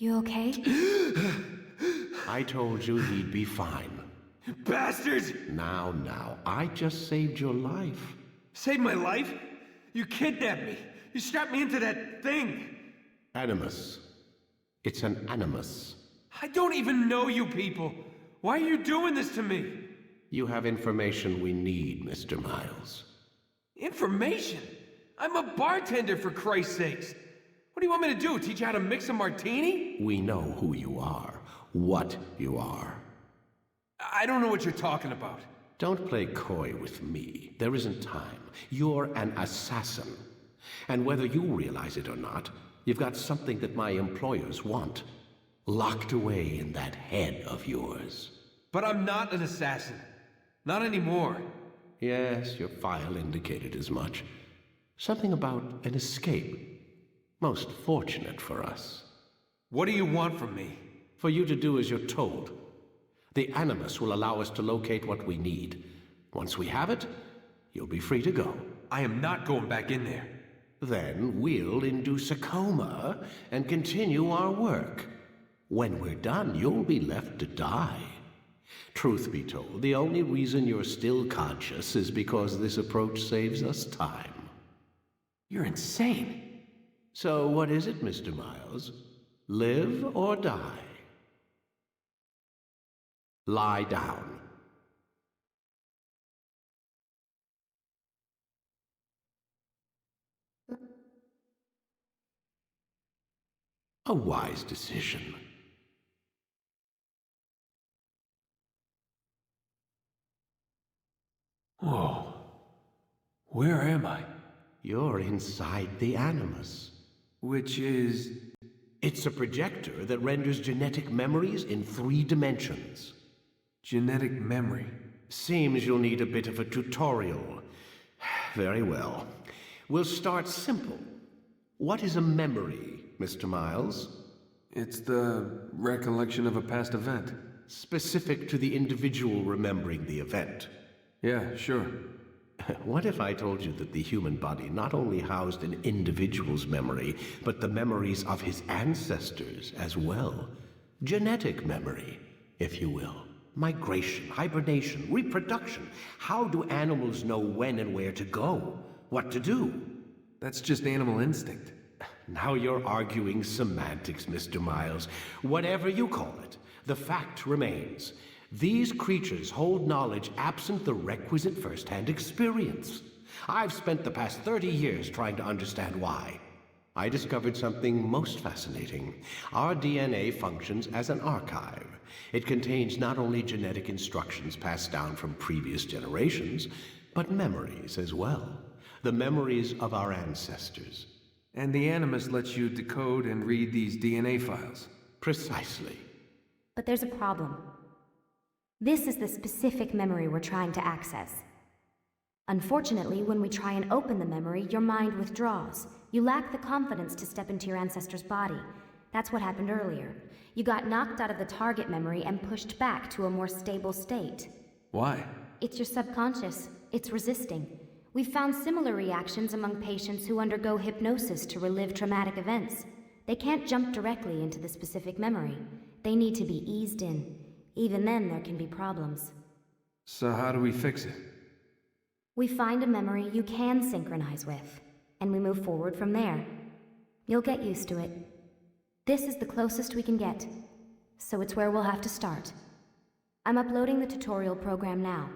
You okay? I told you he'd be fine. Bastards! Now, I just saved your life. Saved my life? You kidnapped me. You strapped me into that thing. Animus. It's an animus. I don't even know you people. Why are you doing this to me? You have information we need, Mr. Miles. Information? I'm a bartender, for Christ's sakes. What do you want me to do? Teach you how to mix a martini? We know who you are, what you are. I don't know what you're talking about. Don't play coy with me. There isn't time. You're an assassin. And whether you realize it or not, you've got something that my employers want. Locked away in that head of yours. But I'm not an assassin. Not anymore. Yes, your file indicated as much. Something about an escape. Most fortunate for us. What do you want from me? For you to do as you're told. The Animus will allow us to locate what we need. Once we have it, you'll be free to go. I am not going back in there. Then we'll induce a coma and continue our work. When we're done, you'll be left to die. Truth be told, the only reason you're still conscious is because this approach saves us time. You're insane. So what is it, Mr. Miles? Live or die? Lie down. A wise decision. Whoa. Where am I? You're inside the Animus. Which is... It's a projector that renders genetic memories in 3 dimensions. Genetic memory. Seems you'll need a bit of a tutorial. Very well. We'll start simple. What is a memory, Mr. Miles? It's the recollection of a past event. Specific to the individual remembering the event. Yeah, sure. What if I told you that the human body not only housed an individual's memory, but the memories of his ancestors as well? Genetic memory, if you will. Migration, hibernation, reproduction. How do animals know when and where to go? What to do? That's just animal instinct. Now you're arguing semantics, Mr. Miles. Whatever you call it, the fact remains. These creatures hold knowledge absent the requisite first-hand experience. I've spent the past 30 years trying to understand why. I discovered something most fascinating. Our DNA functions as an archive. It contains not only genetic instructions passed down from previous generations, but memories as well. The memories of our ancestors. And the Animus lets you decode and read these DNA files. Precisely. But there's a problem. This is the specific memory we're trying to access. Unfortunately, when we try and open the memory, your mind withdraws. You lack the confidence to step into your ancestor's body. That's what happened earlier. You got knocked out of the target memory and pushed back to a more stable state. Why? It's your subconscious. It's resisting. We've found similar reactions among patients who undergo hypnosis to relive traumatic events. They can't jump directly into the specific memory. They need to be eased in. Even then, there can be problems. So how do we fix it? We find a memory you can synchronize with, and we move forward from there. You'll get used to it. This is the closest we can get, so it's where we'll have to start. I'm uploading the tutorial program now.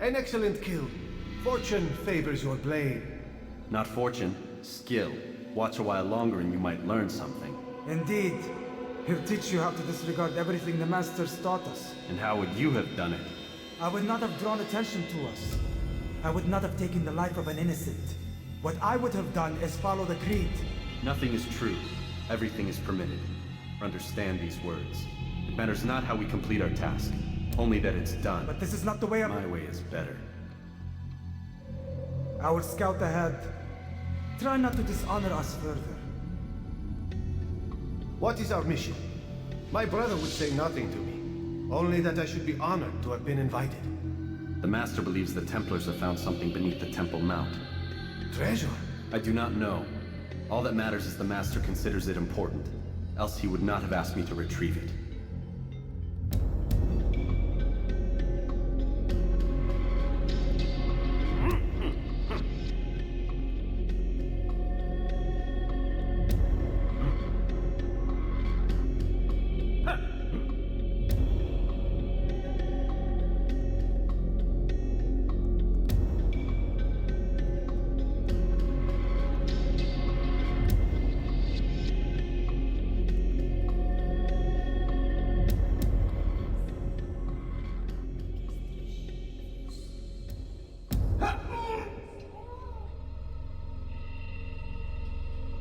An excellent kill. Fortune favors your blade. Not fortune, skill. Watch a while longer and you might learn something. Indeed. He'll teach you how to disregard everything the Masters taught us. And how would you have done it? I would not have drawn attention to us. I would not have taken the life of an innocent. What I would have done is follow the creed. Nothing is true. Everything is permitted. Understand these words. It matters not how we complete our task, only that it's done. But this is not the way My way is better. Our scout ahead. Try not to dishonor us further. What is our mission? My brother would say nothing to me. Only that I should be honored to have been invited. The Master believes the Templars have found something beneath the Temple Mount. Treasure? I do not know. All that matters is the Master considers it important. Else he would not have asked me to retrieve it.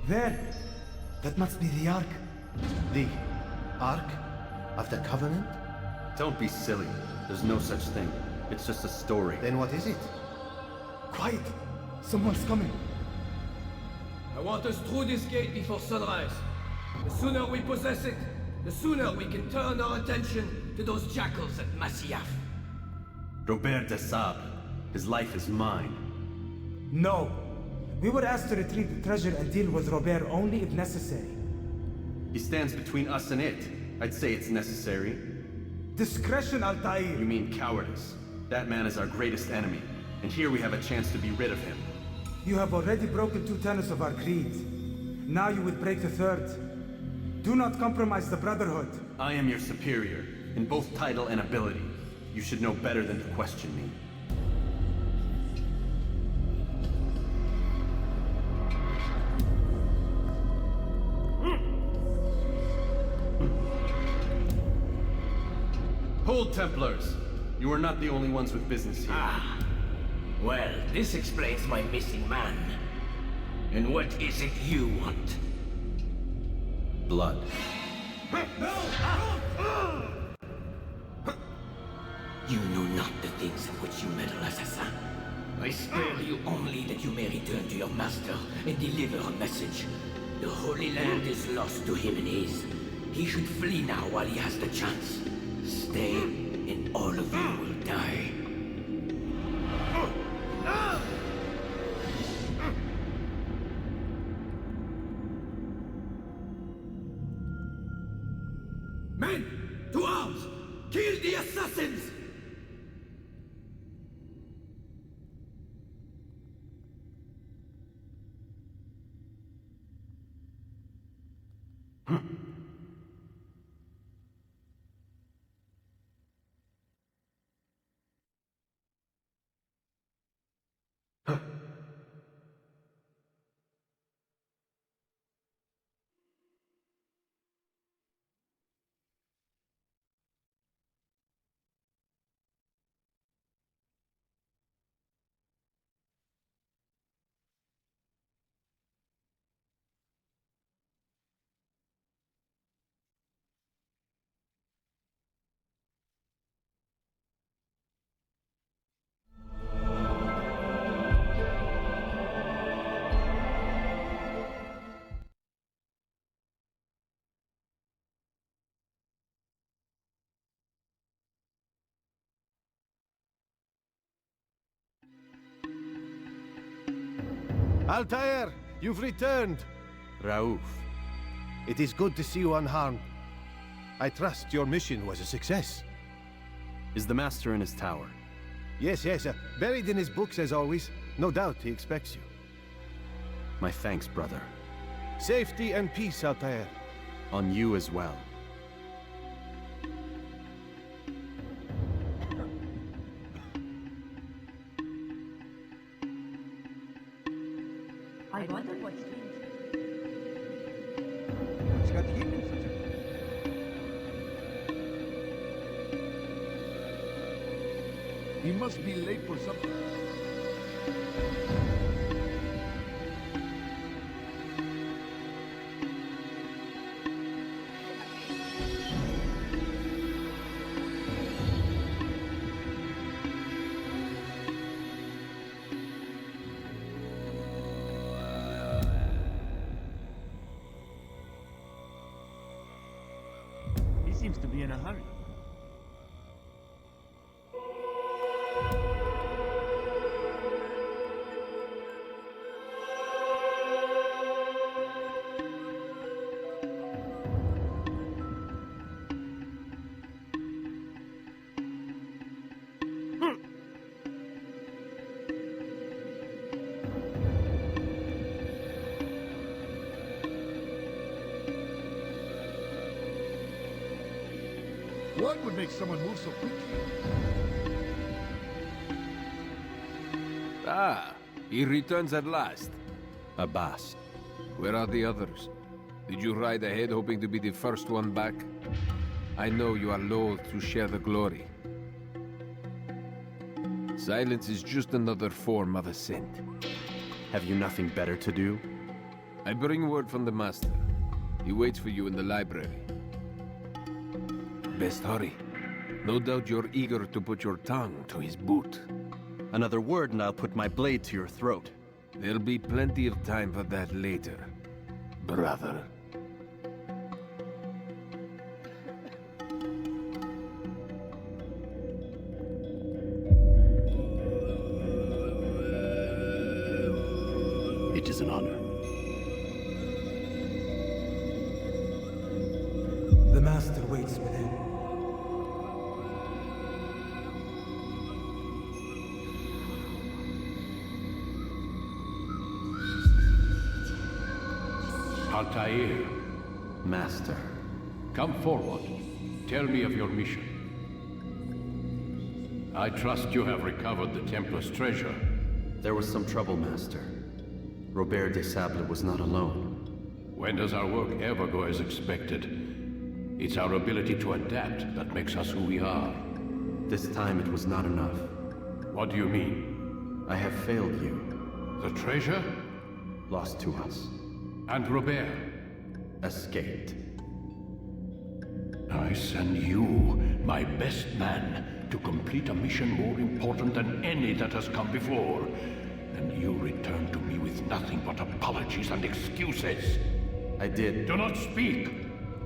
There! That must be the Ark. The Ark of the Covenant? Don't be silly. There's no such thing. It's just a story. Then what is it? Quiet! Someone's coming. I want us through this gate before sunrise. The sooner we possess it, the sooner we can turn our attention to those jackals at Masyaf. Robert de Sable. His life is mine. No! We were asked to retrieve the treasure and deal with Robert only if necessary. He stands between us and it. I'd say it's necessary. Discretion, Altair! You mean cowardice. That man is our greatest enemy, and here we have a chance to be rid of him. You have already broken 2 tenets of our creed. Now you would break the 3rd. Do not compromise the Brotherhood. I am your superior, in both title and ability. You should know better than to question me. Hold, Templars! You are not the only ones with business here. Ah. Well, this explains my missing man. And what is it you want? Blood. You know not the things of which you meddle, assassin. I spare you only that you may return to your master and deliver a message. The Holy Land is lost to him and his. He should flee now while he has the chance. Stay, and all of you will die. Men, to arms! Kill the assassins! Altair, you've returned. Raouf. It is good to see you unharmed. I trust your mission was a success. Is the Master in his tower? Yes, buried in his books as always. No doubt he expects you. My thanks, brother. Safety and peace, Altair. On you as well. I wonder what's changed. He must be late for something. seems to be in a hurry. What would make someone move so quickly? Ah, he returns at last. Abbas. Where are the others? Did you ride ahead hoping to be the first one back? I know you are loath to share the glory. Silence is just another form of assent. Have you nothing better to do? I bring word from the Master. He waits for you in the library. Best hurry. No doubt you're eager to put your tongue to his boot. Another word and I'll put my blade to your throat. There'll be plenty of time for that later, brother. It is an honor. The Master waits within. Altair, Master. come forward. Tell me of your mission. I trust you have recovered the Templar's treasure. There was some trouble, Master. Robert de Sable was not alone. When does our work ever go as expected? It's our ability to adapt that makes us who we are. This time it was not enough. What do you mean? I have failed you. The treasure? Lost to us. And Robert? Escaped. I send you, my best man, to complete a mission more important than any that has come before. And you return to me with nothing but apologies and excuses. I did. Do not speak!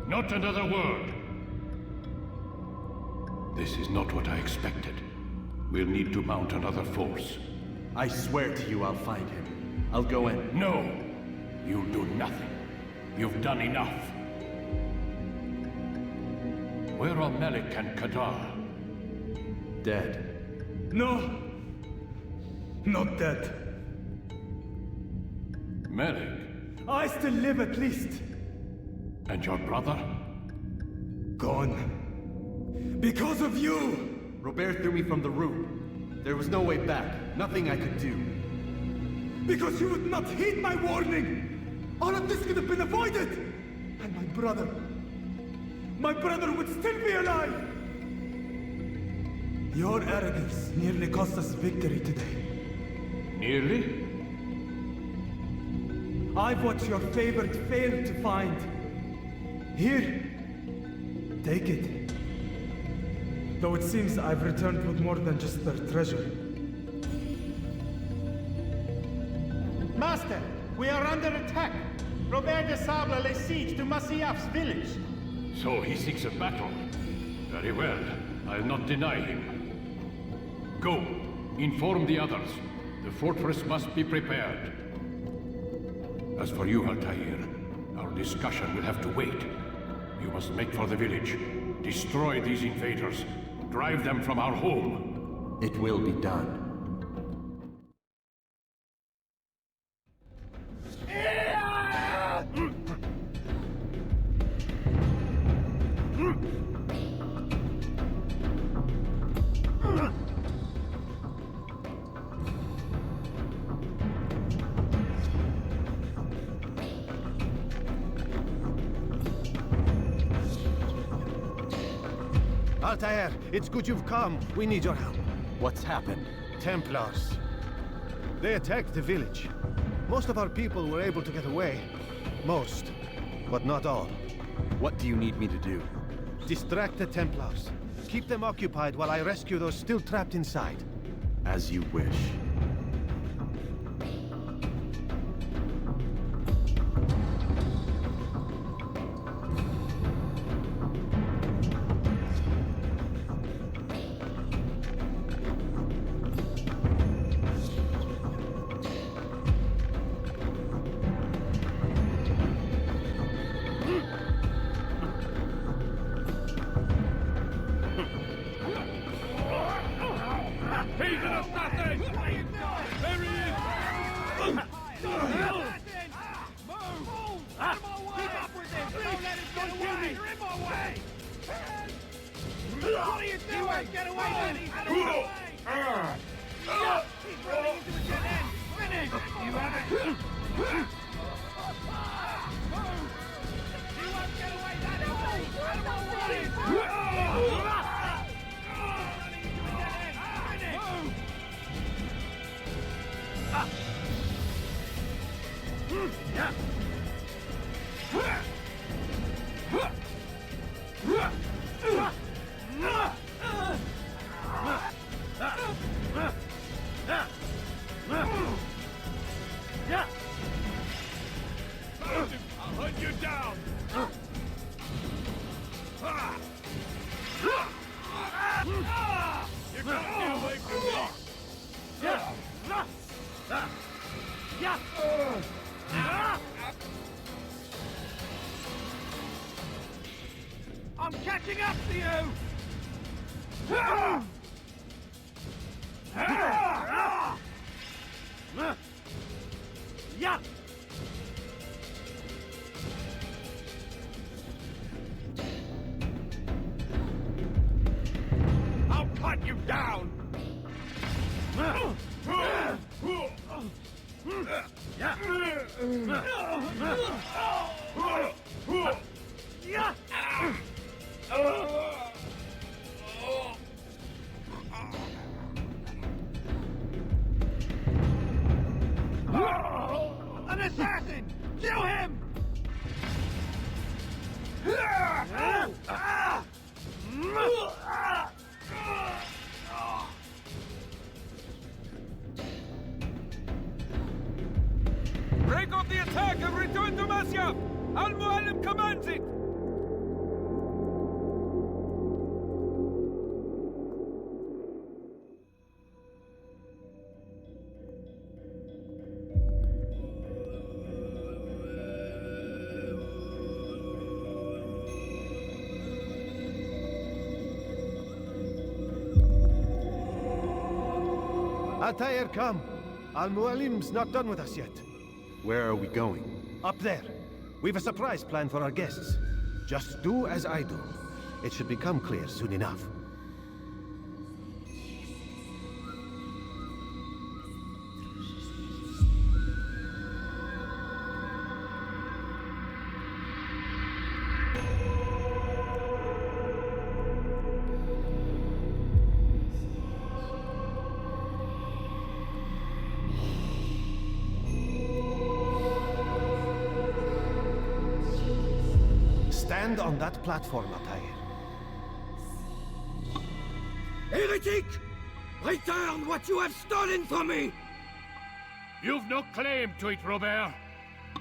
Not another word! This is not what I expected. We'll need to mount another force. I swear to you I'll find him. I'll go in. No! You'll do nothing. You've done enough. Where are Melik and Kadar? Dead. No! Not dead. Melik? I still live at least. And your brother? Gone. Because of you! Robert threw me from the room. There was no way back. Nothing I could do. Because you would not heed my warning! All of this could have been avoided! And my brother would still be alive! Your arrogance nearly cost us victory today. Nearly? I've what your favored failed to find. Here, take it. Though it seems I've returned with more than just their treasure. Master, we are under attack. Robert de Sable lays siege to Masyaf's village. So he seeks a battle. Very well. I'll not deny him. Go. Inform the others. The fortress must be prepared. As for you, Altair, our discussion will have to wait. You must make for the village. Destroy these invaders. Drive them from our home. It will be done. Altair, it's good you've come. We need your help. What's happened? Templars. They attacked the village. Most of our people were able to get away. Most, but not all. What do you need me to do? Distract the Templars. Keep them occupied while I rescue those still trapped inside. As you wish. What are you doing? You won't get away, Eddie! He's running into a dead end! Finish! You have it! You won't get away that easily! Running into a dead end! I'll hunt you down! You can't get away from me! I'm catching up to you! Yeah! I'll cut you down! An assassin! Kill him! Break off the attack and return to Masyaf! Al-Mualim commands it! Altair, come. Al-Mualim's not done with us yet. Where are we going? Up there. We've a surprise plan for our guests. Just do as I do. It should become clear soon enough. Stand on that platform, Altair. Heretic! Return what you have stolen from me! You've no claim to it, Robert.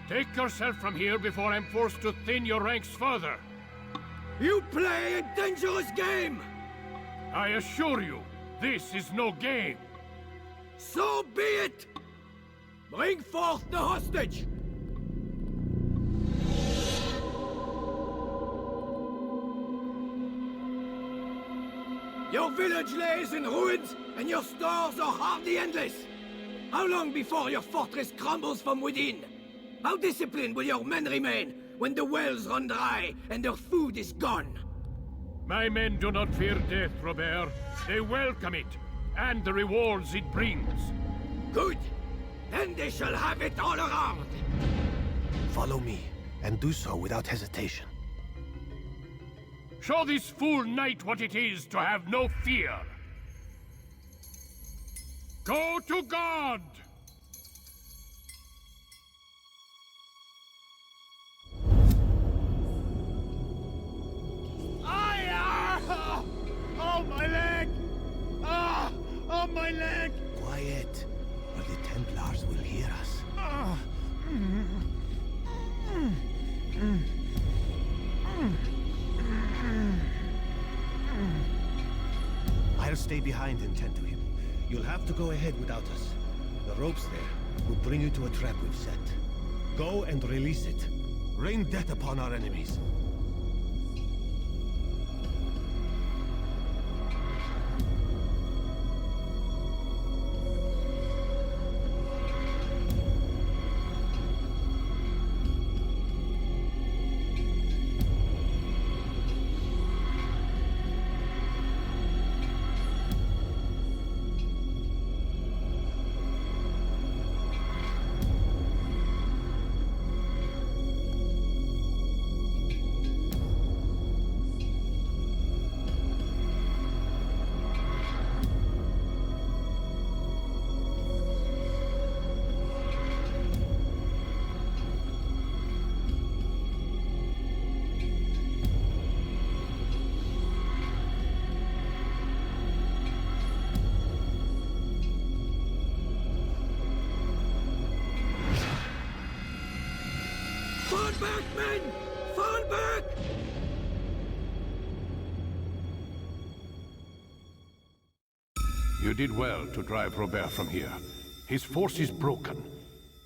Take yourself from here before I'm forced to thin your ranks further. You play a dangerous game! I assure you, this is no game. So be it! Bring forth the hostage! Your village lays in ruins, and your stores are hardly endless. How long before your fortress crumbles from within? How disciplined will your men remain when the wells run dry and their food is gone? My men do not fear death, Robert. They welcome it, and the rewards it brings. Good. Then they shall have it all around. Follow me, and do so without hesitation. Show this fool knight what it is to have no fear. Go to God! Oh, my leg! Ah! Oh, my leg! Quiet, or the Templars will hear us. I'll stay behind and tend to him. You'll have to go ahead without us. The ropes there will bring you to a trap we've set. Go and release it. Rain death upon our enemies. You did well to drive Robert from here. His force is broken.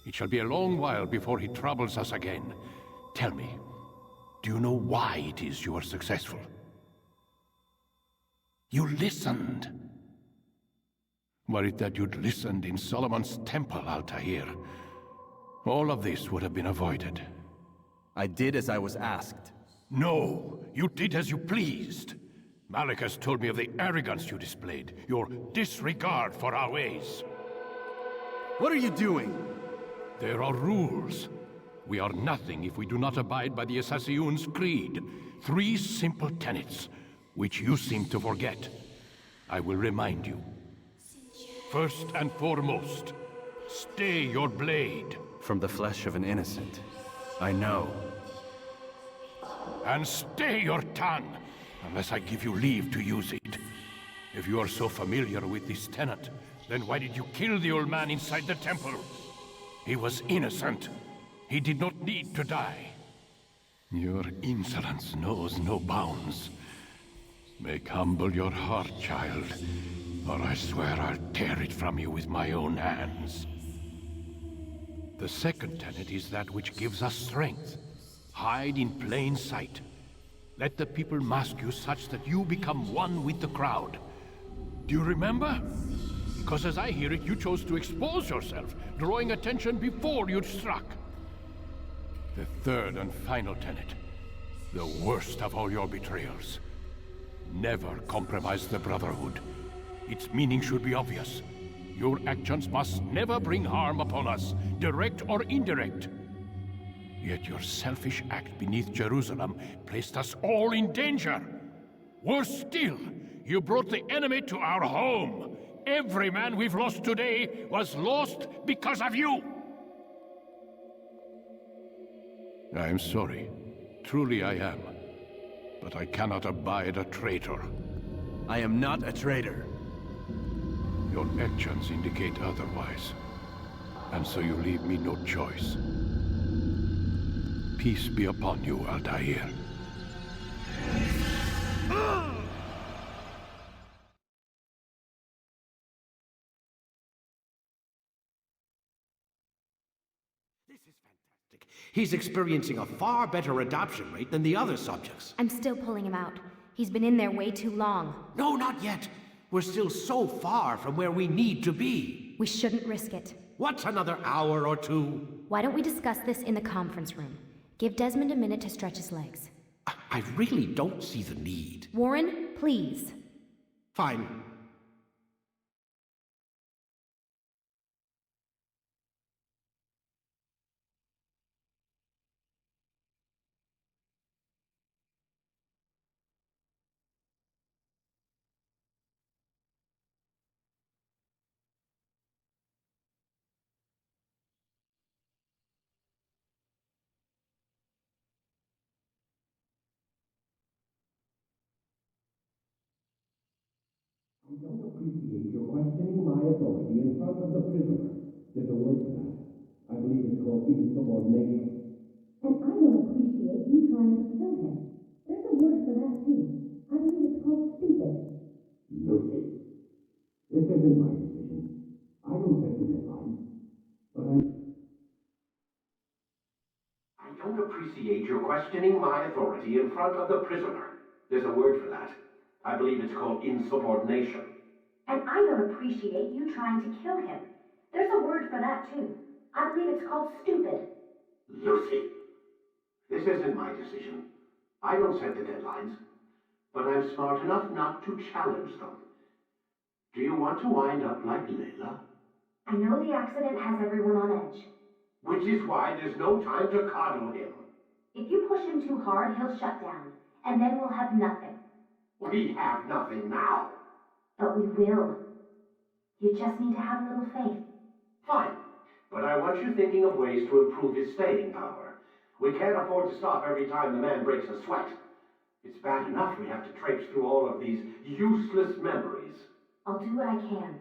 It shall be a long while before he troubles us again. Tell me, do you know why it is you are successful? You listened. Were it that you'd listened in Solomon's temple, Altair, all of this would have been avoided. I did as I was asked. No, you did as you pleased. Malik has told me of the arrogance you displayed, your disregard for our ways. What are you doing? There are rules. We are nothing if we do not abide by the Assassin's creed. 3 simple tenets, which you seem to forget. I will remind you. First and foremost, stay your blade. From the flesh of an innocent. I know. And stay your tongue, unless I give you leave to use it. If you are so familiar with this tenet, then why did you kill the old man inside the temple? He was innocent. He did not need to die. Your insolence knows no bounds. Make humble your heart, child, or I swear I'll tear it from you with my own hands. The second tenet is that which gives us strength. Hide in plain sight. Let the people mask you such that you become one with the crowd. Do you remember? Because as I hear it, you chose to expose yourself, drawing attention before you'd struck. The third and final tenet, the worst of all your betrayals. Never compromise the Brotherhood. Its meaning should be obvious. Your actions must never bring harm upon us, direct or indirect. Yet your selfish act beneath Jerusalem placed us all in danger. Worse still, you brought the enemy to our home. Every man we've lost today was lost because of you. I am sorry. Truly I am. But I cannot abide a traitor. I am not a traitor. Your actions indicate otherwise. And so you leave me no choice. Peace be upon you, Altair. This is fantastic. He's experiencing a far better adoption rate than the other subjects. I'm still pulling him out. He's been in there way too long. No, not yet. We're still so far from where we need to be. We shouldn't risk it. What's another hour or two? Why don't we discuss this in the conference room? Give Desmond a minute to stretch his legs. I really don't see the need. Warren, please. Fine. I don't appreciate your questioning my authority in front of the prisoner. There's a word for that. I believe it's called insubordination. And I don't appreciate you trying to kill him. There's a word for that too. I believe it's called stupid. Lucy, this isn't my decision. I don't set the deadline. But I don't appreciate your questioning my authority in front of the prisoner. There's a word for that. I believe it's called insubordination. And I don't appreciate you trying to kill him. There's a word for that too. I believe it's called stupid. Lucy, this isn't my decision. I don't set the deadlines. But I'm smart enough not to challenge them. Do you want to wind up like Layla? I know the accident has everyone on edge. Which is why there's no time to coddle him. If you push him too hard, he'll shut down. And then we'll have nothing. We have nothing now. But we will. You just need to have a little faith. Fine. But I want you thinking of ways to improve his staying power. We can't afford to stop every time the man breaks a sweat. It's bad enough we have to traipse through all of these useless memories. I'll do what I can.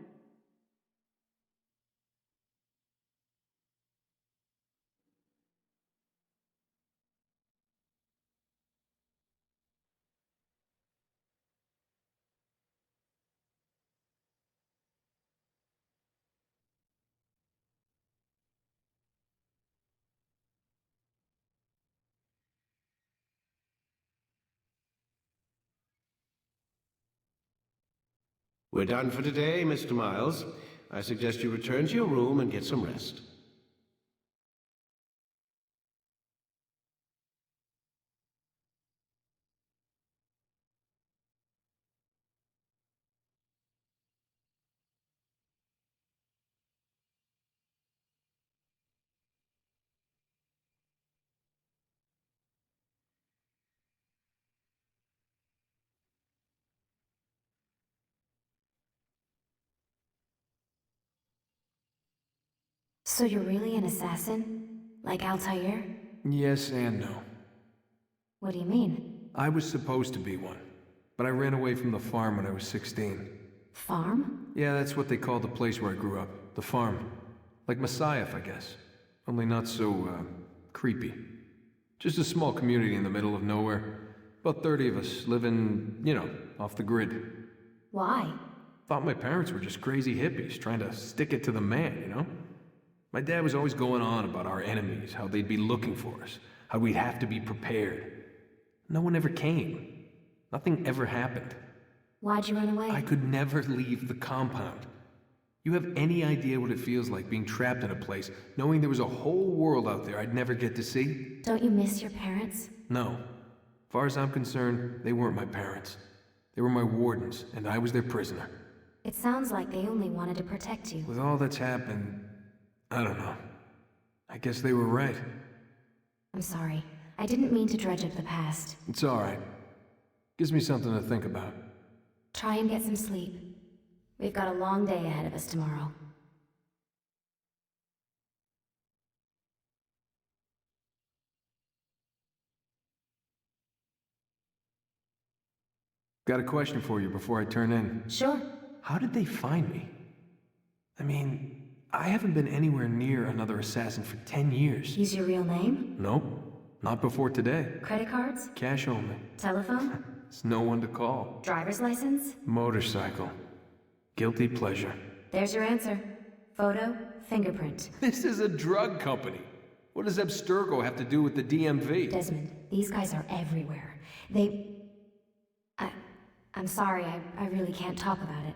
We're done for today, Mr. Miles. I suggest you return to your room and get some rest. So you're really an assassin? Like Altair? Yes and no. What do you mean? I was supposed to be one, but I ran away from the farm when I was 16. Farm? Yeah, that's what they called the place where I grew up. The farm. Like Messiah, I guess. Only not so, creepy. Just a small community in the middle of nowhere. About 30 of us, living, off the grid. Why? Thought my parents were just crazy hippies, trying to stick it to the man, My dad was always going on about our enemies, how they'd be looking for us, how we'd have to be prepared. No one ever came. Nothing ever happened. Why'd you run away? I could never leave the compound. You have any idea what it feels like being trapped in a place, knowing there was a whole world out there I'd never get to see? Don't you miss your parents? No. Far as I'm concerned, they weren't my parents. They were my wardens, and I was their prisoner. It sounds like they only wanted to protect you. With all that's happened, I don't know. I guess they were right. I'm sorry. I didn't mean to dredge up the past. It's alright. Gives me something to think about. Try and get some sleep. We've got a long day ahead of us tomorrow. Got a question for you before I turn in. Sure. How did they find me? I mean, I haven't been anywhere near another assassin for 10 years. Use your real name? Nope. Not before today. Credit cards? Cash only. Telephone? There's no one to call. Driver's license? Motorcycle. Guilty pleasure. There's your answer. Photo, fingerprint. This is a drug company. What does Abstergo have to do with the DMV? Desmond, these guys are everywhere. I'm sorry, I really can't talk about it.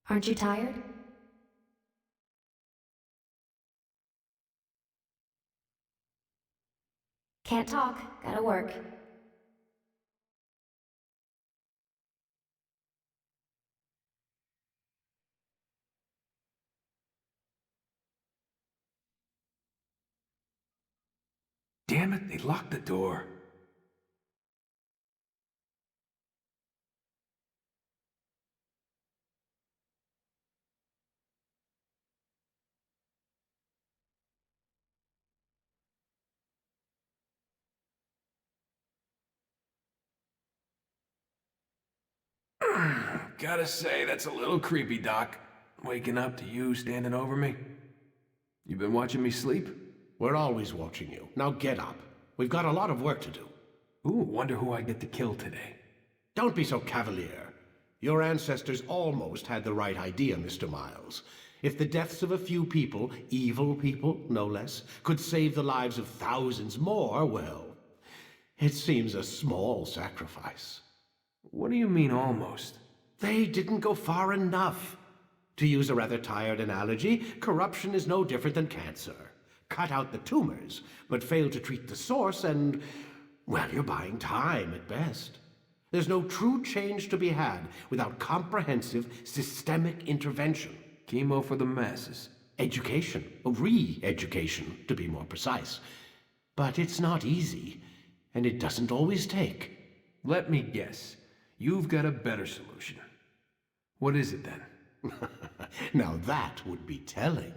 Aren't you tired? Can't talk, gotta work. Damn it, they locked the door. Gotta say, that's a little creepy, Doc. Waking up to you standing over me. You been watching me sleep? We're always watching you. Now get up. We've got a lot of work to do. Ooh, wonder who I get to kill today. Don't be so cavalier. Your ancestors almost had the right idea, Mr. Miles. If the deaths of a few people, evil people, no less, could save the lives of thousands more, well, it seems a small sacrifice. What do you mean, almost? They didn't go far enough. To use a rather tired analogy, corruption is no different than cancer. Cut out the tumors, but fail to treat the source and, well, you're buying time at best. There's no true change to be had without comprehensive, systemic intervention. Chemo for the masses. Education, re-education, to be more precise. But it's not easy, and it doesn't always take. Let me guess. You've got a better solution. What is it then? Now that would be telling.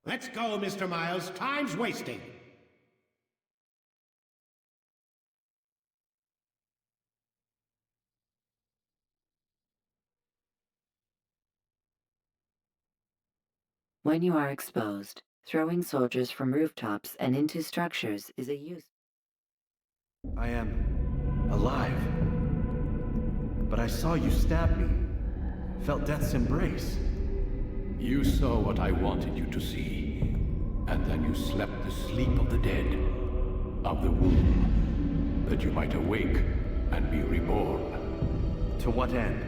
Let's go, Mr. Miles. Time's wasting. When you are exposed, throwing soldiers from rooftops and into structures is a use. I am alive. But I saw you stab me. Felt death's embrace. You saw what I wanted you to see, and then you slept the sleep of the dead, of the womb, that you might awake and be reborn. To what end?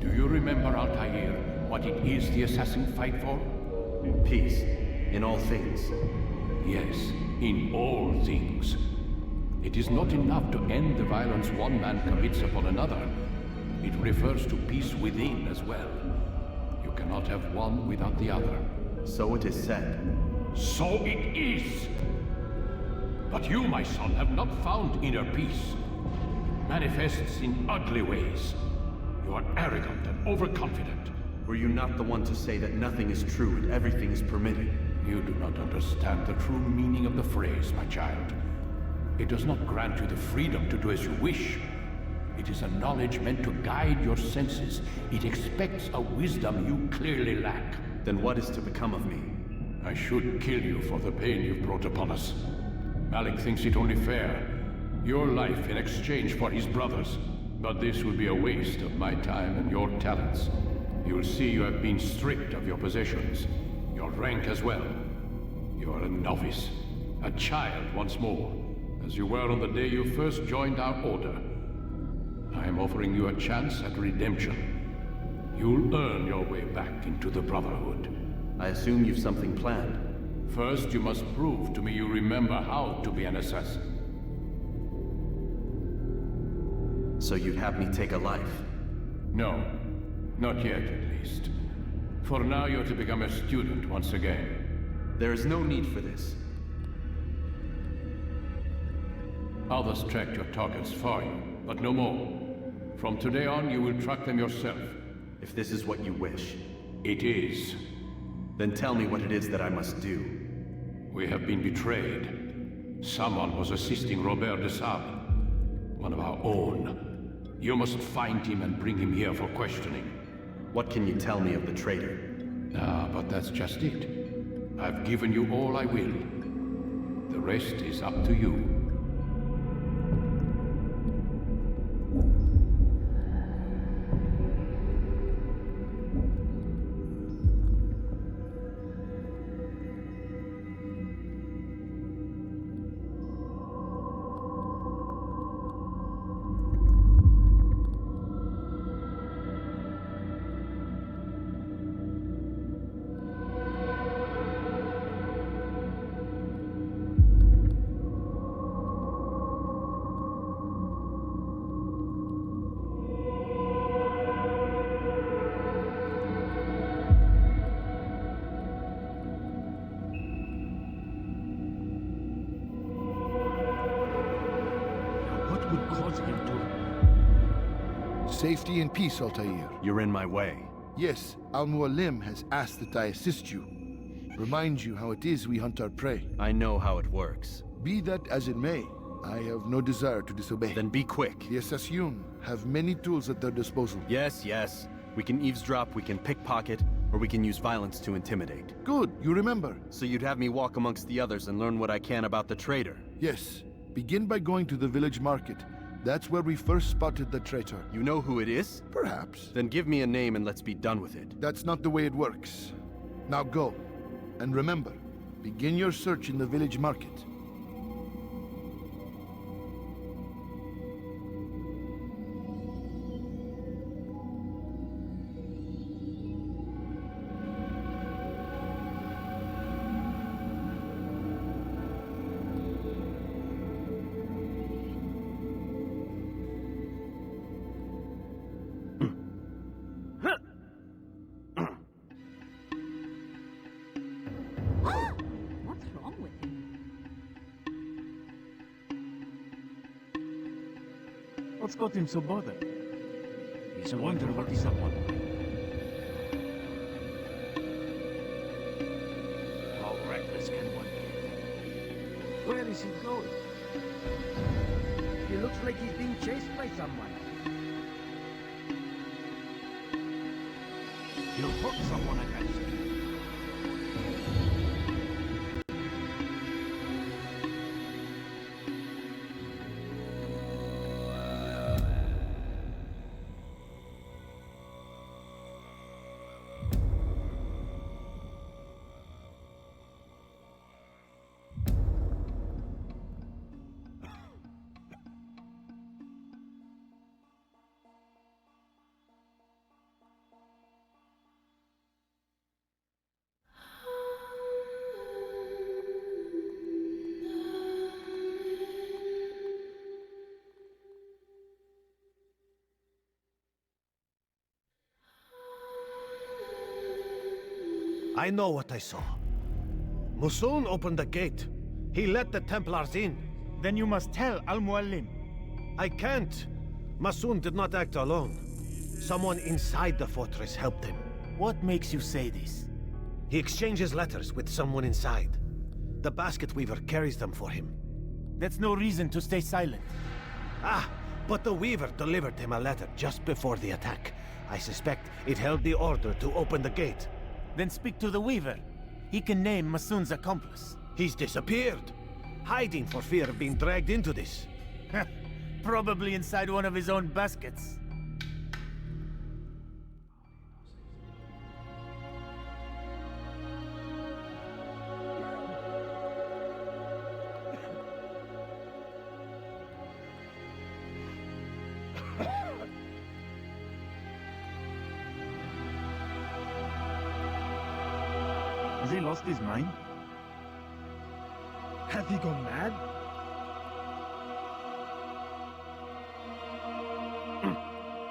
Do you remember, Altair, what it is the assassins fight for? Peace. In all things. Yes, in all things. It is not enough to end the violence one man commits upon another. It refers to peace within as well. You cannot have one without the other. So it is said. So it is! But you, my son, have not found inner peace. It manifests in ugly ways. You are arrogant and overconfident. Were you not the one to say that nothing is true and everything is permitted? You do not understand the true meaning of the phrase, my child. It does not grant you the freedom to do as you wish. It is a knowledge meant to guide your senses. It expects a wisdom you clearly lack. Then what is to become of me? I should kill you for the pain you've brought upon us. Malik thinks it only fair. Your life in exchange for his brother's. But this would be a waste of my time and your talents. You will see you have been stripped of your possessions. Your rank as well. You are a novice. A child once more. As you were on the day you first joined our order. I am offering you a chance at redemption. You'll earn your way back into the Brotherhood. I assume you've something planned. First, you must prove to me you remember how to be an assassin. So you'd have me take a life? No. Not yet, at least. For now, you're to become a student once again. There is no need for this. Others tracked your targets for you, but no more. From today on, you will track them yourself. If this is what you wish. It is. Then tell me what it is that I must do. We have been betrayed. Someone was assisting Robert de Sable, one of our own. You must find him and bring him here for questioning. What can you tell me of the traitor? Ah, but that's just it. I've given you all I will. The rest is up to you. Safety and peace, Altair. You're in my way. Yes, Al-Mualim has asked that I assist you. Remind you how it is we hunt our prey. I know how it works. Be that as it may, I have no desire to disobey. Then be quick. The Assassin have many tools at their disposal. Yes. We can eavesdrop, we can pickpocket, or we can use violence to intimidate. Good, you remember. So you'd have me walk amongst the others and learn what I can about the traitor? Yes. Begin by going to the village market. That's where we first spotted the traitor. You know who it is? Perhaps. Then give me a name and let's be done with it. That's not the way it works. Now go. And remember, begin your search in the village market. What's got him so bothered? He's a wonder what he's up on. Where is he going? He looks like he's being chased by someone. He'll hurt someone against me. I know what I saw. Musun opened the gate. He let the Templars in. Then you must tell Al-Muallim. I can't. Musun did not act alone. Someone inside the fortress helped him. What makes you say this? He exchanges letters with someone inside. The basket weaver carries them for him. That's no reason to stay silent. Ah, but the weaver delivered him a letter just before the attack. I suspect it held the order to open the gate. Then speak to the weaver. He can name Masun's accomplice. He's disappeared. Hiding for fear of being dragged into this. Probably inside one of his own baskets. Has he lost his mind? Has he gone mad?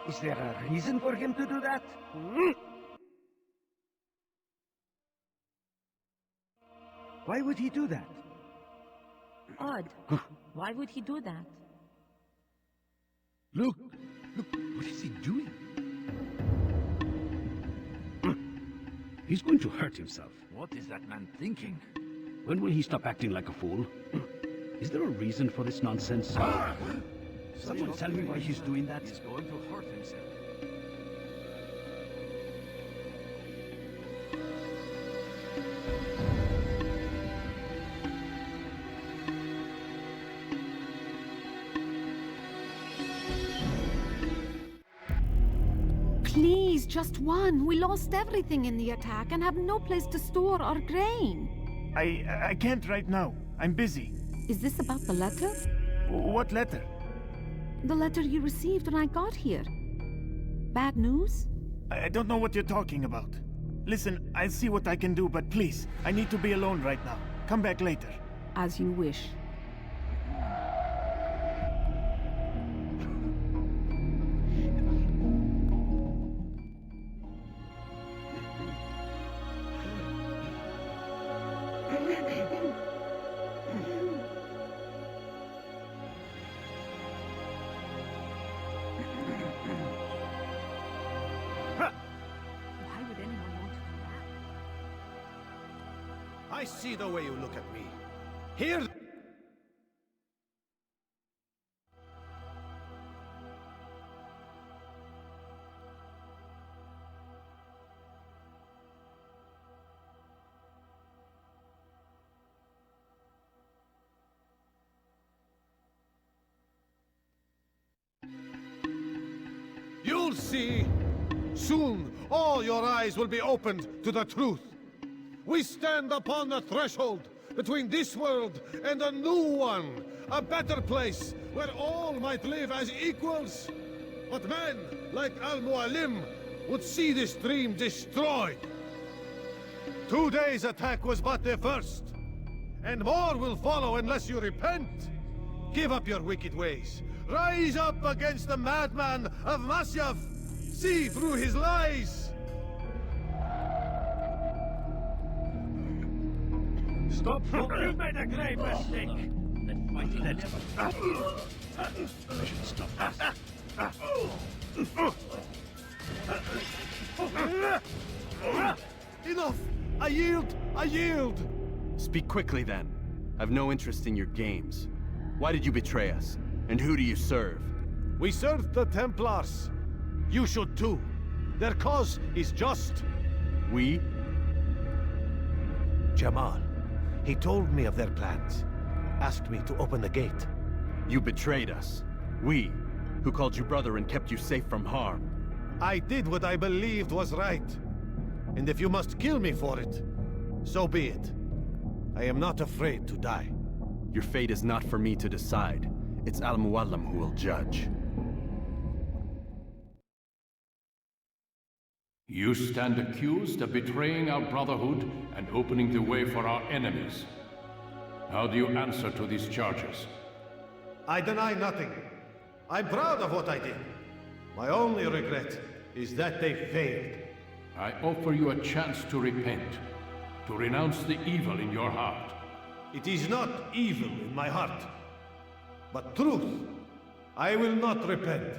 Is there a reason for him to do that? Why would he do that? Odd. Why would he do that? Look, what is he doing? He's going to hurt himself. What is that man thinking? When will he stop acting like a fool? Is there a reason for this nonsense? Someone tell me why he's doing that. He's going to hurt himself. Please, just one. We lost everything in the attack and have no place to store our grain. I can't right now. I'm busy. Is this about the letter? What letter? The letter you received when I got here. Bad news? I don't know what you're talking about. Listen, I'll see what I can do, but please, I need to be alone right now. Come back later. As you wish. I see the way you look at me. Here... You'll see. Soon, all your eyes will be opened to the truth. We stand upon the threshold between this world and a new one, a better place where all might live as equals. But men like Al-Muallim would see this dream destroyed. Today's attack was but the first, and more will follow unless you repent. Give up your wicked ways. Rise up against the madman of Masyaf. See through his lies. Stop! You made a grave mistake! That mighty never... I should stop Enough! I yield! I yield! Speak quickly then. I've no interest in your games. Why did you betray us? And who do you serve? We serve the Templars. You should too. Their cause is just. We? Jamal. He told me of their plans. Asked me to open the gate. You betrayed us. We, who called you brother and kept you safe from harm. I did what I believed was right. And if you must kill me for it, so be it. I am not afraid to die. Your fate is not for me to decide. It's Al-Muallim who will judge. You stand accused of betraying our Brotherhood and opening the way for our enemies. How do you answer to these charges? I deny nothing. I'm proud of what I did. My only regret is that they failed. I offer you a chance to repent, to renounce the evil in your heart. It is not evil in my heart, but truth. I will not repent.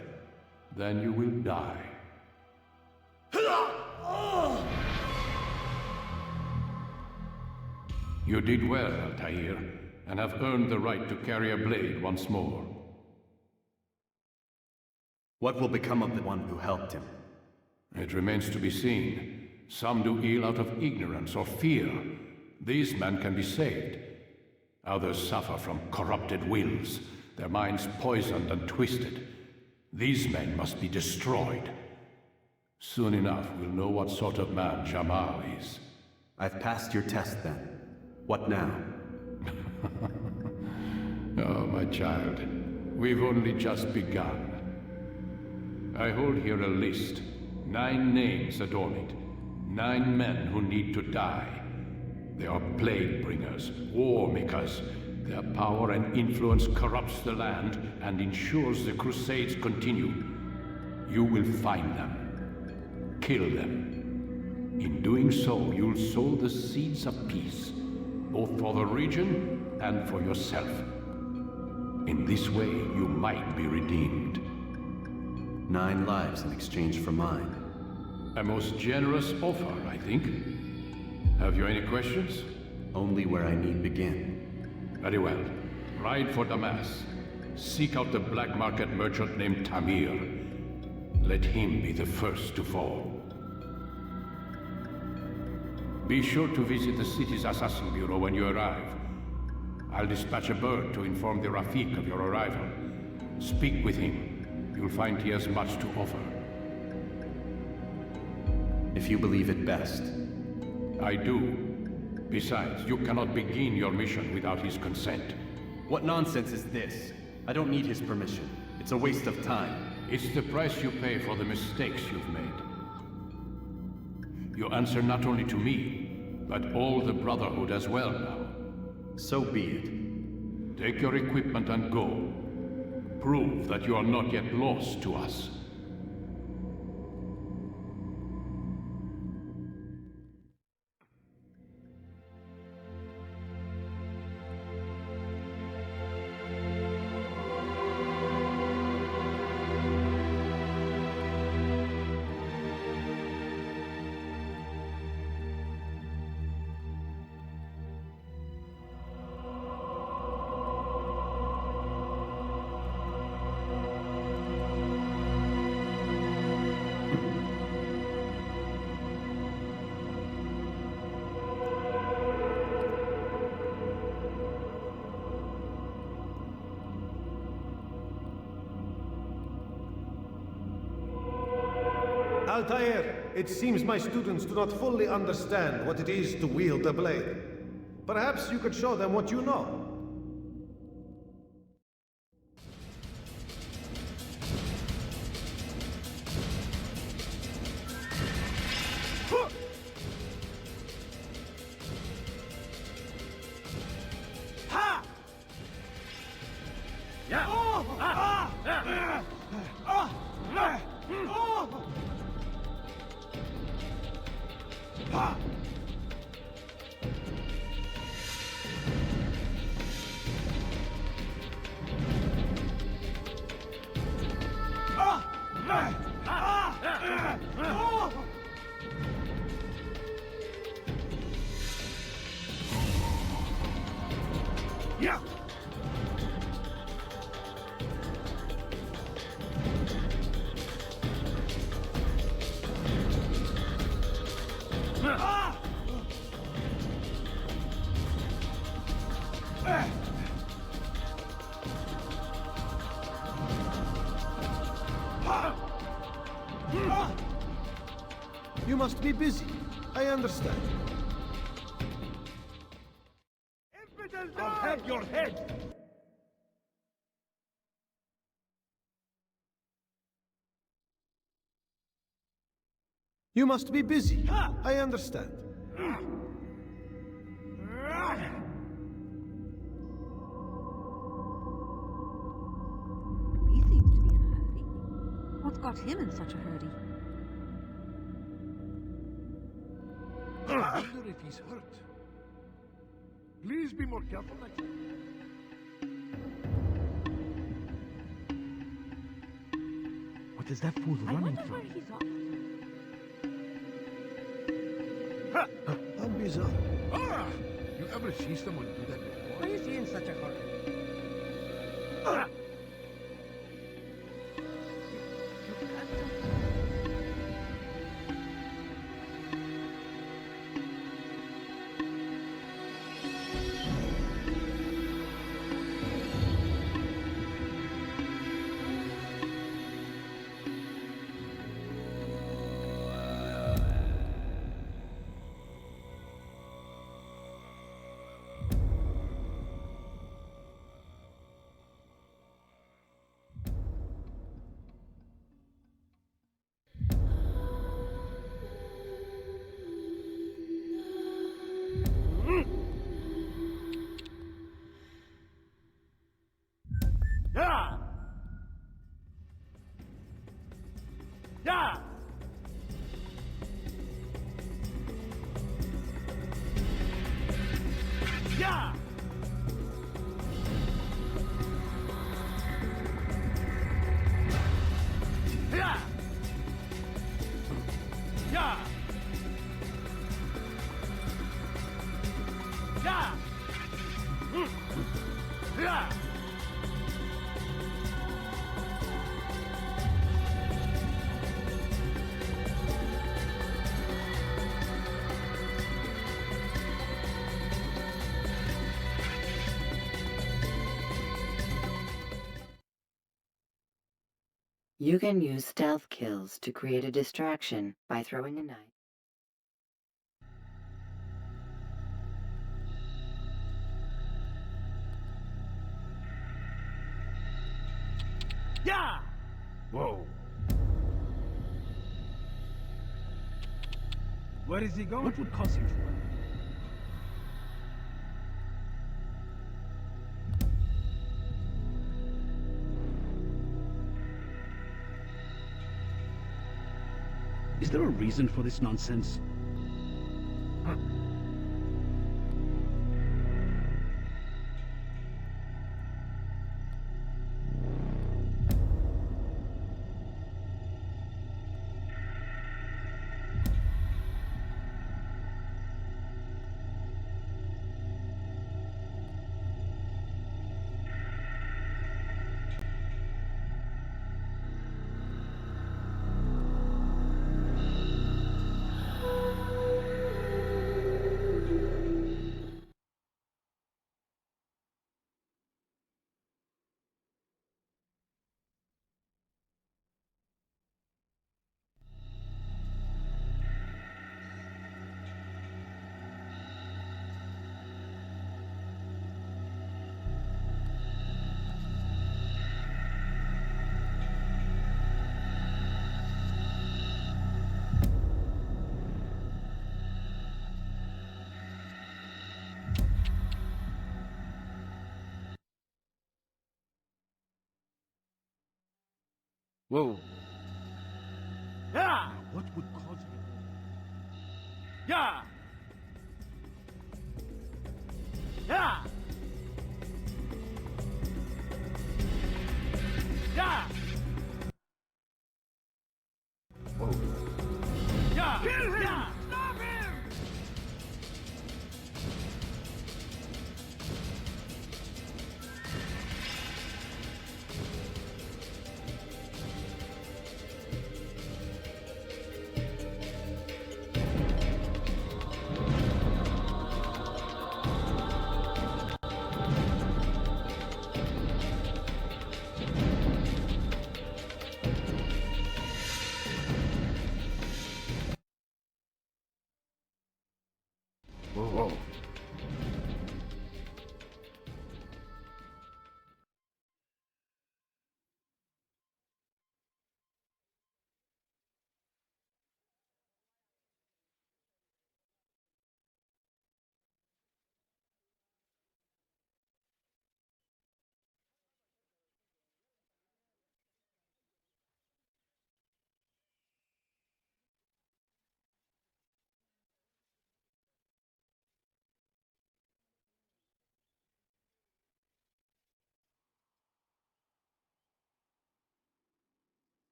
Then you will die. You did well, Altair, and have earned the right to carry a blade once more. What will become of the one who helped him? It remains to be seen. Some do ill out of ignorance or fear. These men can be saved. Others suffer from corrupted wills, their minds poisoned and twisted. These men must be destroyed. Soon enough, we'll know what sort of man Jamal is. I've passed your test then. What now? Oh, my child. We've only just begun. I hold here a list. 9 names adorn it. 9 men who need to die. They are plague bringers, war makers. Their power and influence corrupts the land and ensures the Crusades continue. You will find them. Kill them. In doing so, you'll sow the seeds of peace, both for the region and for yourself. In this way, you might be redeemed. 9 lives in exchange for mine. A most generous offer, I think. Have you any questions? Only where I need begin. Very well. Ride for Damas. Seek out the black market merchant named Tamir. Let him be the first to fall. Be sure to visit the city's assassin bureau when you arrive. I'll dispatch a bird to inform the Rafiq of your arrival. Speak with him. You'll find he has much to offer. If you believe it best. I do. Besides, you cannot begin your mission without his consent. What nonsense is this? I don't need his permission. It's a waste of time. It's the price you pay for the mistakes you've made. You answer not only to me, but all the Brotherhood as well now. So be it. Take your equipment and go. Prove that you are not yet lost to us. Altair, it seems my students do not fully understand what it is to wield a blade. Perhaps you could show them what you know. Yeah. Ah! You must be busy. I understand. I'll have your head! You must be busy. I understand. He seems to be in a hurry. What's got him in such a hurry? I wonder if he's hurt. Please be more careful next time. What is that fool running from? Where he's off. How bizarre. Ah! You ever see someone do that before? Why is he in such a hurry? Yeah! Yeah! Yeah! Yeah! Yeah! Yeah! Yeah! You can use stealth kills to create a distraction by throwing a knife. Yeah! Whoa. Where is he going? What would cause him to run? Is there a reason for this nonsense? Whoa. Yeah! What would cause him? Yeah! Yeah! Yeah! Whoa. Yeah! Kill him! Yeah! Stop him! Whoa.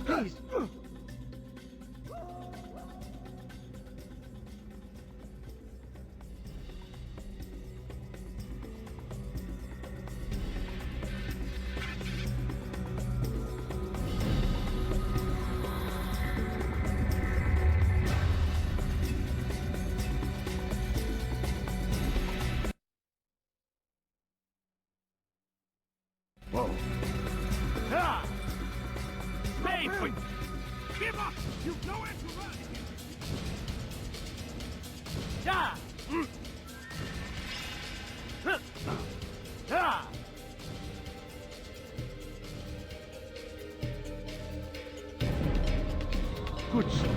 Please. Whoa. Stay put! Give up! You've nowhere to run! Yeah! Good shot.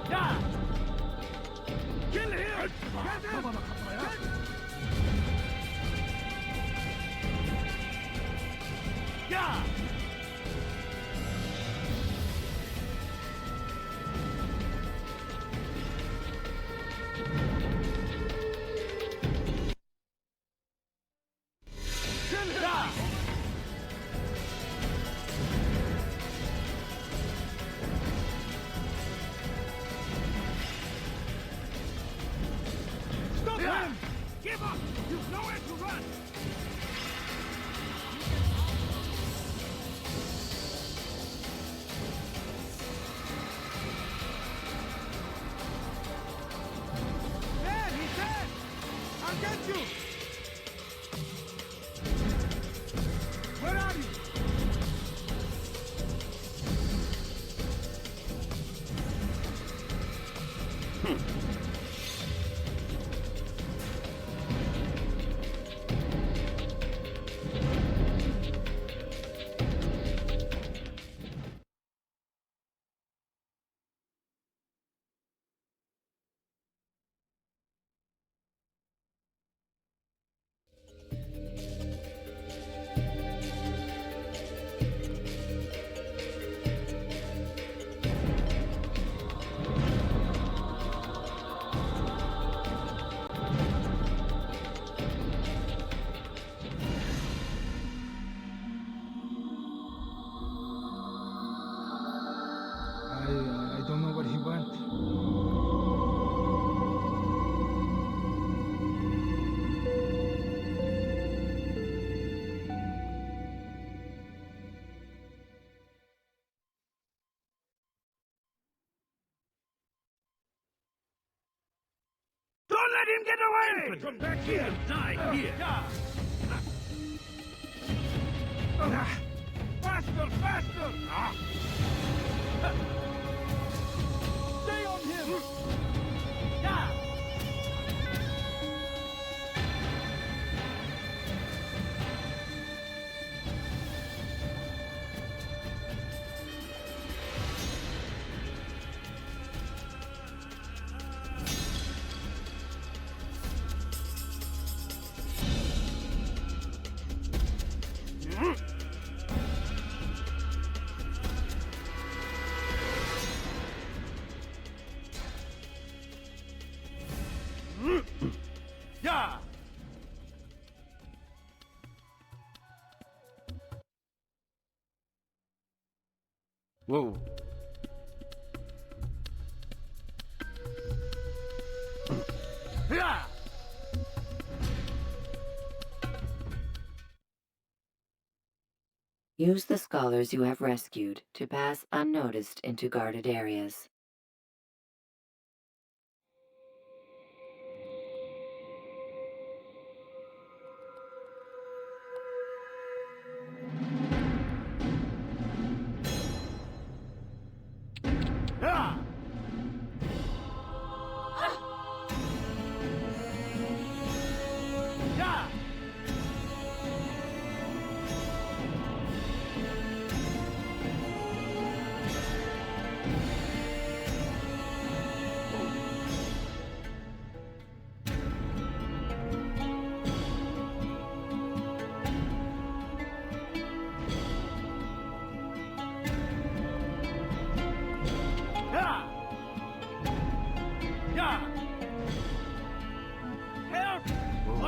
Yeah! Kill him! Get him! Yeah! Stop him! Give up! You've nowhere to run! Let him get away! Come back here and die here! Faster, faster! Stay on him! Whoa. Use the scholars you have rescued to pass unnoticed into guarded areas.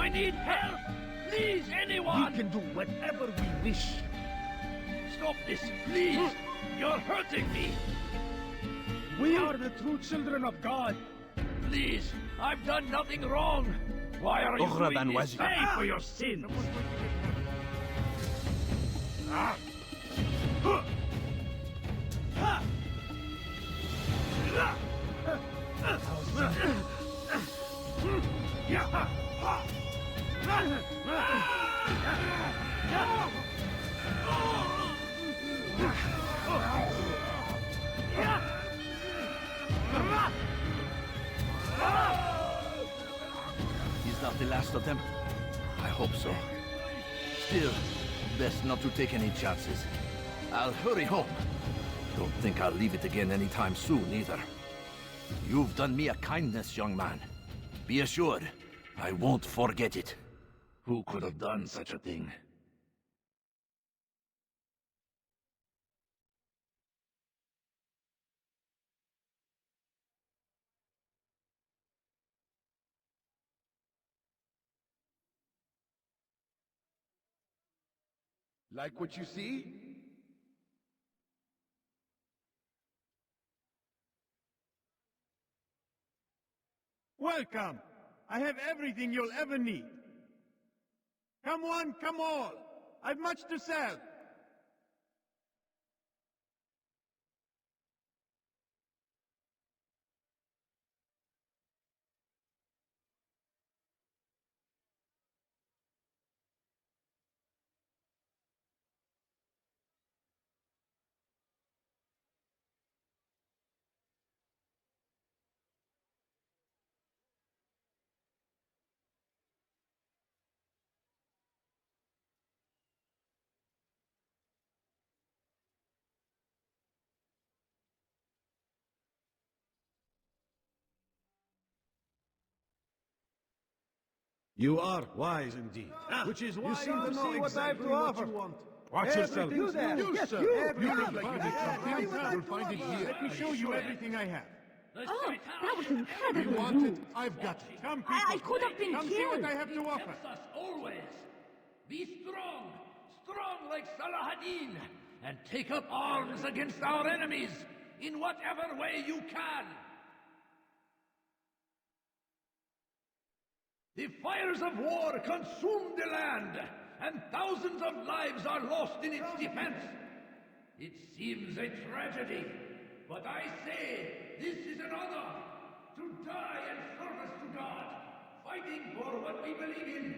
I need help! Please, anyone! We can do whatever we wish. Stop this, please! You're hurting me! We are the true children of God. Please, I've done nothing wrong. Why are you doing this? Pay for your sins! Is that the last of them? I hope so. Still, best not to take any chances. I'll hurry home. Don't think I'll leave it again anytime soon, either. You've done me a kindness, young man. Be assured, I won't forget it. Who could have done such a thing? Like what you see? Welcome! I have everything you'll ever need. Come one, come all! I've much to sell! You are wise indeed. Which is why you seem you to know see what I have exactly to what offer. you want. Watch yourself. You there! Yes, sir! you! You Look look like like you you need something. You'll find it here. Let me show you everything I have. Oh, that was incredibly You want it? rude. I've got it. Come, people. I could have been Come see killed. what I have to offer. Us always. Be strong, strong like Salah-ad-Din, and take up arms against our enemies in whatever way you can. The fires of war consume the land, and thousands of lives are lost in its defense. It seems a tragedy, but I say this is an honor to die in service to God. fighting for what we believe in.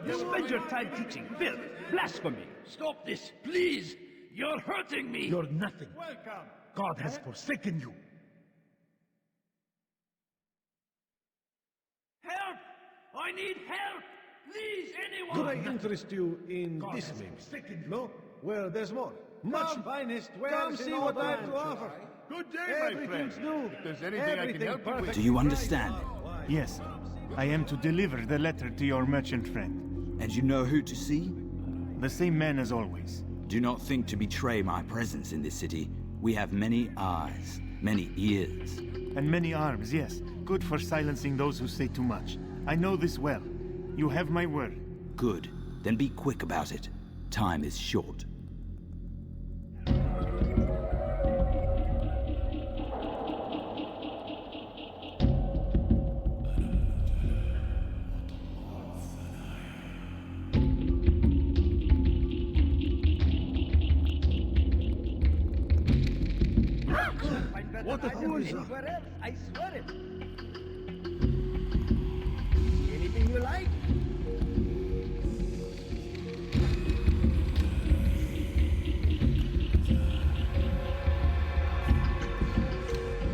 You spend your time teaching filth, blasphemy. Stop this, please. You're hurting me. You're nothing. Welcome. God has forsaken you. Help! I need help! Please, anyone! Could I interest you in this maybe? No? Well, there's more. Much finest wares. Come see what I have to offer. Good day, my friend. Everything's new. If there's anything I can help you with... Do you understand? Yes. I am to deliver the letter to your merchant friend. And you know who to see? The same man as always. Do not think to betray my presence in this city. We have many eyes, many ears. And many arms, yes. Good for silencing those who say too much. I know this well. You have my word. Good. Then be quick about it. Time is short. What a fool! Anywhere else, I swear it. Anything you like?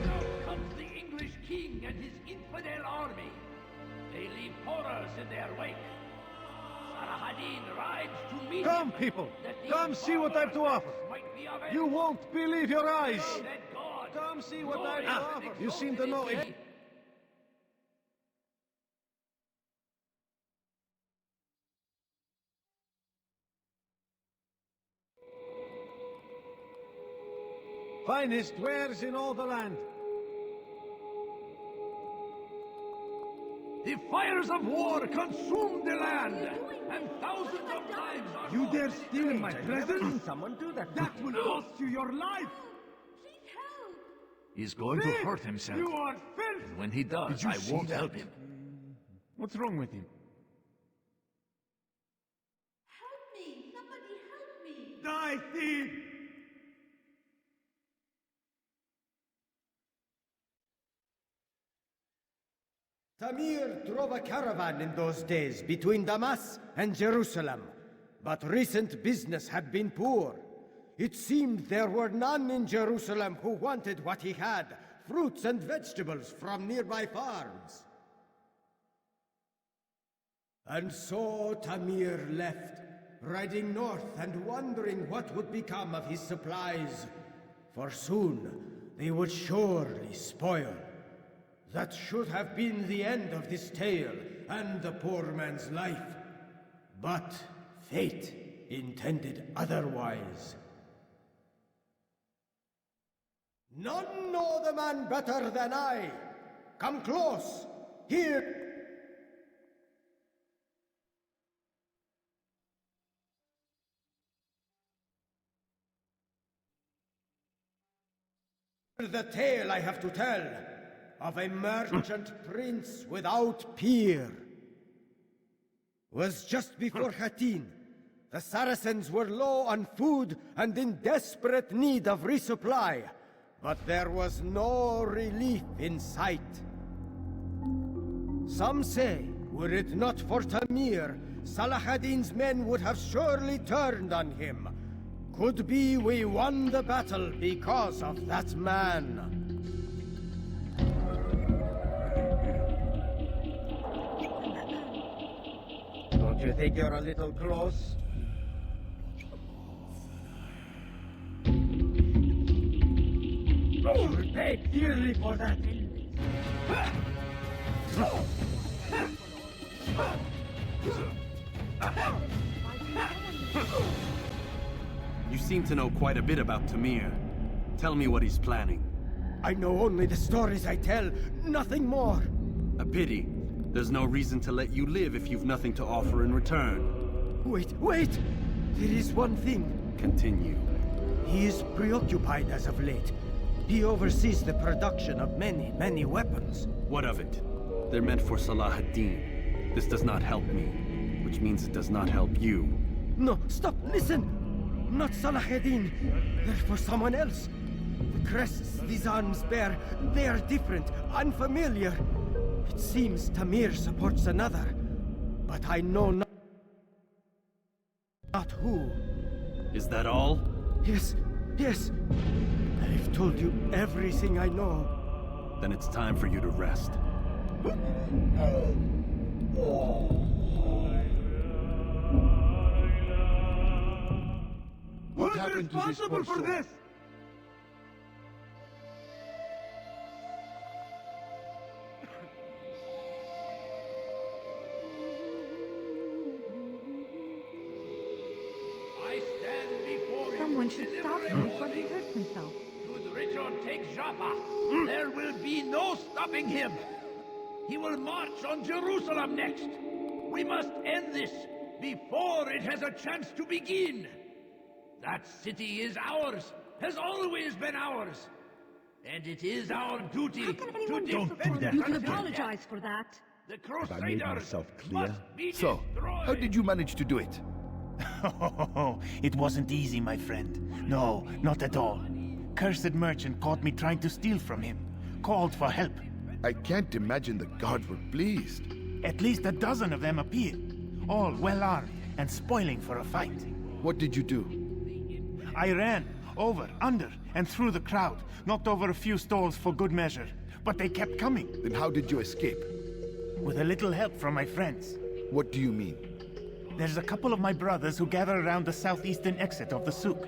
Now comes the English king and his infidel army. They leave horrors in their wake. Salah-ad-Din rides to meet Come, him, people. that the Come see what I have to offer. might be avenged. You won't believe your eyes. Let God Come see what I have to glorious and offer. You seem to know exalted it. Finest wares in all the land. The fires of war consume the land, and thousands of lives are You lost. dare steal in my presence? Someone do that. That will cost you your life. He's going to hurt himself. You are filth. And when he does, Did you I see won't that? help him. What's wrong with him? Help me! Somebody help me! Die, thief! Tamir drove a caravan in those days between Damas and Jerusalem, but recent business had been poor. It seemed there were none in Jerusalem who wanted what he had, fruits and vegetables from nearby farms. And so Tamir left, riding north and wondering what would become of his supplies, for soon they would surely spoil. That should have been the end of this tale and the poor man's life. But fate intended otherwise. None know the man better than I. Come close. Here. The tale I have to tell of a merchant prince without peer. Was just before Hattin. The Saracens were low on food and in desperate need of resupply, but there was no relief in sight. Some say, were it not for Tamir, Salah-ad-Din's men would have surely turned on him. Could be we won the battle because of that man. Don't you think you're a little close? You will pay dearly for that. You seem to know quite a bit about Tamir. Tell me what he's planning. I know only the stories I tell, nothing more. A pity. There's no reason to let you live if you've nothing to offer in return. Wait! There is one thing. Continue. He is preoccupied as of late. He oversees the production of many, many weapons. What of it? They're meant for Salah ad-Din. This does not help me, which means it does not help you. No, stop, listen! Not Salah ad-Din. They're for someone else. The crests these arms bear, they are different, unfamiliar. It seems Tamir supports another, but I know not who. Is that all? Yes, yes. I've told you everything I know. Then it's time for you to rest. What happened to this poor soul? I stand before Someone should stop him before he hurts himself. Should Richard take Jaffa, there will be no stopping him. He will march on Jerusalem next. We must end this before it has a chance to begin. That city is ours, has always been ours. And it is our duty to defend it. Don't do that. You can apologize for that. The Have I made Crusaders myself clear? must be So, how did you manage to do it? It wasn't easy, my friend. No, not at all. Cursed merchant caught me trying to steal from him. Called for help. I can't imagine the guards were pleased. At least a dozen of them appeared. All well armed and spoiling for a fight. What did you do? I ran over, under, and through the crowd. Knocked over a few stalls for good measure. But they kept coming. Then how did you escape? With a little help from my friends. What do you mean? There's a couple of my brothers who gather around the southeastern exit of the souk.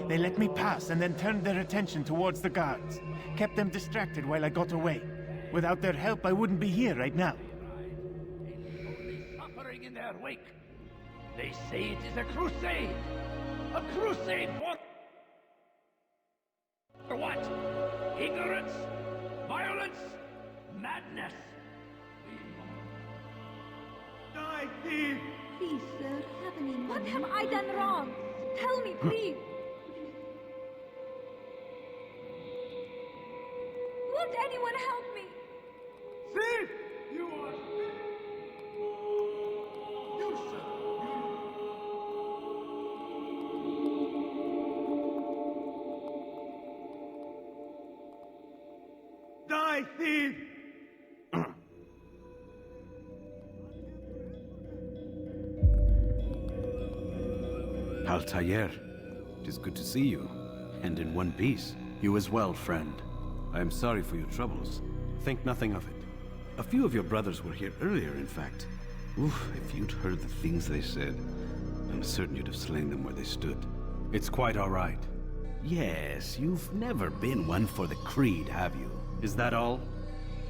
They let me pass and then turned their attention towards the guards. Kept them distracted while I got away. Without their help, I wouldn't be here right now. Suffering in their wake. They say it is a crusade. A crusade for what? Ignorance? Violence? Madness? Die, thief! Please, sir, have an email. What have I done wrong? Tell me, please. Won't anyone help me? Thief! You are... You, sir. Die, thief! Altair, it is good to see you, and in one piece. You as well, friend. I am sorry for your troubles. Think nothing of it. A few of your brothers were here earlier, in fact. Oof, if you'd heard the things they said, I'm certain you'd have slain them where they stood. It's quite all right. Yes, you've never been one for the creed, have you? Is that all?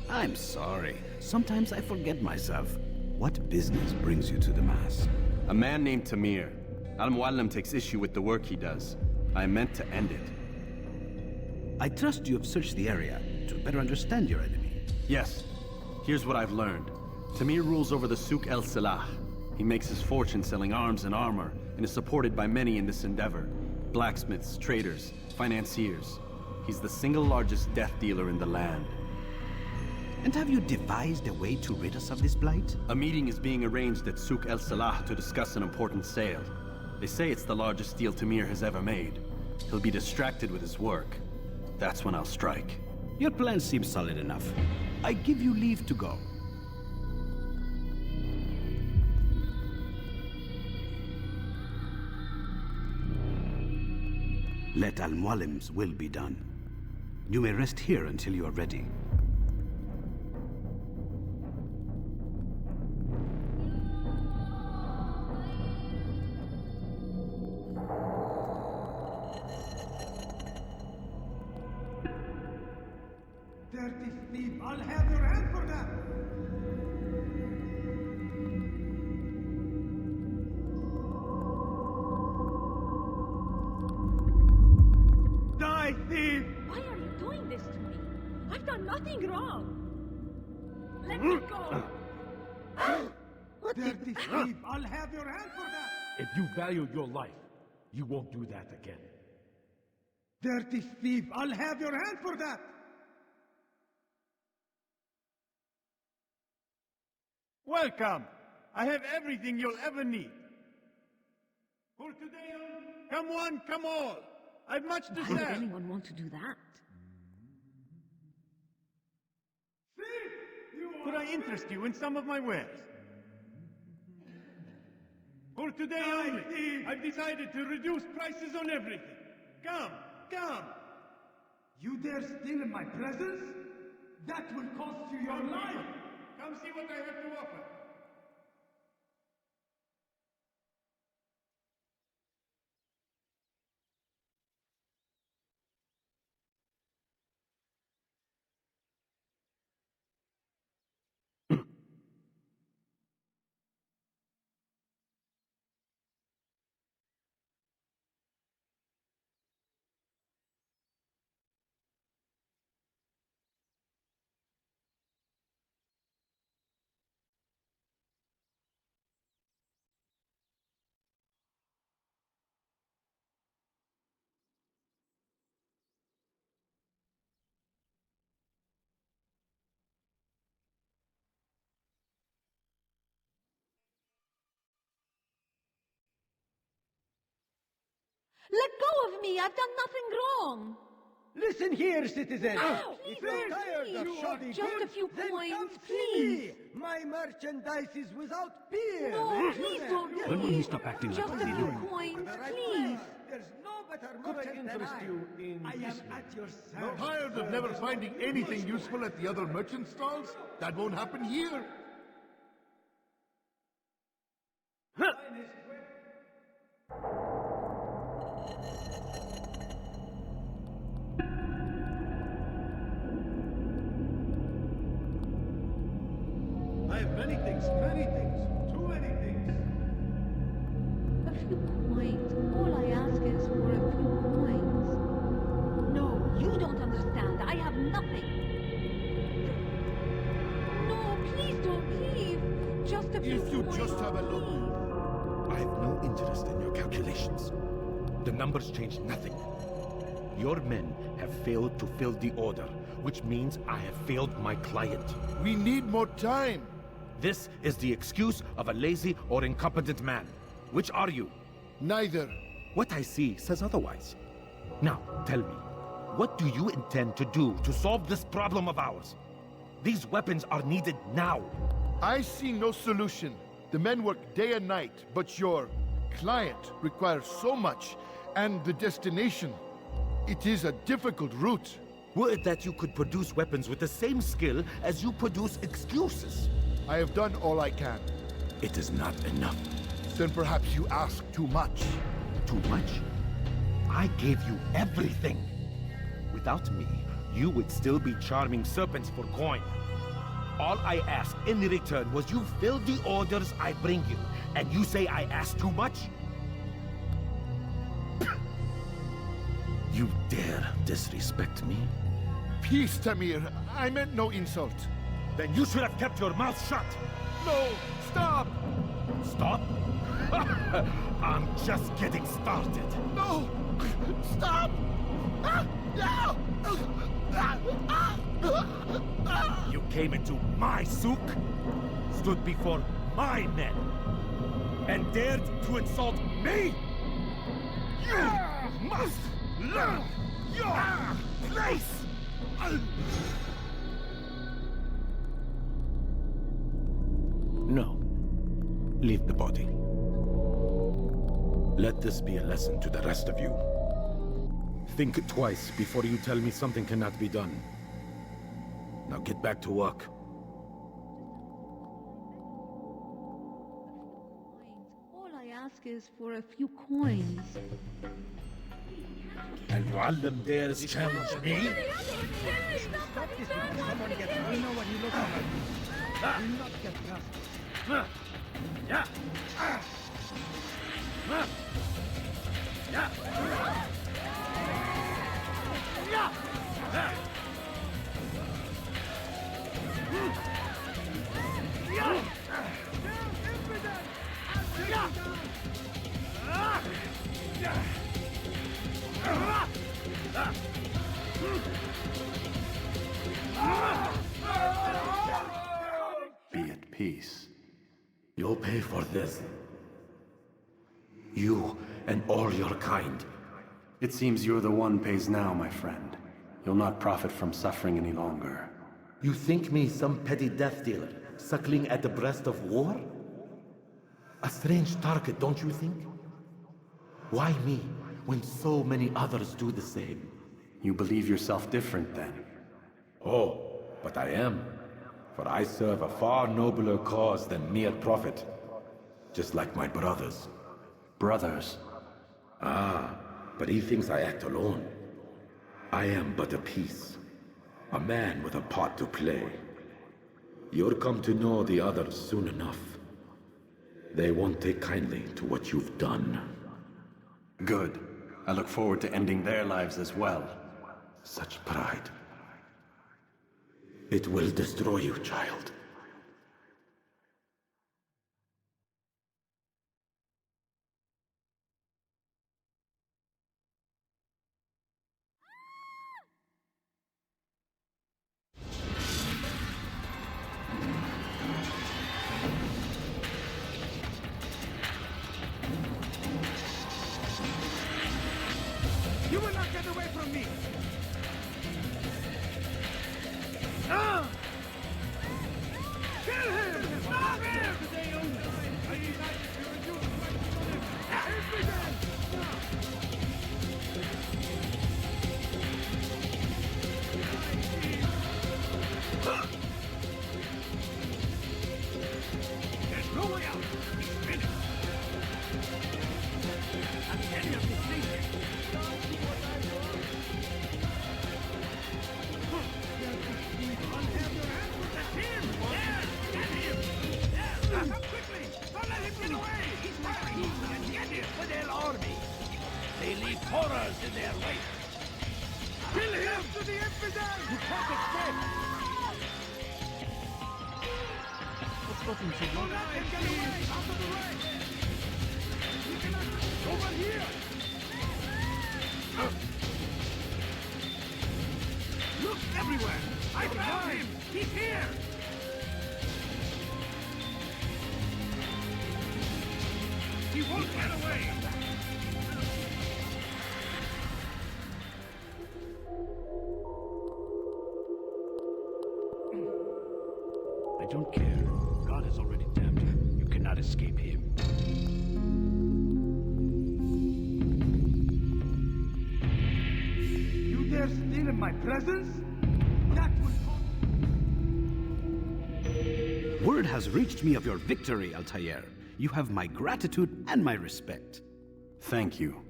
I'm sorry. Sometimes I forget myself. What business brings you to the Mass? A man named Tamir. Al-Muallim takes issue with the work he does. I meant to end it. I trust you have searched the area to better understand your enemy. Yes. Here's what I've learned. Tamir rules over the Souk El Salah. He makes his fortune selling arms and armor, and is supported by many in this endeavor. Blacksmiths, traders, financiers. He's the single largest death dealer in the land. And have you devised a way to rid us of this blight? A meeting is being arranged at Souk El Salah to discuss an important sale. They say it's the largest deal Tamir has ever made. He'll be distracted with his work. That's when I'll strike. Your plan seems solid enough. I give you leave to go. Let Al-Muallim's will be done. You may rest here until you are ready. Dirty thief! I'll have your hand for that! Die, thief! Why are you doing this to me? I've done nothing wrong. Let me go. Dirty thief! I'll have your hand for that! If you value your life, you won't do that again. Dirty thief! I'll have your hand for that! Welcome! I have everything you'll ever need. For today, come one, come all! I've much to say! Why would anyone want to do that? Could I interest you in some of my wares? For today only, I've decided to reduce prices on everything. Come, come! You dare steal in my presence? That will cost you your life! Come see what I have to offer. Let go of me! I've done nothing wrong! Listen here, citizen! No, if please, you're tired of please. shoddy Just a goods, few then coins, come see please. me. My merchandise is without peer! No, please don't leave. When will he stop acting like Just a a few fool? coins, please. There's no better Could I merchant than interest I. you in I am this at your service. Tired of never finding anything useful at the other merchant stalls? That won't happen here. I have many things, too many things. A few coins. All I ask is for a few coins. No, you don't understand. I have nothing. No, please don't leave. Just a few If you coins. just have a look. I have no interest in your calculations. The numbers change nothing. Your men have failed to fill the order, which means I have failed my client. We need more time. This is the excuse of a lazy or incompetent man. Which are you? Neither. What I see says otherwise. Now, tell me, what do you intend to do to solve this problem of ours? These weapons are needed now. I see no solution. The men work day and night, but your client requires so much, and the destination. It is a difficult route. Were it that you could produce weapons with the same skill as you produce excuses? I have done all I can. It is not enough. Then perhaps you ask too much. Too much? I gave you everything. Without me, you would still be charming serpents for coin. All I asked in return was you fill the orders I bring you, and you say I asked too much? You dare disrespect me? Peace, Tamir. I meant no insult. Then you should have kept your mouth shut. No! Stop! Stop? I'm just getting started. No! Stop! No! You came into my souk, stood before my men, and dared to insult me? You must learn your place! No. Leave the body. Let this be a lesson to the rest of you. Think twice before you tell me something cannot be done. Now get back to work. All I ask is for a few coins. And Muallim dares challenge me? Someone get we know what he looks like. Will not get past it. Yeah. Peace. You'll pay for this. You and all your kind. It seems you're the one pays now, my friend. You'll not profit from suffering any longer. You think me some petty death dealer, suckling at the breast of war? A strange target, don't you think? Why me, when so many others do the same? You believe yourself different, then? Oh, but I am. For I serve a far nobler cause than mere profit. Just like my brothers. Brothers? Ah, but he thinks I act alone. I am but a piece. A man with a part to play. You'll come to know the others soon enough. They won't take kindly to what you've done. Good. I look forward to ending their lives as well. Such pride. It will destroy you, child. You will not get away from me! Ah! Kill him! Stop him! There's no way out! He's finished! I'm getting up this thing. They leave horrors in their wake. Kill him to the infidel! You can't escape! What's stopping you? Don't let him get away! Out of the way! Over here! Look everywhere! I found him! He's here! He won't get away! I don't care. God has already damned you. You cannot escape him. You dare steal in my presence? That will... Word has reached me of your victory, Altair. You have my gratitude and my respect. Thank you.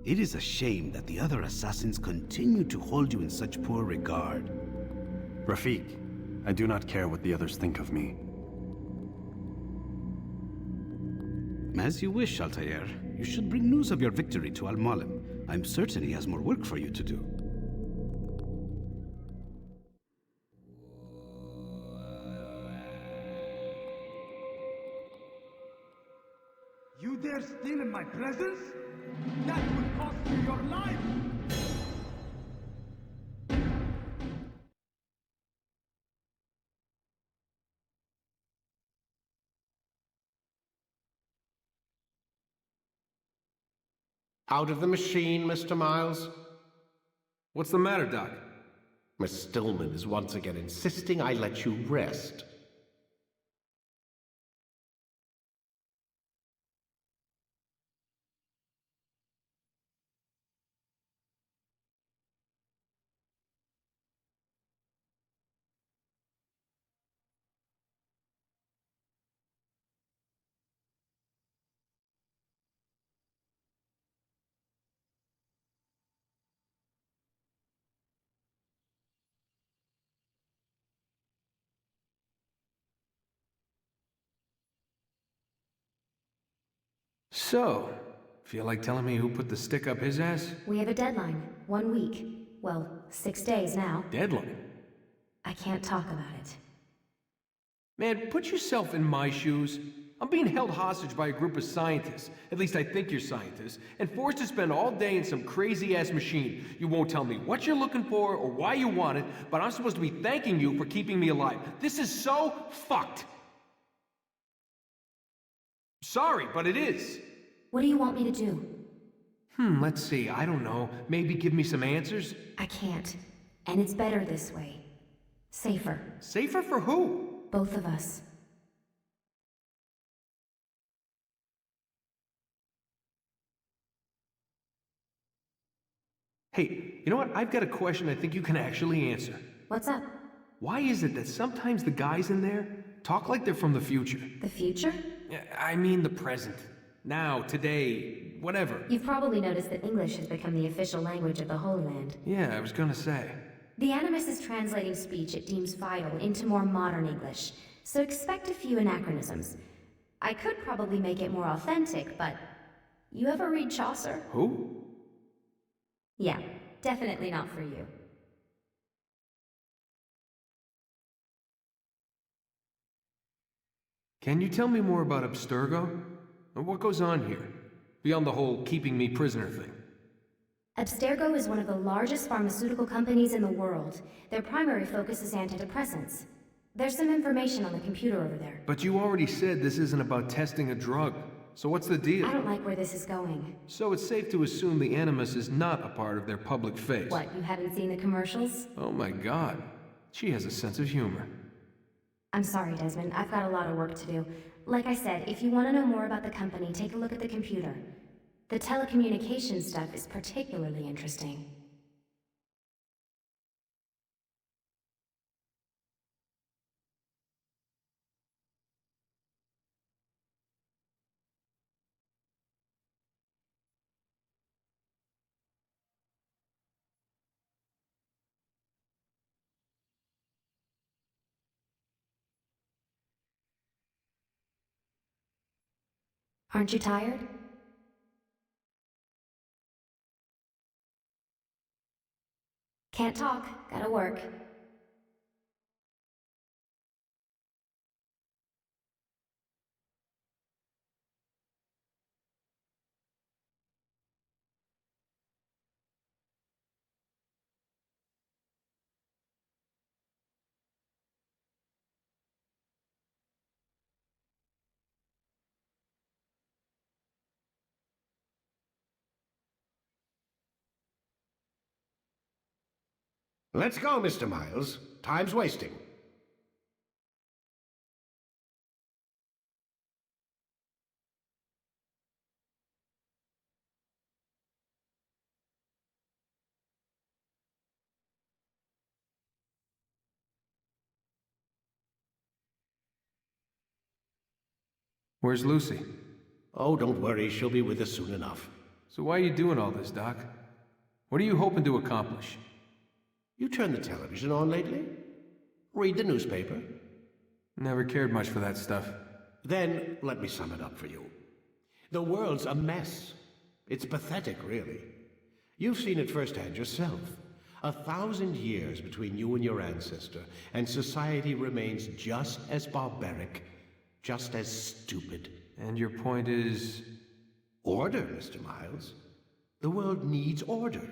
It is a shame that the other assassins continue to hold you in such poor regard. Rafik, I do not care what the others think of me. As you wish, Altair. You should bring news of your victory to Al-Mualim. I'm certain he has more work for you to do. You dare steal in my presence? That would cost you your life! Out of the machine, Mr. Miles? What's the matter, Doc? Miss Stillman is once again insisting I let you rest. So, feel like telling me who put the stick up his ass? We have a deadline. 1 week. Well, 6 days now. Deadline? I can't talk about it. Man, put yourself in my shoes. I'm being held hostage by a group of scientists, at least I think you're scientists, and forced to spend all day in some crazy-ass machine. You won't tell me what you're looking for or why you want it, but I'm supposed to be thanking you for keeping me alive. This is so fucked! Sorry, but it is. What do you want me to do? Let's see, I don't know. Maybe give me some answers? I can't. And it's better this way. Safer. Safer for who? Both of us. Hey, you know what? I've got a question I think you can actually answer. What's up? Why is it that sometimes the guys in there talk like they're from the future? The future? I mean the present. Now, today, whatever. You've probably noticed that English has become the official language of the Holy Land. Yeah, I was gonna say. The Animus is translating speech it deems vital into more modern English, so expect a few anachronisms. I could probably make it more authentic, but... You ever read Chaucer? Who? Yeah, definitely not for you. Can you tell me more about Abstergo? And what goes on here? Beyond the whole keeping me prisoner thing. Abstergo is one of the largest pharmaceutical companies in the world. Their primary focus is antidepressants. There's some information on the computer over there. But you already said this isn't about testing a drug. So what's the deal? I don't like where this is going. So it's safe to assume the Animus is not a part of their public face. What, you haven't seen the commercials? Oh my god. She has a sense of humor. I'm sorry, Desmond. I've got a lot of work to do. Like I said, if you want to know more about the company, take a look at the computer. The telecommunications stuff is particularly interesting. Aren't you tired? Can't talk. Gotta work. Let's go, Mr. Miles. Time's wasting. Where's Lucy? Oh, don't worry. She'll be with us soon enough. So why are you doing all this, Doc? What are you hoping to accomplish? You turned the television on lately? Read the newspaper? Never cared much for that stuff. Then, let me sum it up for you. The world's a mess. It's pathetic, really. You've seen it firsthand yourself. 1,000 years between you and your ancestor, and society remains just as barbaric, just as stupid. And your point is? Order, Mr. Miles. The world needs order.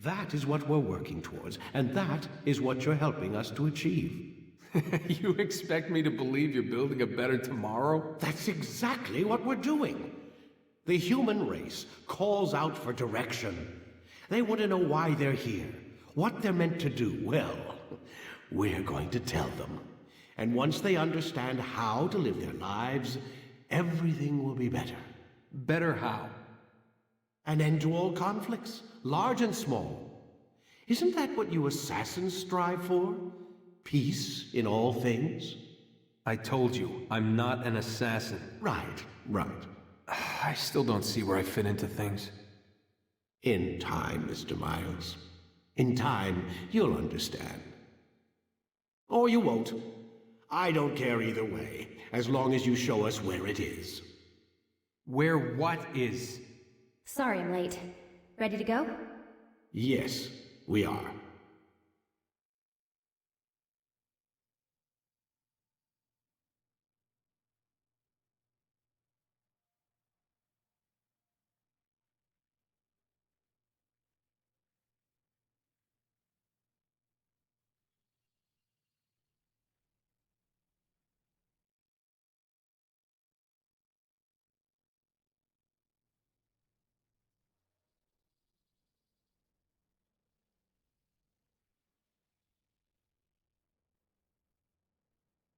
That is what we're working towards, and that is what you're helping us to achieve. You expect me to believe you're building a better tomorrow? That's exactly what we're doing. The human race calls out for direction. They want to know why they're here, what they're meant to do. Well, we're going to tell them. And once they understand how to live their lives, everything will be better. Better how? An end to all conflicts, large and small. Isn't that what you assassins strive for? Peace in all things? I told you, I'm not an assassin. Right. I still don't see where I fit into things. In time, Mr. Miles. In time, you'll understand. Or you won't. I don't care either way, as long as you show us where it is. Where what is? Sorry I'm late. Ready to go? Yes, we are.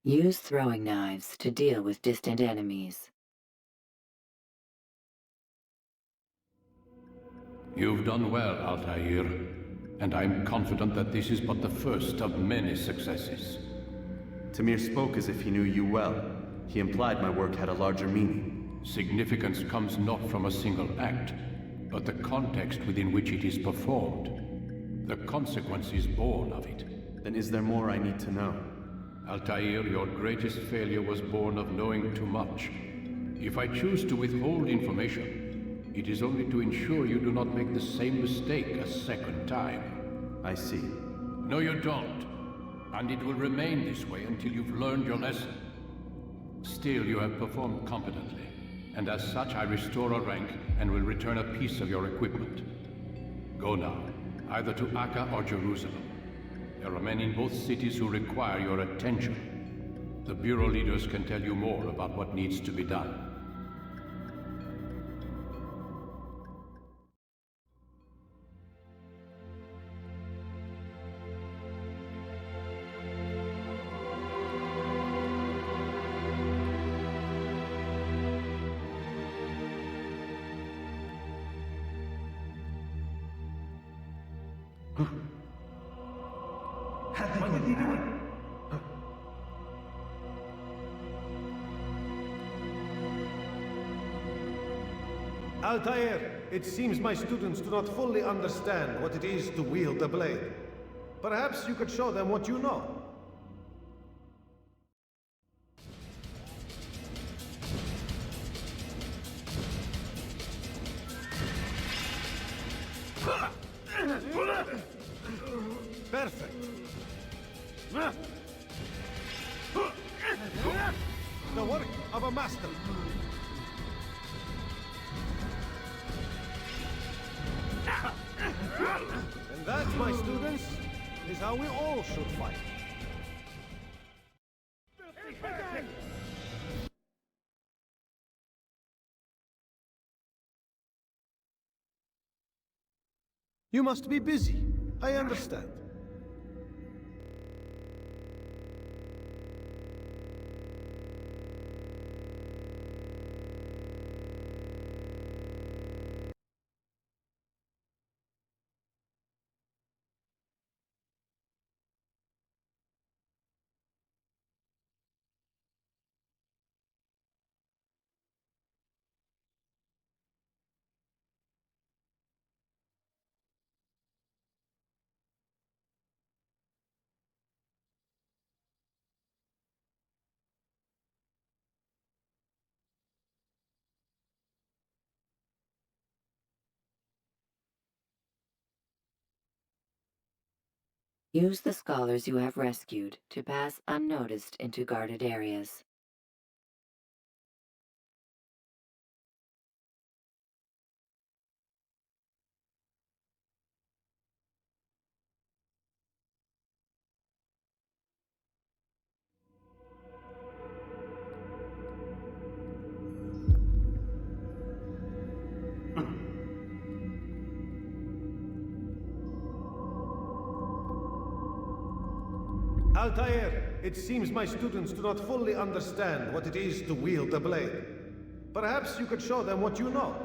Use throwing knives to deal with distant enemies. You've done well, Altair, and I'm confident that this is but the first of many successes. Tamir spoke as if he knew you well. He implied my work had a larger meaning. Significance comes not from a single act, but the context within which it is performed. The consequences born of it. Then is there more I need to know? Altair, your greatest failure was born of knowing too much. If I choose to withhold information, it is only to ensure you do not make the same mistake a second time. I see. No, you don't. And it will remain this way until you've learned your lesson. Still, you have performed competently, and as such I restore a rank and will return a piece of your equipment. Go now, either to Akka or Jerusalem. There are men in both cities who require your attention. The Bureau leaders can tell you more about what needs to be done. Altair, it seems my students do not fully understand what it is to wield a blade. Perhaps you could show them what you know. Perfect. The work of a master. And that, my students, is how we all should fight. You must be busy. I understand. Use the scholars you have rescued to pass unnoticed into guarded areas. Altair, it seems my students do not fully understand what it is to wield a blade. Perhaps you could show them what you know.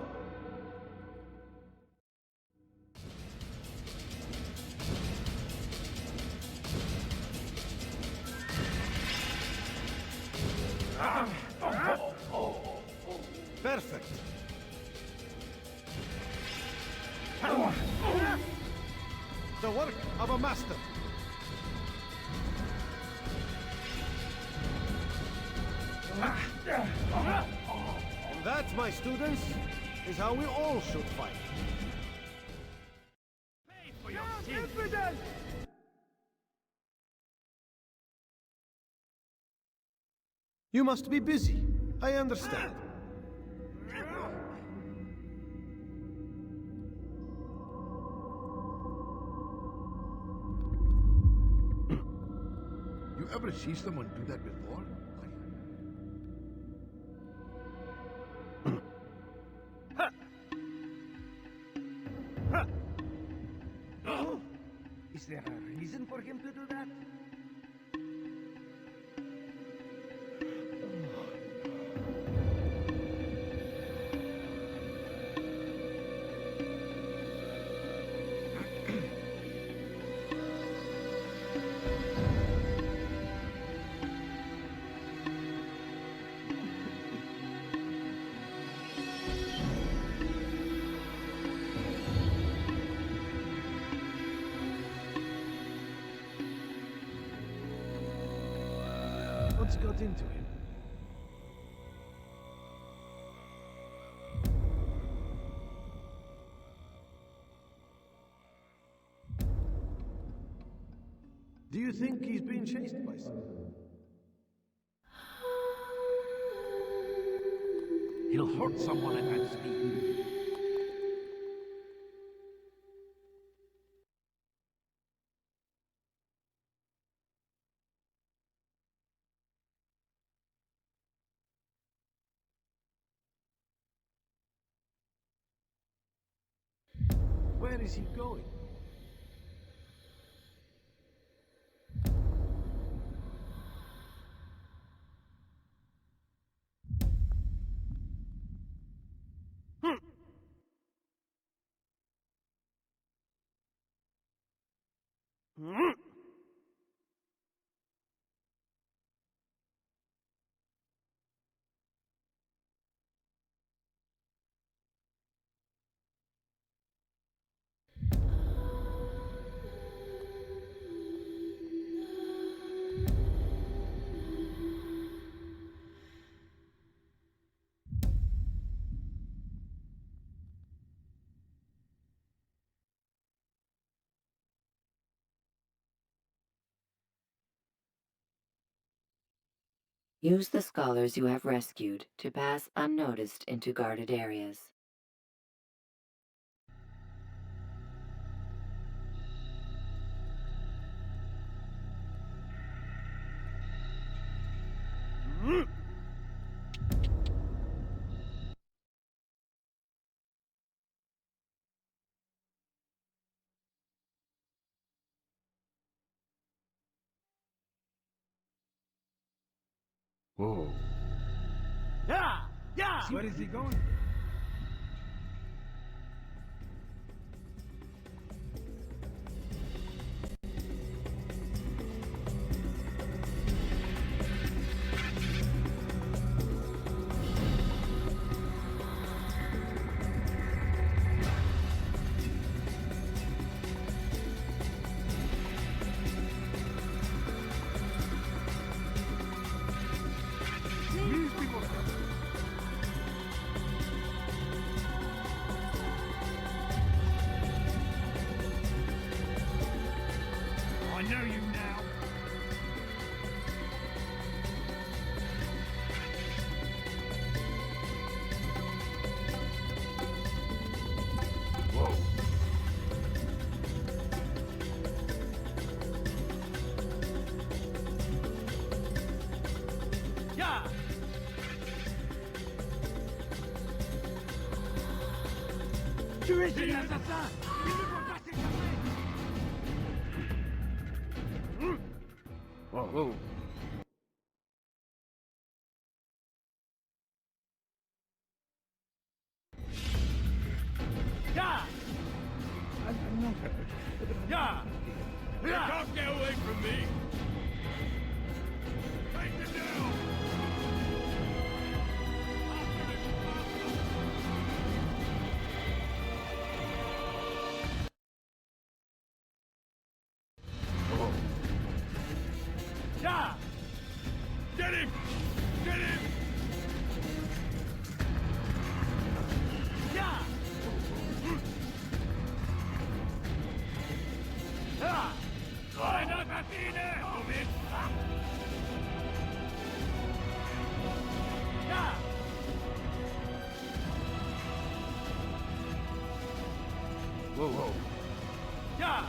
Perfect. The work of a master. And that, my students, is how we all should fight. Pay for your sins. You must be busy. I understand. You ever see someone do that before? Is there a reason for him to do that? What's got into him? Do you think he's being chased by someone? He'll hurt someone at that speed. Where is he going? Use the scholars you have rescued to pass unnoticed into guarded areas. Whoa. Yeah! Yeah! Where is he going? I know you now. Whoa. Yeah! Tu es un assassin! Il ne doit pas s'échapper! Whoa, whoa. Yeah! I'm not hurt. Yeah! You can't get away from me! Take it down! Yeah! Get him! Get him! Yeah! Yeah! Eine Maschine! Moment! Yeah! Whoa, whoa. Yeah!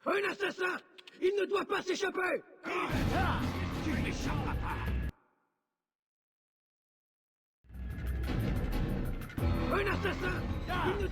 Un assassin! Il ne doit pas s'échapper! Tu m'échappes pas! Un assassin! Il ne...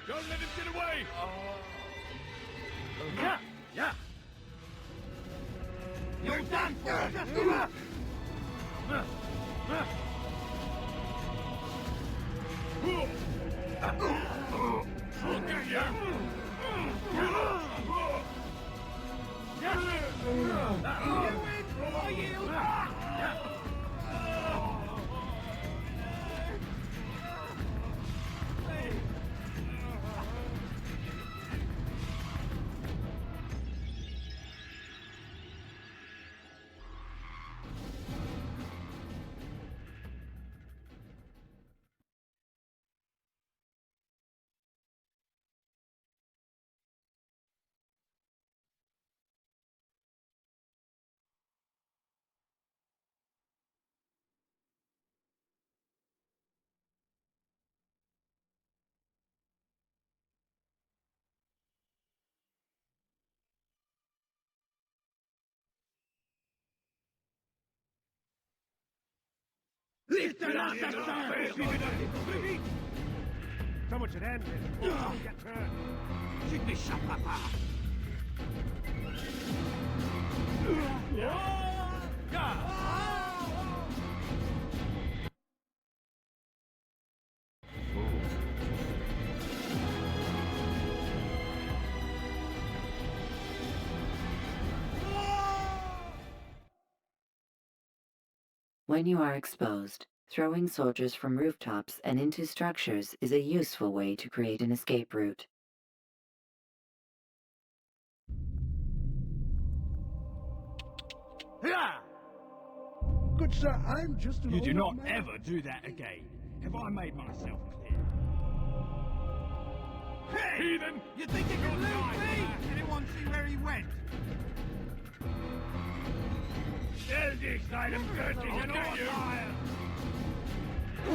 Don't let him get away! Yeah! You're done for! Just give up! I'll get you! Someone should end this. Don't get hurt. Tu m'échapperas pas. When you are exposed, throwing soldiers from rooftops and into structures is a useful way to create an escape route. Good sir, I'm just an You do old not man. ever do that again. Have I made myself clear? Hey! Heathen! You think you can lose me? Anyone see where he went? There's the exciting dirty, you know you!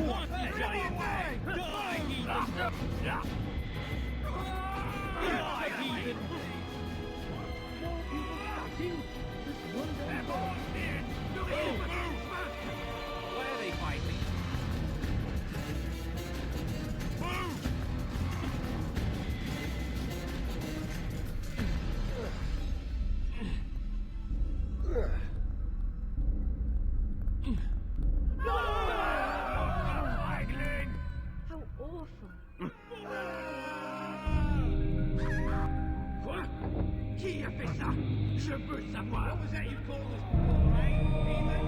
What the giant way? Die, heathen! Die, heathen! Why are they fighting? How awful. Quoi? Qui a fait ça? Je veux savoir. What was that you called us before, eh, heathen?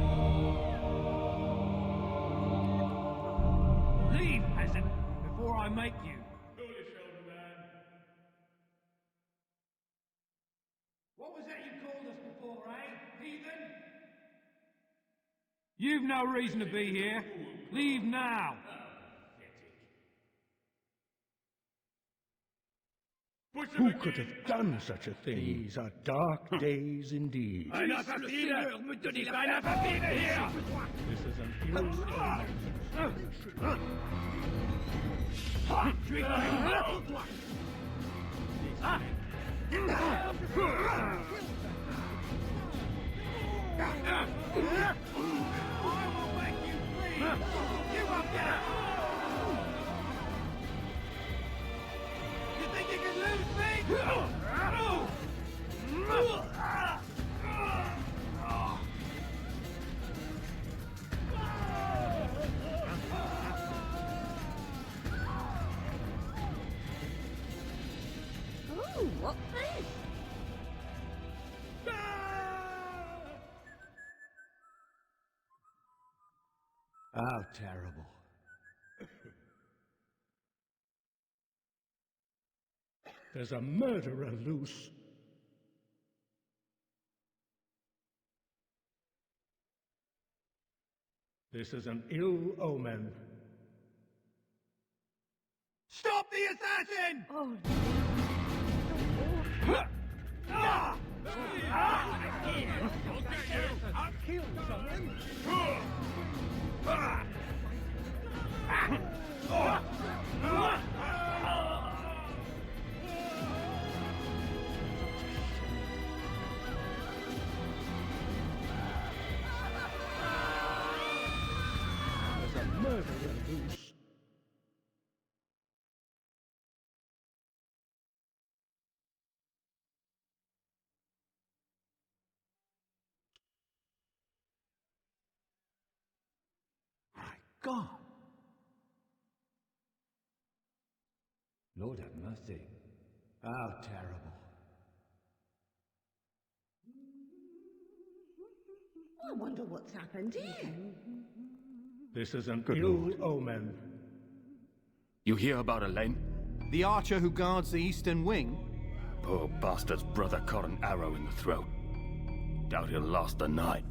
Leave, peasant, before I make you. What was that you called us before, eh, heathen? You've no reason to be here. Leave now. Who could have done such a thing? These are dark days indeed. Un assassine! Me donner un assassine here! This is an I will make you bleed! You are Ooh, what's this? How terrible. There's a murderer loose. This is an ill omen. Stop the assassin! Oh, I'll kill someone. There's a murderer loose. God! Lord have mercy. How terrible. I wonder what's happened here. This is an Good ill Lord. omen. You hear about Elaine? The archer who guards the eastern wing? Poor bastard's brother caught an arrow in the throat. Doubt he'll last the night.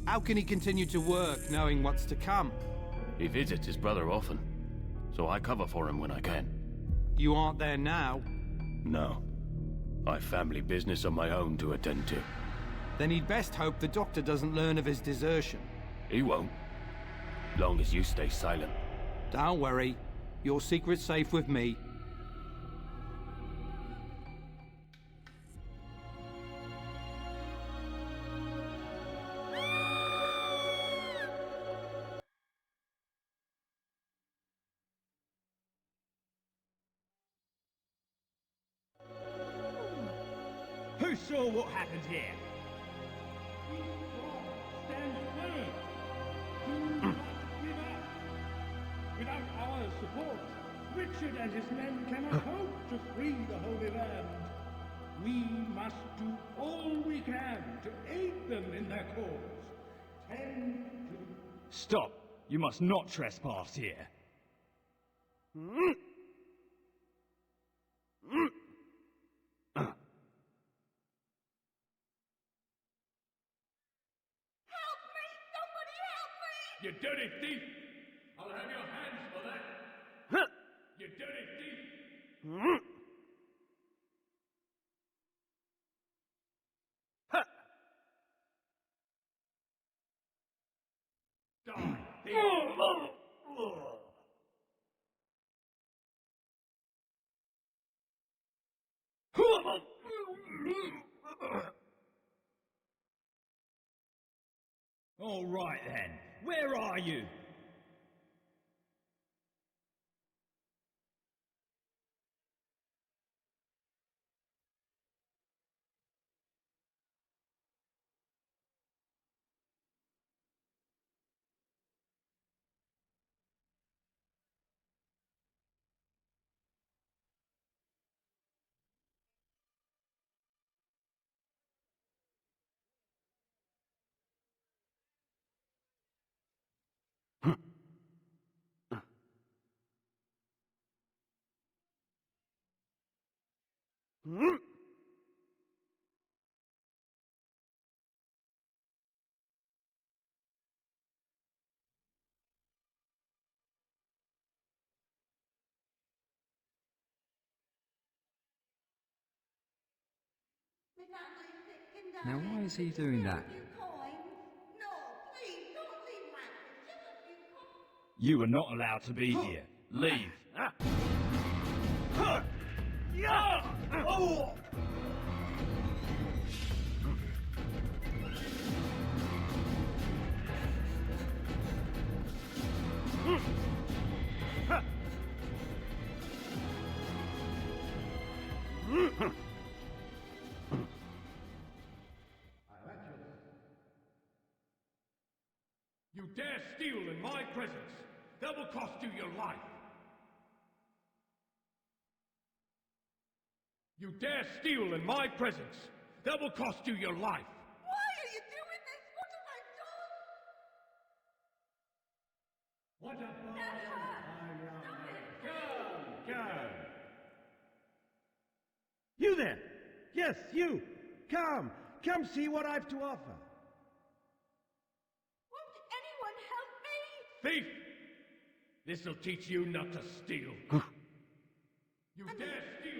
How can he continue to work knowing what's to come? He visits his brother often, so I cover for him when I can. You aren't there now. No. I've family business of my own to attend to. Then he'd best hope the doctor doesn't learn of his desertion. He won't. Long as you stay silent. Don't worry. Your secret's safe with me. Who saw what happened here? Stand firm. Do not give up. Without our support, Richard and his men cannot hope to free the Holy Land. We must do all we can to aid them in their cause. Tend to... Stop! You must not trespass here. You dirty thief! I'll have your hands for that! You dirty thief! Die, thief! All right then. Where are you? Now why is he doing that? You are not allowed to be here. Leave. You dare steal in my presence! That will cost you your life! You dare steal in my presence! That will cost you your life! Why are you doing this? What have I done? What a Come! You there! Yes, you! Come! Come see what I've to offer! Won't anyone help me? Thief! This'll teach you not to steal. You dare steal!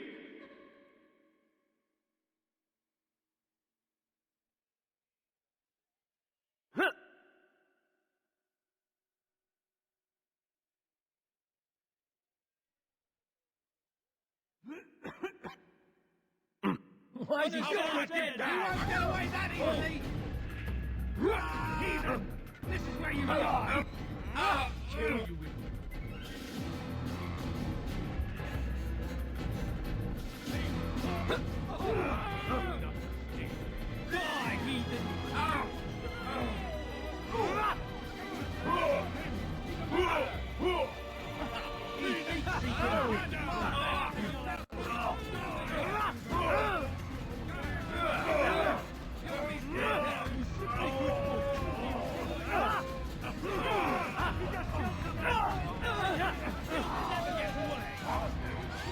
Why did you get down? You won't get away that easily! Heathen! This is where you die! I'll kill you with Die, heathen!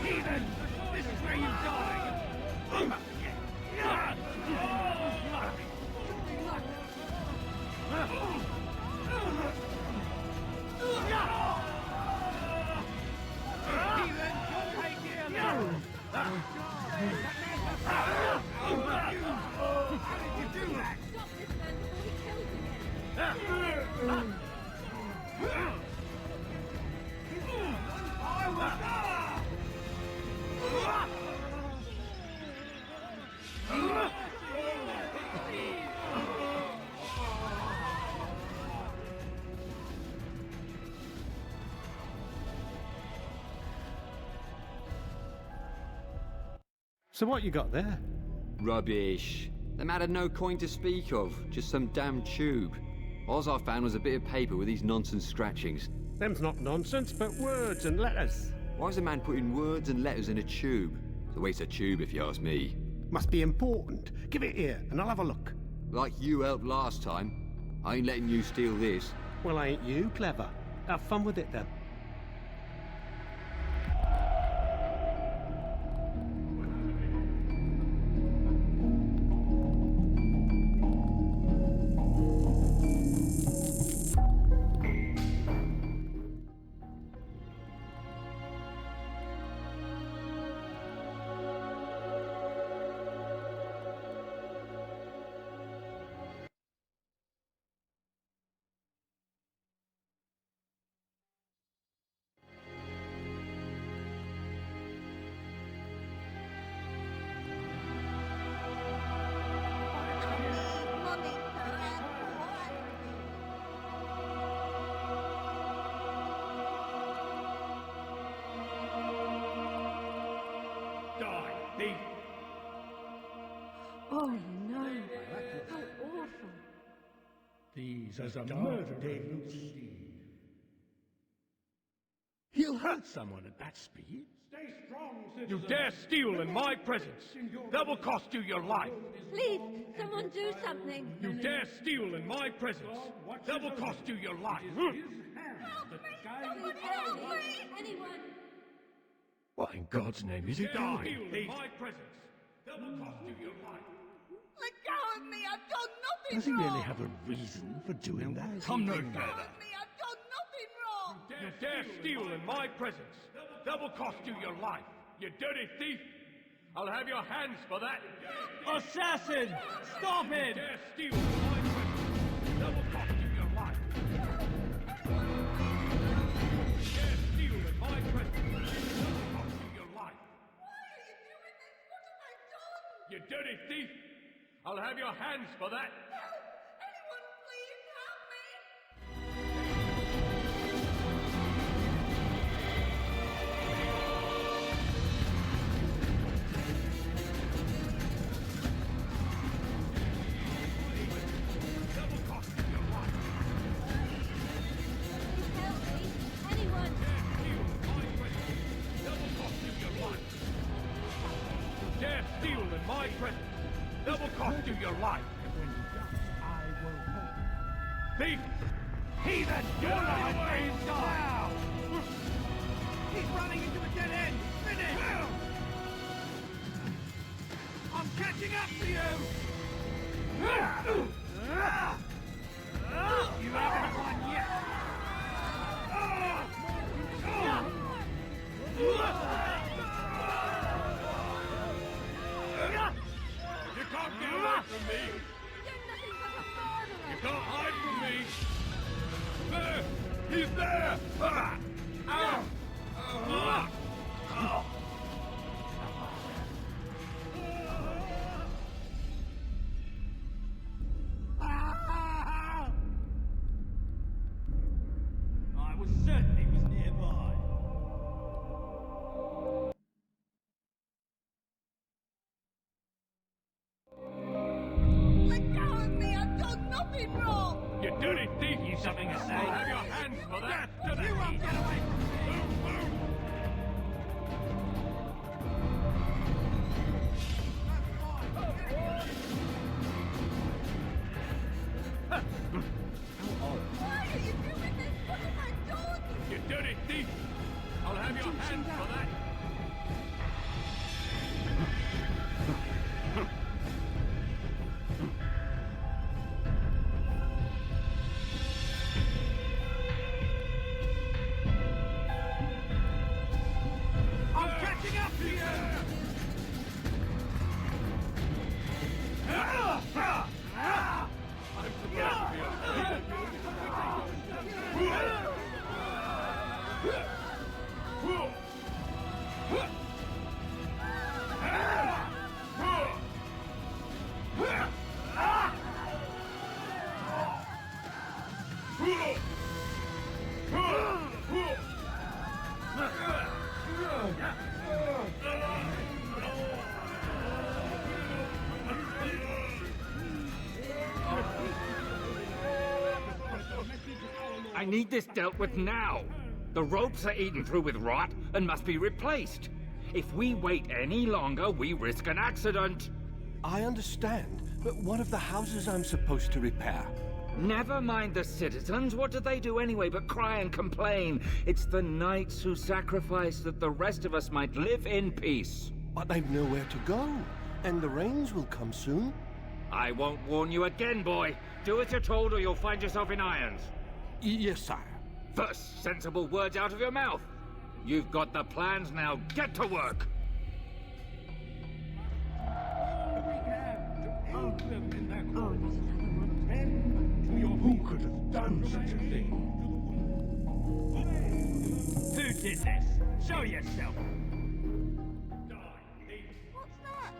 Heathen! This is where you die! Heathen, you'll pay dearly! How did you do that? Stop this man before he kills again! I will So what you got there? Rubbish. The man had no coin to speak of, just some damn tube. All I found was a bit of paper with these nonsense scratchings. Them's not nonsense, but words and letters. Why is a man putting words and letters in a tube? It's a waste of tube if you ask me. Must be important. Give it here, and I'll have a look. Like you helped last time. I ain't letting you steal this. Well, ain't you clever? Have fun with it then. Oh no! How awful! These are the murder indeed. He'll hurt someone at that speed. Stay strong, citizen. You dare steal in my presence. That will cost you your life. Please, someone do something! You dare steal in my presence. That will cost you your life. Help me! Someone help me! Anyone! What in God's name is he doing? In my presence. That will cost you your life. Let go of me! I've done nothing Does he wrong! really have a reason for doing that? Come no further! I've done nothing wrong! You dare steal in my presence. That will cost you your life. You dirty thief. I'll have your hands for that. Assassin! Stop it! You dare steal in my presence. That will cost you your life. You dare steal in my presence. That will cost you your life. Why are you doing this? What have I done? You dirty thief. I'll have your hands for that. Help! Anyone please help me! That will cost you your life. Thief! Heathen! You're not going to die! He's running into a dead end! Finish! I'm catching up to you! You haven't won yet! You can't get away from me! You can't hide from me! There! He's there! I was certain he was nearby. Let go of me! I've done nothing wrong! You dirty thief, you something to say? Have your hands for that! You won't get away from me! Why are you doing this? What have I done? You dirty thief! I'll have your hands for that! I'm catching up to you! I'm supposed to be afraid of I need this dealt with now. The ropes are eaten through with rot and must be replaced. If we wait any longer, we risk an accident. I understand, but what of the houses I'm supposed to repair? Never mind the citizens. What do they do anyway but cry and complain? It's the knights who sacrifice that the rest of us might live in peace. But they've nowhere to go, and the rains will come soon. I won't warn you again, boy. Do as you're told or you'll find yourself in irons. Yes, sire. First, sensible words out of your mouth. You've got the plans now. Get to work. Who could have done such a thing? Who did this? Show yourself! What's that?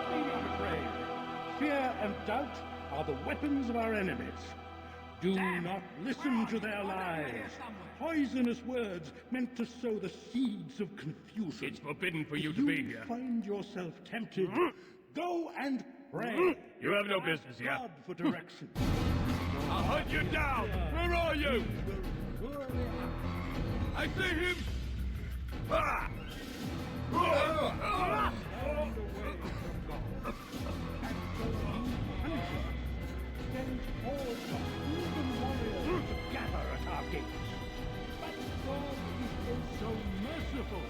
Be not afraid. Fear and doubt are the weapons of our enemies. Do not listen to their lies. Poisonous words meant to sow the seeds of confusion. It's forbidden for you to be here. Find yourself tempted. Go and pray. You have no business here. God for direction. I'll hunt you down. Where are you? I see him. Ah! Against all the heathen warriors to gather at our gates. But God is so merciful,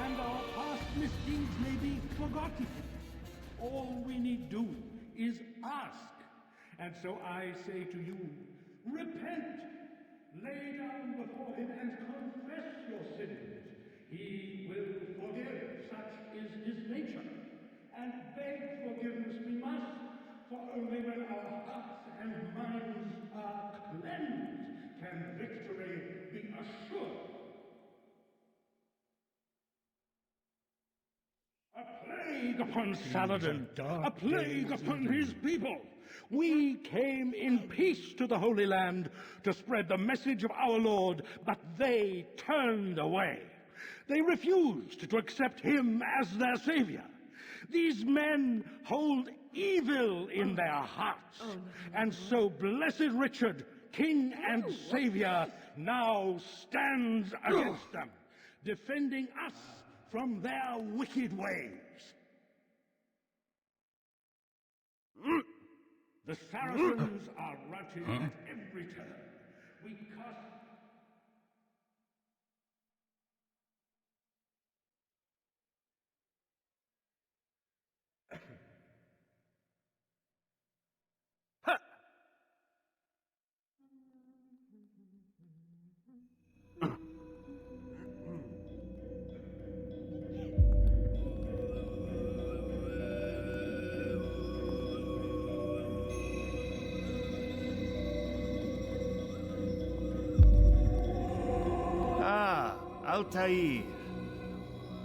and our past misdeeds may be forgotten. All we need do is ask. And so I say to you, repent, lay down before him and confess your sins. He will forgive, such is his nature. And beg forgiveness we must, for only when our hearts and minds are cleansed can victory be assured. A plague upon Saladin, a plague upon his people. We came in peace to the Holy Land to spread the message of our Lord, but they turned away. They refused to accept him as their savior. These men hold evil in their hearts. And so blessed Richard, King and Savior, now stands against them, defending us from their wicked ways. The Saracens are routed at every turn. We cast... Altair.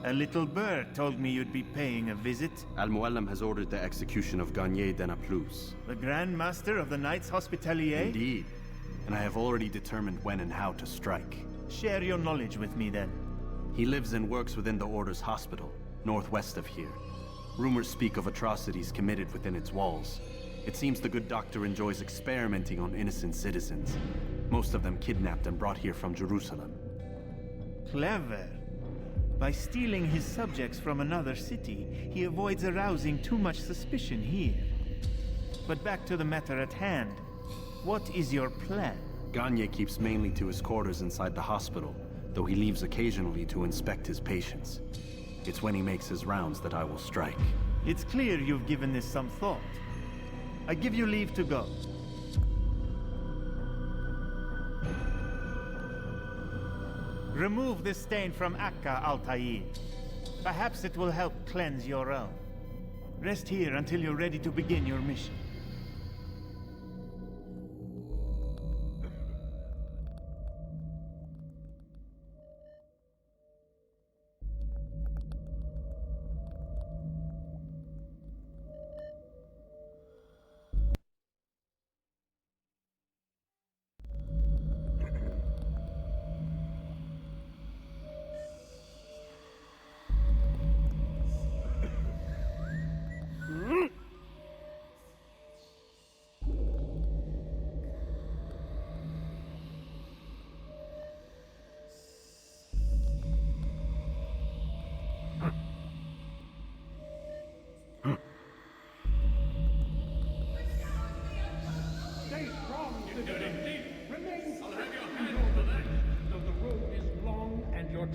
A little bird told me you'd be paying a visit. Al-Muallim has ordered the execution of Garnier de Naplouse. The Grand Master of the Knights Hospitalier? Indeed. And I have already determined when and how to strike. Share your knowledge with me, then. He lives and works within the Order's hospital, northwest of here. Rumors speak of atrocities committed within its walls. It seems the good doctor enjoys experimenting on innocent citizens. Most of them kidnapped and brought here from Jerusalem. Clever. By stealing his subjects from another city, he avoids arousing too much suspicion here. But back to the matter at hand. What is your plan? Garnier keeps mainly to his quarters inside the hospital, though he leaves occasionally to inspect his patients. It's when he makes his rounds that I will strike. It's clear you've given this some thought. I give you leave to go. Remove this stain from Akka, Altair. Perhaps it will help cleanse your own. Rest here until you're ready to begin your mission.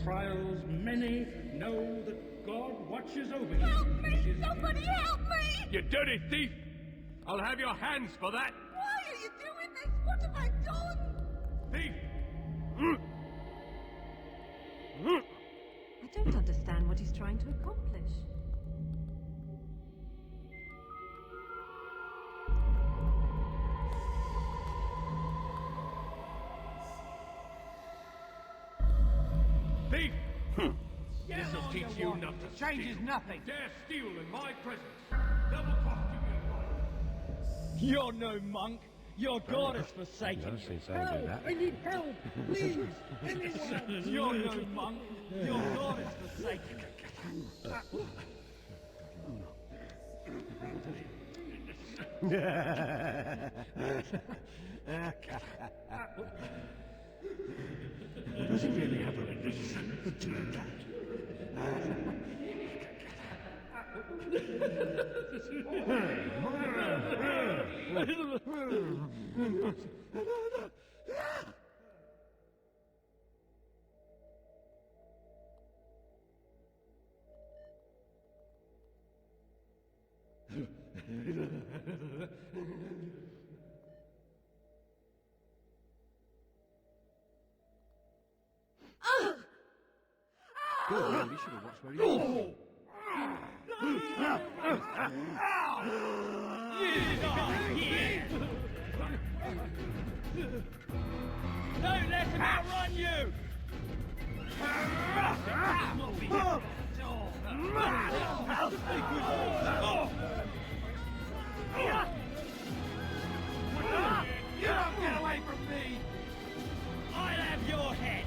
Trials many, know that God watches over you. Help me! Somebody help me! You dirty thief! I'll have your hands for that! Why are you doing this? What have I done? Thief! I don't understand what he's trying to accomplish. Thief! This'll teach you not to steal. Changes nothing. Dare steal in my presence. Double cost you. You're no monk. Your God is forsaken. Help! I need help! Please! Anyone! You're no monk. Your God is forsaken. Does he really have a reason for doing that? Good man, you should have watched where you were. Don't let him outrun you! You don't get away from me! I'll have your head!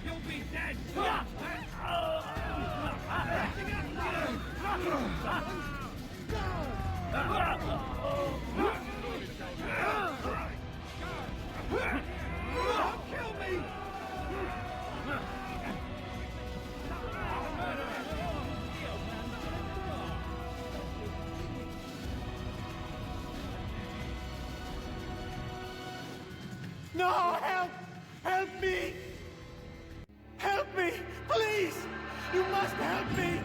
You'll be No, help! Help me! Help me! Please! You must help me!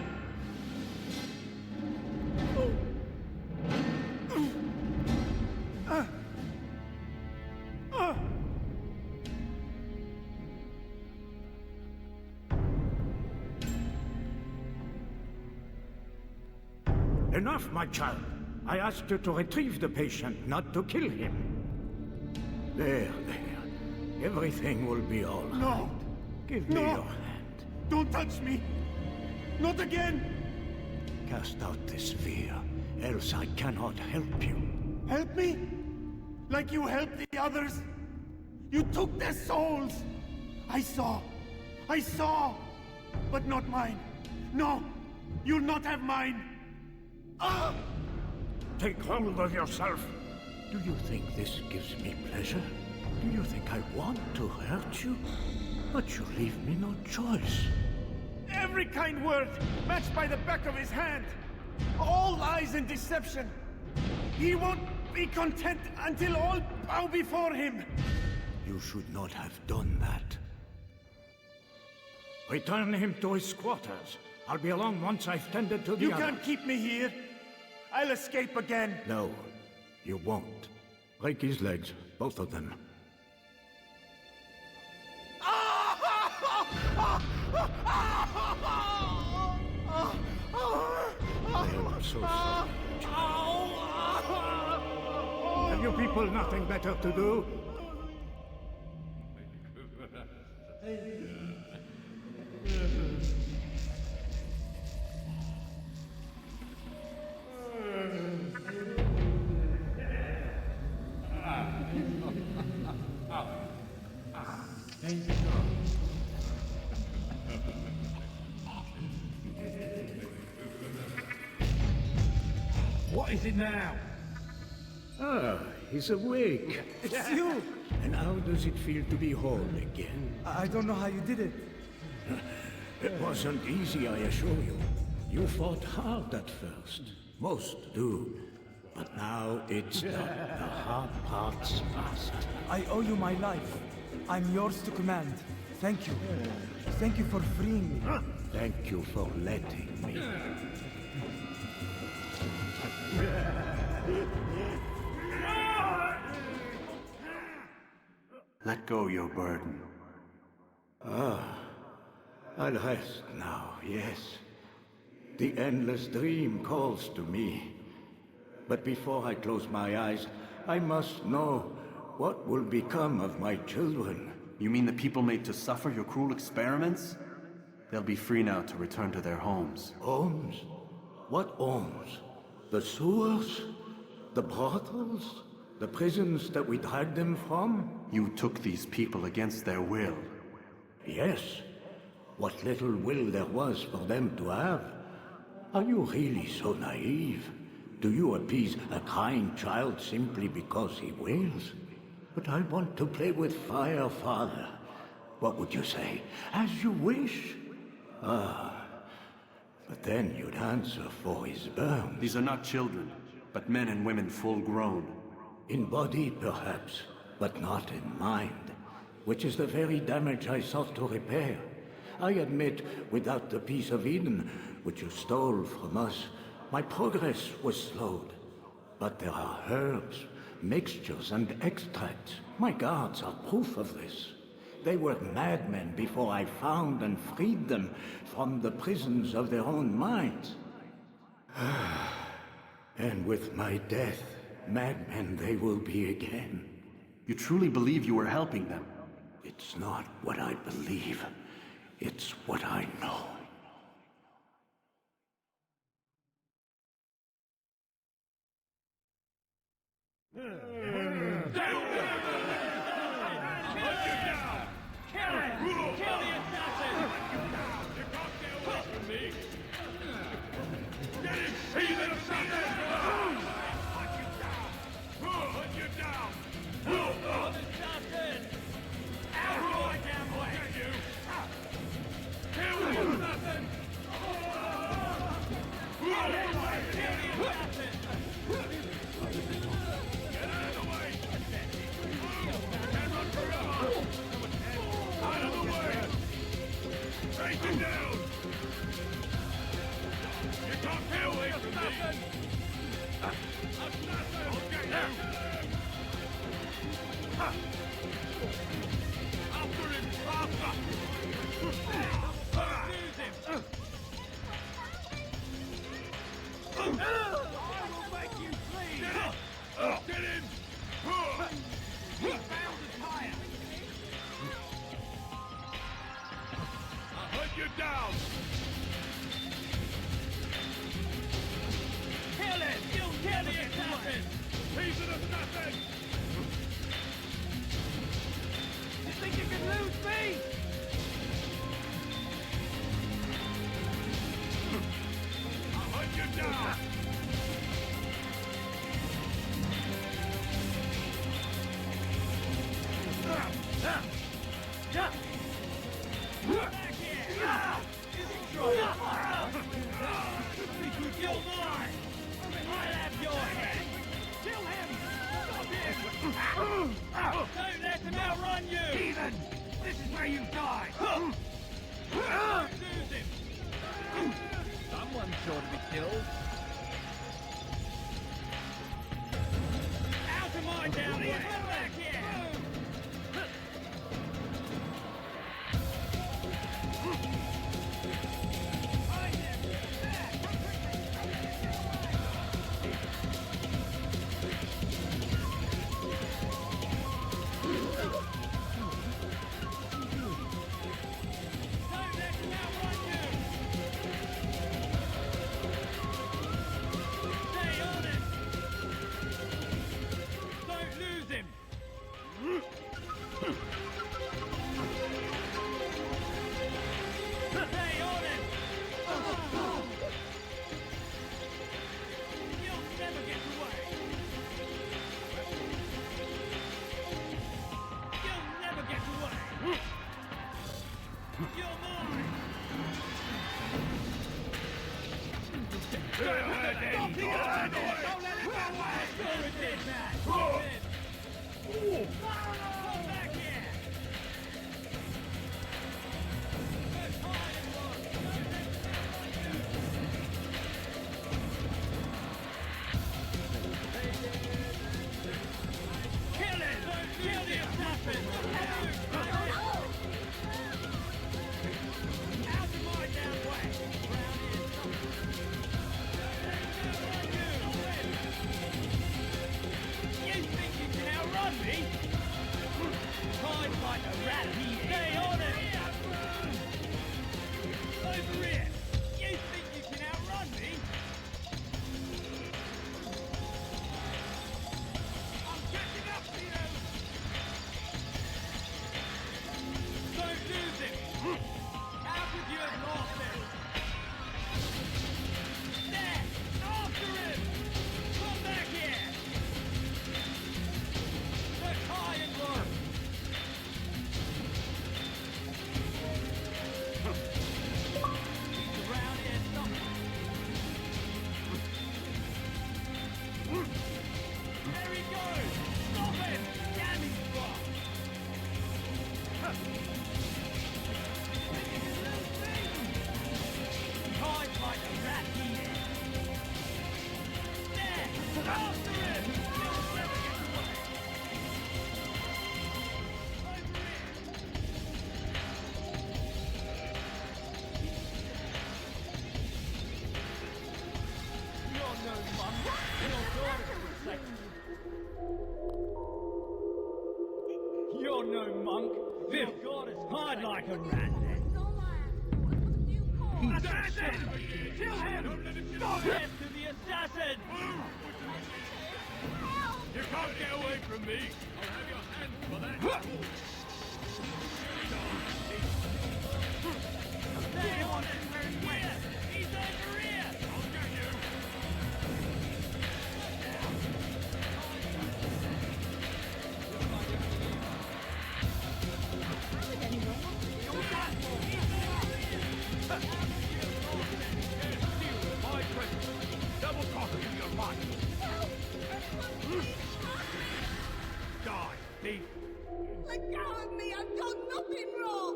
Enough, my child. I asked you to retrieve the patient, not to kill him. There. Everything will be all right. No! Give me your hand. Don't touch me! Not again! Cast out this fear, else I cannot help you. Help me? Like you helped the others? You took their souls! I saw! But not mine! No! You'll not have mine! Ah! Take hold of yourself. Do you think this gives me pleasure? Do you think I want to hurt you? But you leave me no choice. Every kind word matched by the back of his hand. All lies and deception. He won't be content until all bow before him. You should not have done that. Return him to his quarters. I'll be along once I've tended to the You others. can't keep me here. I'll escape again. No, you won't. Break his legs, both of them. I am so sorry. Have you people nothing better to do? What is it now? Ah, he's awake. It's you! And how does it feel to be whole again? I don't know how you did it. It wasn't easy, I assure you. You fought hard at first. Most do. But now it's done. The hard part's past. I owe you my life. I'm yours to command. Thank you. Thank you for freeing me. Thank you for letting me. Let go your burden. Ah, I'll rest now, yes. The endless dream calls to me. But before I close my eyes, I must know what will become of my children. You mean the people made to suffer your cruel experiments? They'll be free now to return to their homes. Homes? What homes? The sewers? The brothels? The prisons that we dragged them from? You took these people against their will. Yes. What little will there was for them to have. Are you really so naive? Do you appease a crying child simply because he wails? But I want to play with fire, Father. What would you say? As you wish? Ah. But then you'd answer for his burn. These are not children, but men and women full grown. In body, perhaps, but not in mind. Which is the very damage I sought to repair. I admit, without the piece of Eden, which you stole from us, my progress was slowed. But there are herbs, mixtures, and extracts. My guards are proof of this. They were madmen before I found and freed them from the prisons of their own minds. And with my death, madmen they will be again. You truly believe you were helping them? It's not what I believe. It's what I know. Can't get away from me! I'll get you! After him! Faster! Lose him! I will make you bleed! Get him! He found the tire! I'll hunt you down! Kill him! Kill the assassin! He's an assassin! You think you can lose me? I'll hunt you down! Back here! Is he trying? Think you kill mine? I'll have your head! Kill him! Stop him! Don't let him outrun you! Heathen! This is where you die! Lose him! Someone's sure to be killed. Out of my down here! Back here! You're no monk. This god is hard like a rat. Assassin! Kill him! Stop him to the assassin! You can't get away from me! I'll have your hands for that! There, on it! He's over here! I'll get you! Double coffee in your mind! Die, thief! Let go of me! I've done nothing wrong!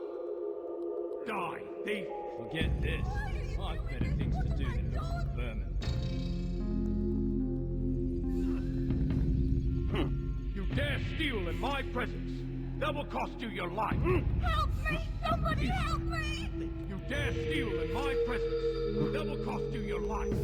Die, thief! Forget this. I've better things to do than look for vermin. You dare steal in my presence? That will cost you your life. Help me! Somebody help me! You dare steal in my presence? That will cost you your life.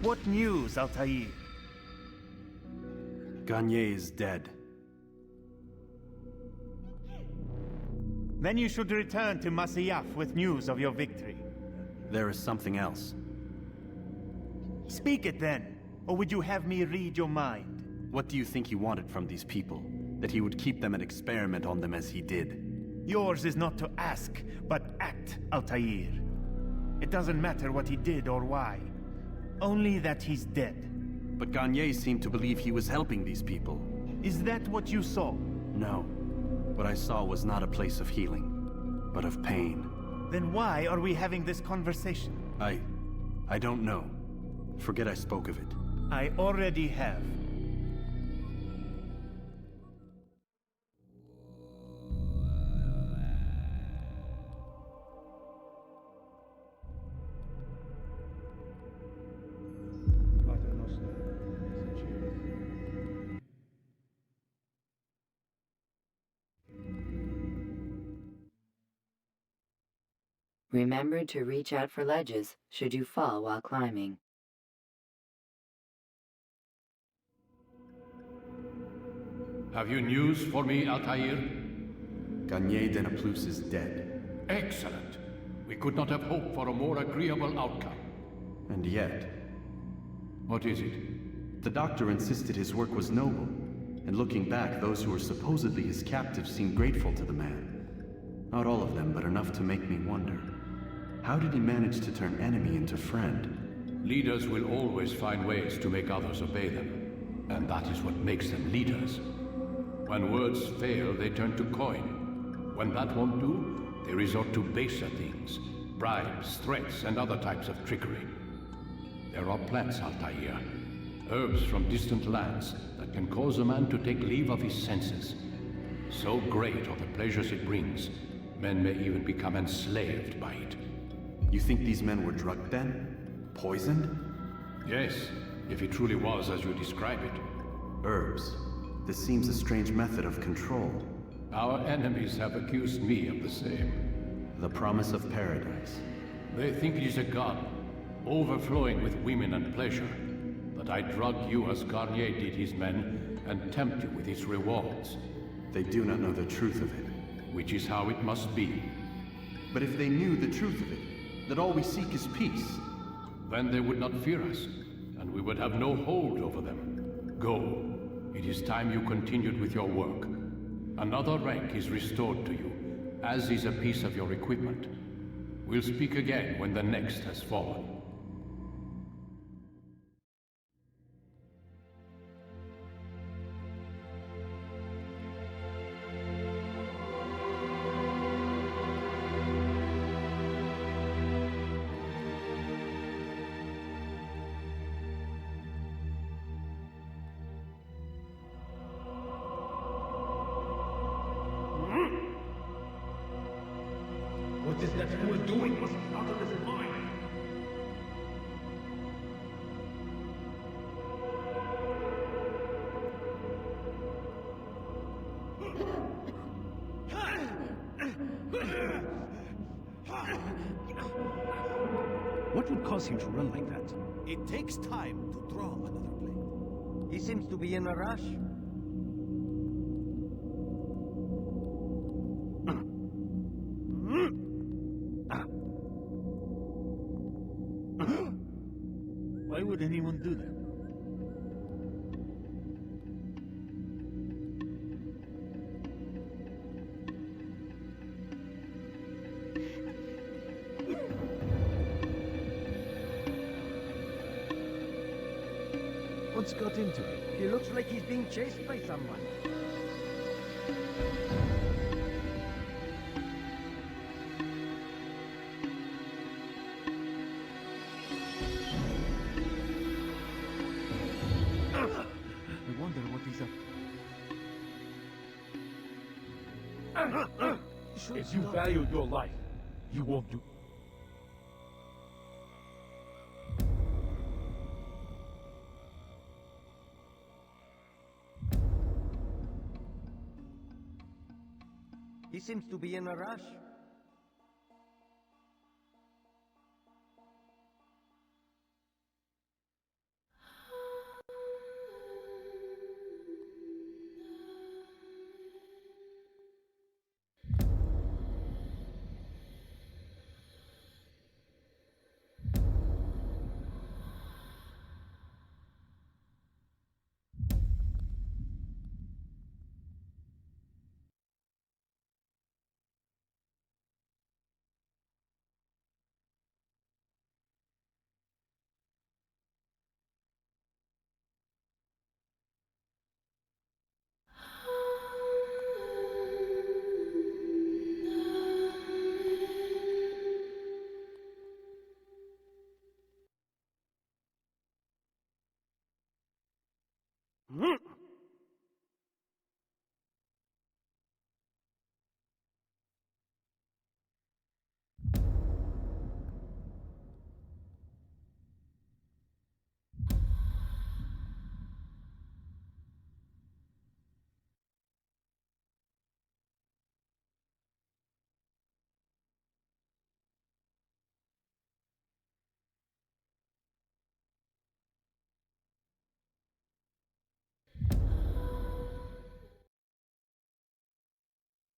What news, Altair? Garnier is dead. Then you should return to Masyaf with news of your victory. There is something else. Speak it then, or would you have me read your mind? What do you think he wanted from these people? That he would keep them and experiment on them as he did? Yours is not to ask, but act, Altair. It doesn't matter what he did or why. Only that he's dead. But Garnier seemed to believe he was helping these people. Is that what you saw? No. What I saw was not a place of healing, but of pain. Then why are we having this conversation? I don't know. Forget I spoke of it. I already have. Remember to reach out for ledges should you fall while climbing. Have you news for me, Altair? Garnier de Naplouse is dead. Excellent. We could not have hoped for a more agreeable outcome. And yet... What is it? The doctor insisted his work was noble, and looking back, those who were supposedly his captives seemed grateful to the man. Not all of them, but enough to make me wonder. How did he manage to turn enemy into friend? Leaders will always find ways to make others obey them, and that is what makes them leaders. When words fail, they turn to coin. When that won't do, they resort to baser things, bribes, threats, and other types of trickery. There are plants, Altair, herbs from distant lands that can cause a man to take leave of his senses. So great are the pleasures it brings, men may even become enslaved by it. You think these men were drugged then? Poisoned? Yes, if it truly was as you describe it. Herbs. This seems a strange method of control. Our enemies have accused me of the same. The promise of paradise. They think it is a garden, overflowing with women and pleasure. That I drug you as Garnier did his men, and tempt you with its rewards. They do not know the truth of it. Which is how it must be. But if they knew the truth of it, that all we seek is peace, then they would not fear us, and we would have no hold over them. Go. It is time you continued with your work. Another rank is restored to you, as is a piece of your equipment. We'll speak again when the next has fallen. What is that fool doing? Must be out of his mind. What would cause him to run like that? It takes time to draw another blade. He seems to be in a rush. Why would anyone do that? What's got into him? He looks like he's being chased by someone. If you value your life, you won't do. He seems to be in a rush.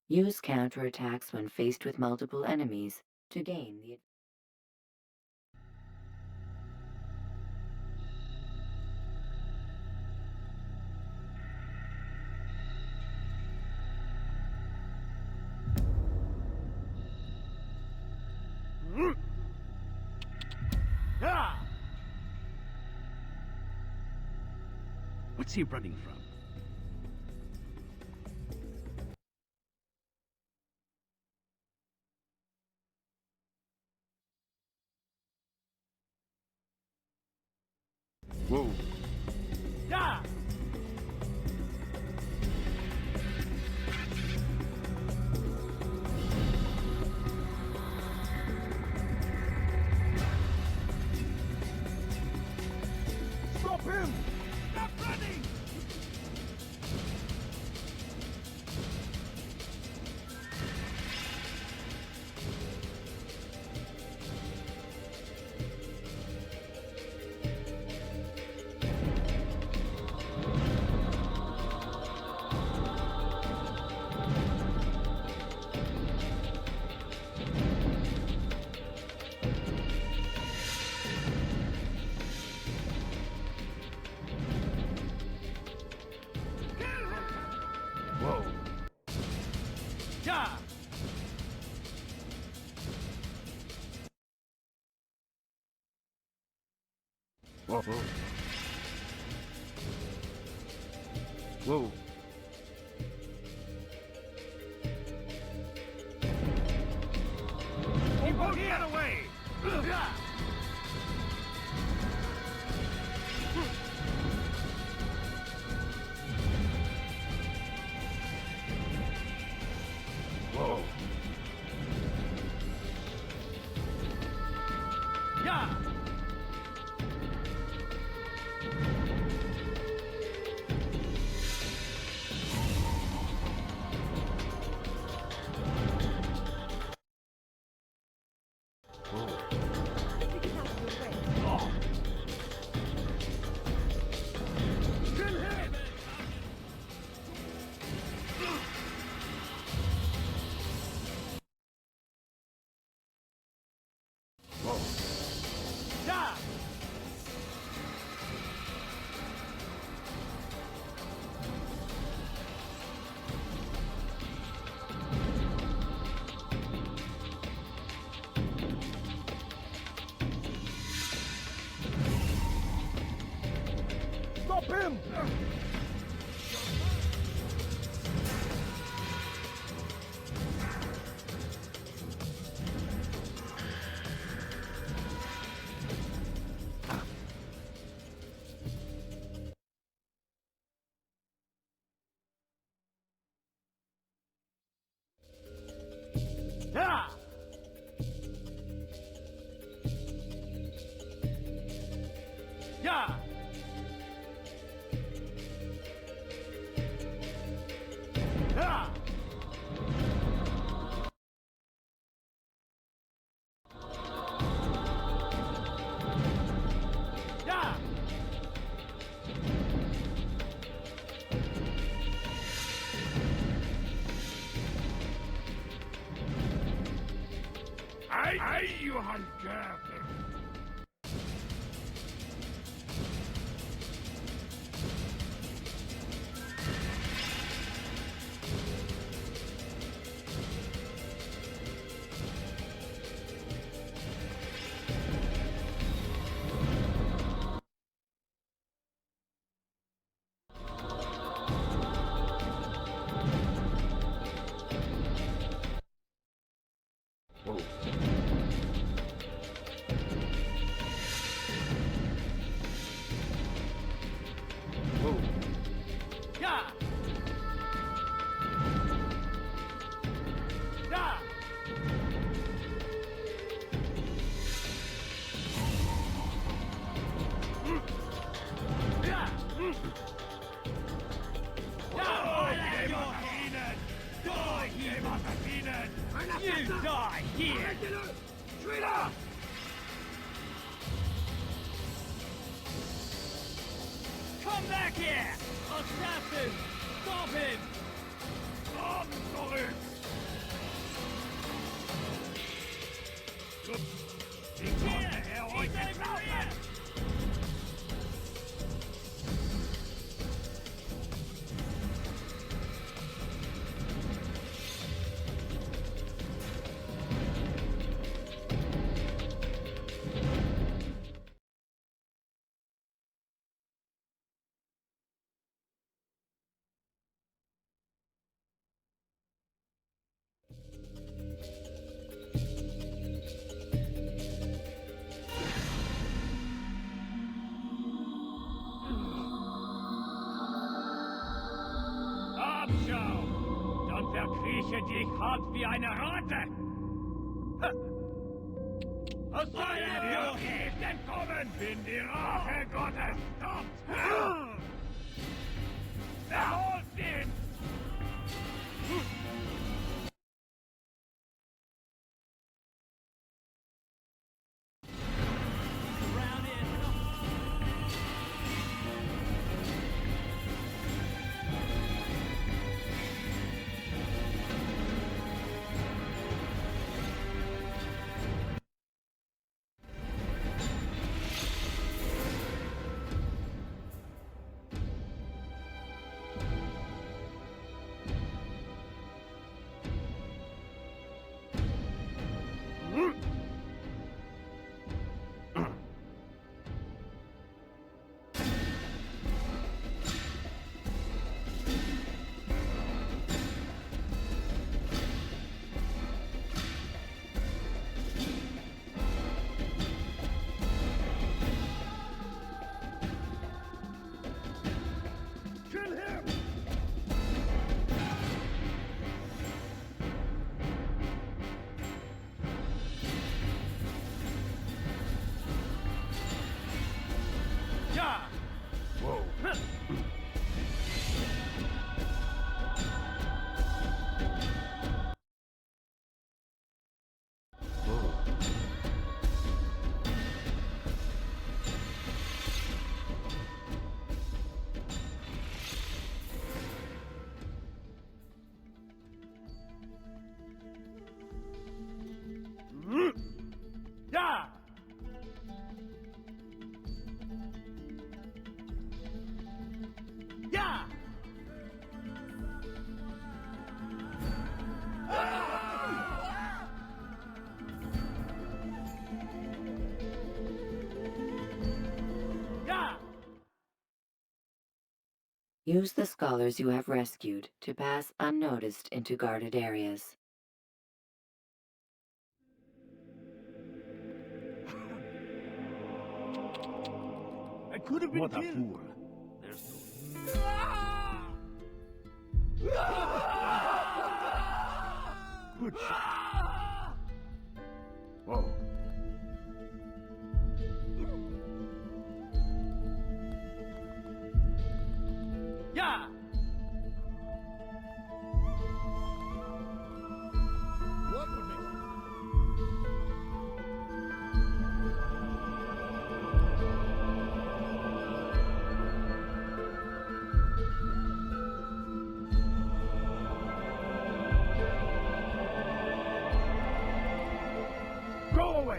Use counterattacks when faced with multiple enemies to gain the What's he running from? Whoa. Yeah! Stop him! Stop running! Whoa. Yeah! Whoa. Whoa. Keep on get away! Whoa. Yeah! Whoa. أيها الكافر. You die here! Traitor! Come back here! Assassin! Stop him! I'm sorry! Abschau! Dann verkrieche dich hart wie eine Ratte! Aus deinem Krieg entkommen, bin die Rache Gottes! Stoppt! Verholt ihn! Use the scholars you have rescued to pass unnoticed into guarded areas. I could have been what killed. A fool. There's Good shot. Whoa. Yeah! What would make...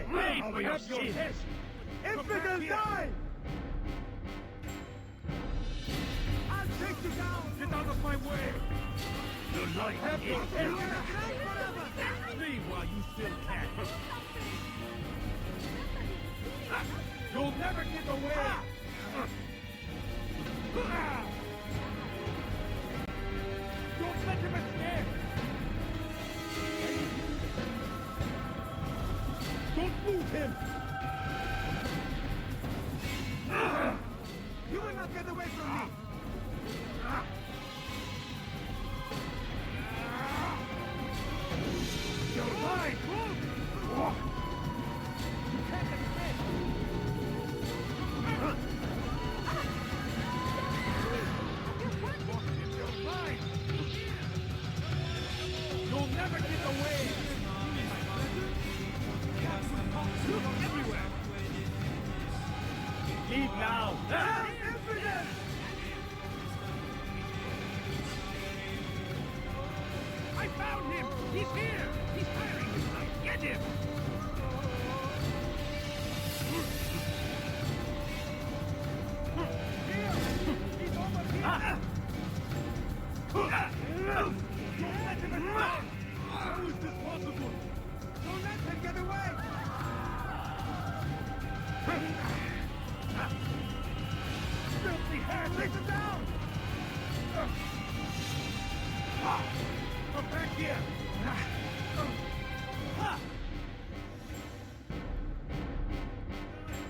way! I'll have your test! Infidel, die! I'll take you down! Get out of my way! Your life have your test! Leave while you still can! You'll never get away! Don't let him escape! Don't move him! You will not get away from me! You're mine! You can't escape! You're mine! You'll never get away! Look everywhere! Leave now! I found him! He's here! He's firing his light! Get him! Here! He's over here! Don't let him escape! How is this possible? Don't let him get away! Filthy hair! Take him down! Come back here!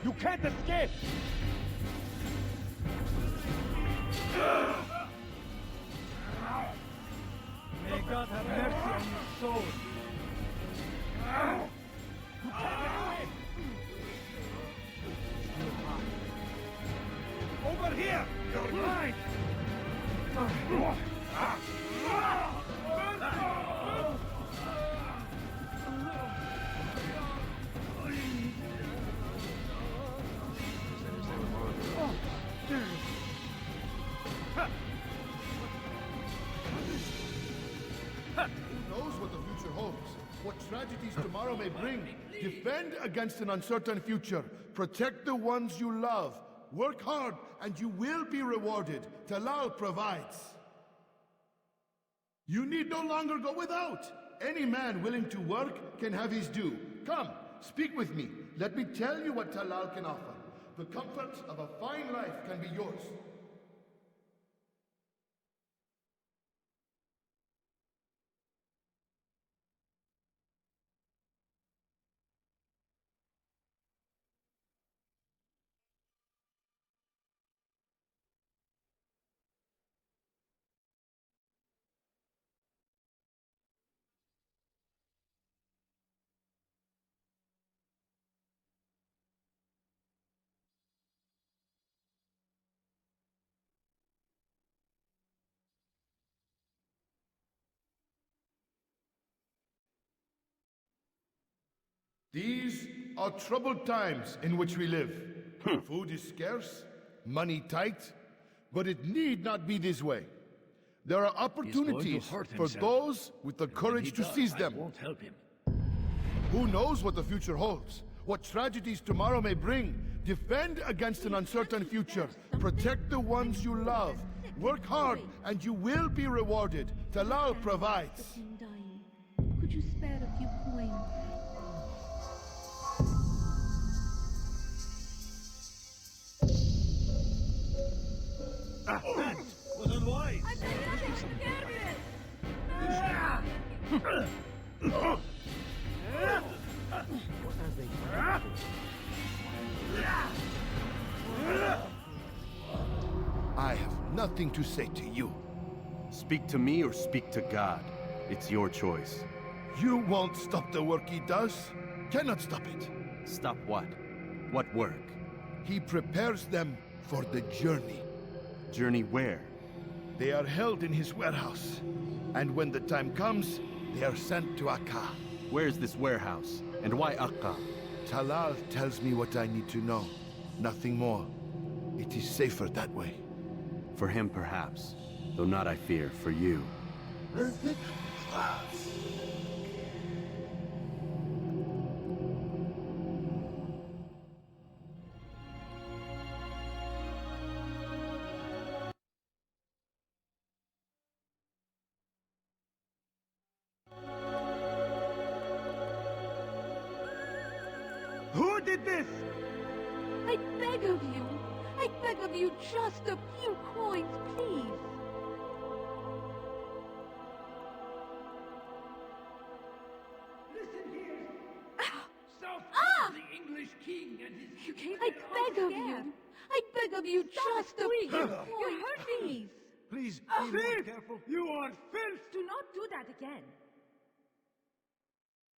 You can't escape! May God have mercy on your soul! You can't escape! Over here! You're mine! Who knows what the future holds? What tragedies tomorrow may bring? Defend against an uncertain future. Protect the ones you love. Work hard, and you will be rewarded. Talal provides. You need no longer go without. Any man willing to work can have his due. Come, speak with me. Let me tell you what Talal can offer. The comforts of a fine life can be yours. These are troubled times in which we live. Food is scarce, money tight, but it need not be this way. There are opportunities for those with the courage to seize them. I won't help him. Who knows what the future holds? What tragedies tomorrow may bring? Defend against an uncertain future. Protect the ones you love. Work hard, and you will be rewarded. Talal provides. Could you spare a few coins? That was unwise. I have nothing to say to you. Speak to me or speak to God. It's your choice. You won't stop the work he does. Cannot stop it. Stop what? What work? He prepares them for the journey. Journey where? They are held in his warehouse. And when the time comes, they are sent to Akka. Where's this warehouse? And why Akka? Talal tells me what I need to know. Nothing more. It is safer that way. For him, perhaps. Though not, I fear, for you. did this? I beg of you. I beg of you just a few coins, please. Listen here. South the English king and his... I beg of you. I beg of you just a few coins, please. Please, be more careful. You are filth! Do not do that again.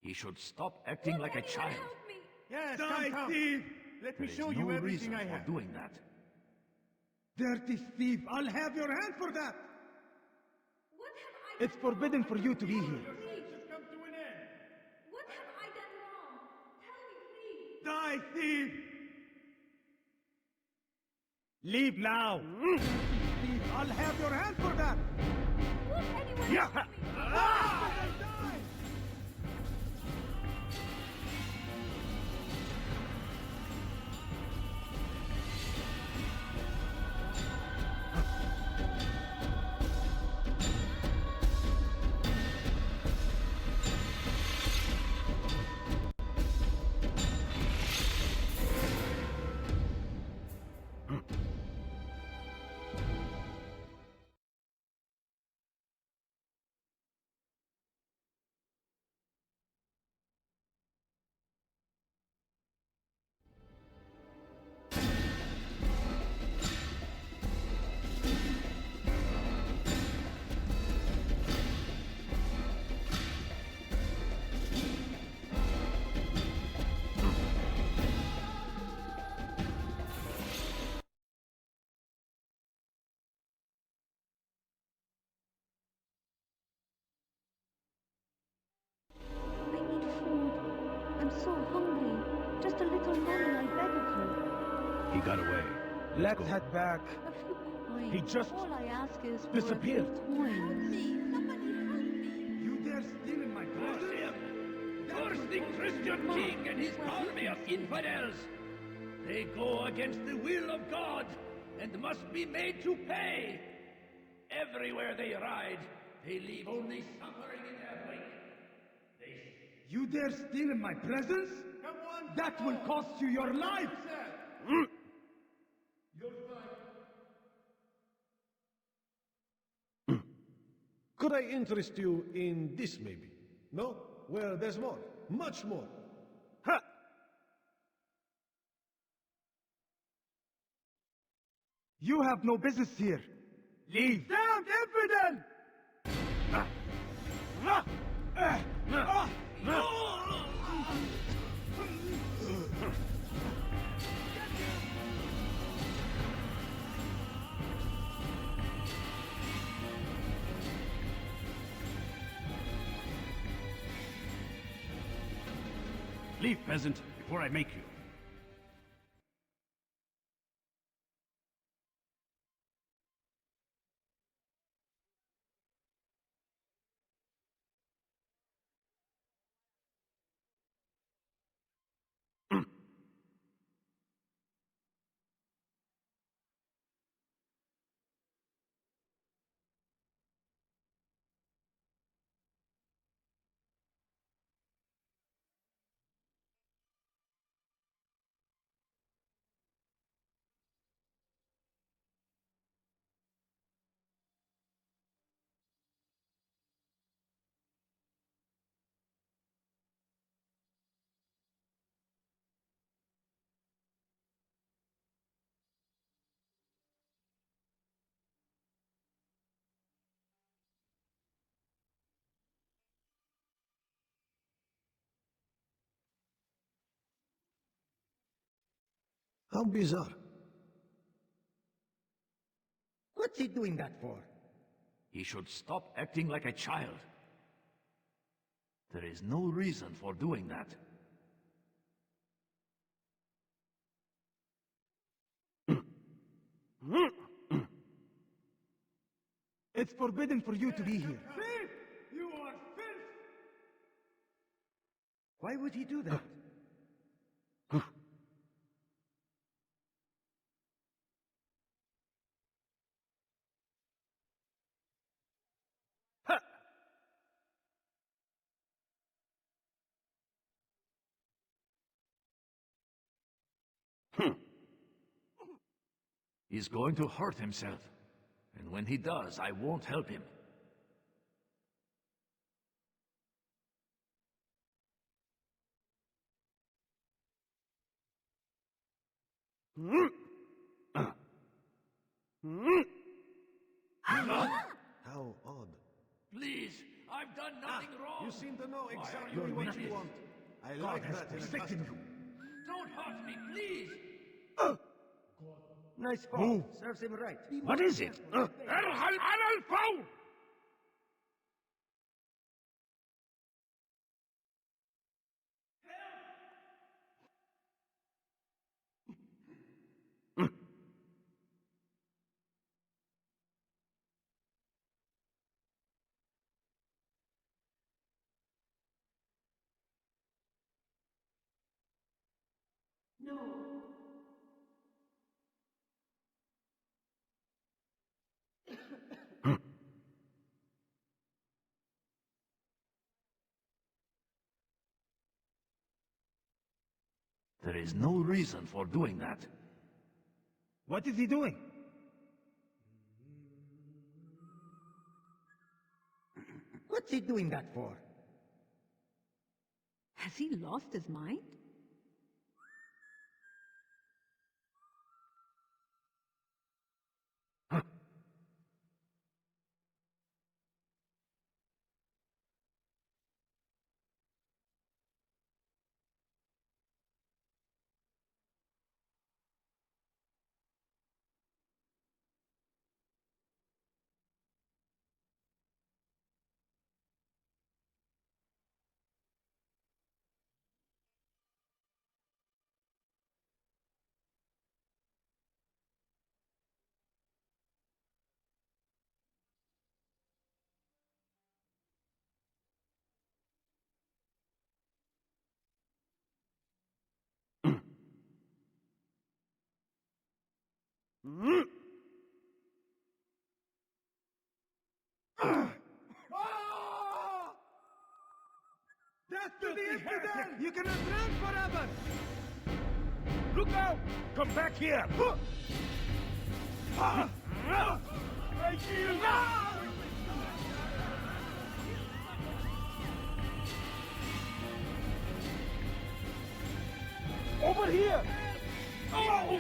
He should stop acting like a child. Help me. Yes, Die, come. thief! Let me There show is you no everything reason I for have. doing that. Dirty thief! I'll have your hand for that! What have I It's forbidden for you to be here. What have I done wrong? Tell me, please. Die, thief! Leave now! Thief, I'll have your hand for that! Won't anyone Yeah. help me? Ah! I need food. I'm so hungry. Just a little money, I beg of you. He got away. Let's head back. A few coins. He just All I ask is for disappeared. a few coins. Somebody help me. You dare steal in my presence? Curse the Christian king and his army of infidels! They go against the will of God and must be made to pay! Everywhere they ride, they leave only suffering in their wake. You dare steal in my presence? That will cost you your life! Could I interest you in this, maybe? No? Well, there's more. Much more. Ha! You have no business here. Leave. Damned infidel! Leave, peasant, before I make you. How bizarre. What's he doing that for? He should stop acting like a child. There is no reason for doing that. It's forbidden for you to be here. Thief! You are filth! Why would he do that? He's going to hurt himself. And when he does, I won't help him. How odd. Please, I've done nothing wrong. You seem to know exactly You're what an you idiot. want. I God like has that in a forsaken customer. Don't hurt me, please. Nice fall. Serves him right. What is it? There is no reason for doing that. What is he doing? What's he doing that for? Has he lost his mind? Death to the infidel! You cannot run forever! Look out! Come back here! I kill! Over here! Oh!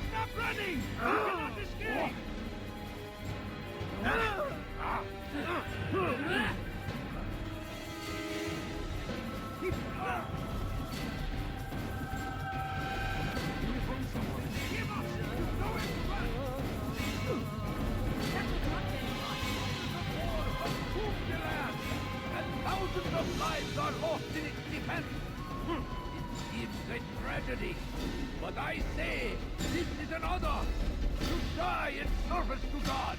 Stop running! You cannot escape! Thousands of lives are lost in its defense. It seems a tragedy, but I say this is an honor to die in service to God,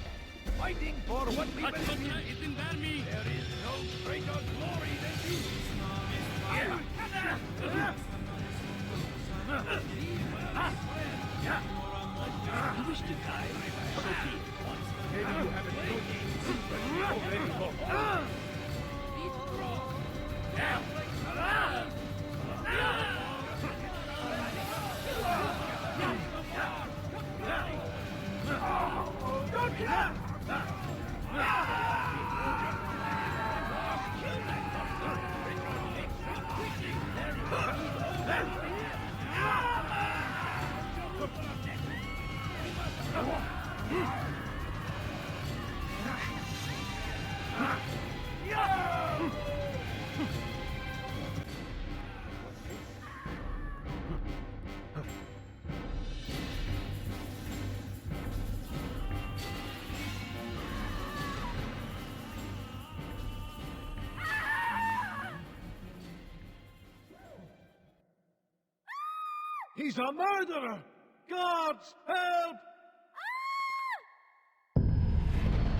fighting for what we believe in. There is no greater glory than this. You wish to die, so be it. Maybe you haven't noticed, but we already lost. He's a murderer! Gods, help!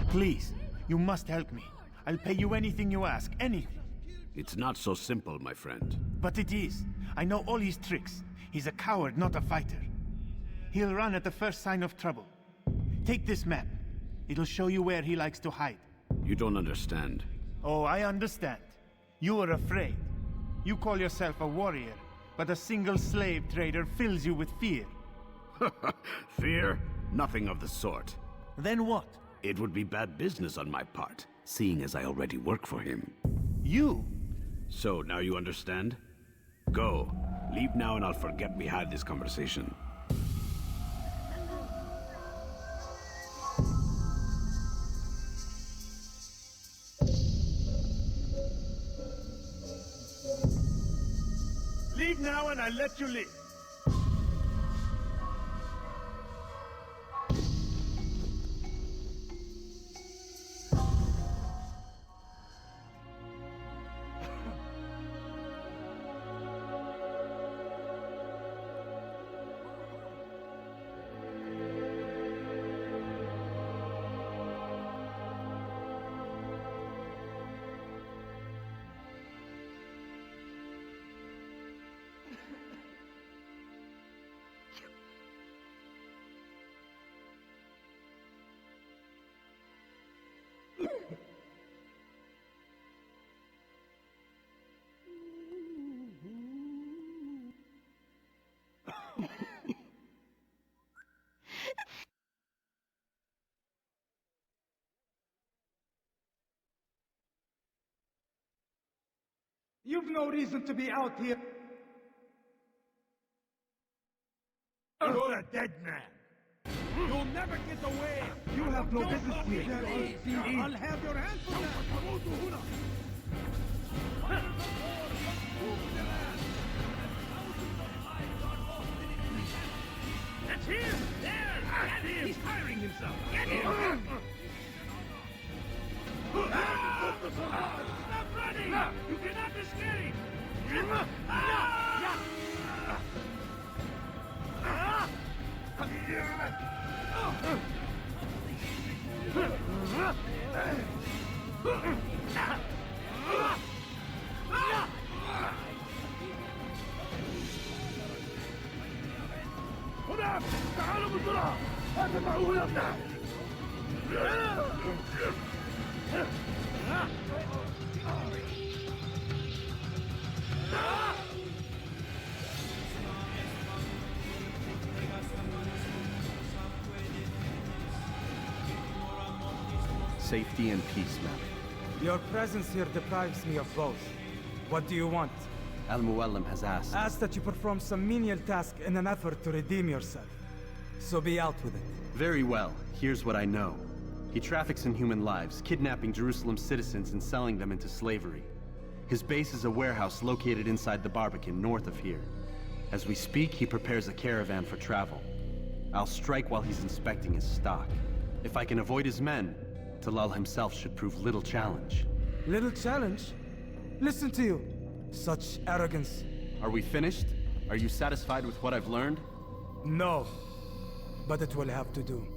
Please, you must help me. I'll pay you anything you ask, anything. It's not so simple, my friend. But it is. I know all his tricks. He's a coward, not a fighter. He'll run at the first sign of trouble. Take this map. It'll show you where he likes to hide. You don't understand. Oh, I understand. You are afraid. You call yourself a warrior, but a single slave trader fills you with fear. Fear? Nothing of the sort. Then what? It would be bad business on my part, seeing as I already work for him. You? So, now you understand? Go. Leave now and I'll forget we had this conversation. Leave now and I'll let you leave. You've no reason to be out here. You're a dead man. You'll never get away. You have no business here. I'll have your hand for that. That's him! There! Get him! He's firing himself! Get him! Stop running! You cannot escape! هنا! تعالوا بسرعة! هتبعوا هنا! Safety and peace, ma'am. Your presence here deprives me of both. What do you want? Al-Muallim has asked. Ask that you perform some menial task in an effort to redeem yourself. So be out with it. Very well. Here's what I know. He traffics in human lives, kidnapping Jerusalem citizens and selling them into slavery. His base is a warehouse located inside the Barbican, north of here. As we speak, he prepares a caravan for travel. I'll strike while he's inspecting his stock. If I can avoid his men, Talal himself should prove little challenge. Little challenge? Listen to you. Such arrogance. Are we finished? Are you satisfied with what I've learned? No. But it will have to do.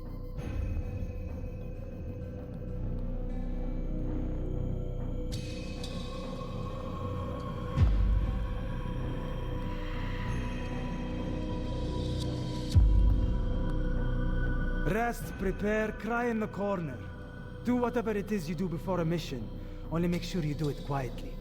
Rest, prepare, cry in the corner. Do whatever it is you do before a mission. Only make sure you do it quietly.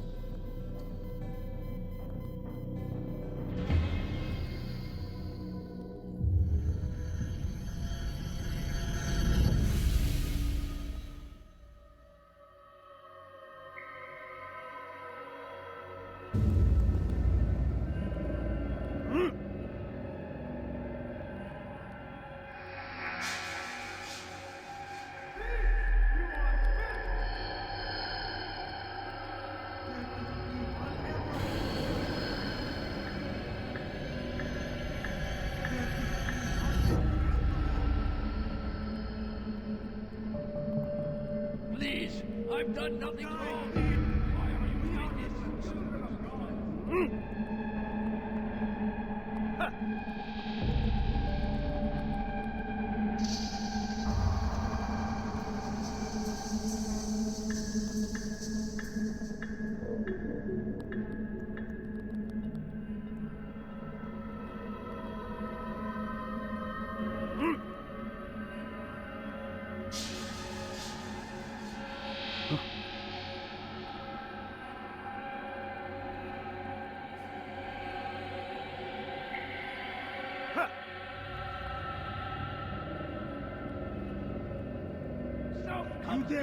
Please, I've done nothing wrong. Why are you doing this?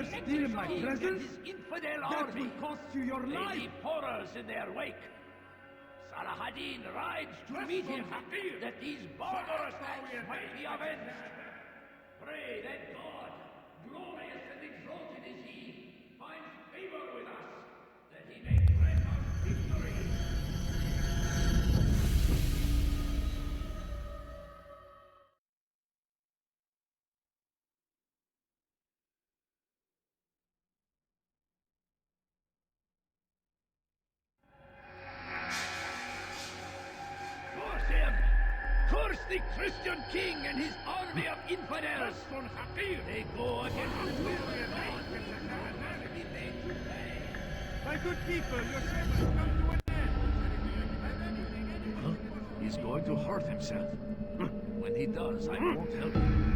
dare steal my presents? Infidel That army. will cost you your They life. leave horrors in their wake. Saladin rides to meet him, that these barbarous acts might be avenged. Pray that God, glorious and exalted is He, finds favor with us, that He may grant us victory. Curse him! Curse the Christian king and his army of infidels! They go against the will of God and must be made to pay. My good people, your service come to an end. Huh? He's going to hurt himself. When he does, I won't help him.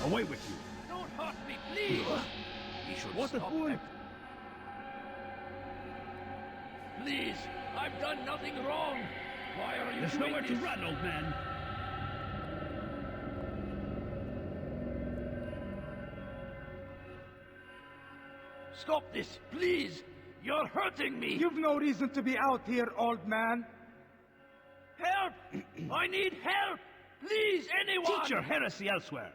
Away with you. Don't hurt me, please! He should What the stop fool? that. Please, I've done nothing wrong. Why are you There's doing nowhere this? to run, old man. Stop this, please! You're hurting me! You've no reason to be out here, old man. Help! I need help! Please, anyone! Teach your heresy elsewhere.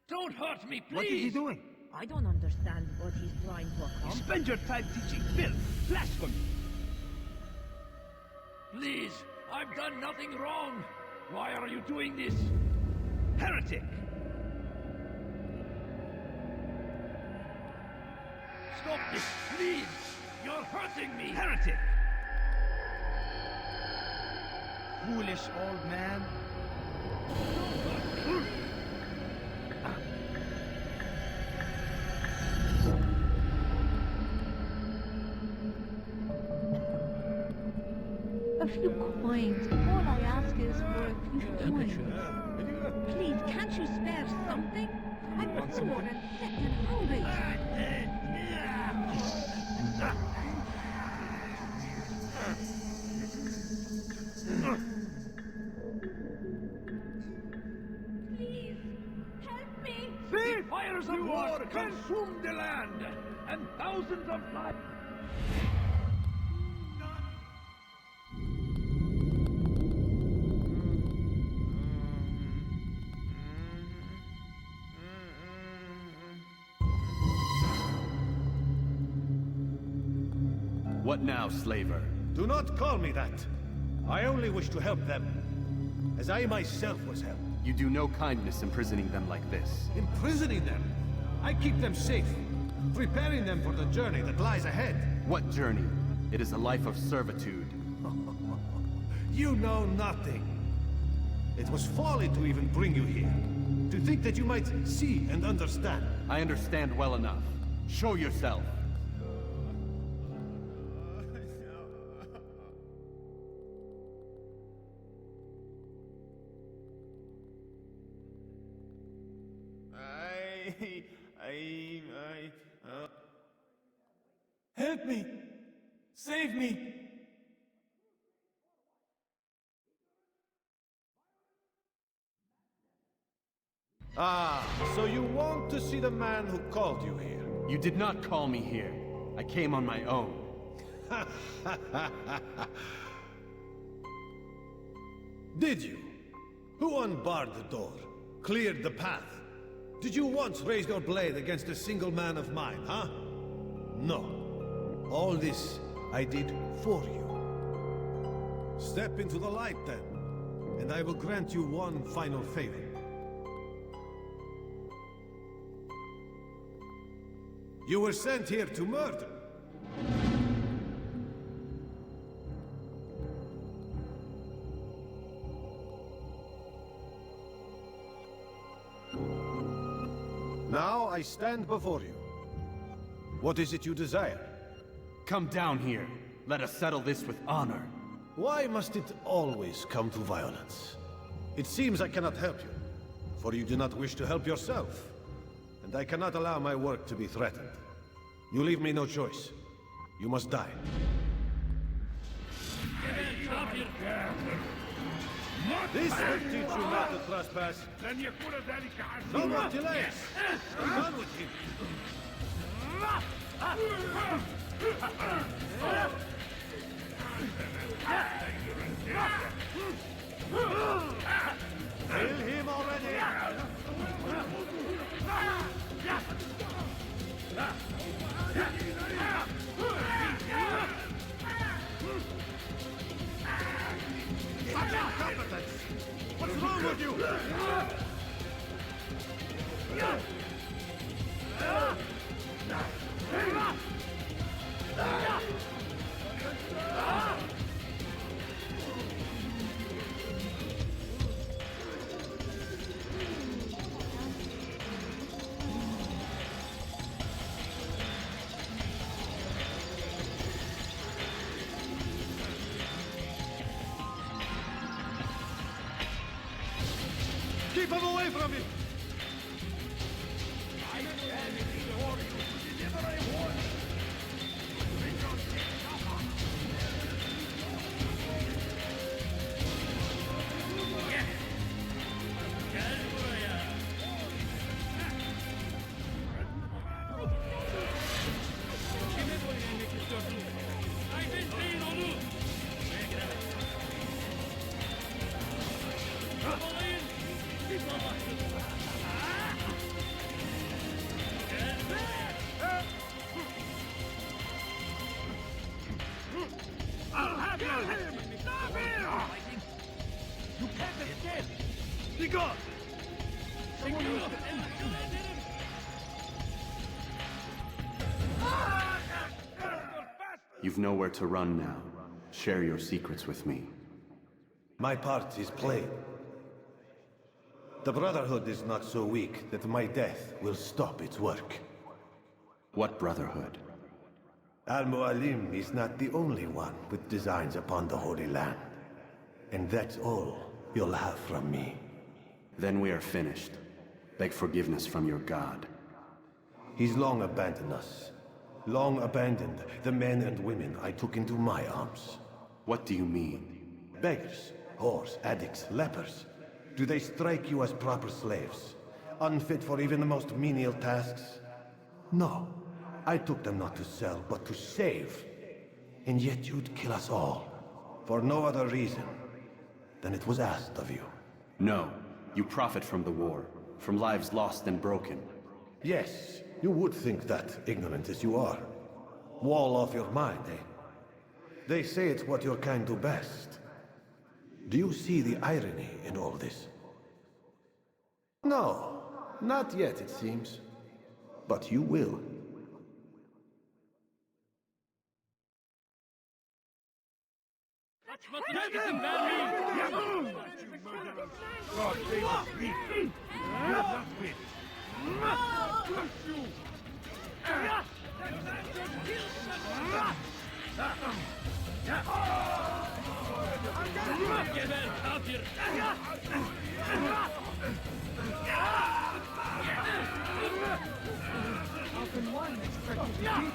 Don't hurt me, please! What is he doing? I don't understand what he's trying to You accomplish. spend your time teaching filth, blasphemy. Please, I've done nothing wrong. Why are you doing this? Heretic! Stop this, please! You're hurting me! Heretic! Foolish old man. A few coins. All I ask is for a few coins. Please, can't you spare something? I'm poor and sick and hungry. Please, help me. The fires of war consumed the land, and thousands of lives. What now, slaver? Do not call me that. I only wish to help them, as I myself was helped. You do no kindness imprisoning them like this. Imprisoning them? I keep them safe, preparing them for the journey that lies ahead. What journey? It is a life of servitude. You know nothing. It was folly to even bring you here. To think that you might see and understand. I understand well enough. Show yourself. Help me! Save me! Ah, so you want to see the man who called you here? You did not call me here. I came on my own. Did you? Who unbarred the door? Cleared the path? Did you once raise your blade against a single man of mine, huh? No. All this I did for you. Step into the light then, and I will grant you one final favor. You were sent here to murder. Now I stand before you. What is it you desire? Come down here. Let us settle this with honor. Why must it always come to violence? It seems I cannot help you, for you do not wish to help yourself. And I cannot allow my work to be threatened. You leave me no choice. You must die. This will teach you not to trespass. No more delays. Be done with him. Kill him already. Such incompetence! What's wrong with you? Keep him away from me! I'll have your head! Stop him! You can't escape! Be gone! You've nowhere to run now. Share your secrets with me. My part is played. The Brotherhood is not so weak that my death will stop its work. What Brotherhood? Al-Mu'alim is not the only one with designs upon the Holy Land. And that's all you'll have from me. Then we are finished. Beg forgiveness from your god. He's long abandoned us. Long abandoned the men and women I took into my arms. What do you mean? Beggars, whores, addicts, lepers. Do they strike you as proper slaves? Unfit for even the most menial tasks? No. I took them not to sell, but to save. And yet you'd kill us all. For no other reason than it was asked of you. No. You profit from the war. From lives lost and broken. Yes. You would think that, ignorant as you are. Wall off your mind, eh? They say it's what your kind do best. Do you see the irony in all this? No, not yet, it seems. But you will. How can one expect to beat?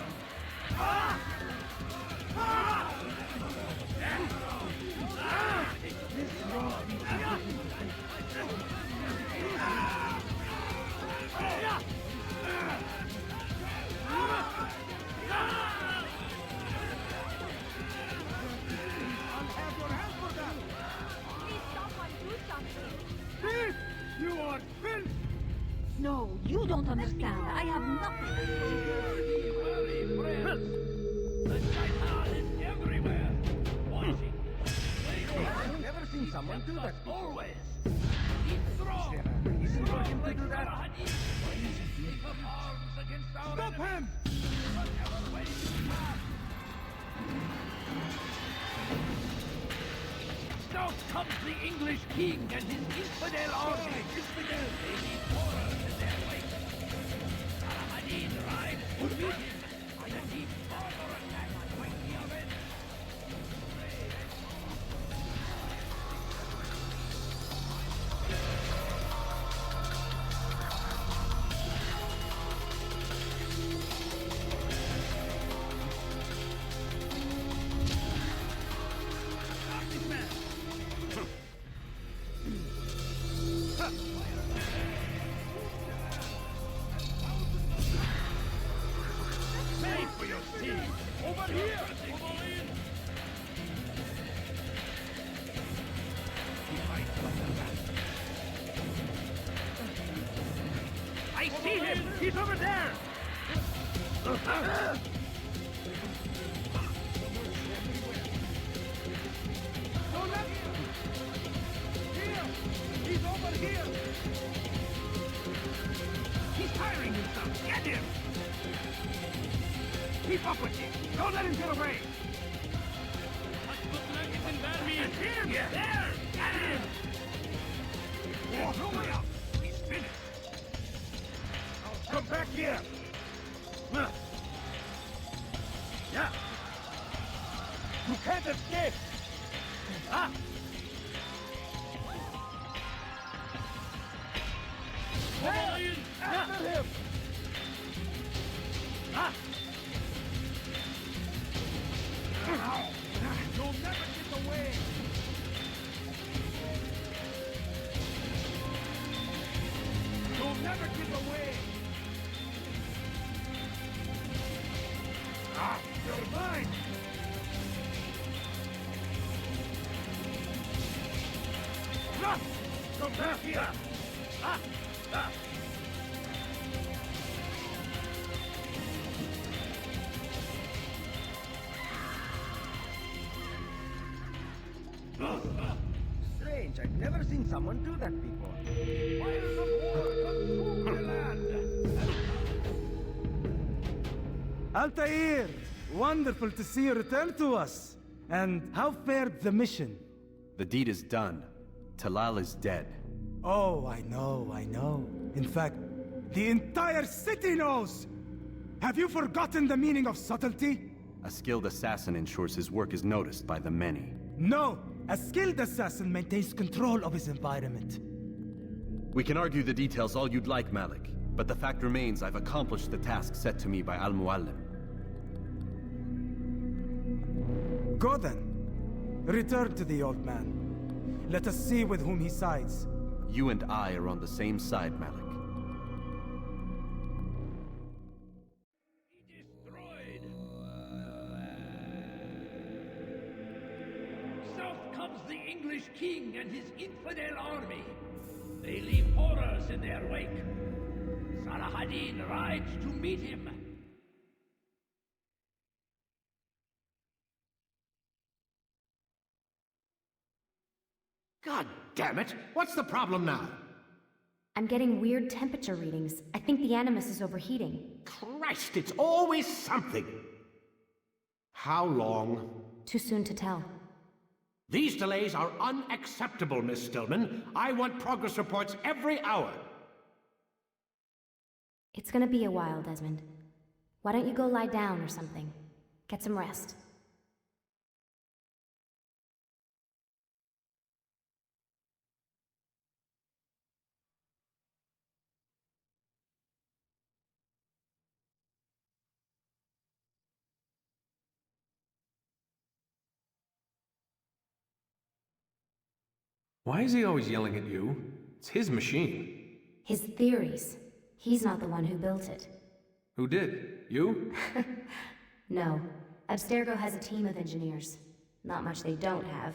You are filth! No, you don't understand. I have nothing. The shaitan is everywhere. Watching. I've never seen someone do that always. He's strong. He's strong like to do that. Stop him! Now comes the English king and his infidel army. Infidel, they need horror in their wake. Saladin rides to meet him on a deep border attack. He's over there! Don't let him! Here! He's over here! He's tiring himself! Get him! Keep up with him! Don't let him get away! It's him! Yeah. There! Get him! No way out! He's finished! Come back here! Yeah! You can't escape! Ah! Hey! After him! Ah! You'll never get away! You'll never get away! Ah, you're mine! Ah, come back here! Ah, ah. Strange, I've never seen someone do that before. Fires of war consume the land! Altair! Wonderful to see you return to us. And how fared the mission? The deed is done. Talal is dead. Oh, I know. In fact, the entire city knows! Have you forgotten the meaning of subtlety? A skilled assassin ensures his work is noticed by the many. No! A skilled assassin maintains control of his environment. We can argue the details all you'd like, Malik, but the fact remains I've accomplished the task set to me by Al-Muallim. Go then. Return to the old man. Let us see with whom he sides. You and I are on the same side, Malik. South comes the English king and his infidel army. They leave horrors in their wake. Salah-ad-Din rides to meet him. God damn it! What's the problem now? I'm getting weird temperature readings. I think the Animus is overheating. Christ, it's always something! How long? Too soon to tell. These delays are unacceptable, Miss Stillman. I want progress reports every hour. It's gonna be a while, Desmond. Why don't you go lie down or something? Get some rest. Why is he always yelling at you? It's his machine. His theories. He's not the one who built it. Who did? You? No. Abstergo has a team of engineers. Not much they don't have.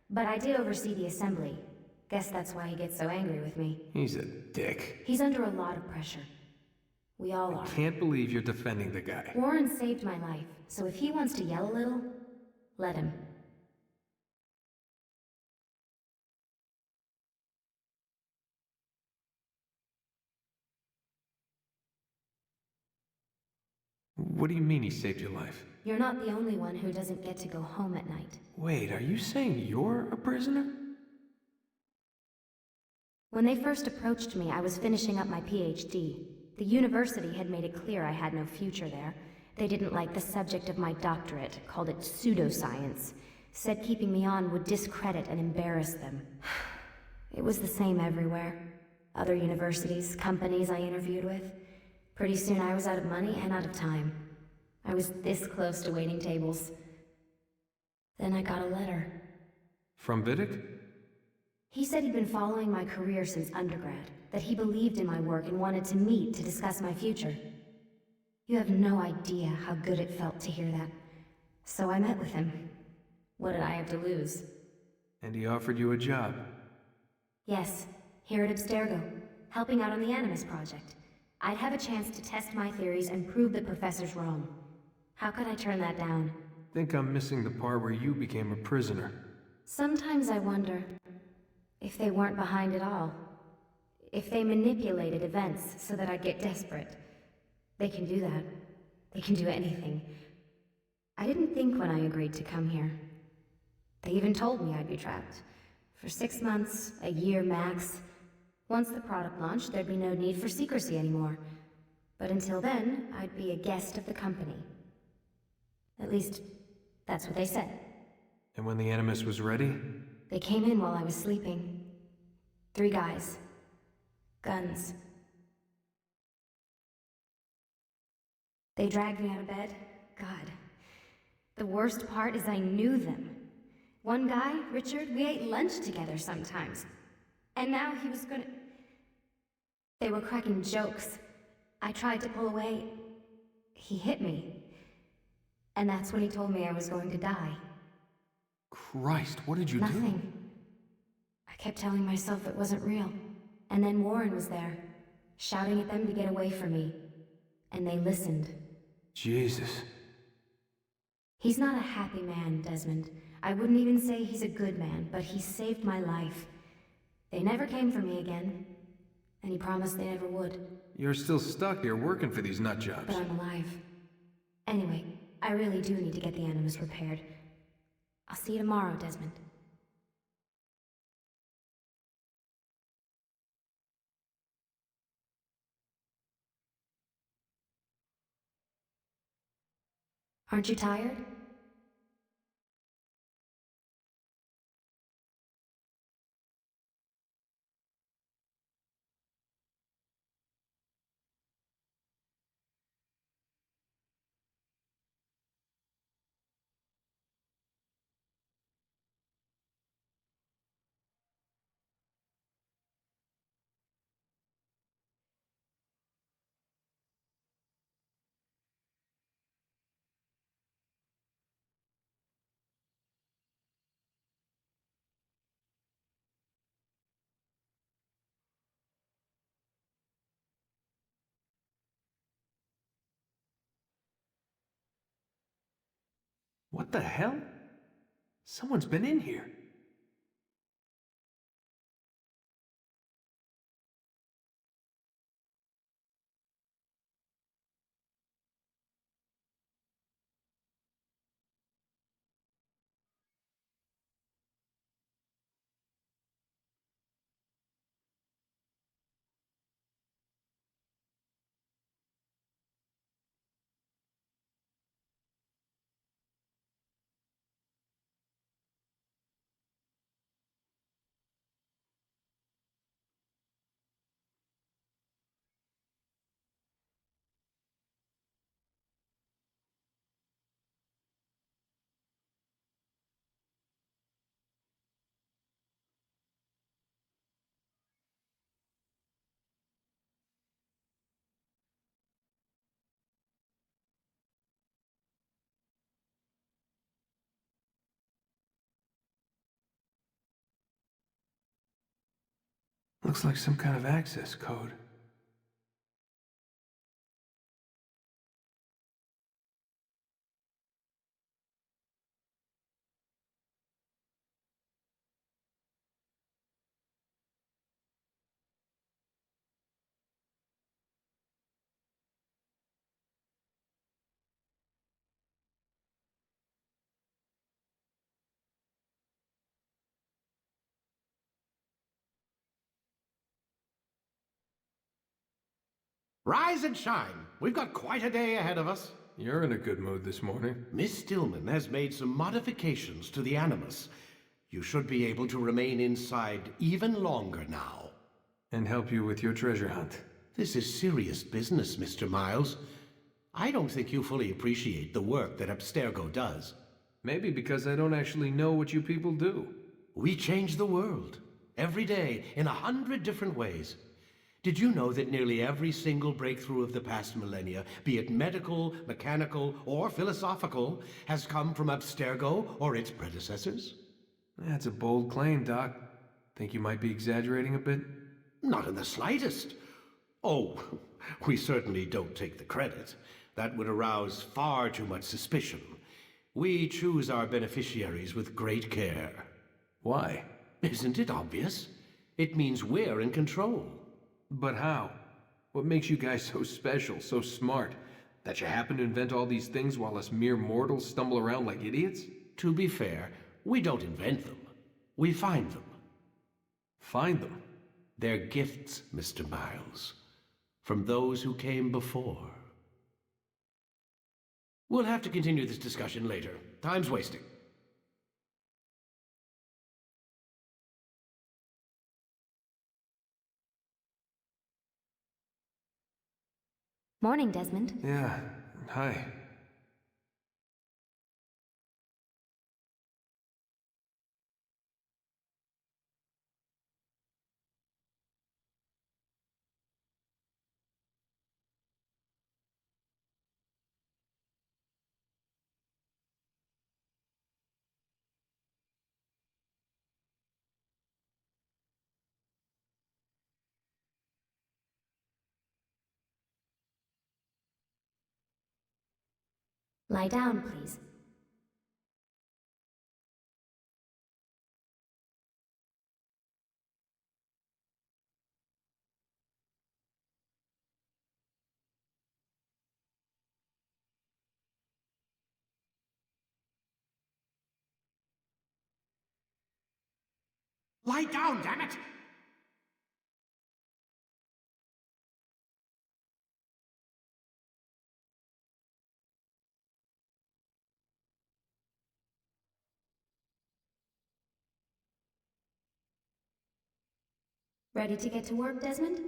But I did oversee the assembly. Guess that's why he gets so angry with me. He's a dick. He's under a lot of pressure. We all are. I can't believe you're defending the guy. Warren saved my life, so if he wants to yell a little, let him. What do you mean he saved your life? You're not the only one who doesn't get to go home at night. Wait, are you saying you're a prisoner? When they first approached me, I was finishing up my PhD. The university had made it clear I had no future there. They didn't like the subject of my doctorate, called it pseudoscience. Said keeping me on would discredit and embarrass them. It was the same everywhere. Other universities, companies I interviewed with. Pretty soon I was out of money and out of time. I was this close to waiting tables. Then I got a letter. From Vidic? He said he'd been following my career since undergrad, that he believed in my work and wanted to meet to discuss my future. You have no idea how good it felt to hear that. So I met with him. What did I have to lose? And he offered you a job. Yes, here at Abstergo, helping out on the Animus project. I'd have a chance to test my theories and prove the professor's wrong. How could I turn that down? Think I'm missing the part where you became a prisoner. Sometimes I wonder if they weren't behind it all. If they manipulated events so that I'd get desperate. They can do that. They can do anything. I didn't think when I agreed to come here. They even told me I'd be trapped. For 6 months, a year max. Once the product launched, there'd be no need for secrecy anymore. But until then, I'd be a guest of the company. At least, that's what they said. And when the Animus was ready? They came in while I was sleeping. 3 guys. Guns. They dragged me out of bed. God. The worst part is I knew them. One guy, Richard, we ate lunch together sometimes. And now he was gonna... They were cracking jokes. I tried to pull away. He hit me. And that's when he told me I was going to die. Christ, what did you do? Nothing. I kept telling myself it wasn't real. And then Warren was there, shouting at them to get away from me. And they listened. Jesus. He's not a happy man, Desmond. I wouldn't even say he's a good man, but he saved my life. They never came for me again. And he promised they never would. You're still stuck here working for these nut jobs. But I'm alive. Anyway, I really do need to get the Animus repaired. I'll see you tomorrow, Desmond. Aren't you tired? What the hell? Someone's been in here. Looks like some kind of access code. Rise and shine. We've got quite a day ahead of us. You're in a good mood this morning. Miss Stillman has made some modifications to the Animus. You should be able to remain inside even longer now. And help you with your treasure hunt. This is serious business, Mr. Miles. I don't think you fully appreciate the work that Abstergo does. Maybe because I don't actually know what you people do. We change the world. Every day, in 100 different ways. Did you know that nearly every single breakthrough of the past millennia, be it medical, mechanical, or philosophical, has come from Abstergo or its predecessors? That's a bold claim, Doc. Think you might be exaggerating a bit? Not in the slightest. Oh, we certainly don't take the credit. That would arouse far too much suspicion. We choose our beneficiaries with great care. Why? Isn't it obvious? It means we're in control. But how? What makes you guys so special, so smart? That you happen to invent all these things while us mere mortals stumble around like idiots? To be fair, we don't invent them. We find them. Find them? They're gifts, Mr. Miles, from those who came before. We'll have to continue this discussion later. Time's wasting. Morning, Desmond. Yeah, hi. Lie down, please. Lie down, damn it! Ready to get to work, Desmond?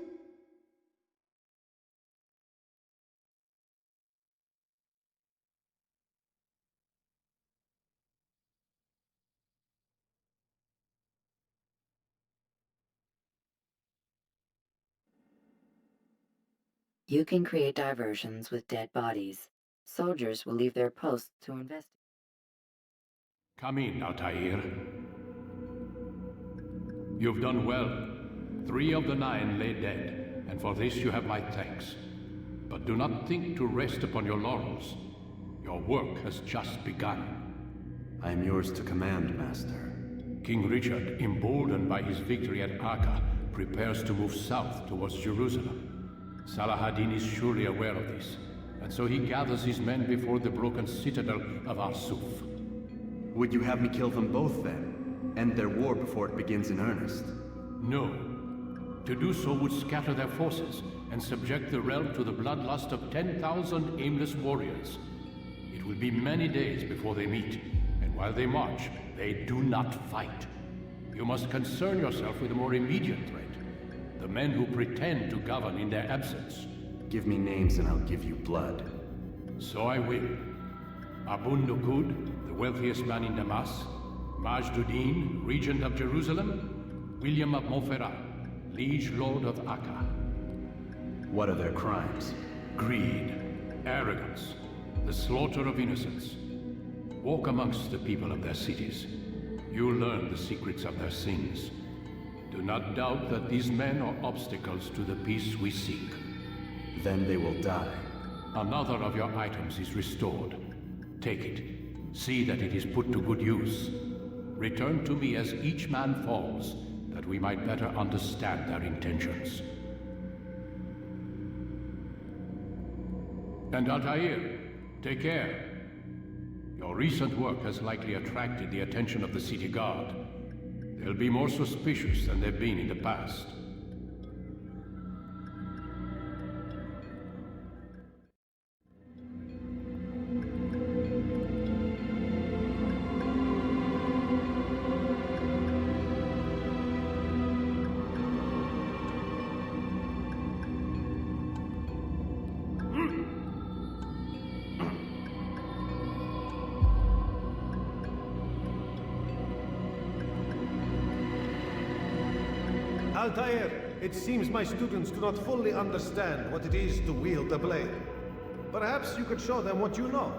You can create diversions with dead bodies. Soldiers will leave their posts to investigate. Come in, Altair. You've done well. 3 of the 9 lay dead, and for this you have my thanks. But do not think to rest upon your laurels. Your work has just begun. I am yours to command, Master. King Richard, emboldened by his victory at Acre, prepares to move south towards Jerusalem. Salah-ad-Din is surely aware of this, and so he gathers his men before the broken citadel of Arsuf. Would you have me kill them both then? End their war before it begins in earnest? No. To do so would scatter their forces and subject the realm to the bloodlust of 10,000 aimless warriors. It will be many days before they meet, and while they march, they do not fight. You must concern yourself with a more immediate threat. The men who pretend to govern in their absence. Give me names and I'll give you blood. So I will. Abun Nukud, the wealthiest man in Damas. Majduddin, regent of Jerusalem. William of Montferrat, liege lord of Acre. What are their crimes? Greed, arrogance, the slaughter of innocents. Walk amongst the people of their cities. You'll learn the secrets of their sins. Do not doubt that these men are obstacles to the peace we seek. Then they will die. Another of your items is restored. Take it. See that it is put to good use. Return to me as each man falls, that we might better understand their intentions. And Altair, take care. Your recent work has likely attracted the attention of the city guard. They'll be more suspicious than they've been in the past. Altair, it seems my students do not fully understand what it is to wield a blade. Perhaps you could show them what you know.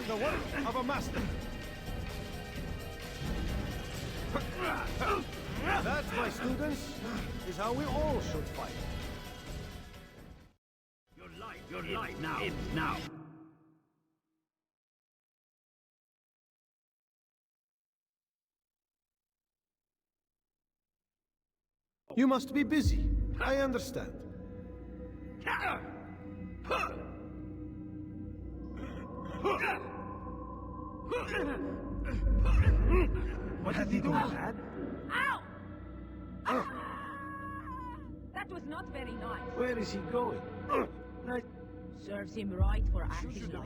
The work of a master. That, my students, is how we all should fight. Your life now ends now. You must be busy. I understand. What has he done, lad? Ow! That was not very nice. Where is he going? Serves him right for acting like that.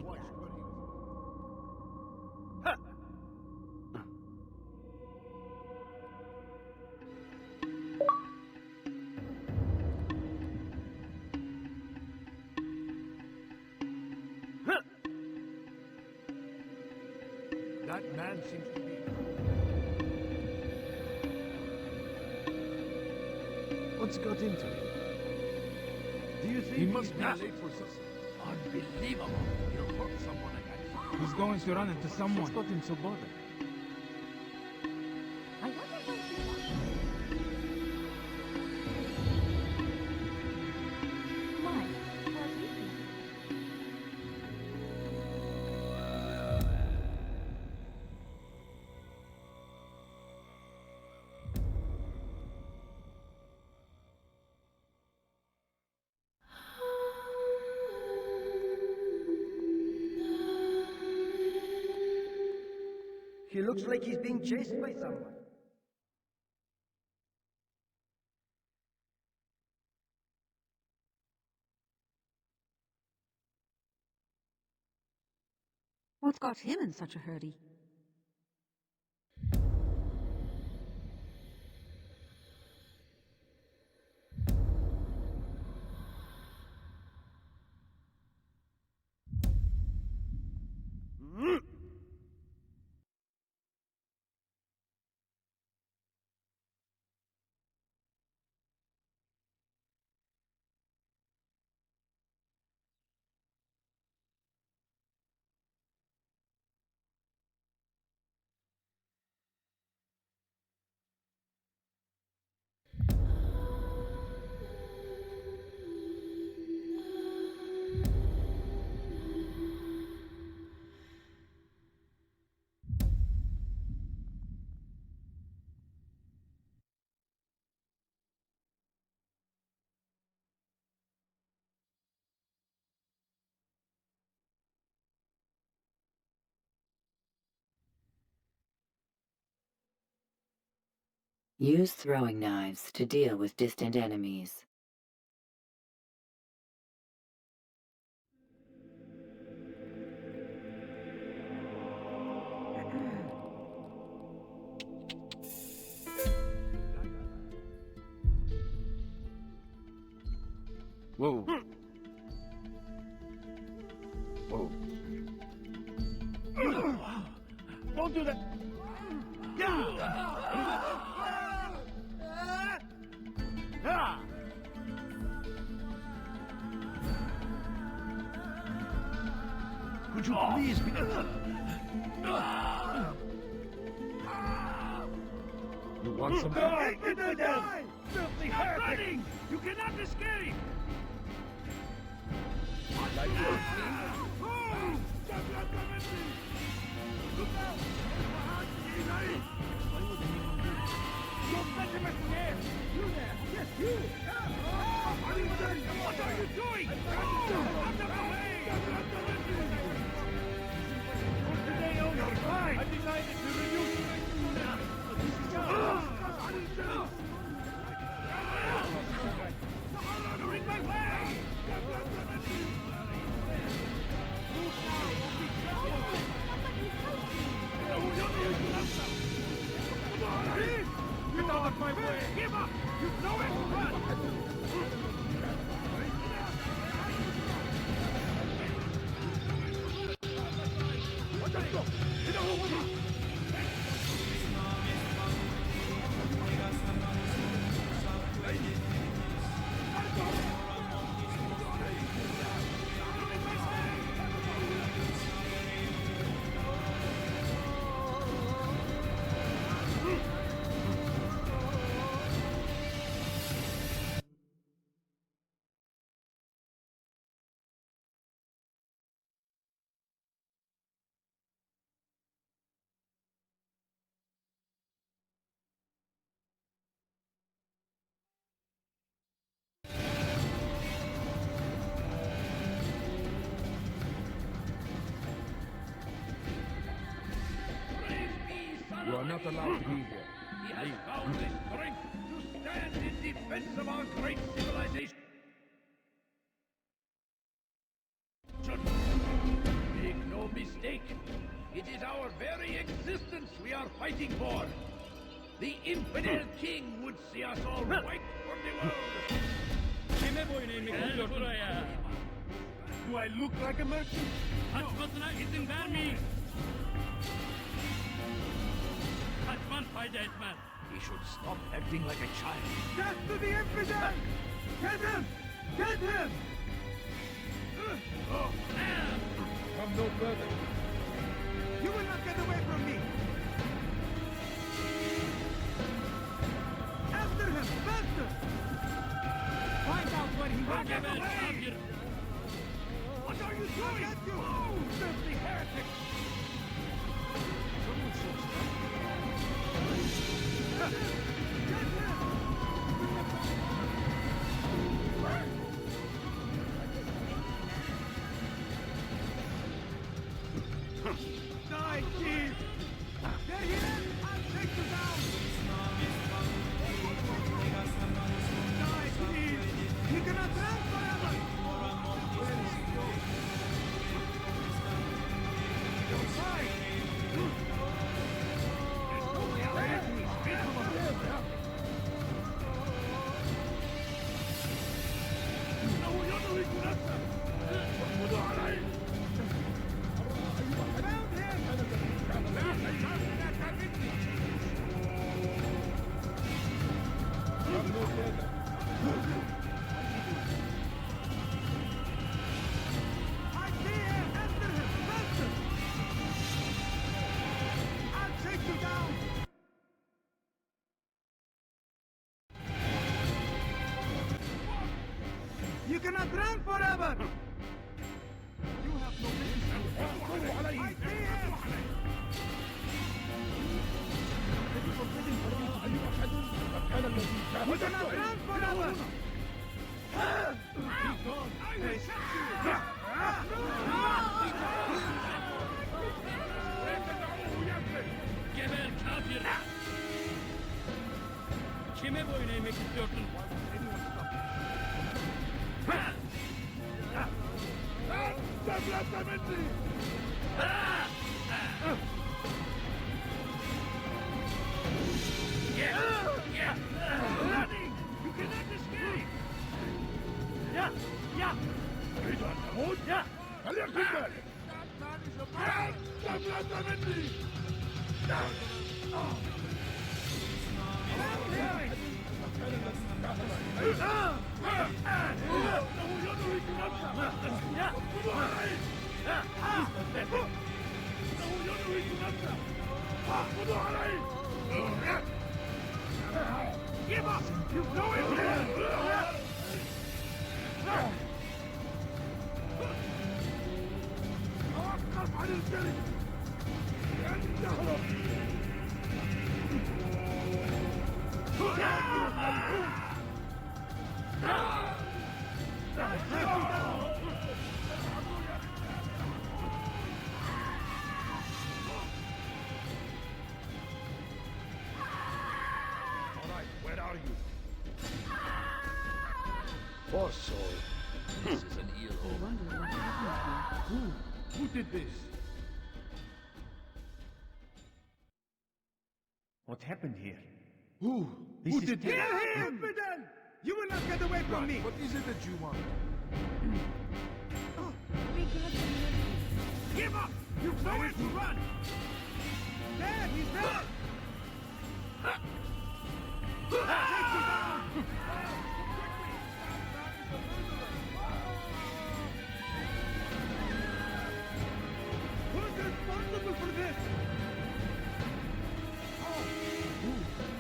That man seems to be... What's got into him? Do you think He must be late late for something? Unbelievable. He'll hurt someone again. He's going to run into someone. What's got him so bothered? I wonder what he wants. Why? How's he feeling? He looks like he's being chased by someone. What's got him in such a hurry? Use throwing knives to deal with distant enemies. Whoa. Whoa. Don't do that! Could you please be... You want some... Die! Die! Filthy heretic! You cannot escape! What are you doing? Out of the way! Today only, fine! I decided to reduce in my way! are not allowed to be here. He has found the strength to stand in defense of our great civilization. Make no mistake, it is our very existence we are fighting for. The infidel king would see us all wiped from the world. Do I look like a merchant? Kaçmasına izin vermeyin. Kaçman fayda etmez. He should stop acting like a child. Death to the infidel! Get him! Get him! Come no further. You will not get away from me! After him! Faster! Find out where he went. Get away! What are you doing? Get you! Filthy heretic! Die, thief! They're here! I'll take you down! Die, thief! You cannot run forever! You cannot run forever! You have no business. I see him! You cannot run forever! Geber kafir! Kime boyun eğmek istiyorsun? Running! You cannot escape! Yeah! Yeah! Yeah! Give up! You know it! Where are you? Poor soul. This is an ill omen. I wonder what happened here. Who did this? What happened here? Who did this? Kill him! Infidel! You will not get away from me! What is it that you want? Give up! You've nowhere to run! There! He's there! Take you down! Who's responsible for this?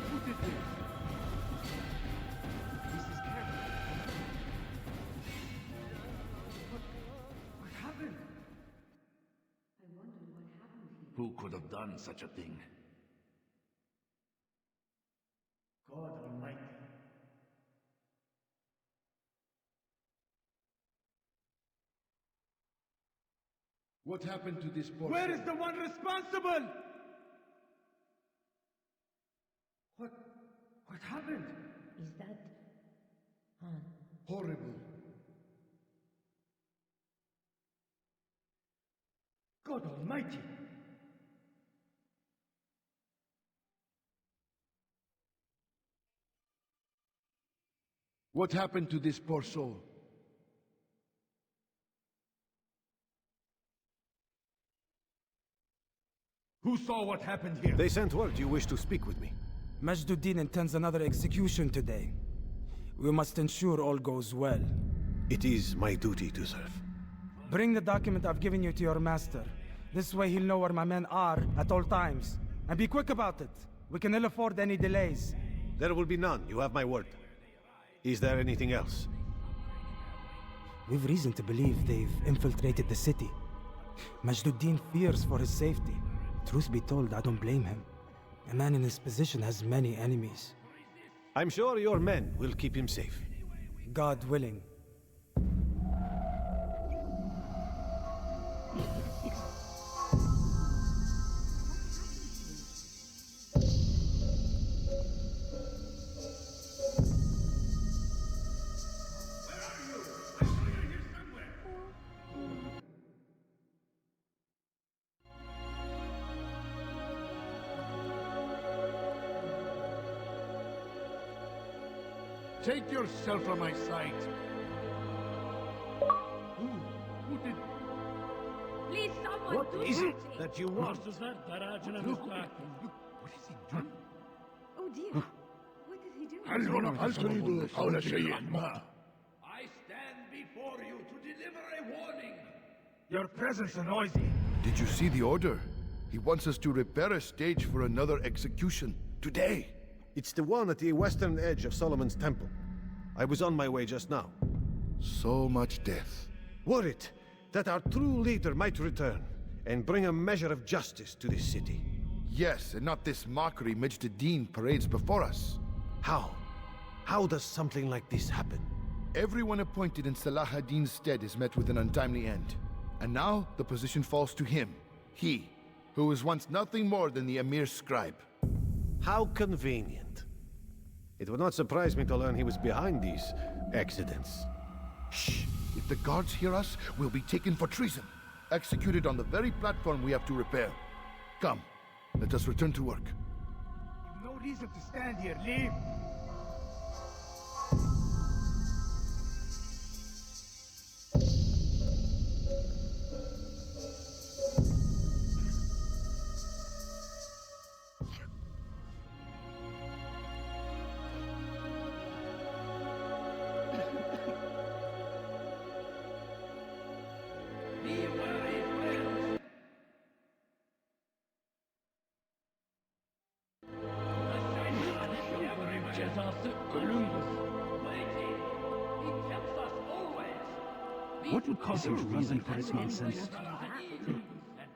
Who did this? This is terrible. What happened? I wonder what happened here. Who could have done such a thing? God Almighty. What happened to this portion? Where is the one responsible? What happened? Is that... Horrible. God Almighty! What happened to this poor soul? Who saw what happened here? They sent word you wish to speak with me. Majduddin intends another execution today. We must ensure all goes well. It is my duty to serve. Bring the document I've given you to your master. This way he'll know where my men are at all times. And be quick about it. We can ill afford any delays. There will be none, you have my word. Is there anything else? We've reason to believe they've infiltrated the city. Majduddin fears for his safety. Truth be told, I don't blame him. A man in his position has many enemies. I'm sure your men will keep him safe. God willing. Take yourself from my sight. Who did... Please, someone What do is it something. that you want? Look, oh dear. What did he do? I stand before you to deliver a warning. Your presence annoys me. Did you see the order? He wants us to repair a stage for another execution. Today. It's the one at the western edge of Solomon's temple. I was on my way just now. So much death. Worried that our true leader might return and bring a measure of justice to this city. Yes, and not this mockery Majduddin parades before us. How? How does something like this happen? Everyone appointed in Salah ad-Din's stead is met with an untimely end. And now the position falls to him. He, who was once nothing more than the Emir's scribe. How convenient. It would not surprise me to learn he was behind these accidents. Shh! If the guards hear us, we'll be taken for treason. Executed on the very platform we have to repair. Come, let us return to work. No reason to stand here. Leave. What would cause him to reason for this nonsense? And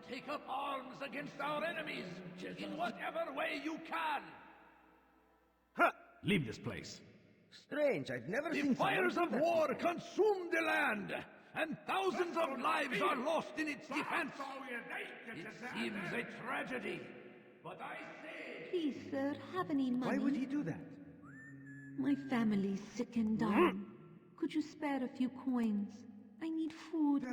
take up arms against our enemies in whatever way you can. Ha! Leave this place. Strange, I've never The seen... fires of war consume the land, and thousands of lives are lost in its defense. It seems a tragedy, but I say... Please, sir, have any money? Why would he do that? My family's sick and dying. Could you spare a few coins? I need food.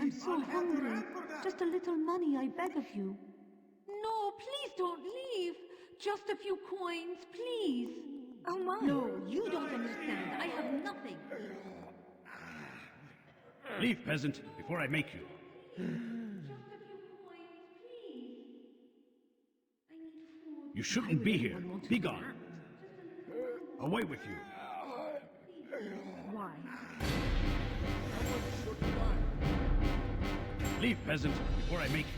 I'm so hungry. Just a little money, I beg of you. No, please don't leave. Just a few coins, please. Oh my. No, you don't understand. I have nothing. Leave, peasant, before I make you. You shouldn't be here. Be gone. Away with you. Why? Leave, peasant, before I make you.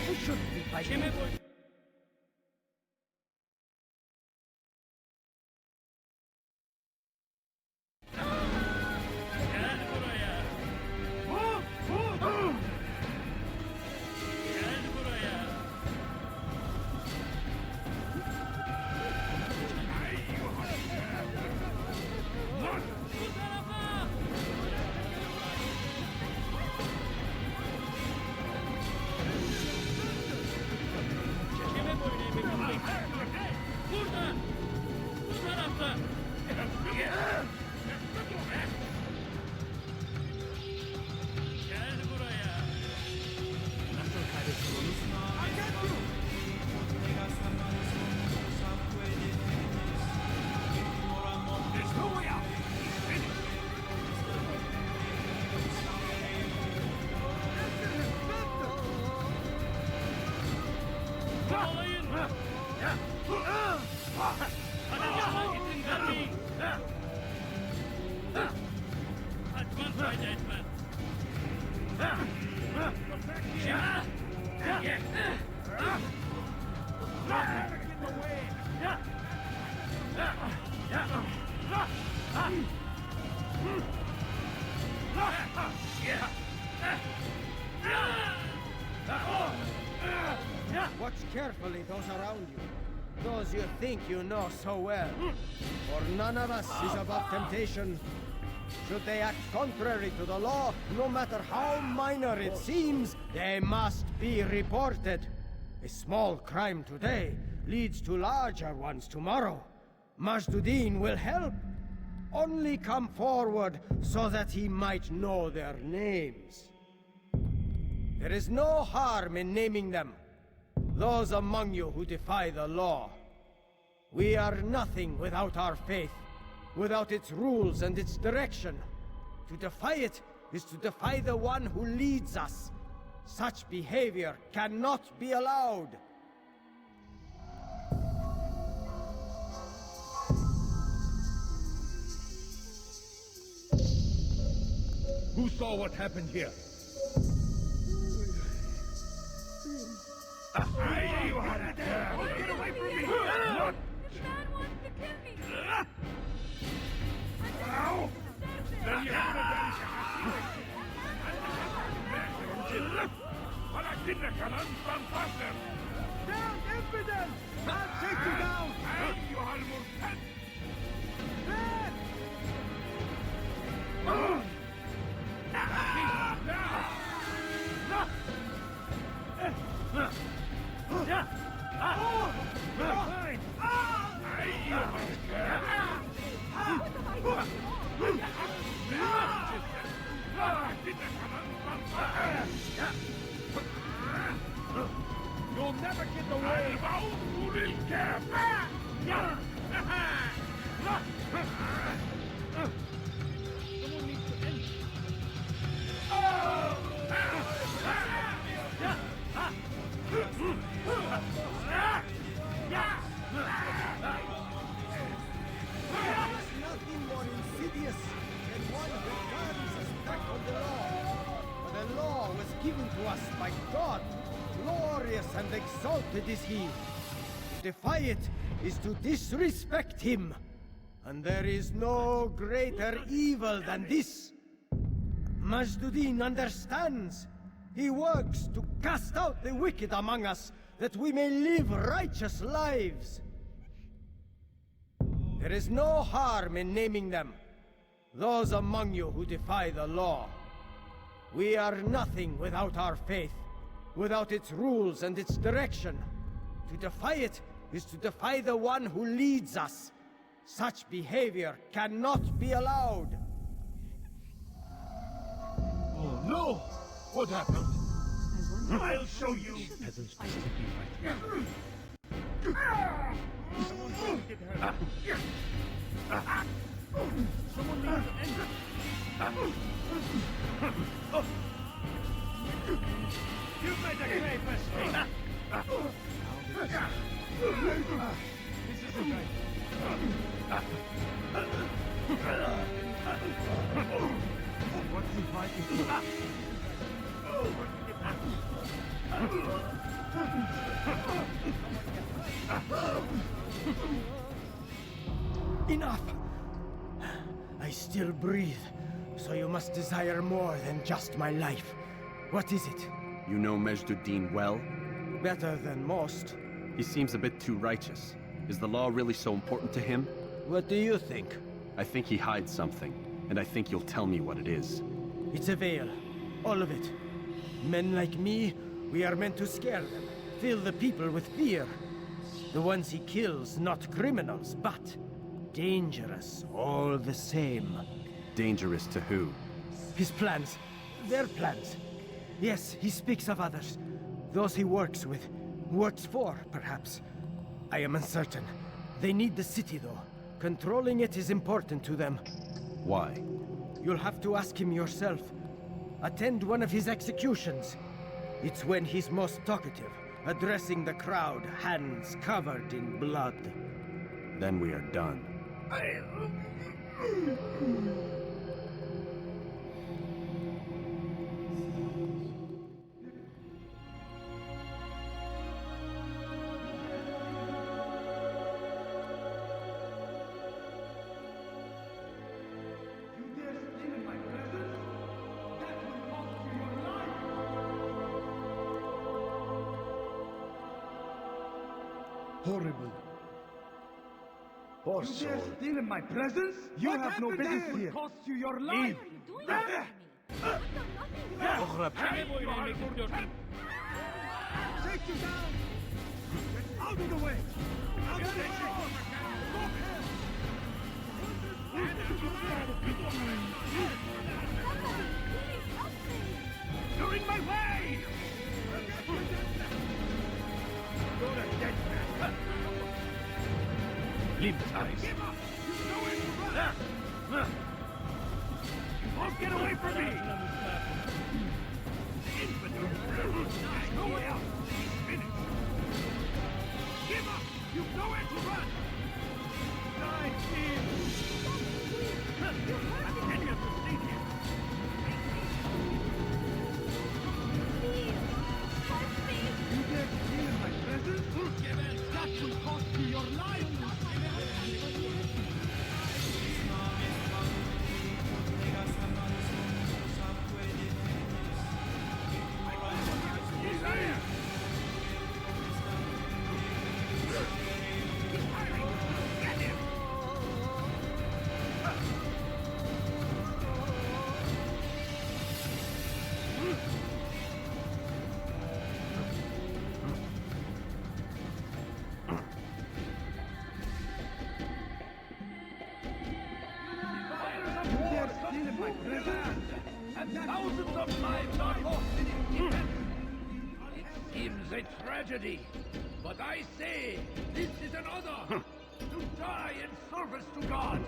I shouldn't be fighting. Watch carefully those around you. Those you think you know so well. For none of us is above temptation. Should they act contrary to the law, no matter how minor it seems, they must be reported. A small crime today leads to larger ones tomorrow. Majduddin will help. Only come forward so that he might know their names. There is no harm in naming them. Those among you who defy the law. We are nothing without our faith, without its rules and its direction. To defy it is to defy the one who leads us. Such behavior cannot be allowed. Who saw what happened here? You had it there! Get away from me! What? The man wants to kill me! Ow! Then you would have Down, infidel! I'll take you down! You'll never get away! Nothing more insidious than one who turns his back on the law. For the law was given to us by God. Glorious and exalted is he. To defy it is to disrespect him. And there is no greater evil than this. Majduddin understands. He works to cast out the wicked among us, that we may live righteous lives. There is no harm in naming them. Those among you who defy the law. We are nothing without our faith, without its rules and its direction. To defy it is to defy the one who leads us. Such behavior cannot be allowed. Oh no! What happened? I'll show you! Peasants basically right. Someone get her. Someone needs to end it. You made a great mistake! This isn't right. What's he fighting for? Enough! I still breathe, so you must desire more than just my life. What is it? You know Majduddin well? Better than most. He seems a bit too righteous. Is the law really so important to him? What do you think? I think he hides something, and I think you'll tell me what it is. It's a veil. All of it. Men like me, we are meant to scare them, fill the people with fear. The ones he kills, not criminals, but dangerous all the same. Dangerous to who? His plans. Their plans. Yes, he speaks of others. Those he works with. Works for, perhaps. I am uncertain. They need the city, though. Controlling it is important to them. Why? You'll have to ask him yourself. Attend one of his executions. It's when he's most talkative, addressing the crowd, hands covered in blood. Then we are done. Horrible. Poor You soul. dare steal in my presence? You have no business here. Cost you your life. Take you down. Get out of the way. Out of the way. You're in my way. You're a dead man. Leave this place. Give up! You know where to run! You won't get away from me! There's no way out! He's finished! Give up! You know where to run! Die, Steve! Any of you stay here! You dare steal in my presence? That will cost you your life! And thousands of lives are lost in it. It seems a tragedy, but I say this is an honor to die in service to God,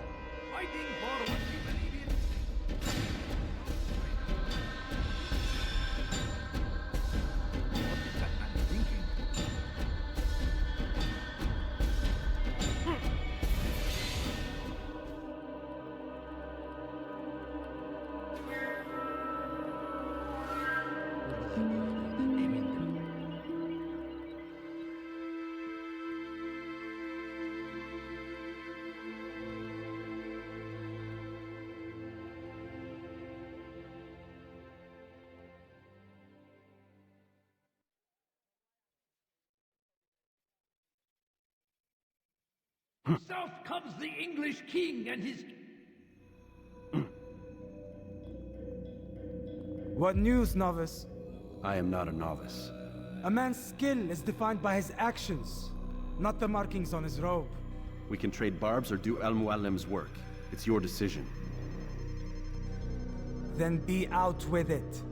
fighting for what you believe in. What is that man thinking? South comes the English king and his... What news, novice? I am not a novice. A man's skill is defined by his actions, not the markings on his robe. We can trade barbs or do Al-Muallim's work. It's your decision. Then be out with it.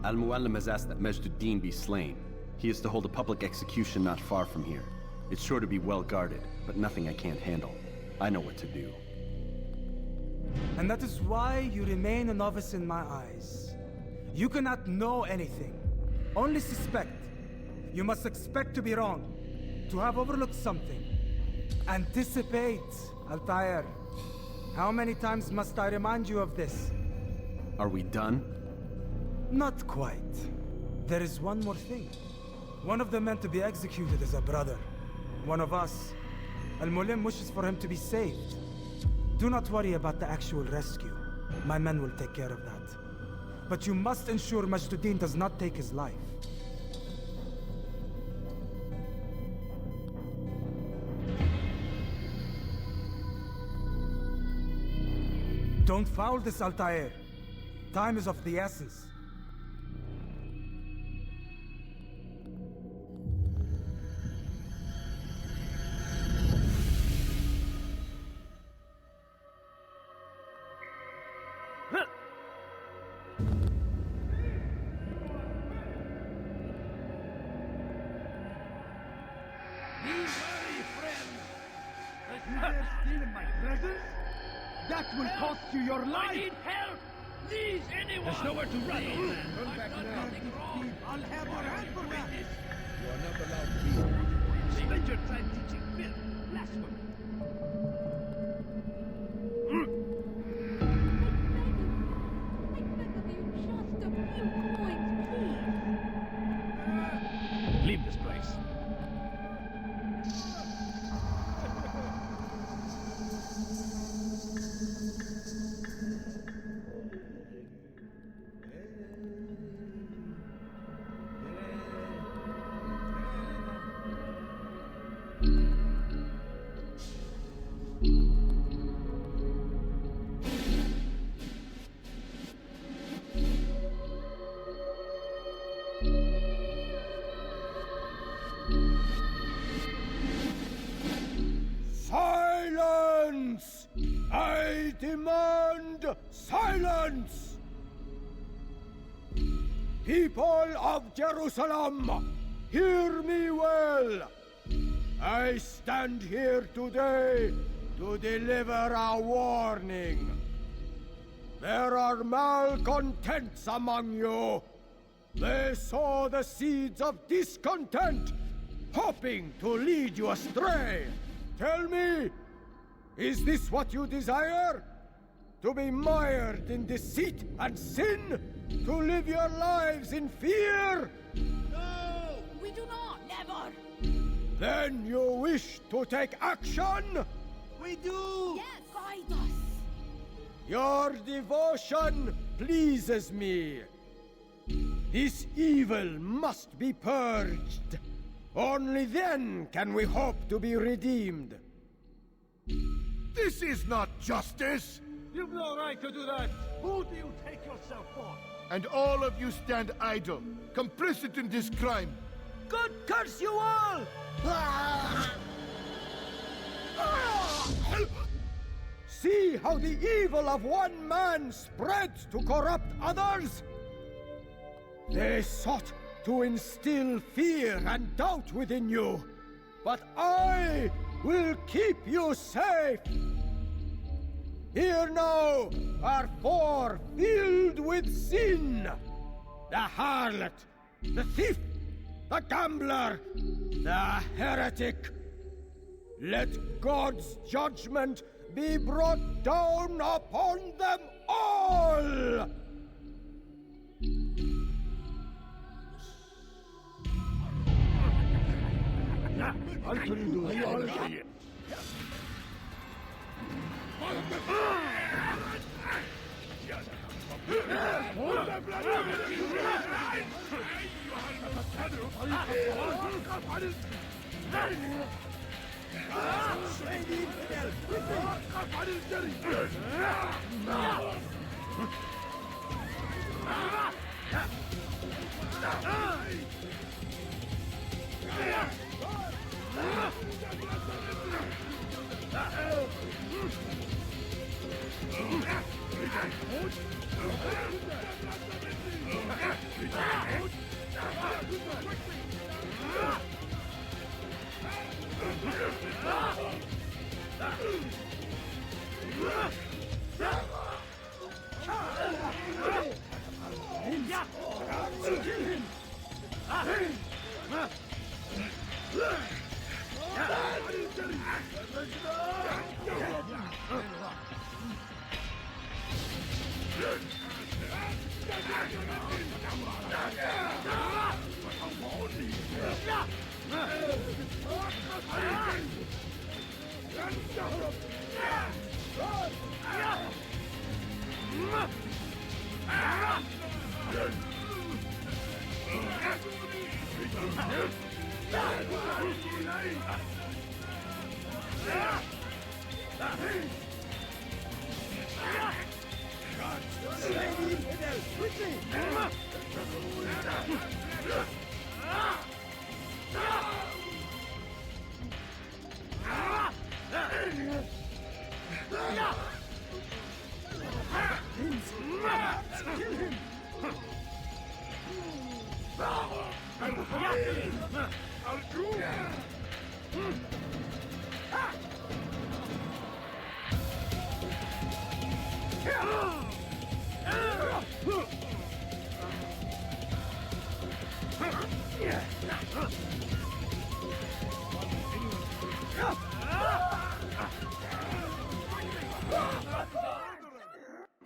Al-Muallim has asked that Majduddin be slain. He is to hold a public execution not far from here. It's sure to be well guarded, but nothing I can't handle. I know what to do. And that is why you remain a novice in my eyes. You cannot know anything, only suspect. You must expect to be wrong, to have overlooked something. Anticipate, Altair. How many times must I remind you of this? Are we done? Not quite. There is one more thing. One of the men to be executed is a brother. One of us. Al-Muallim wishes for him to be saved. Do not worry about the actual rescue. My men will take care of that. But you must ensure Majduddin does not take his life. Don't foul this, Altair. Time is of the essence. That will cost you your life! I need help! Please, anyone! There's nowhere to run, old man. I've done nothing wrong. I'll have your hand for that. You are not leave this place. Silence! I demand silence! People of Jerusalem, hear me well. I stand here today to deliver a warning. There are malcontents among you. They sow the seeds of discontent, hoping to lead you astray. Tell me, is this what you desire? To be mired in deceit and sin? To live your lives in fear? No! We do not! Never! Then you wish to take action? We do! Yes! Guide us! Your devotion pleases me. This evil must be purged. Only then can we hope to be redeemed. This is not justice! You've no right to do that! Who do you take yourself for? And all of you stand idle, complicit in this crime. God curse you all! See how the evil of one man spreads to corrupt others? They sought to instill fear and doubt within you, but I will keep you safe. Here now are four filled with sin. The harlot, the thief, the gambler, the heretic. Let God's judgment be brought down upon them all!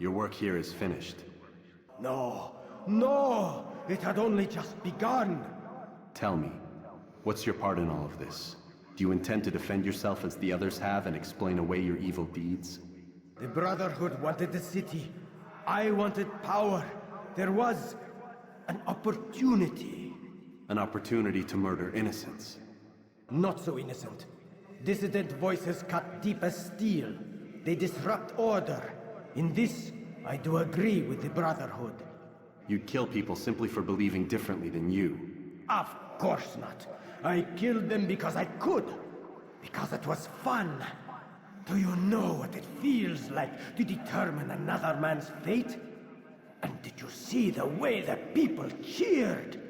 Your work here is finished. No, no! It had only just begun. Tell me, What's your part in all of this? Do you intend to defend yourself as the others have and explain away your evil deeds? The Brotherhood wanted the city. I wanted power. There was an opportunity. An opportunity to murder innocents. Not so innocent. Dissident voices cut deep as steel. They disrupt order. In this, I do agree with the Brotherhood. You'd kill people simply for believing differently than you. Of course not. I killed them because I could. Because it was fun. Do you know what it feels like to determine another man's fate? And did you see the way the people cheered?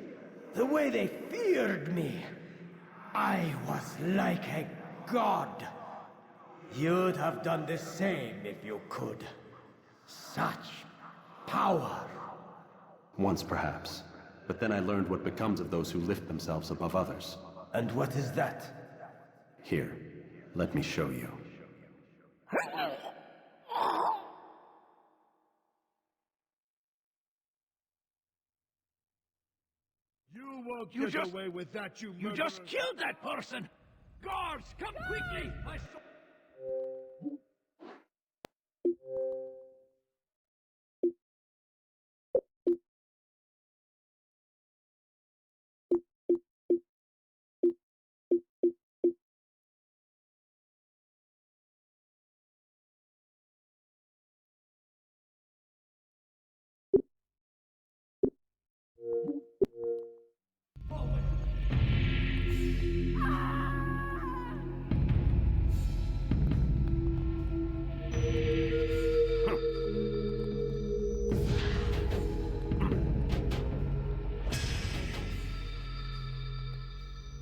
The way they feared me? I was like a god. You'd have done the same if you could. Such power. Once perhaps. But then I learned what becomes of those who lift themselves above others. And what is that? Here, let me show you. You won't You get just- away with that, you You just murderer. killed that person! Guards, come quickly!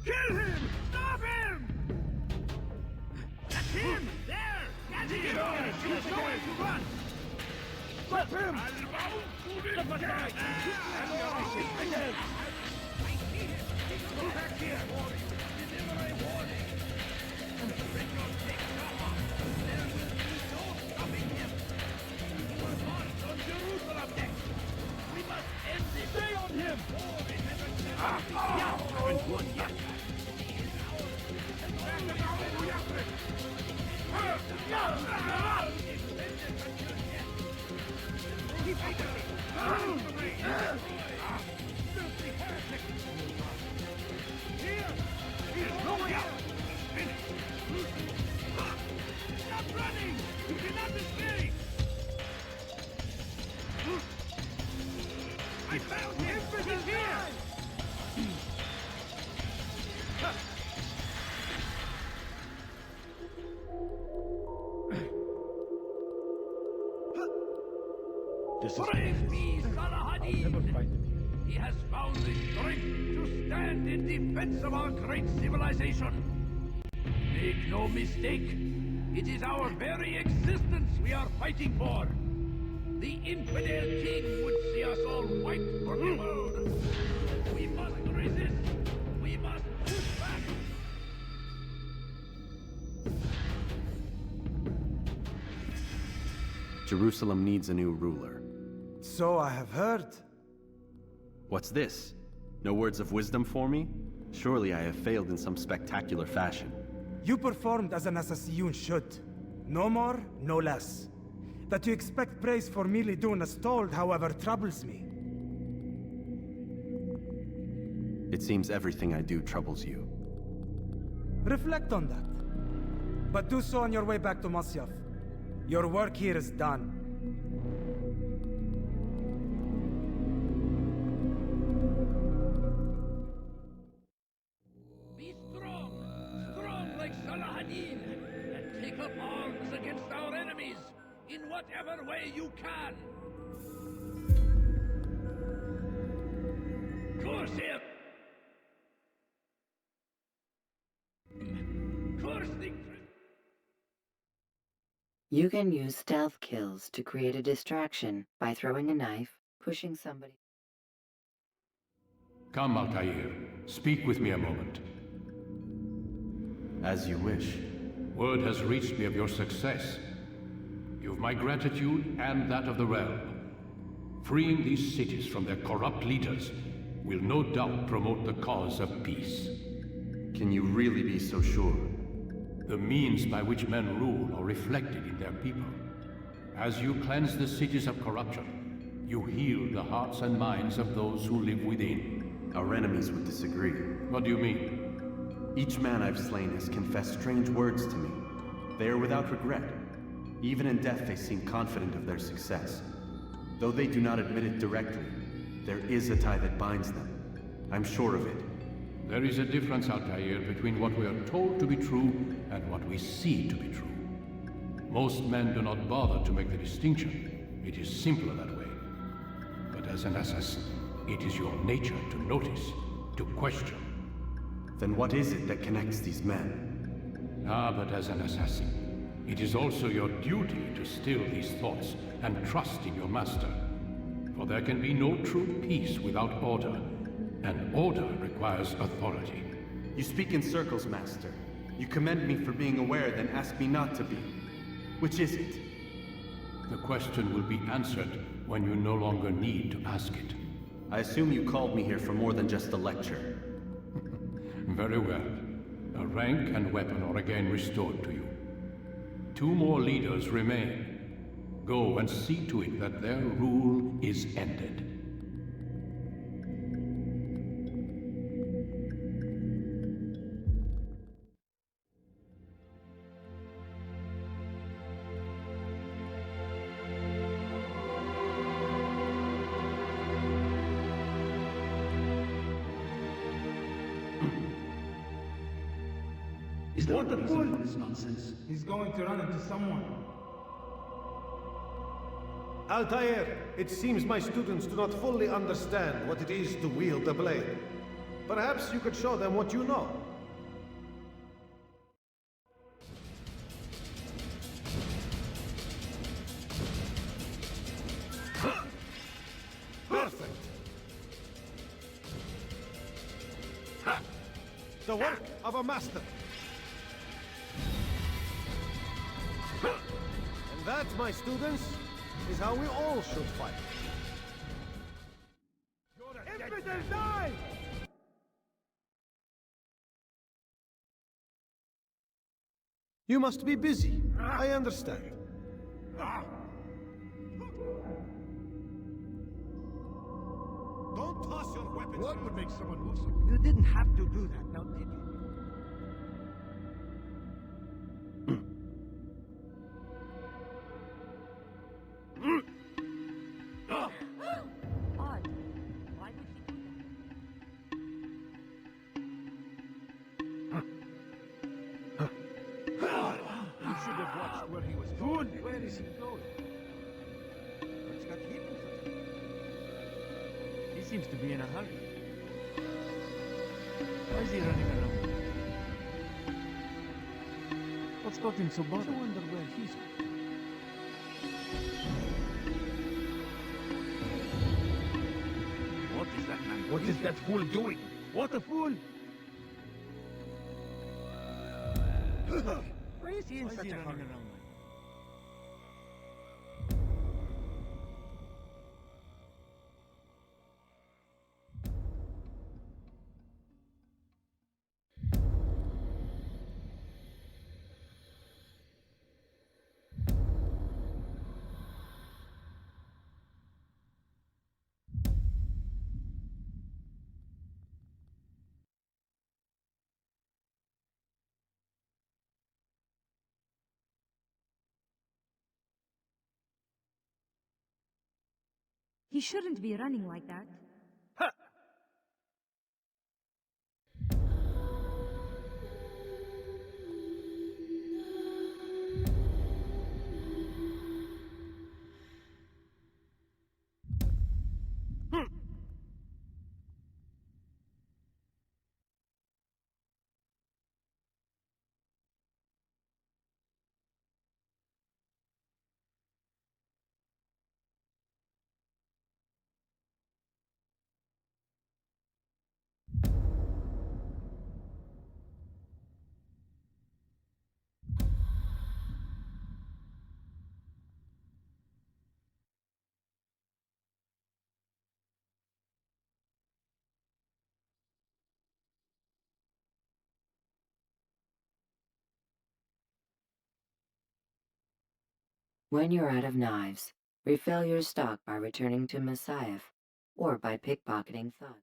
Kill him! Stop him! That's him! There! That's him! He's going to run! Stop him! Go back here! Deliver a warning! Let your take cover! There will be no stopping him! He will march on Jerusalem next! We must end this! Stay on him! Yeah! Good, yeah! He's going out! Stop running! You cannot escape! I found him! He's here! Praise be Salahadin! He has found the strength to stand in defense of our great civilization. Make no mistake, it is our very existence we are fighting for. The infidel king would see us all wiped from the world. We must resist. We must push back. Jerusalem needs a new ruler. So I have heard. What's this? No words of wisdom for me? Surely I have failed in some spectacular fashion. You performed as an assassin should. No more, no less. That you expect praise for merely doing as told, however, troubles me. It seems everything I do troubles you. Reflect on that. But do so on your way back to Masyaf. Your work here is done. Be strong, strong like Salahadin, and take up arms against our enemies in whatever way you can. Curse him! Curse the... You can use stealth kills to create a distraction by throwing a knife, pushing somebody. Come, Altair. Speak with me a moment. As you wish. Word has reached me of your success. You've my gratitude and that of the realm. Freeing these cities from their corrupt leaders will no doubt promote the cause of peace. Can you really be so sure? The means by which men rule are reflected in their people. As you cleanse the cities of corruption, you heal the hearts and minds of those who live within. Our enemies would disagree. What do you mean? Each man I've slain has confessed strange words to me. They are without regret. Even in death they seem confident of their success. Though they do not admit it directly, there is a tie that binds them. I'm sure of it. There is a difference, Altair, between what we are told to be true and what we see to be true. Most men do not bother to make the distinction. It is simpler that way. But as an assassin, it is your nature to notice, to question. Then what is it that connects these men? But as an assassin, it is also your duty to still these thoughts and trust in your master. For there can be no true peace without order, and order requires authority. You speak in circles, Master. You commend me for being aware, then ask me not to be. Which is it? The question will be answered when you no longer need to ask it. I assume you called me here for more than just a lecture. Very well. A rank and weapon are again restored to you. 2 more leaders remain. Go and see to it that their rule is ended. Is what the fool for this nonsense? He's going to run into someone. Altair, it seems my students do not fully understand what it is to wield a blade. Perhaps you could show them what you know. Perfect. The work of a master. And that, my students, is how we all should fight. Infidel, die! You must be busy. I understand. Don't toss your weapons. What would make someone move so? You didn't have to do that, now did you? Odd. Why would he do You should have watched where he was going. Where is he going? What's got him in such a... He seems to be in a hurry. Why is he running around? What's got him so bothered? I wonder where he's off to. What is that man? What is that fool doing? What a fool! Why is he in such a hurry? He shouldn't be running like that. When you're out of knives, refill your stock by returning to Messiah or by pickpocketing thugs.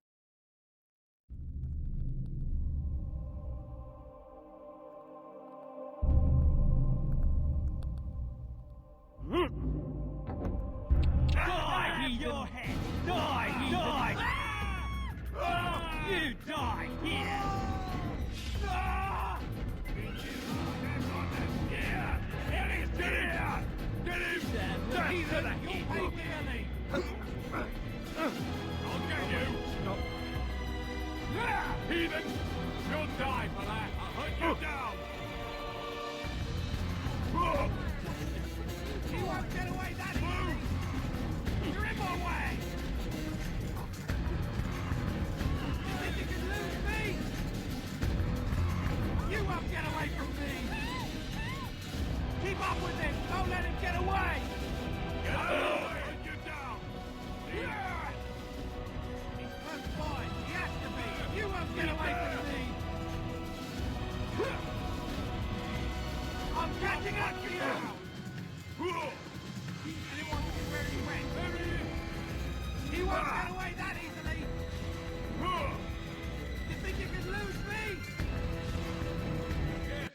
Die, your head! Die! Die! You die here! Get him! Get him! He's in the heat! I'll get you! Stop! Heathen! You'll die for that! I'll hunt you down! He won't get away that easy! You're in my way! You think you can lose me? You won't get away from me! Keep up with him! Don't let him get away! Get away! Hunt you down! He's close by! He has to be! You won't get away from me! I'm catching up to you! Anyone can very wet. He won't get away that easily. You think you can lose me? Yes.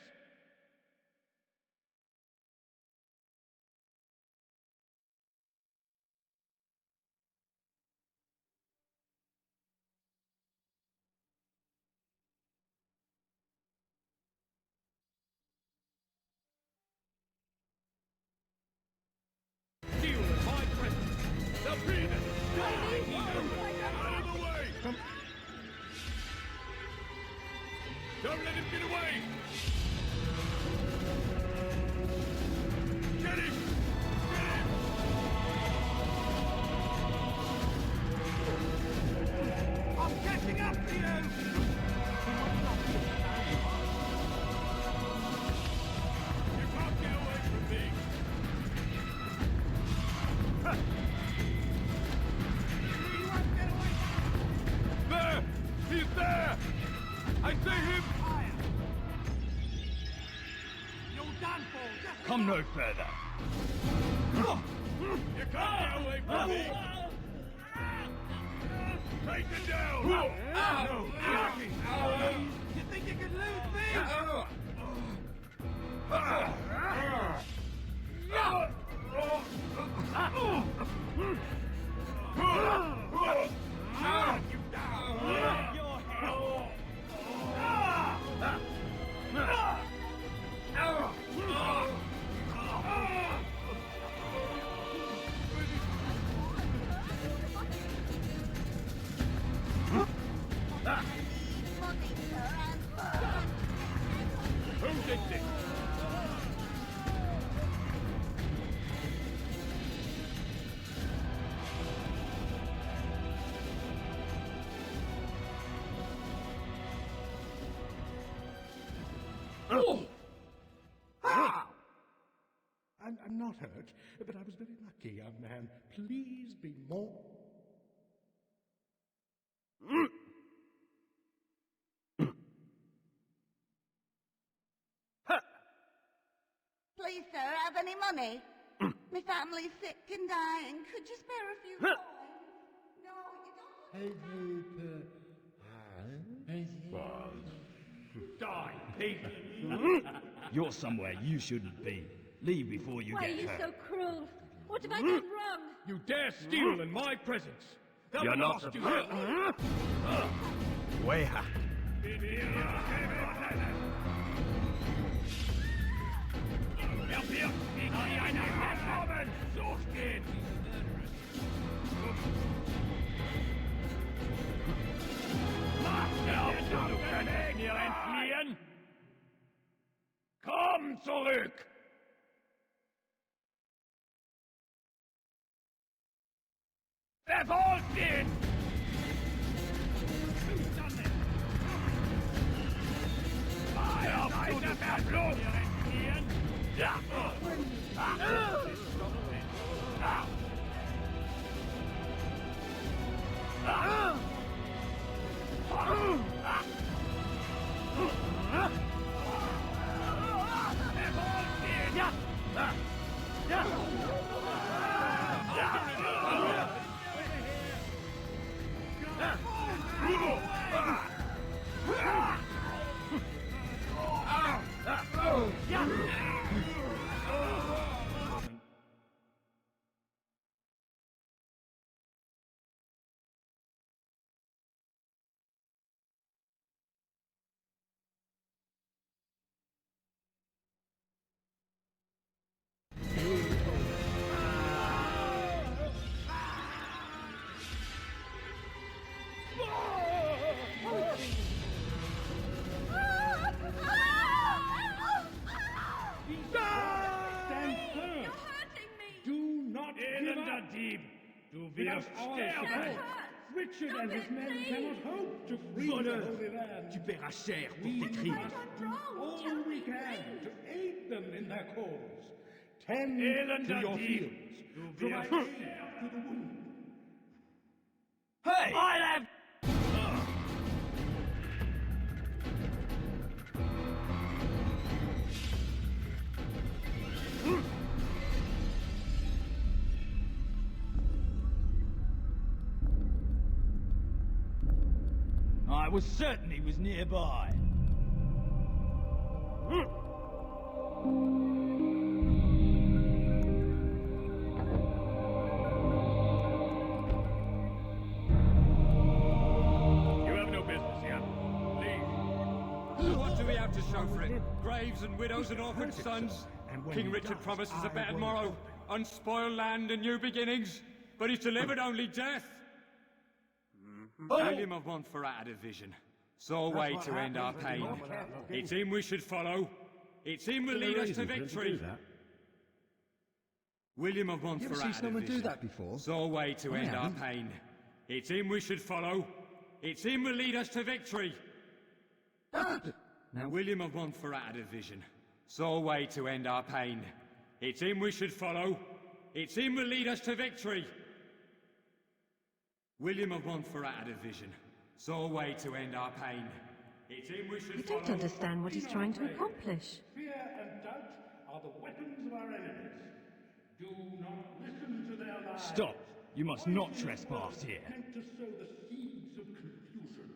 Deal with my presence. The peanut. Out of the way. Don't let him get away. Get him. Get him. I'm catching up to you. You can't get away from me. There! He's there! I see him! You're done for! Come no further! You can't get away from me! Take it down! You think you can lose me? Who did this? I'm not hurt, but I was very lucky, young man. Please be more... Please, sir, have any money? My family's sick and dying. Could you spare a few coins? No, you don't. Die, thief! You're somewhere you shouldn't be. Leave before you Why are get you hurt. so cruel? What have I done wrong? You dare steal in my presence! You're not supposed to. Way ha. Help here! So scared! Du kannst mir entfliehen! Komm zurück! Verfolgt ihn! Weiter verblutet! Ja! Ja! Richard and his men cannot hope to free the Holy Land. Tu paieras cher pour tes crimes. All we can to aid them in their cause. Tend to your fields. Provide aid to the wounded. Hey! I have... I was certain he was nearby. You have no business here. Leave. What do we have to show for it? Graves and widows and orphan sons? King Richard promises a bad morrow, unspoiled land and new beginnings, but he's delivered only death. William of Montferrat had a vision. Saw a way to end our pain. It's him we should follow. It's him will lead us to victory. William of Montferrat had a vision. Saw a way to end our pain. It's him we should follow. It's him will lead us to victory. Now William of Montferrat had a vision. Saw a way to end our pain. It's him we should follow. It's him will lead us to victory. William of Montferrat had a vision. Saw a way to end our pain. It's him we should follow. I don't understand what he's trying to accomplish. Fear and doubt are the weapons of our enemies. Do not listen to their lies. Stop! You must not trespass here. Meant to sow the seeds of confusion.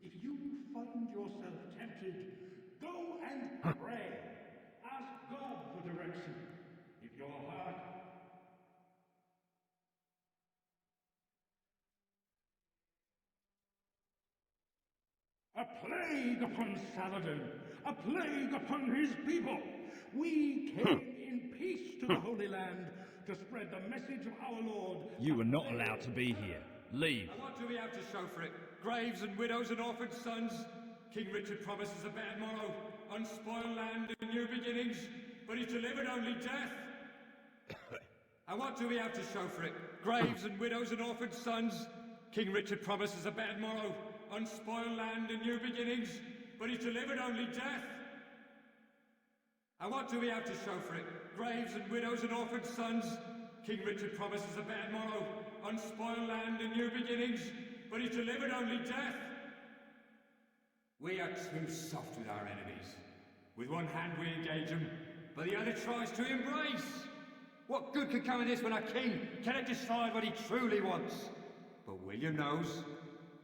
If you find yourself tempted, go and pray. Ask God for direction. If your heart a plague upon Saladin! A plague upon his people! We came in peace to the Holy Land to spread the message of our Lord. You are not allowed to be here. Leave. And what do we have to show for it? Graves and widows and orphan sons? King Richard promises a bad morrow, unspoiled land and new beginnings, but he's delivered only death. And what do we have to show for it? Graves and widows and orphan sons? King Richard promises a bad morrow, unspoiled land and new beginnings, but he's delivered only death. And what do we have to show for it? Graves and widows and orphan sons? King Richard promises a bad morrow, unspoiled land and new beginnings, but he's delivered only death. We are too soft with our enemies. With one hand we engage them, but the other tries to embrace. What good could come of this when a king cannot decide what he truly wants? But William knows.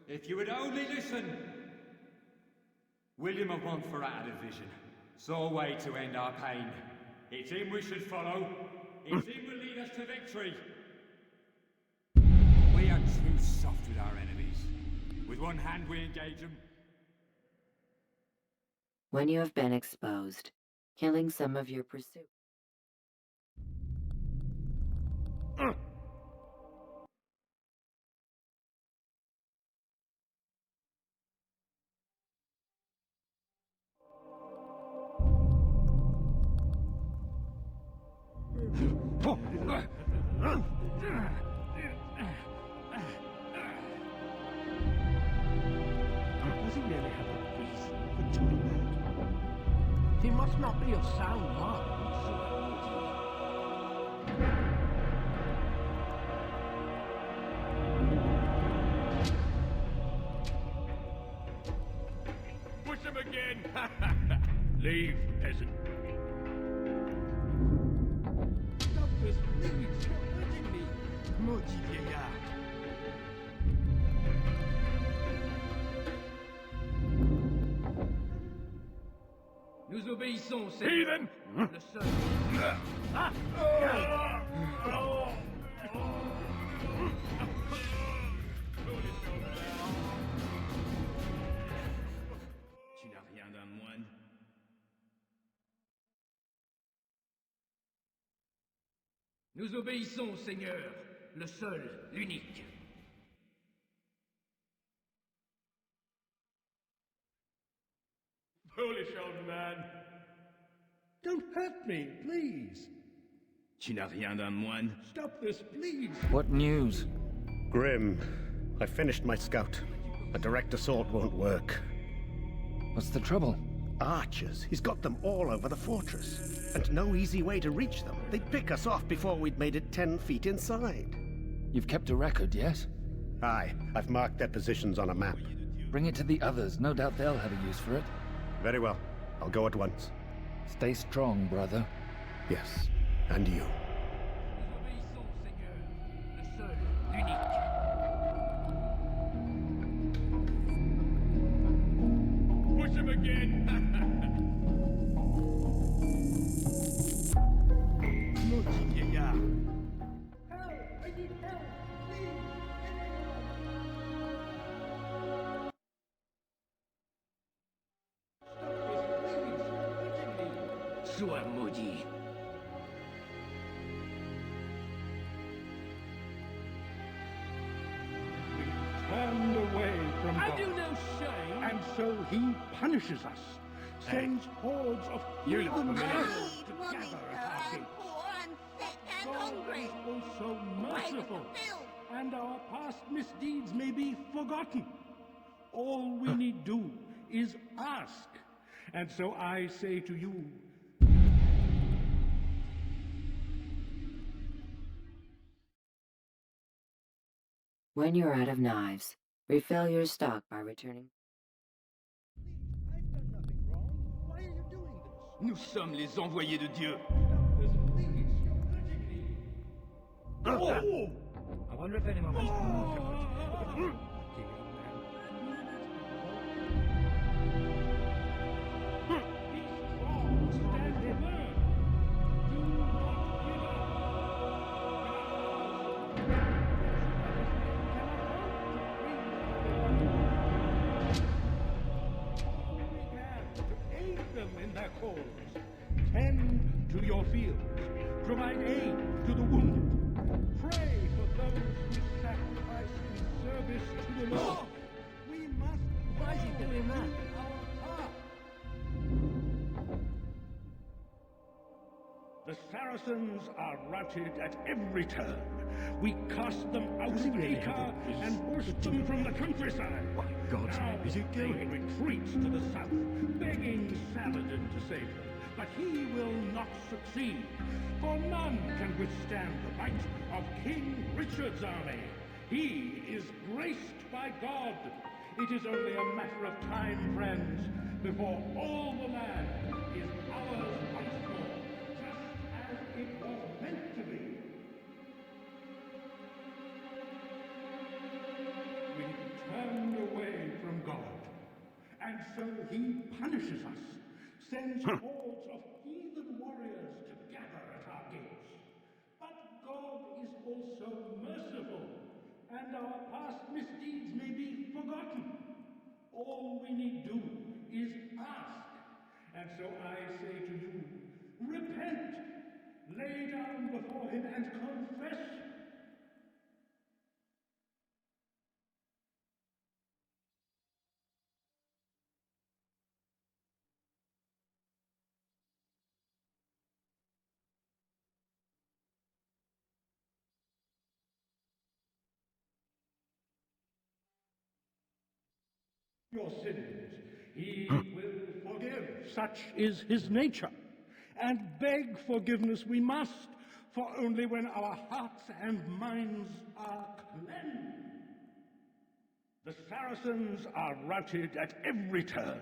If you would only listen. William of Montferrat had a vision. Saw a way to end our pain. It's him we should follow. It's him will lead us to victory. We are too soft with our enemies. With one hand we engage them. When you have been exposed, killing some of your pursuit. Does he really have a reason for doing that? He must not be of sound mind. Push him again! Leave, peasant. Stop this, please! You're hurting me! Maudit vieillard! Nous obéissons, Heathen! le seul. Tu n'as rien d'un moine. Nous obéissons, Seigneur, le seul, l'unique. Foolish old man. Don't hurt me, please. Tu n'as rien d'un moine. Stop this, please. What news? Grim, I finished my scout. A direct assault won't work. What's the trouble? Archers. He's got them all over the fortress. And no easy way to reach them. They'd pick us off before we'd made it 10 feet inside. You've kept a record, yes? Aye. I've marked their positions on a map. Bring it to the others. No doubt they'll have a use for it. Very well. I'll go at once. Stay strong, brother. Yes. And you. Push him again! Sois maudit. Turned away from Have God. you no shame? And so he punishes us, sends hordes of You look heathen familiar. devils Need to money, gather sir. at our I'm gates. poor and sick and God hungry. is also Why merciful, the filth? and our past misdeeds may be forgotten. All we need do is ask. And so I say to you, When you're out of knives, refill your stock by returning. Nous sommes les envoyés de Dieu. Oh! I wonder if anyone aid them in their cause. Tend to your fields. Provide aid to the wounded. Pray for those who sacrifice in service to the Lord. We must Why is he doing that? our part. The Saracens are routed at every turn. We cast them out of Acre and pushed them from the countryside. God's Now name is it they doing? retreat to the south, begging Saladin to save them. But he will not succeed, for none can withstand the might of King Richard's army. He is graced by God. It is only a matter of time, friends, before all the land is ours once more, just as it was meant to be. We turned away from God, and so he punishes us, sends hordes of heathen warriors to gather at our gates. But God is also merciful, and our past misdeeds may be forgotten. All we need do is ask. And so I say to you, repent, lay down before him and confess. Your sins he will forgive. Such is his nature. And beg forgiveness we must, for only when our hearts and minds are cleansed. The Saracens are routed at every turn.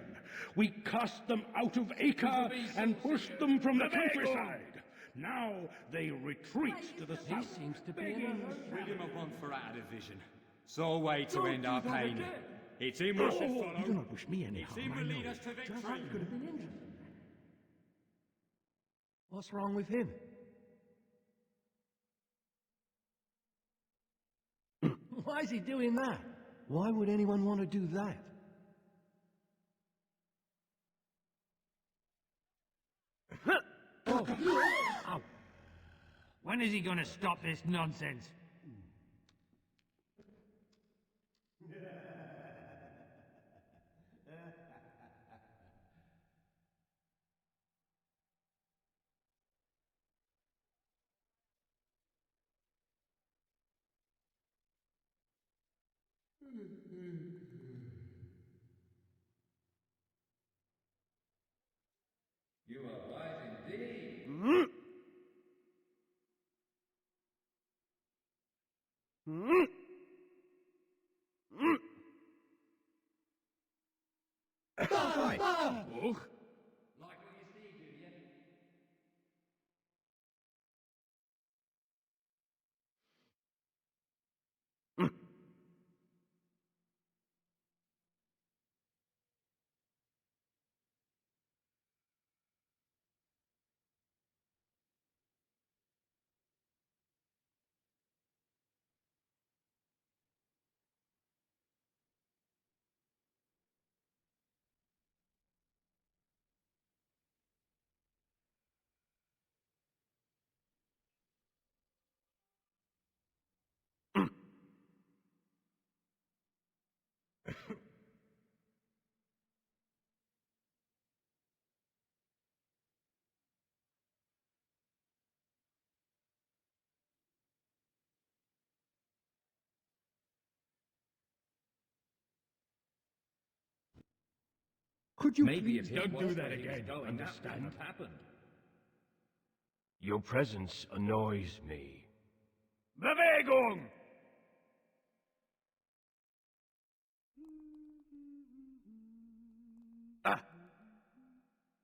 We cast them out of Acre and pushed them from the countryside. Now they retreat to the south. He seems to be begging in a Bring him up on for out of division. So way to end our pain. It's him we should follow. You do not wish me any It's harm, him I will know. lead us to Just victory. like you could have been injured. What's wrong with him? Why is he doing that? Why would anyone want to do that? Oh. Ow. When is he going to stop this nonsense? You are wise indeed. Oh. Like what you see, Junior? Could you Maybe please if don't it do was that where he was again? going, that Understand? wouldn't have happened. Your presence annoys me. Bewegung!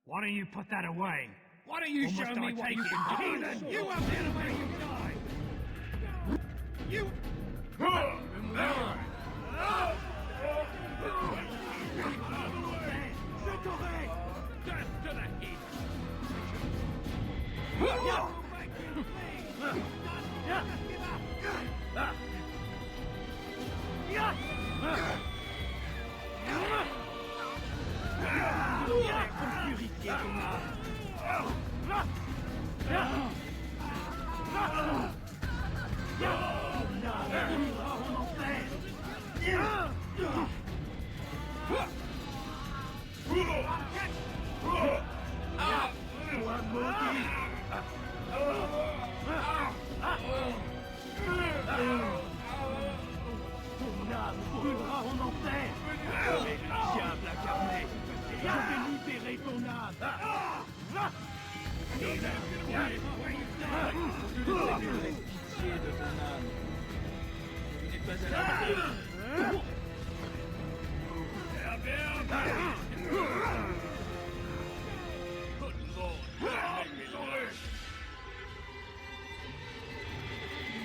Why don't you put that away? Why don't you show me what you can do? You up there where you die! You... Death to the heat!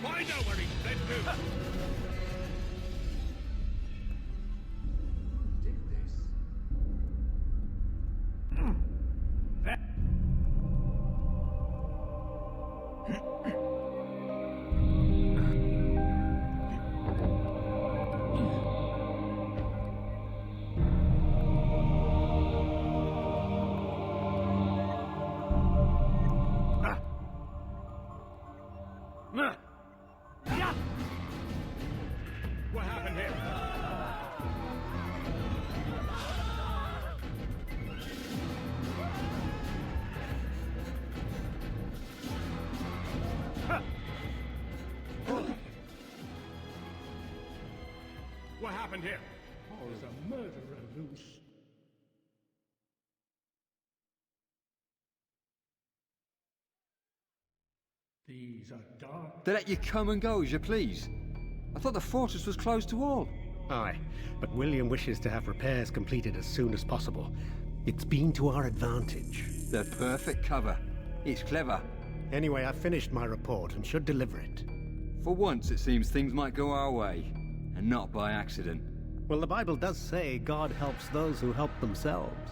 I know where he's been to! What happened here? What happened here? Oh, there's a murderer loose. These are dark. They let you come and go as you please. I thought the fortress was closed to all. Aye, but William wishes to have repairs completed as soon as possible. It's been to our advantage. The perfect cover. It's clever. Anyway, I've finished my report and should deliver it. For once, it seems things might go our way, and not by accident. Well, the Bible does say God helps those who help themselves.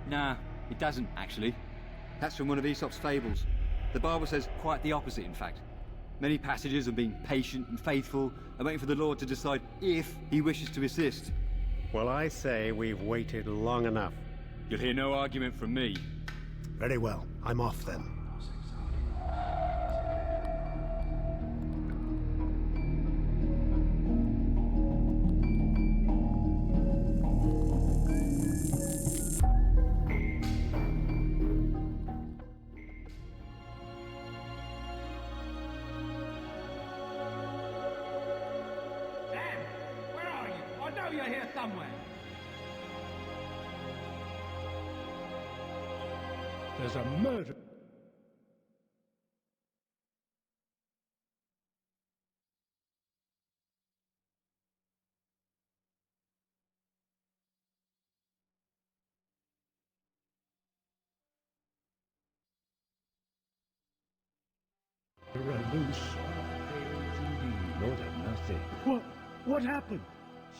Nah, it doesn't, actually. That's from one of Aesop's fables. The Bible says quite the opposite, in fact. Many passages of being patient and faithful and waiting for the Lord to decide if he wishes to assist. Well, I say we've waited long enough. You'll hear no argument from me. Very well. I'm off then. here somewhere. There's a murder. You're a loose. Lord have mercy. What happened?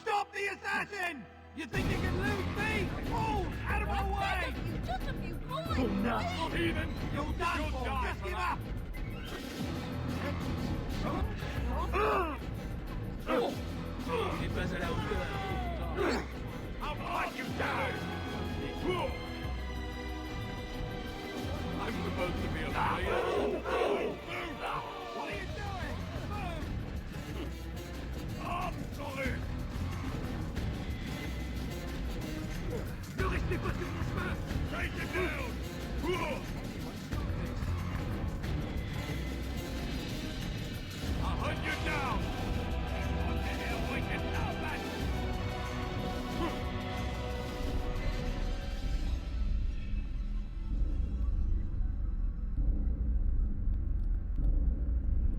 Stop the assassin! You think you can lose me? Move out of my way! Just a few coins! Oh, no! Heathen! You're done for! Just give up! I'll fight you down! I'm supposed to be a player. What are you doing? Move! I'm sorry! Ne restez pas sur mon chemin! Take it down! I'll hunt you down! What the hell we can now, man?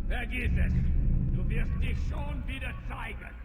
Vergiss es! Du wirst dich schon wieder zeigen!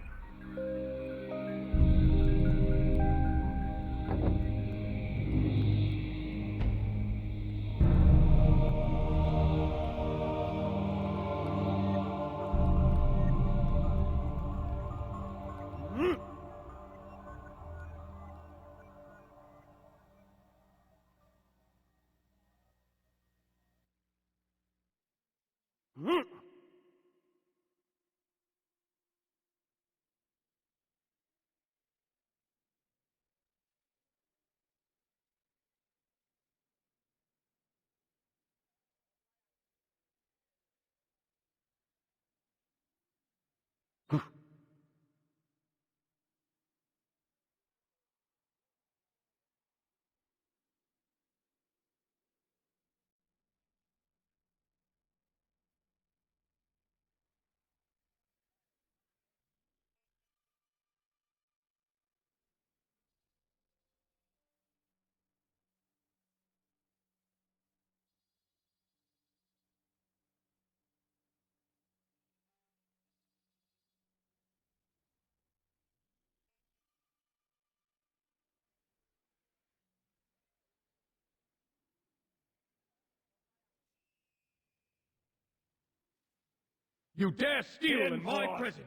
You dare steal in my presence!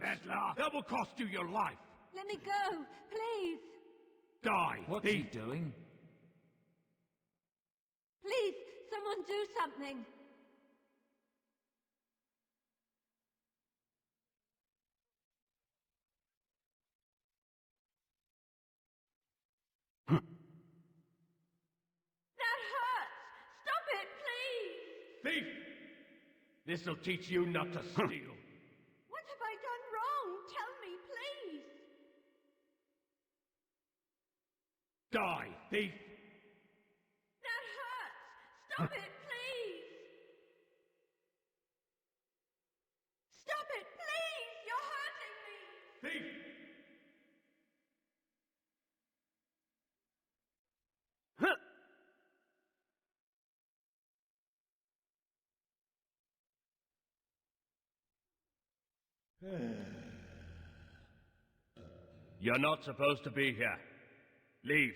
That will cost you your life! Let me go, please! Die! What's he doing? Please, someone do something! That hurts! Stop it, please! Thief! This'll teach you not to steal. What have I done wrong? Tell me, please! Die, thief! That hurts! Stop it, please! Stop it, please! You're hurting me! Thief! You're not supposed to be here. Leave.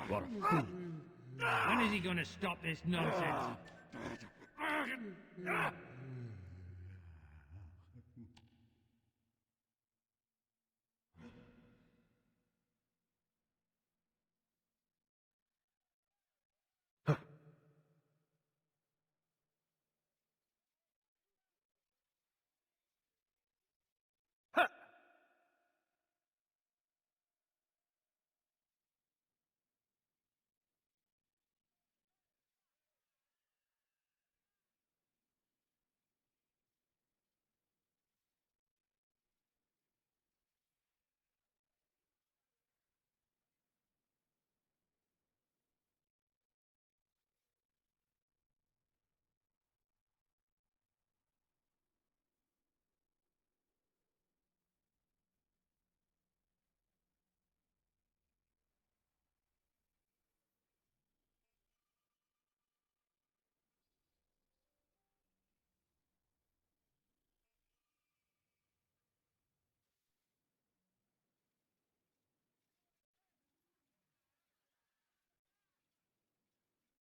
What a fool. When is he gonna stop this nonsense?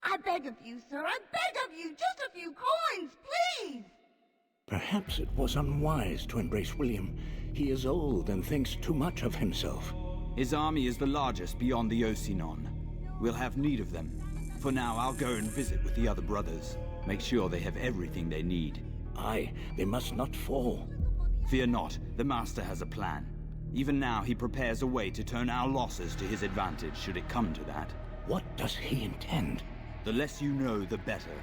I beg of you, sir, I beg of you, just a few coins, please! Perhaps it was unwise to embrace William. He is old and thinks too much of himself. His army is the largest beyond the Ocinon. We'll have need of them. For now, I'll go and visit with the other brothers. Make sure they have everything they need. Aye, they must not fall. Fear not, the Master has a plan. Even now, he prepares a way to turn our losses to his advantage, should it come to that. What does he intend? The less you know, the better.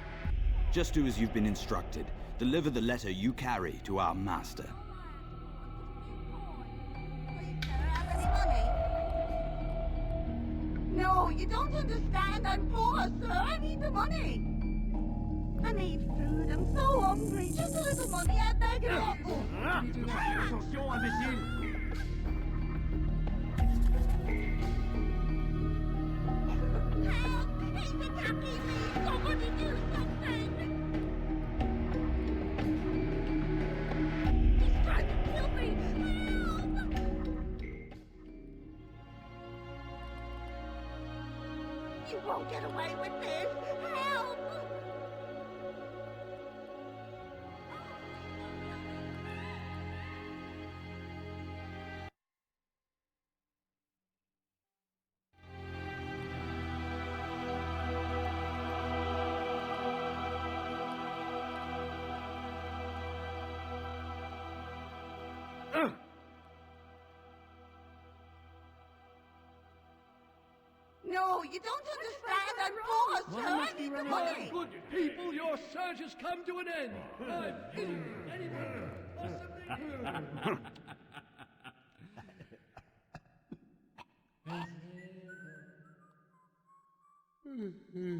Just do as you've been instructed. Deliver the letter you carry to our Master. No, you don't understand. I'm poor, sir. I need the money. I need food. I'm so hungry. Just a little money, I beg you. Attention, imbécile! Help! He's attacking me! Somebody do something! He's trying to kill me! Help! You won't get away with this! Help! No, you don't understand. I'm poor, sir. I need the money. Good people, your search has come to an end.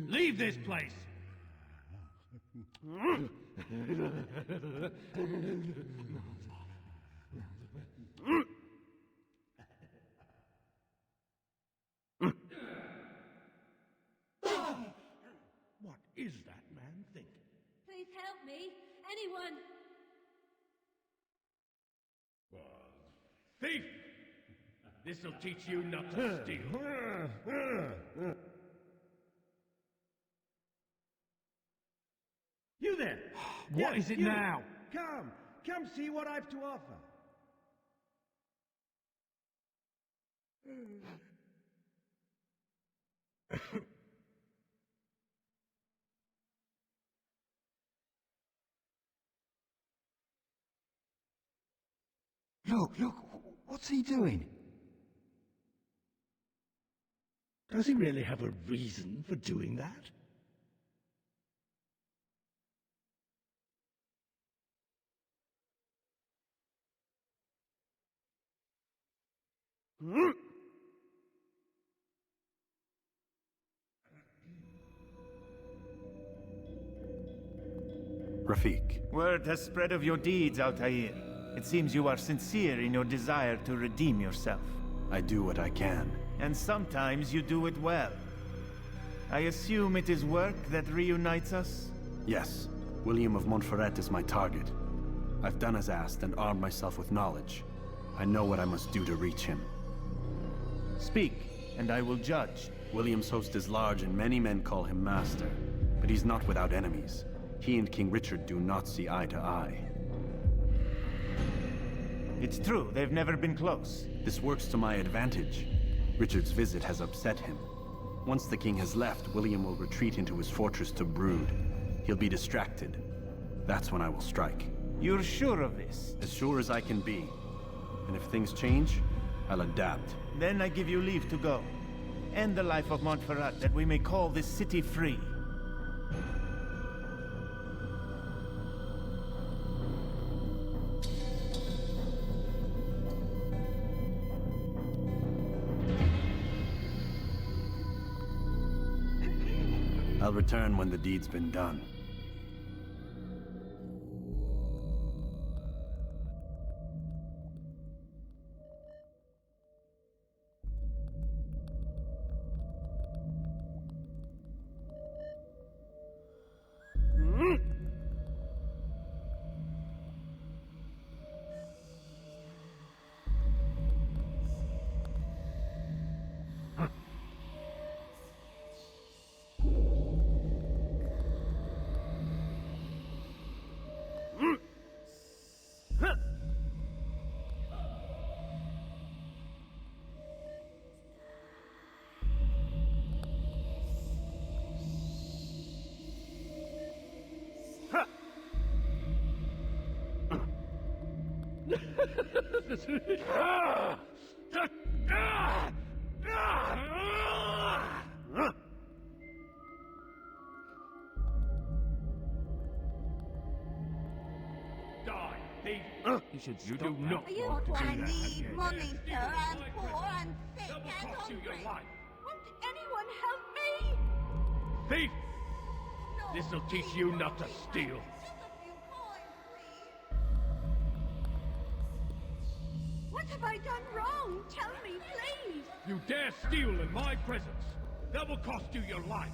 Leave this place! What is that man thinking? Please help me. Anyone. Thief! This'll teach you not to steal. You there! What is it now? Come see what I've to offer. Look, what's he doing? Does he really have a reason for doing that? Rafik. Word has spread of your deeds, Altair. It seems you are sincere in your desire to redeem yourself. I do what I can. And sometimes you do it well. I assume it is work that reunites us? Yes. William of Montferrat is my target. I've done as asked and armed myself with knowledge. I know what I must do to reach him. Speak, and I will judge. William's host is large and many men call him master. But he's not without enemies. He and King Richard do not see eye to eye. It's true, they've never been close. This works to my advantage. Richard's visit has upset him. Once the king has left, William will retreat into his fortress to brood. He'll be distracted. That's when I will strike. You're sure of this? As sure as I can be. And if things change, I'll adapt. Then I give you leave to go. End the life of Montferrat, that we may call this city free. I'll return when the deed's been done. Die, thief! You do not You want to do I that need again. money, sir. I'm poor and sick That will and cost you your hungry. life. Won't anyone help me? Thief! This'll teach you not to steal. What have I done wrong? Tell me, please. You dare steal in my presence. That will cost you your life.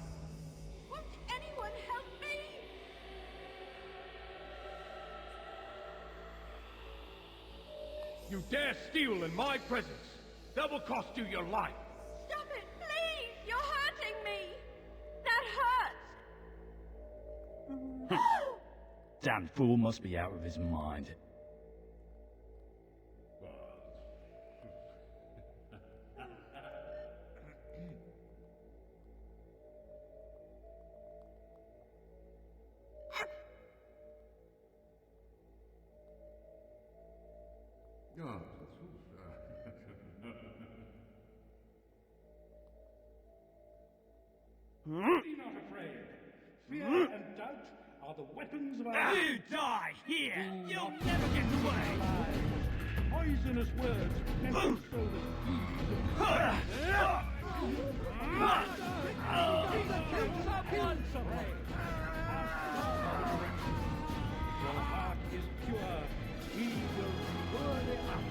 Won't anyone help me? You dare steal in my presence. That will cost you your life. Stop it, please. You're hurting me. That hurts. Damn fool must be out of his mind. Be not afraid. Fear and doubt are the weapons of our... You die here! Do You'll not never get away! Poisonous words can control Your heart is pure. He will burn it up.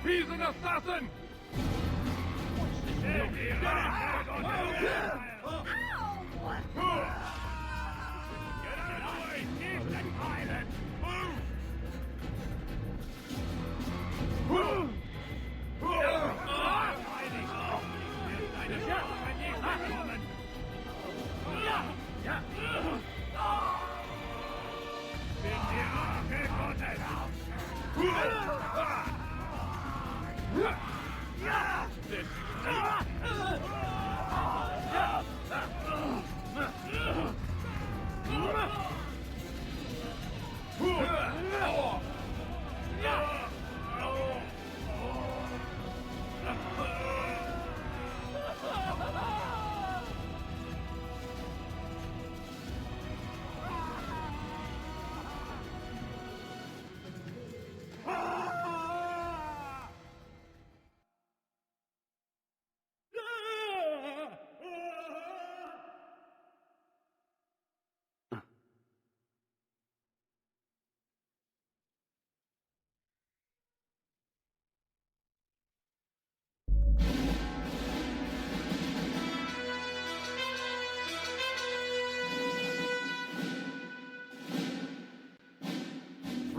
He's an assassin! What's this milk here? Get away! Here's the pilot! Move!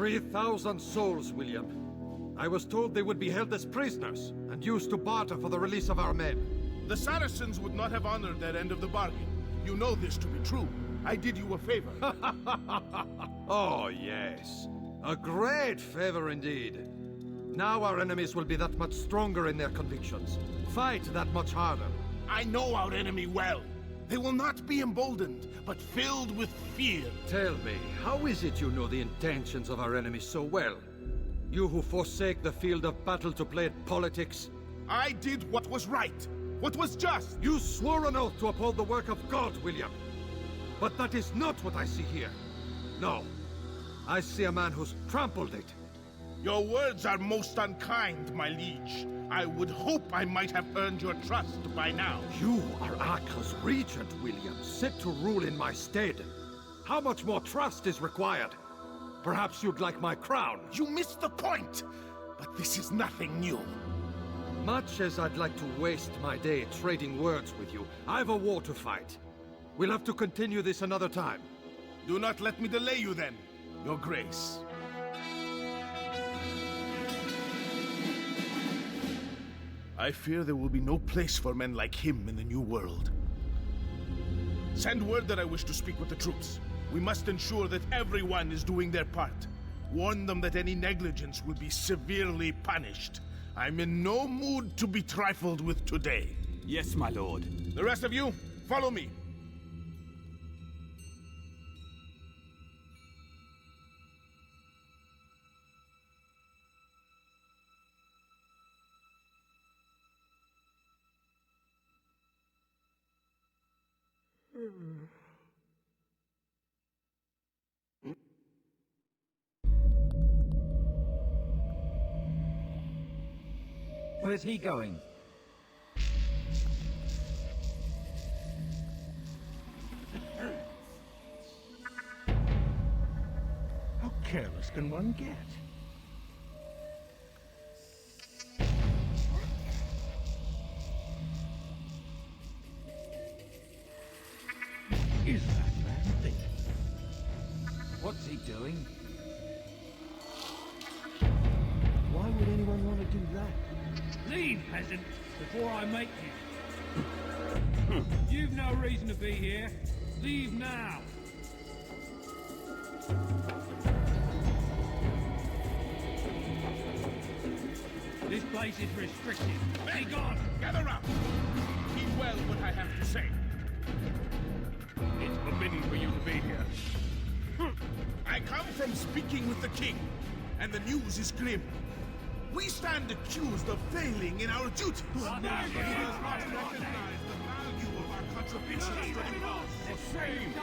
"3,000 souls, William. I was told they would be held as prisoners and used to barter for the release of our men." The Saracens would not have honored their end of the bargain. You know this to be true. I did you a favor. Oh, yes. A great favor indeed. Now our enemies will be that much stronger in their convictions. Fight that much harder. I know our enemy well. They will not be emboldened, but filled with fear. Tell me, how is it you know the intentions of our enemies so well? You who forsake the field of battle to play at politics? I did what was right, what was just. You swore an oath to uphold the work of God, William. But that is not what I see here. No. I see a man who's trampled it. Your words are most unkind, my liege. I would hope I might have earned your trust by now. You are Akra's regent, William, set to rule in my stead. How much more trust is required? Perhaps you'd like my crown. You missed the point! But this is nothing new. Much as I'd like to waste my day trading words with you, I've a war to fight. We'll have to continue this another time. Do not let me delay you then, Your Grace. I fear there will be no place for men like him in the New World. Send word that I wish to speak with the troops. We must ensure that everyone is doing their part. Warn them that any negligence will be severely punished. I'm in no mood to be trifled with today. Yes, my lord. The rest of you, follow me. Where's he going? How careless can one get? Is that man thinking? What's he doing? Why would anyone want to do that? Leave, peasant, before I make you. You've no reason to be here. Leave now. This place is restricted. Be gone! Gather up! Heed well what I have to say. It's forbidden for you to be here. I come from speaking with the king, and the news is grim. We stand accused of failing in our duty. He does not recognize the value of our contributions to the cause. For save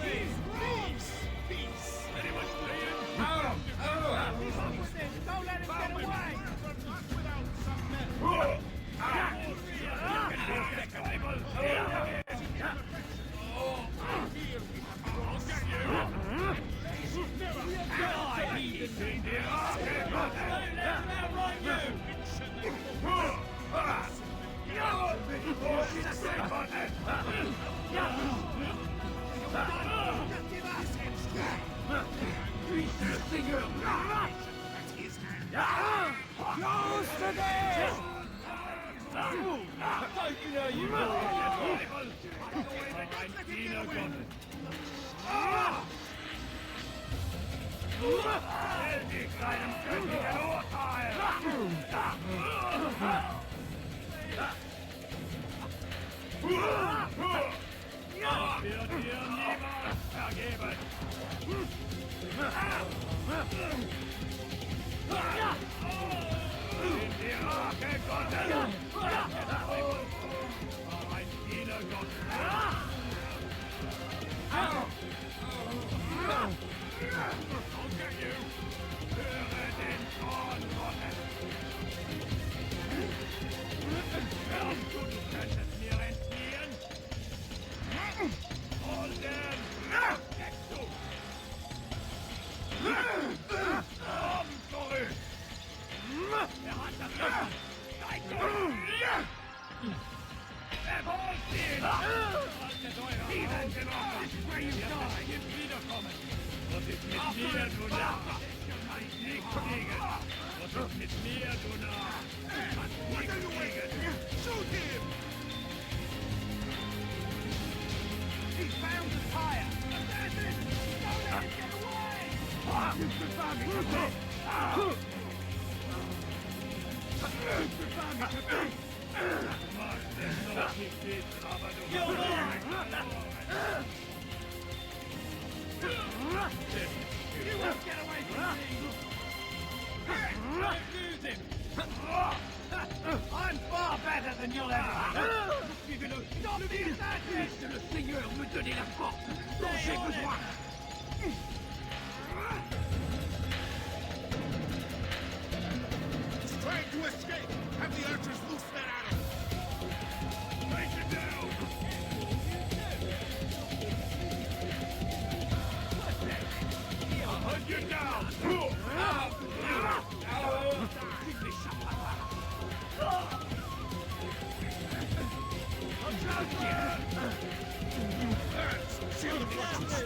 Peace! Peace! Anyone fleeing? Don't let him get away! Close to this! Don't you know you I'm far better than you'll ever be. Stop this! C'est le Seigneur me donner la force dont j'ai besoin. He's trying to escape! Have the archers loose that arrow! Take it down! I'll hunt you down! Seal the fortress!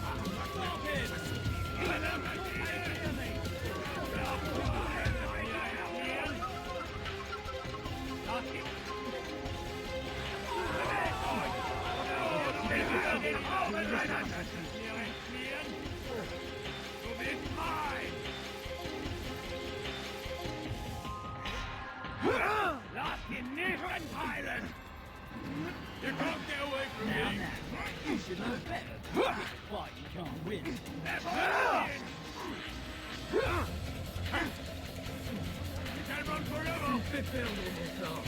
Lost in Nathan Island! You can't get away from me! You should know better. Why you can't win? You can't run forever! You build on yourself!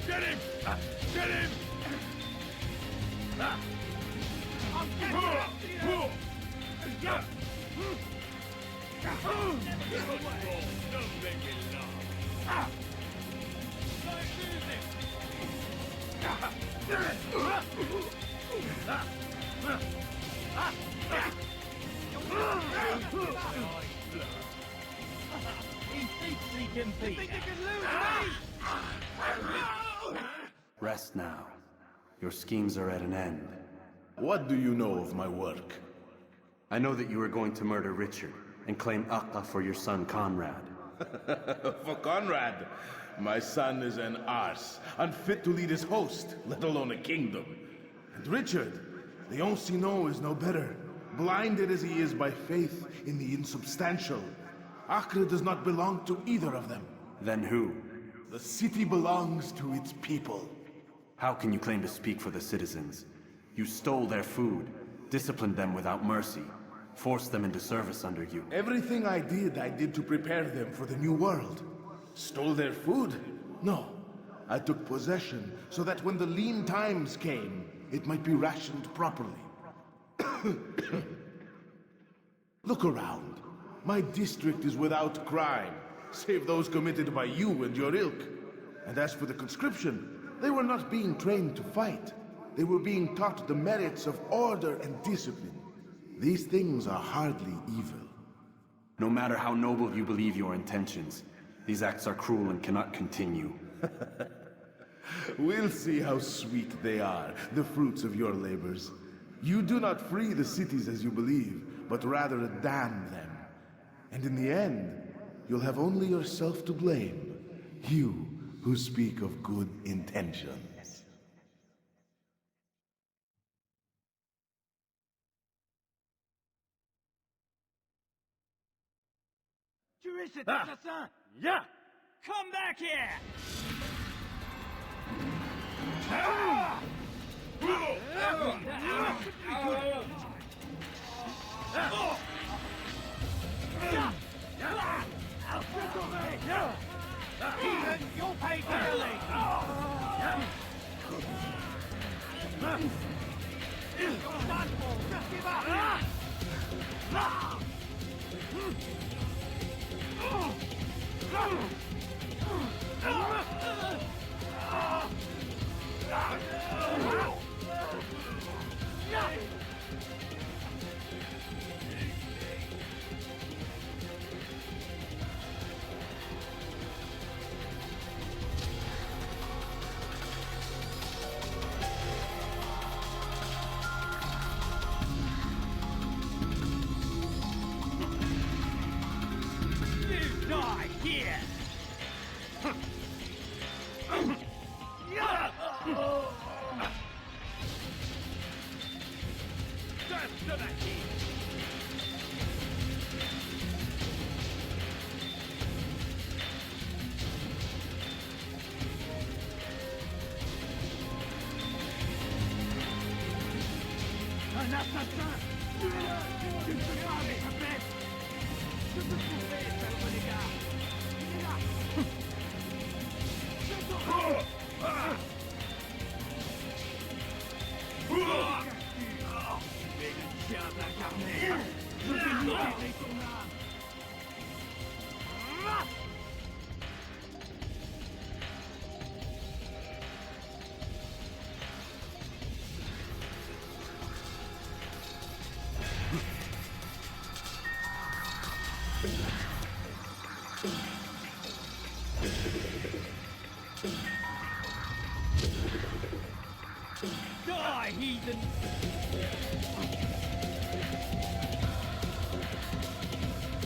Get him! Get him! Rest now. Your schemes are at an end. What do you know of my work? I know that you are going to murder Richard and claim Akka for your son Conrad. For Conrad, my son is an arse, unfit to lead his host, let alone a kingdom. And Richard, the Ancien is no better, blinded as he is by faith in the insubstantial. Acre does not belong to either of them. Then who? The city belongs to its people. How can you claim to speak for the citizens? You stole their food, disciplined them without mercy, forced them into service under you. Everything I did to prepare them for the new world. Stole their food? No. I took possession so that when the lean times came, it might be rationed properly. Look around. My district is without crime, save those committed by you and your ilk. And as for the conscription, they were not being trained to fight. They were being taught the merits of order and discipline. These things are hardly evil. No matter how noble you believe your intentions, these acts are cruel and cannot continue. We'll see how sweet they are, the fruits of your labors. You do not free the cities as you believe, but rather damn them. And in the end, you'll have only yourself to blame. You who speak of good intentions. Tu es cet assassin? Yeah! Come back here! You'll pay dearly! You're done for! Just give up! You die here! Death to the king! Un assassin! Tu ne peux pas me permettre! Je te trouverai, cher renégat! Il est là! Je t'aurai! Tu es le diable incarné! Je vais libérer ton âme! Die, heathen!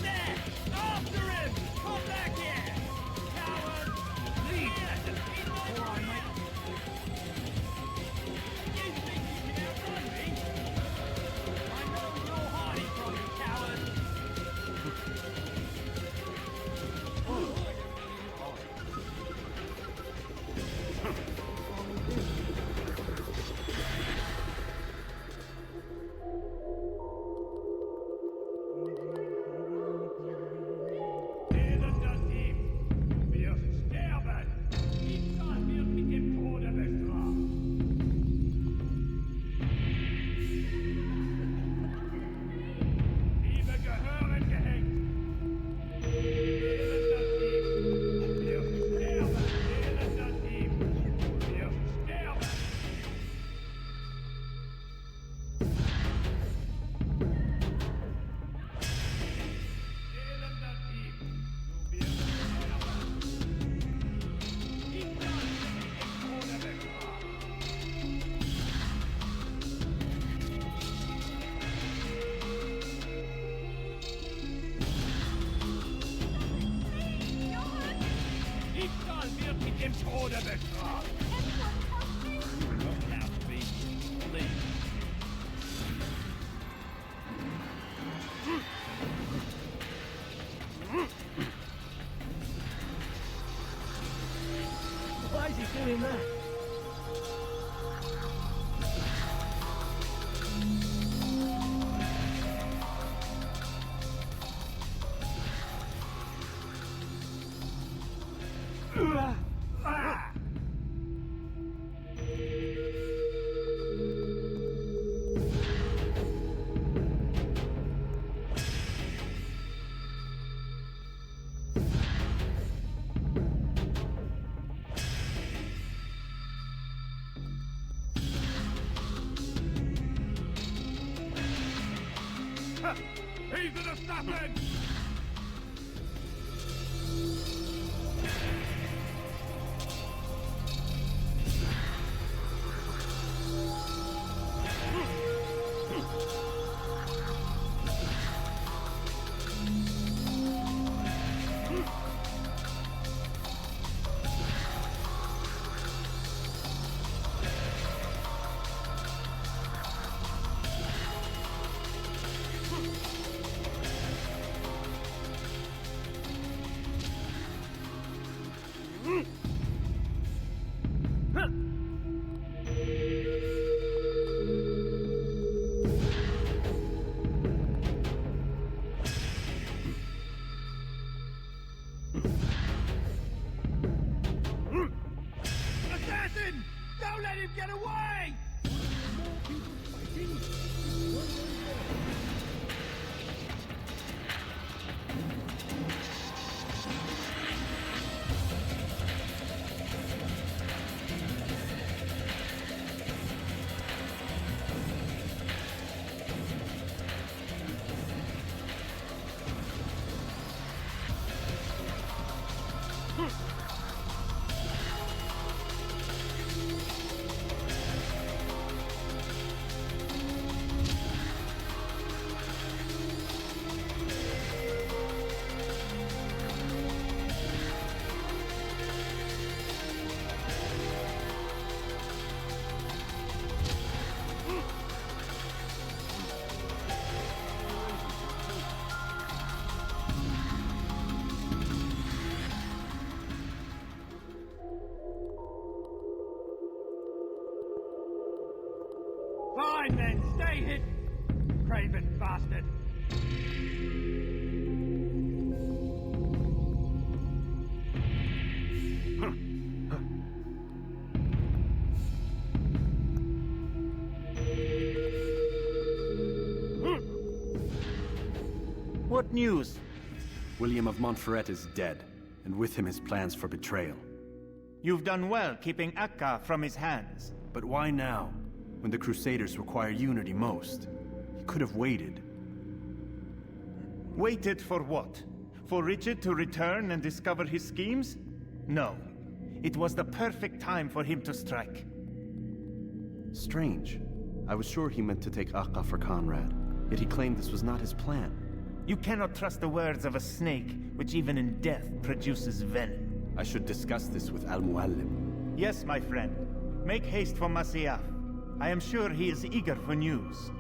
There! After him! Come back here! Coward! Leave that to me before I make... You think you can outrun me? I know you're hiding from me, coward! load of it! Look out, baby. Please. Why is he doing that? He's gonna stop it! Assassin! Don't let him get away! Fine then, stay hidden, craven bastard. What news? William of Montferrat is dead, and with him his plans for betrayal. You've done well keeping Akka from his hands. But why now, when the Crusaders require unity most? He could have waited. Waited for what? For Richard to return and discover his schemes? No. It was the perfect time for him to strike. Strange. I was sure he meant to take Akka for Conrad, yet he claimed this was not his plan. You cannot trust the words of a snake, which even in death produces venom. I should discuss this with Al-Muallim. Yes, my friend. Make haste for Masyaf. I am sure he is eager for news.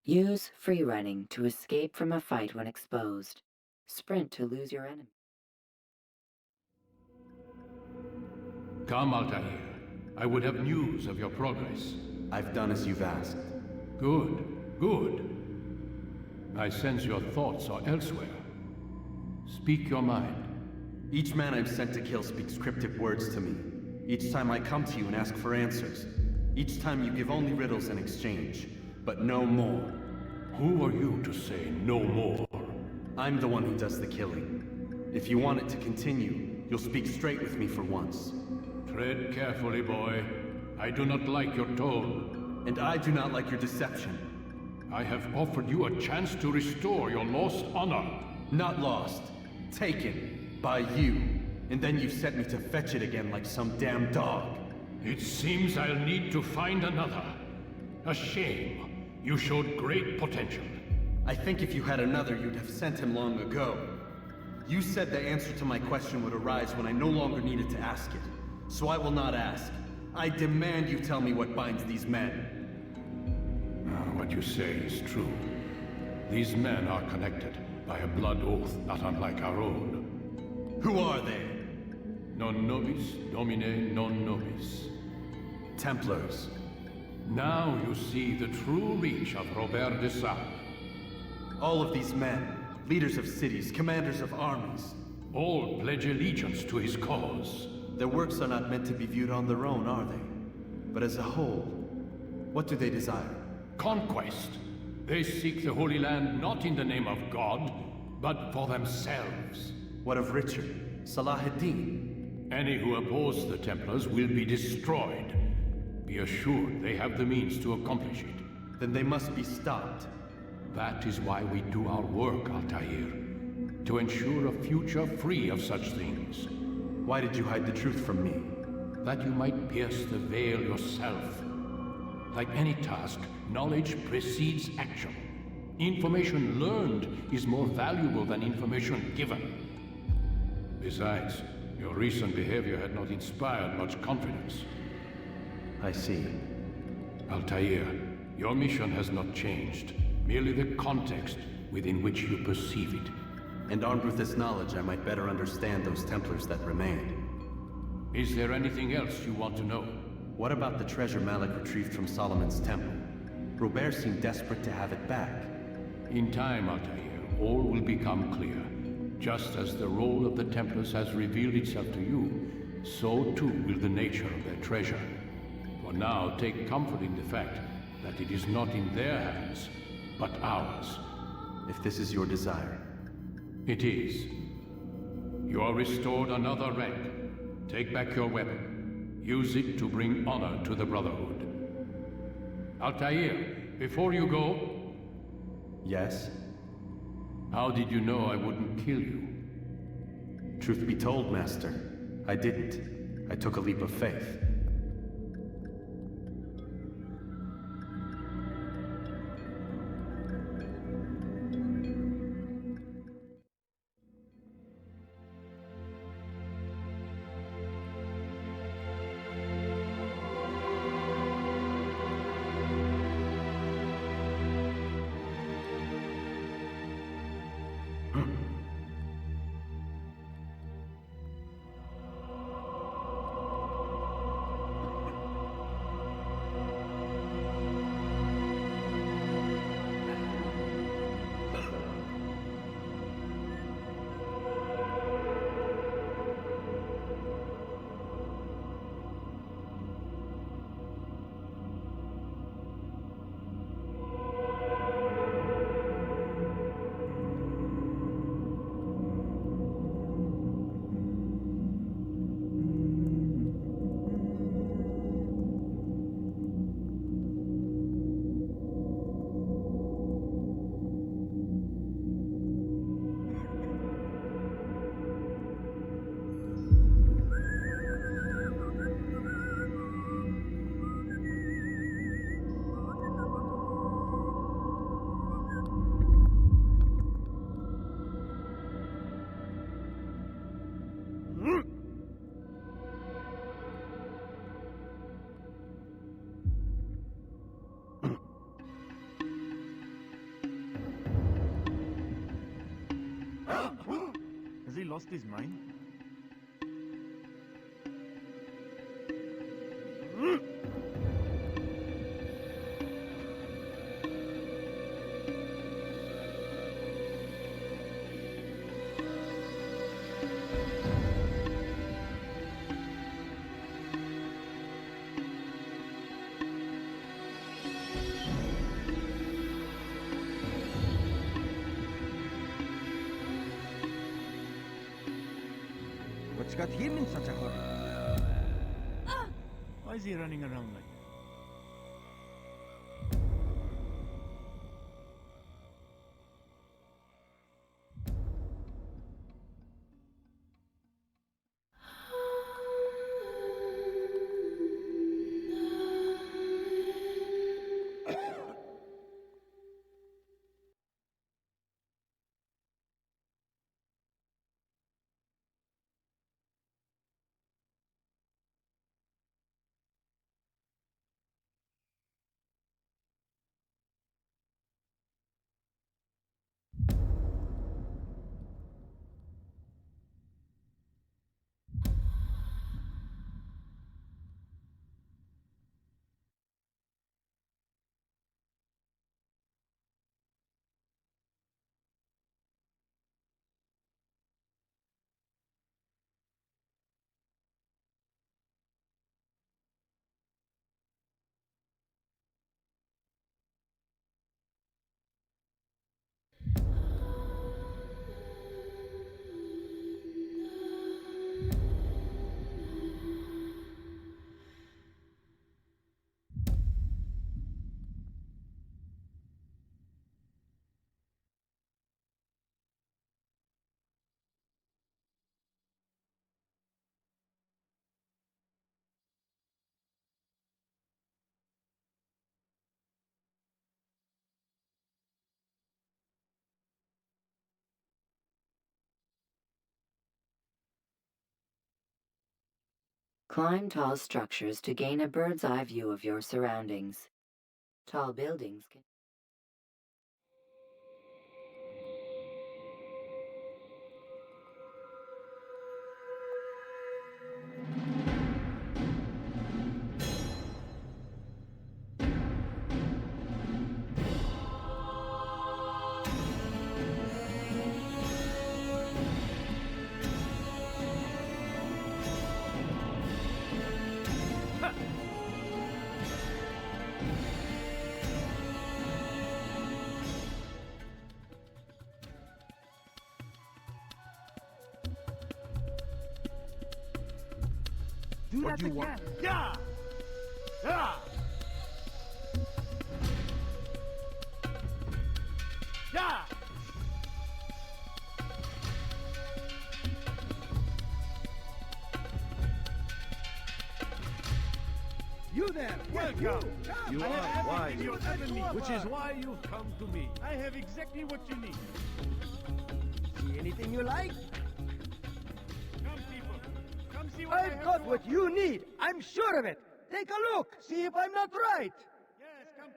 Use free running to escape from a fight when exposed. Sprint to lose your enemy. Come, Altair. I would have news of your progress. I've done as you've asked. Good, good. I sense your thoughts are elsewhere. Speak your mind. Each man I've sent to kill speaks cryptic words to me. Each time I come to you and ask for answers. Each time you give only riddles in exchange. But no more. Who are you to say no more? I'm the one who does the killing. If you want it to continue, you'll speak straight with me for once. Tread carefully, boy. I do not like your tone. And I do not like your deception. I have offered you a chance to restore your lost honor. Not lost. Taken. By you. And then you sent me to fetch it again like some damn dog. It seems I'll need to find another. A shame. You showed great potential. I think if you had another, you'd have sent him long ago. You said the answer to my question would arise when I no longer needed to ask it. So I will not ask. I demand you tell me what binds these men. What you say is true. These men are connected by a blood oath not unlike our own. Who are they? Non nobis, domine non nobis. Templars. Now you see the true reach of Robert de Sade. All of these men, leaders of cities, commanders of armies. All pledge allegiance to his cause. Their works are not meant to be viewed on their own, are they? But as a whole, what do they desire? Conquest. They seek the Holy Land not in the name of God, but for themselves. What of Richard? Salah ad-Din? Any who oppose the Templars will be destroyed. Be assured they have the means to accomplish it. Then they must be stopped. That is why we do our work, Altair. To ensure a future free of such things. Why did you hide the truth from me? That you might pierce the veil yourself. Like any task, knowledge precedes action. Information learned is more valuable than information given. Besides, your recent behavior had not inspired much confidence. I see. Altair, your mission has not changed. Merely the context within which you perceive it. And armed with this knowledge, I might better understand those Templars that remained. Is there anything else you want to know? What about the treasure Malik retrieved from Solomon's temple? Robert seemed desperate to have it back. In time, Altair, all will become clear. Just as the role of the Templars has revealed itself to you, so too will the nature of their treasure. For now, take comfort in the fact that it is not in their hands, but ours. If this is your desire. It is. You are restored another rank. Take back your weapon. Use it to bring honor to the Brotherhood. Altair, before you go... Yes? How did you know I wouldn't kill you? Truth be told, Master, I didn't. I took a leap of faith. Has he lost his mind? What's got him in such a hurry? Why is he running around like Climb tall structures to gain a bird's eye view of your surroundings. Tall buildings can... Do what that you again. Want. Yeah! Yeah! Yeah! You there! Welcome! You are wise, which is why you've come to me. I have exactly what you need. See anything you like? Come, people. Come see what I've got what you need. I'm sure of it. Take a look. See if I'm not right. Yes, come.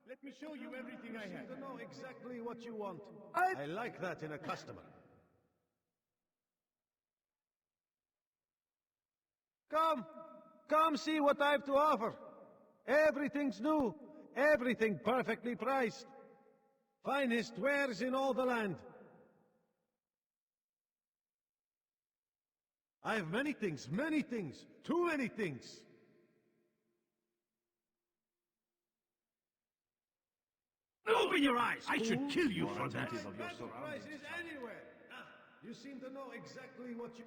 Let me show you everything I have. To know exactly what you want. I like that in a customer. Come see what I have to offer. Everything's new. Everything perfectly priced. Finest wares in all the land. I have many things. Too many things. Open your eyes! I should kill you for that. Prices anywhere. You seem to know exactly what you...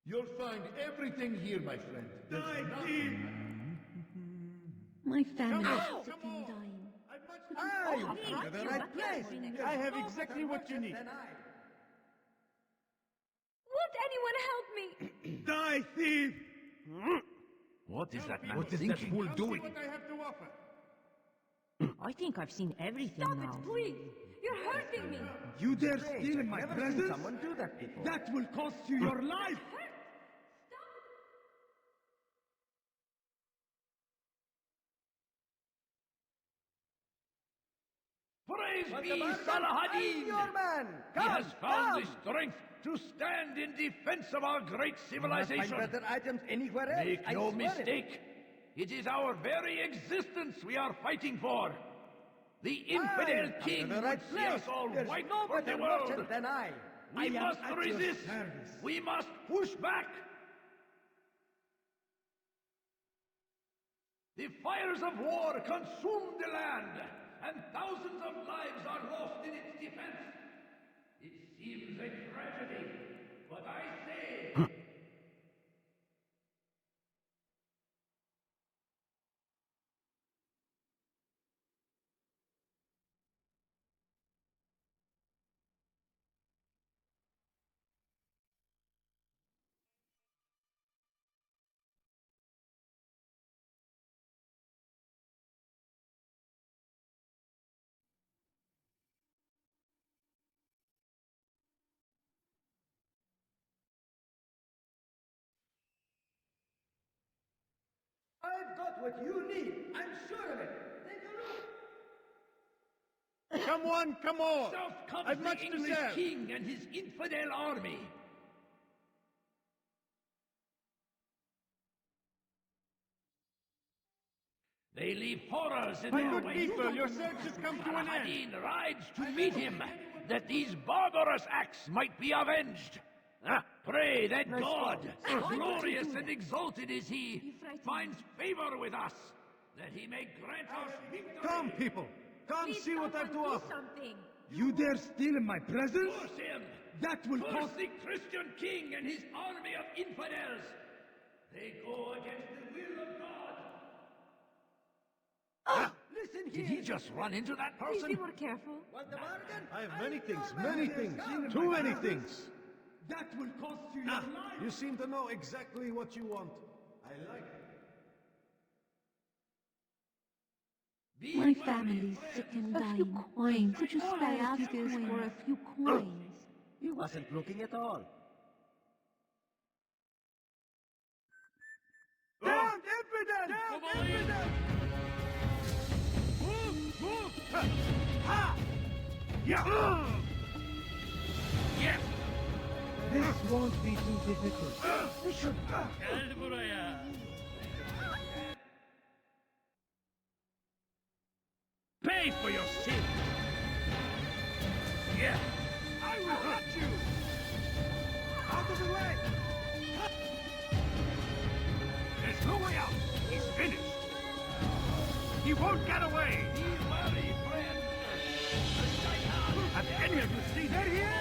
You'll find everything here, my friend. My family is sick and dying. You've come to the right place. I have exactly what you need. Won't anyone help me? Die, thief! What is that man What is that fool doing? What I have to offer. I think I've seen everything now. Stop it, please! You're hurting me! You dare steal in my presence? Someone do that before. That will cost you your life! Praise be Salahadin! Your man! He has found the strength to stand in defense of our great civilization. Find better items anywhere else. Make no mistake. It is our very existence we are fighting for. The infidel king would see us all wiped from the world. Than I. We must resist. We must push back. The fires of war consume the land, and thousands of lives are lost in its defense. It seems a tragedy, but I say... I've got what you need. I'm sure of it. Take a look. Come on. South comes I've much the to English sell. king and his infidel army. They leave horrors in My their good wake. people, your search has come to an end. Saladin rides to meet him, that these barbarous acts might be avenged. Pray that God, glorious and exalted is He, finds favor with us, that He may grant us victory. Come, people. Come Please, see what I have to offer. Something. You dare steal in my presence? Force him! That will Force cost... the Christian king and his army of infidels! They go against the will of God! Listen Did here. he just run into that Please person? be more careful. Want the bargain? I have many things. Too many things. That will cost you your life. You seem to know exactly what you want. I like it. My family's sick and dying. A few coins. Could you spare us for a few coins? He wasn't looking at all. Down, infidel! Down, infidel! Move! Move! Ha! Yeah! Yes! This won't be too difficult. We should... Gel buraya. Pay for your sins! Yeah! I will hurt you! Out of the way! There's no way out! He's finished! He won't get away! Be wary, friend! Have any of you seen that here?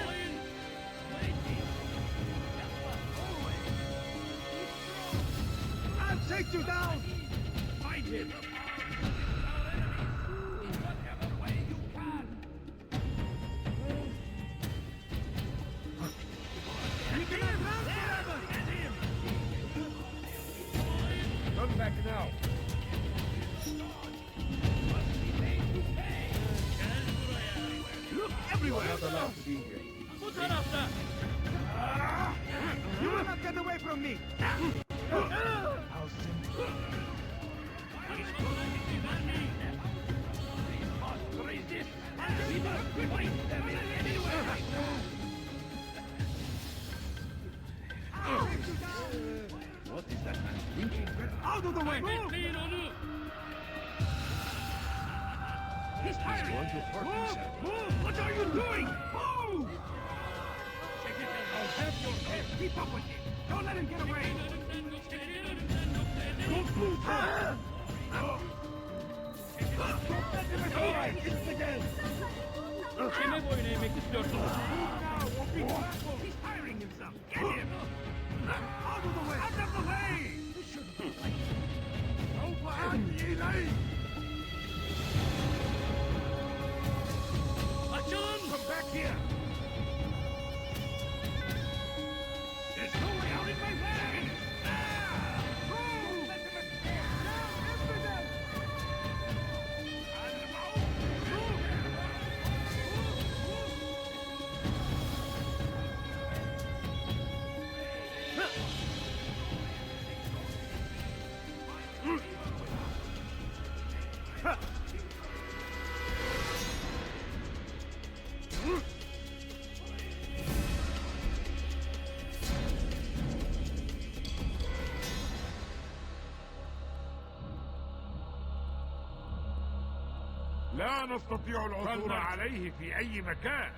I'll take you down! Fight him! Come back now. Look everywhere. Not allowed to be here. You will not get away from me. We must fight them in any way. What is that man thinking? Out of the way! Move! He's going to hurt himself. Move! What are you doing? Move! I'll have your head. Keep up with him. Don't let him get away. Don't move! Don't let him away! It's the game! Move now! Won't be careful! He's tiring himself. Get him! Out of the way! Out of the way! This shouldn't be like this. Over the lane! Come back here! There's no way out in my way! Move! Let him escape! Now, infidel! لا نستطيع العثور عليه في أي مكان.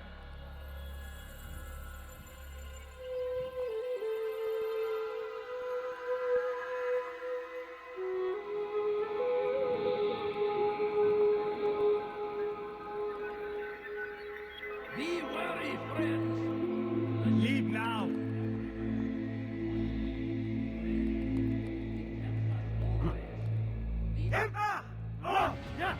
Be wary, friends. Leave now. Emma! Oh, yeah.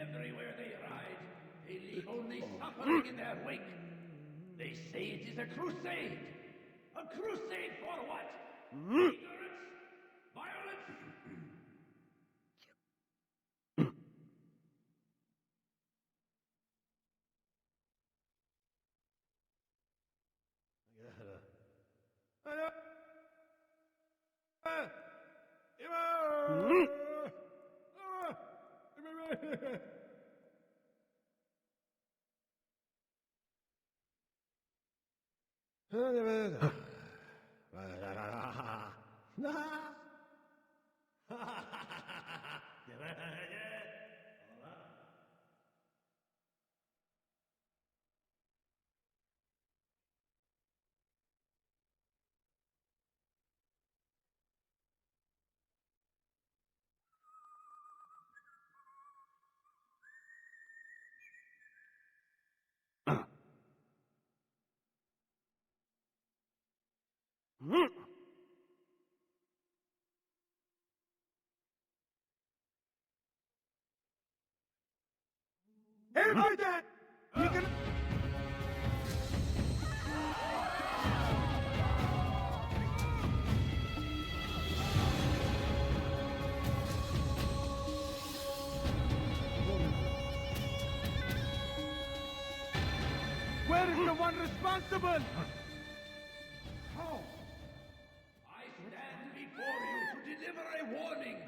Everywhere they ride, they leave only suffering in their wake. They say it is a crusade. A crusade for what? Ignorance? Violence? Am I dead? You can... Where is the one responsible? How? I stand before you to deliver a warning.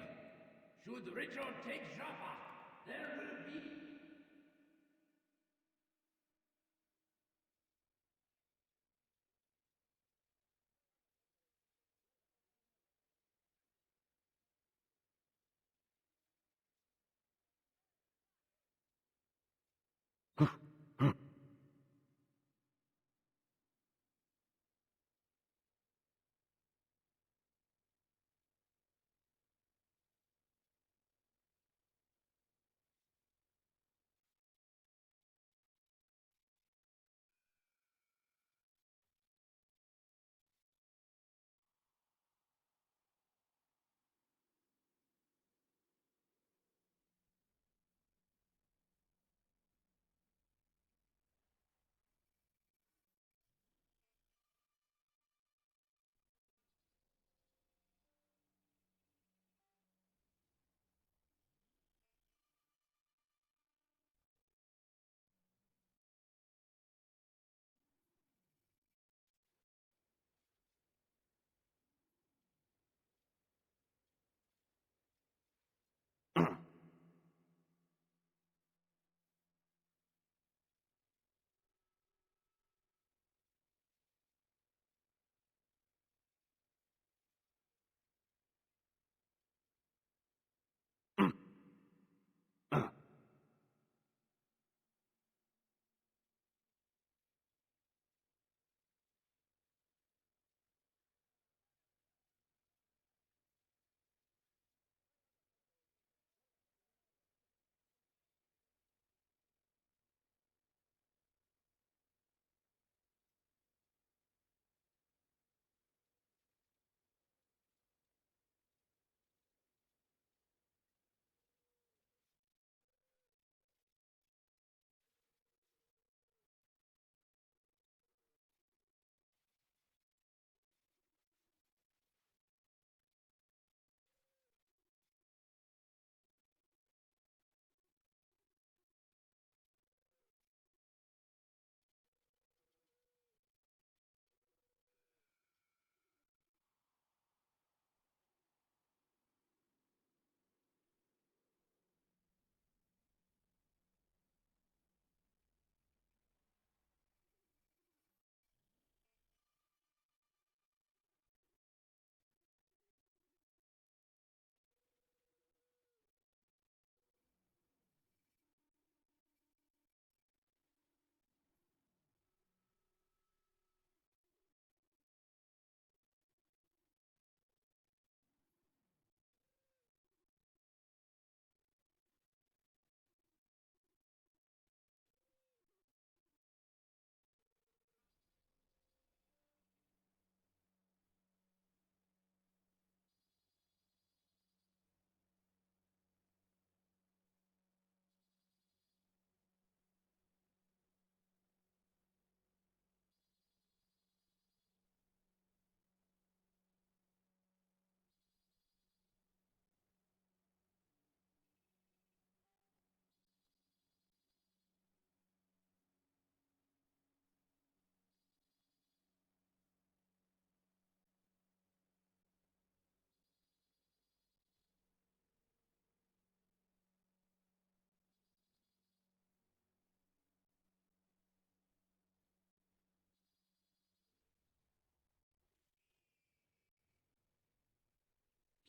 Should Richard take Jaffa, there will be...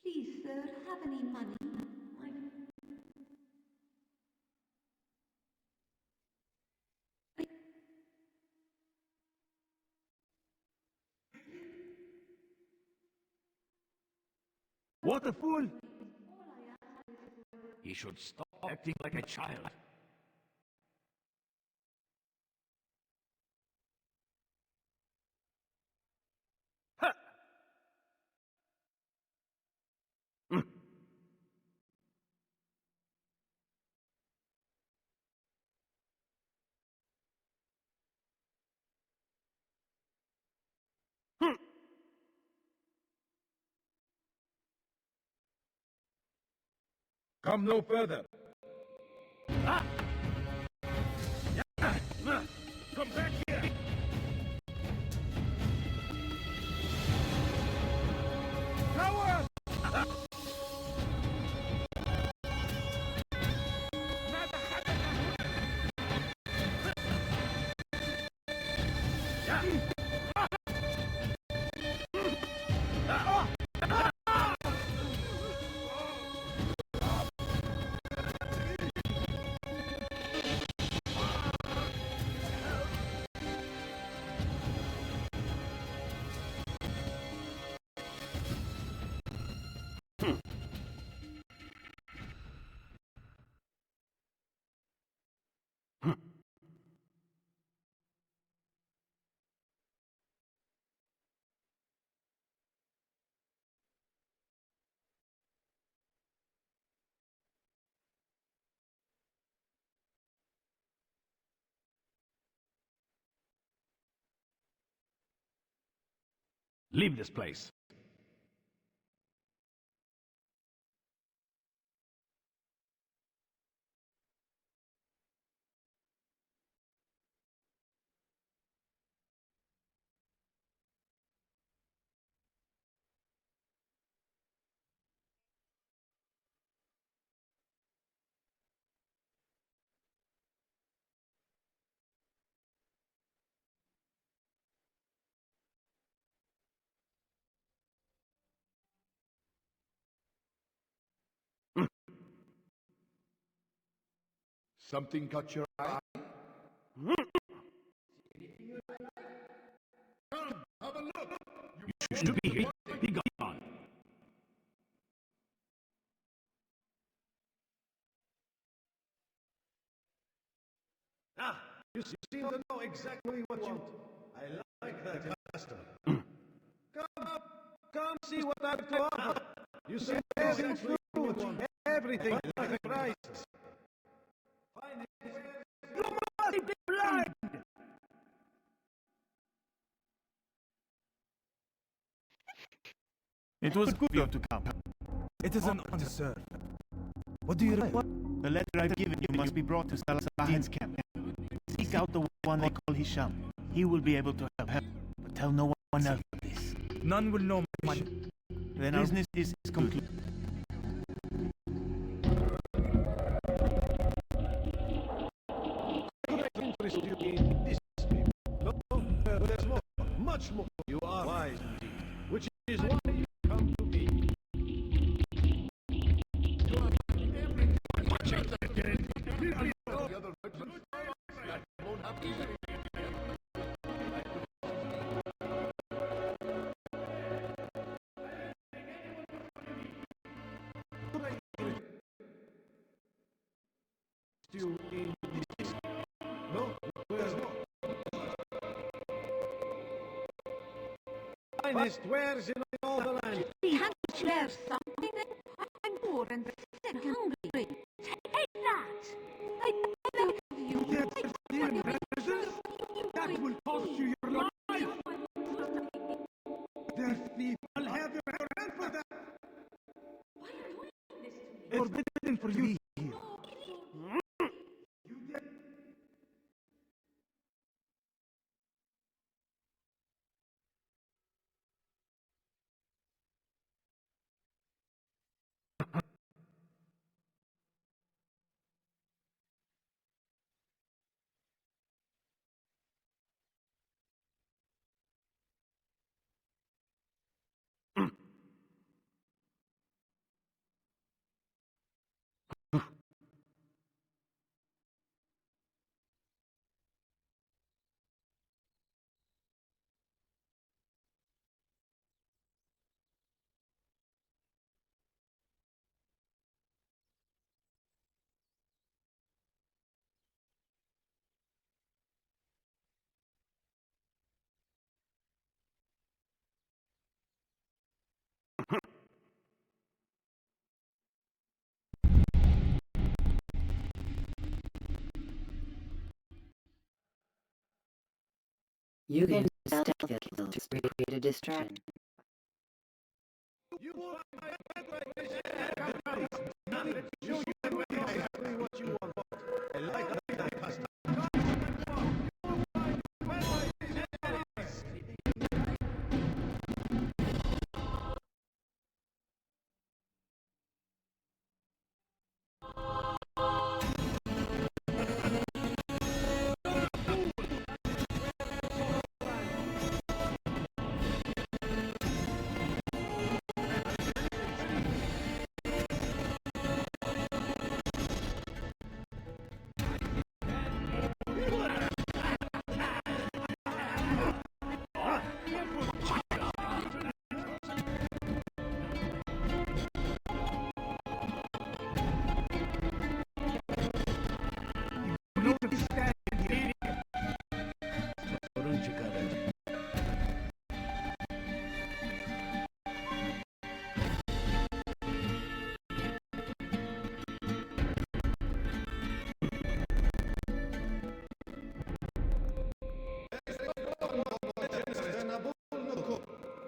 Please, sir, have any money? What a fool! He should stop acting like a child. Come no further. Ah! Yeah. Come back here. Cowards! Leave this place. Something caught your eye? Come, have a look! You should be here. Be gone. Ah, you seem to know exactly what you want. I like that customer. Come see what I have to offer. You see amazing food, everything like the prices. You must be blind! It was good of you to come. It is an honor, sir. What do you require? The letter I've given you must be brought to Saladin's camp. Seek out the one they call Hisham. He will be able to help, but tell no one else this. None will know my... Then our business is concluded. Could I interest you in this people? No, there's more, much more. You are wise indeed, which is why you come to me. You in this? No, there's more. Finest wares in all the land. We have to share something. I'm poor and sick, hungry. Take that! I beg of you. That will cost you your life. There's people have your hand for that. Why are you doing this to me? It's forbidden for you here. You can use stealth kills to create a distraction. You want my head right this show you exactly what you want. I like that pasta.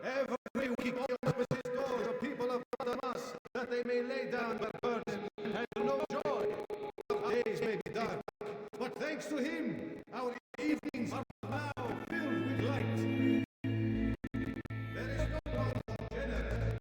Every week opens his door to people of Damas, that they may lay down their burden and know joy. Our days may be dark, but thanks to him, our evenings are now filled with light. There is no one generous.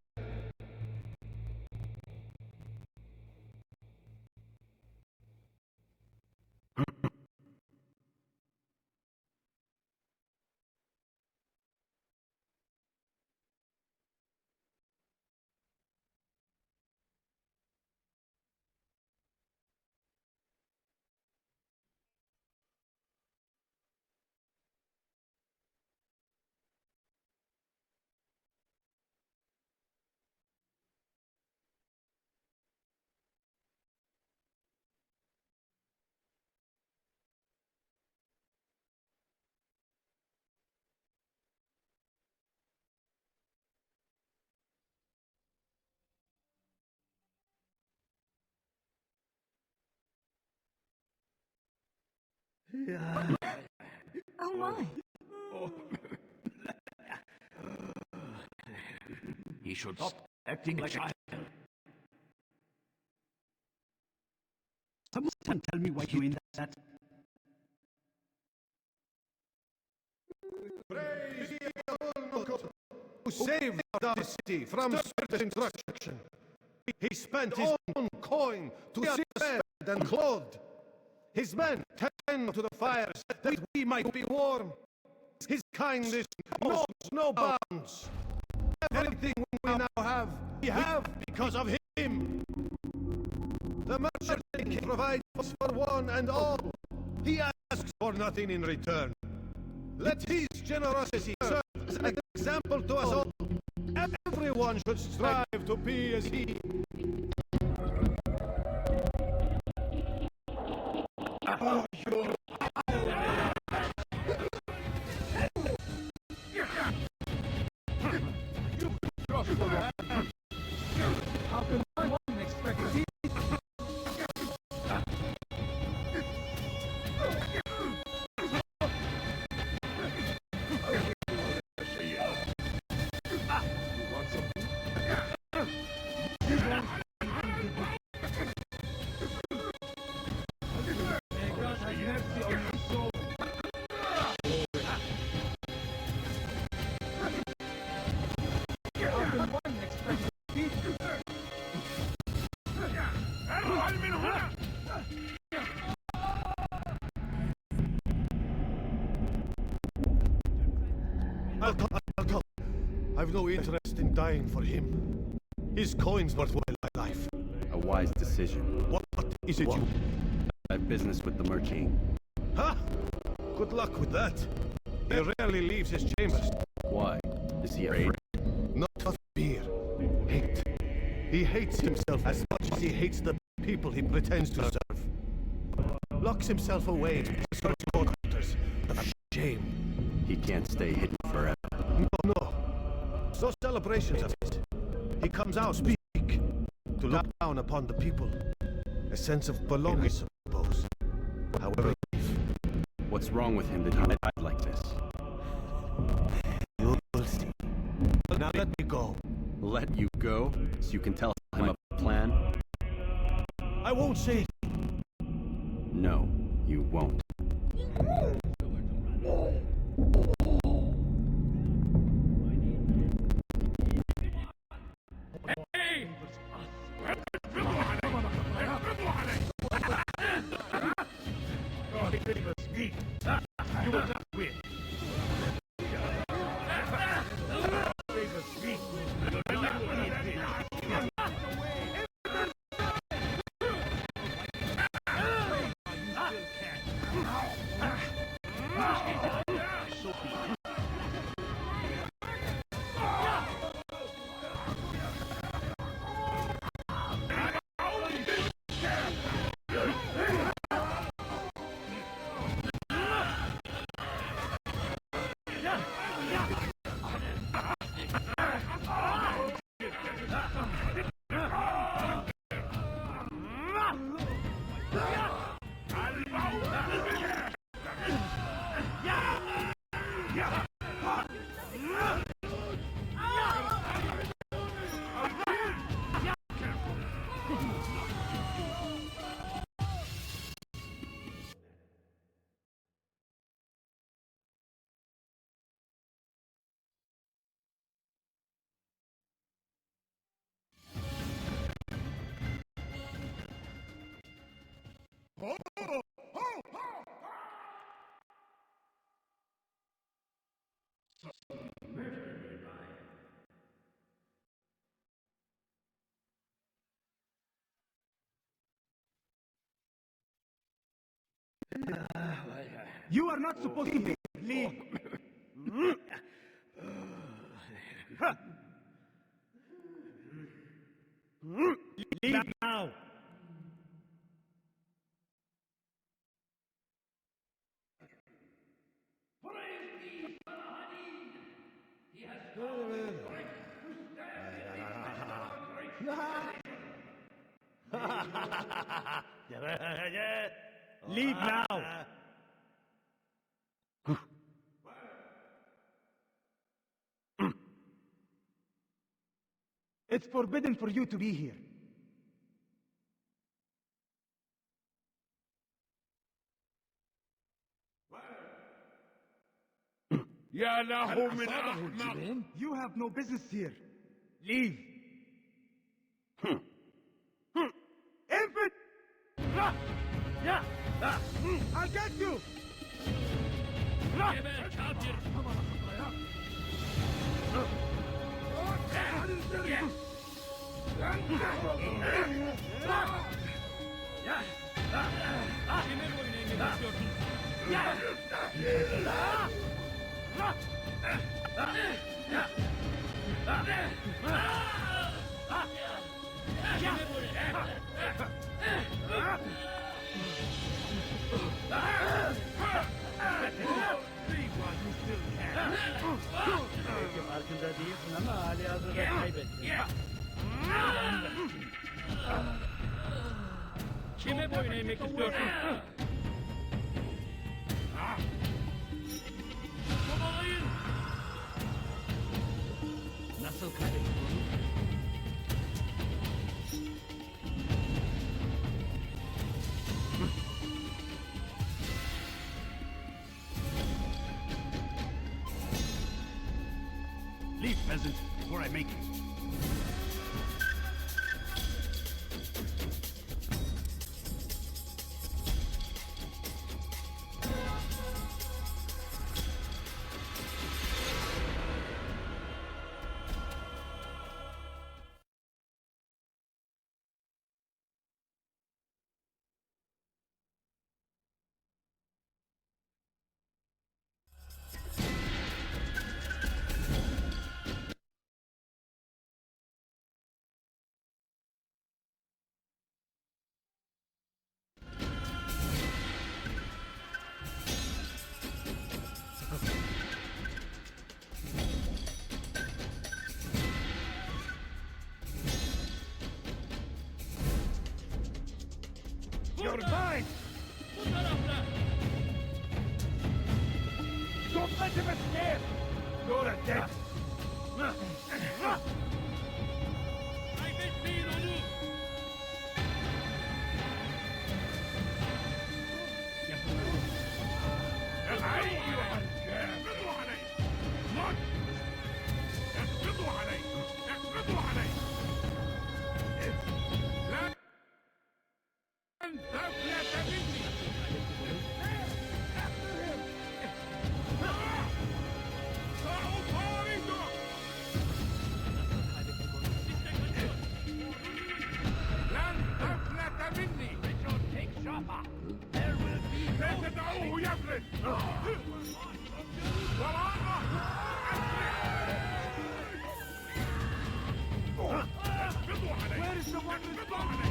Oh my. He should stop acting like a child. Someone tell me why you in that. Praise ye the who saved our city from certain destruction. He spent his own coin to see us fed and clothed. His men tend to the fires that we might be warm. His kindness knows no bounds. Everything we now have, we have because of him. The merchant king provides for one and all. He asks for nothing in return. Let his generosity serve as an example to us all. Everyone should strive to be as he. How can one expect it? I'll come. I've no interest in dying for him. His coin's worth my life. A wise decision. What is it you... I have business with the Merchant. Huh? Good luck with that. He rarely leaves his chambers. Why? Is he afraid? Not of fear. Hate. He hates himself as much as he hates the people he pretends to serve. Locks himself away in search quarters of shame. He can't stay hidden forever. No. So celebrations of his. He comes out speak to look down upon the people. A sense of belonging, I suppose. However, what's wrong with him that he died like this? You'll see. Now let me go. Let you go so you can tell him a plan? I won't say. No, you won't. You will not win. You are not supposed to be. Leave. Leave now. Leave now. It's forbidden for you to be here. You have no business here. Leave. Infant! I'll get you! Kime boyun eğmek istiyorsun? Kovalayın! Nasıl kaçayım? Leave, peasant, before I make it. You're mine! Don't let him escape! You're a dead! Bekleyin onu. اقبضوا علي! موت! اقبضوا علي! اقبضوا علي! لن تفلت مني! سأطارده! لن تفلت مني! There will be لا تدعوه يفلت! وراءه! اقبضوا علي! اقبضوا علي!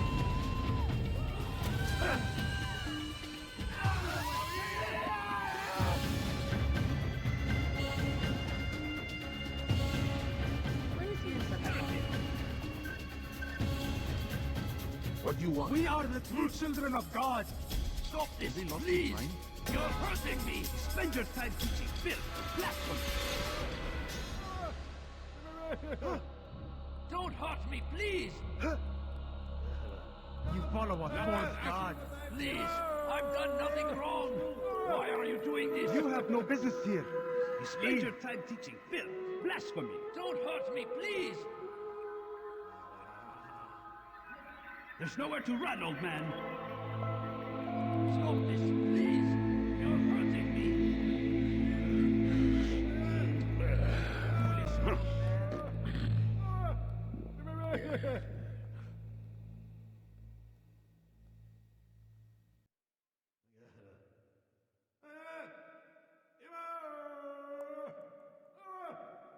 What do you want? We are the true children of God. Stop this, please! You're hurting me! Spend your time teaching filth, blasphemy. Don't hurt me, please! You follow a false God. Please! I've done nothing wrong! Why are you doing this? You have no business here. You spend your time teaching filth, blasphemy. Don't hurt me, please! There's nowhere to run, old man. Stop this, please! You're hurting me!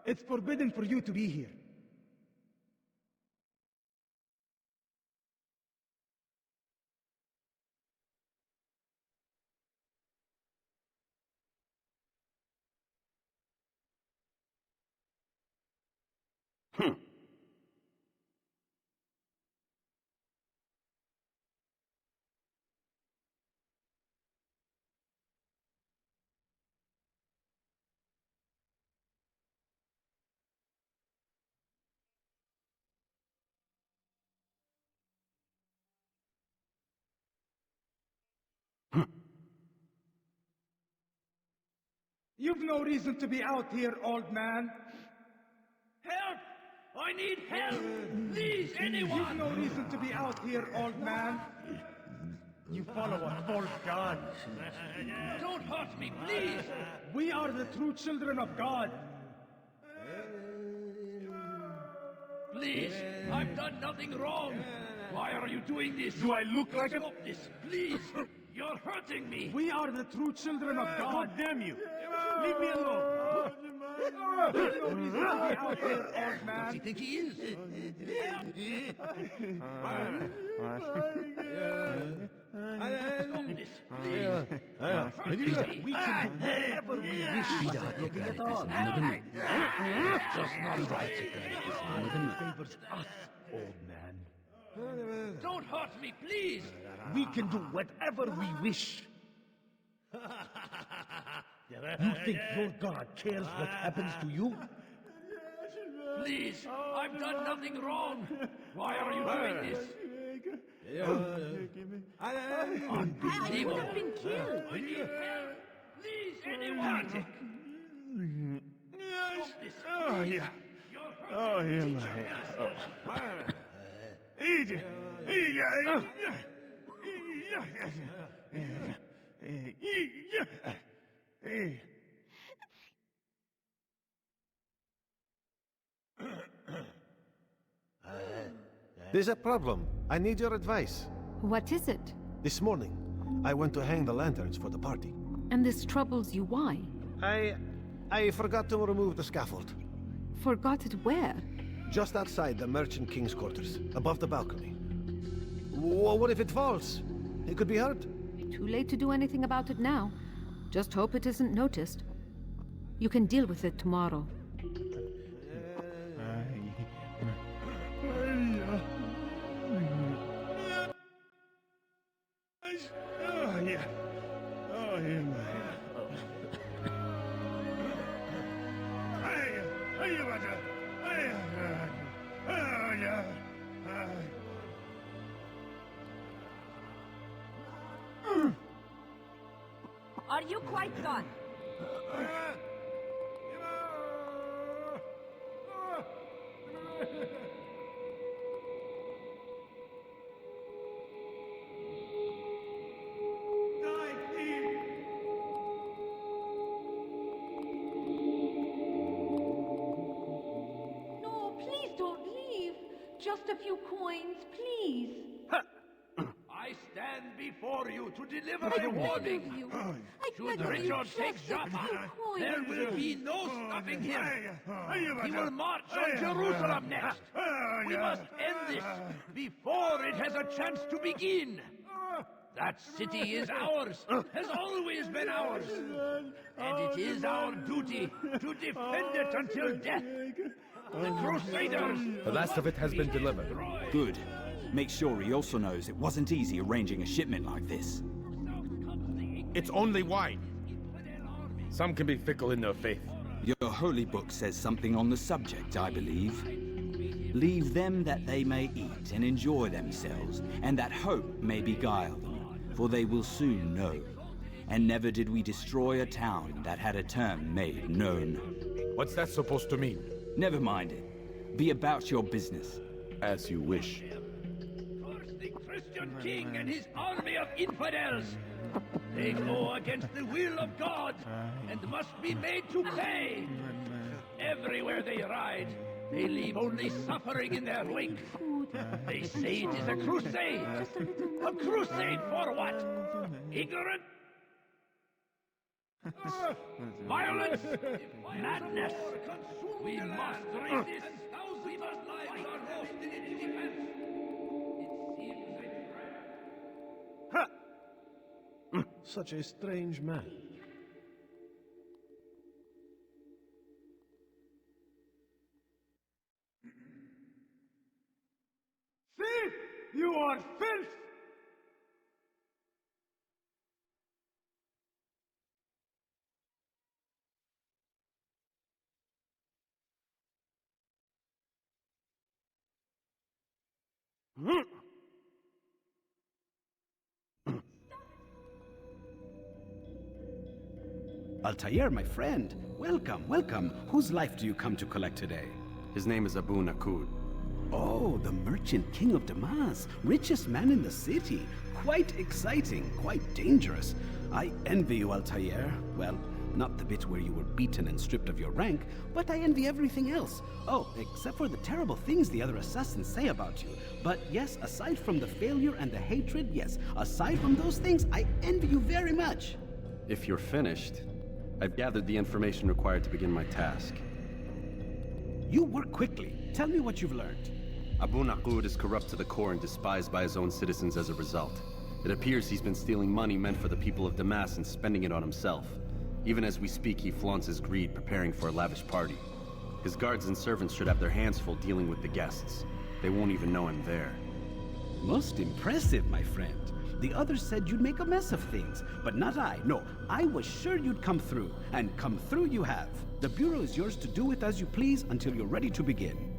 It's forbidden for you to be here. You've no reason to be out here, old man. Help! I need help! Please, anyone! You've no reason to be out here, old man. You follow a false God. Don't hurt me, please! We are the true children of God. Please, I've done nothing wrong! Why are you doing this? Do I look like a... Stop this, please! You're hurting me! We are the true children of God. Damn you! Leave me alone! There's no reason to be out here, old man. Does he think he is? Stop this, please! We can do whatever we wish. Just not right. Favors us, old man. Don't hurt me, please! We can do whatever we wish. You think your God cares what happens to you? Please, I've done nothing wrong. Why are you doing this? Unbelievable. I've been killed. I need help. Please, anyone. Stop this. Oh, yeah. Oh, yeah, my head. There's a problem. I need your advice. What is it? This morning, I went to hang the lanterns for the party. And this troubles you why? I forgot to remove the scaffold. Forgot it where? Just outside the Merchant King's quarters, above the balcony. What if it falls? It could be hurt. Too late to do anything about it now. Just hope it isn't noticed. You can deal with it tomorrow. Oh, yeah. Oh, yeah, my head. Are you quite done? No, please don't leave. Just a few coins, please. I stand before you to deliver I a beg warning. of you. Should beg of you, Richard take just a Jaffa, few coins. there will be no stopping him. He will march on Jerusalem next. We must end this before it has a chance to begin. That city is ours, has always been ours. And it is our duty to defend it until death. The Crusaders... The last of it has been delivered. Good. Make sure he also knows it wasn't easy arranging a shipment like this. It's only wine. Some can be fickle in their faith. Your holy book says something on the subject, I believe. Leave them that they may eat and enjoy themselves, and that hope may beguile them, for they will soon know. And never did we destroy a town that had a term made known. What's that supposed to mean? Never mind it. Be about your business. As you wish. The Christian king and his army of infidels. They go against the will of God and must be made to pay. Everywhere they ride, they leave only suffering in their wake. They say it is a crusade. A crusade for what? Ignorant? Violence? Madness? We must resist. We must lives are lost in its defense. Such a strange man. Thief! You are filth! Altair, my friend. Welcome, welcome. Whose life do you come to collect today? His name is Abu Nakud. Oh, the merchant king of Damas. Richest man in the city. Quite exciting, quite dangerous. I envy you, Altair. Well, not the bit where you were beaten and stripped of your rank, but I envy everything else. Oh, except for the terrible things the other assassins say about you. But yes, aside from the failure and the hatred, yes, aside from those things, I envy you very much. If you're finished, I've gathered the information required to begin my task. You work quickly. Tell me what you've learned. Abu Nakud is corrupt to the core and despised by his own citizens as a result. It appears he's been stealing money meant for the people of Damas and spending it on himself. Even as we speak, he flaunts his greed, preparing for a lavish party. His guards and servants should have their hands full dealing with the guests. They won't even know I'm there. Most impressive, my friend. The others said you'd make a mess of things, but not I. No, I was sure you'd come through, and come through you have. The Bureau is yours to do with as you please until you're ready to begin.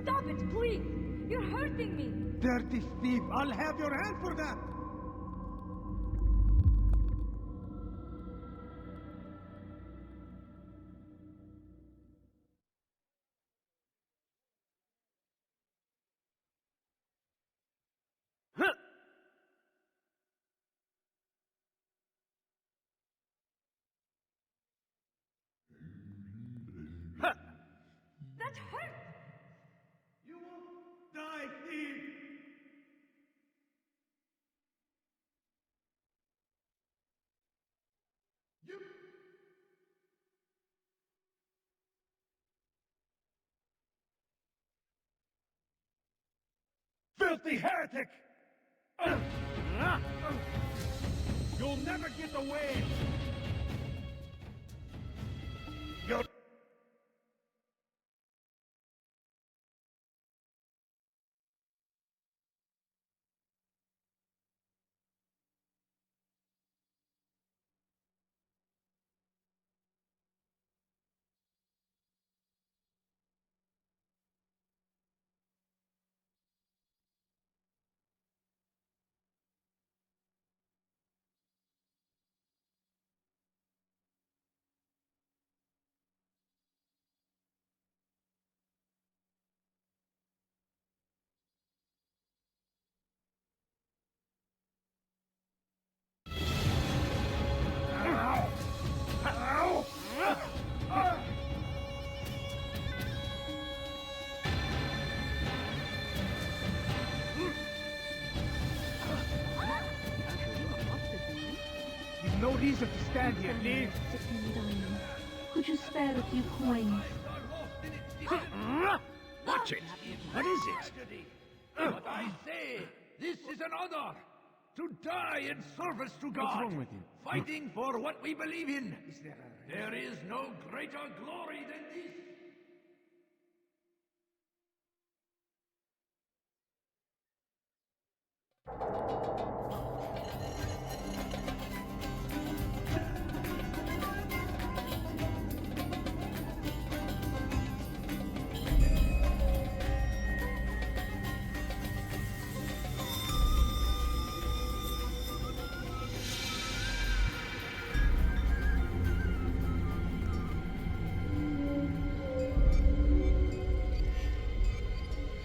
Stop it, please! You're hurting me! Dirty thief! I'll have your hand for that! That hurt! You will die, thief! You... Filthy heretic! You'll never get away! You're... reason to stand here, leave. Second dying. Could you spare a few coins? Watch it. What is it? What I say, this is an honor. To die in service to God. What's wrong with you? Fighting for what we believe in. There is no greater glory than this.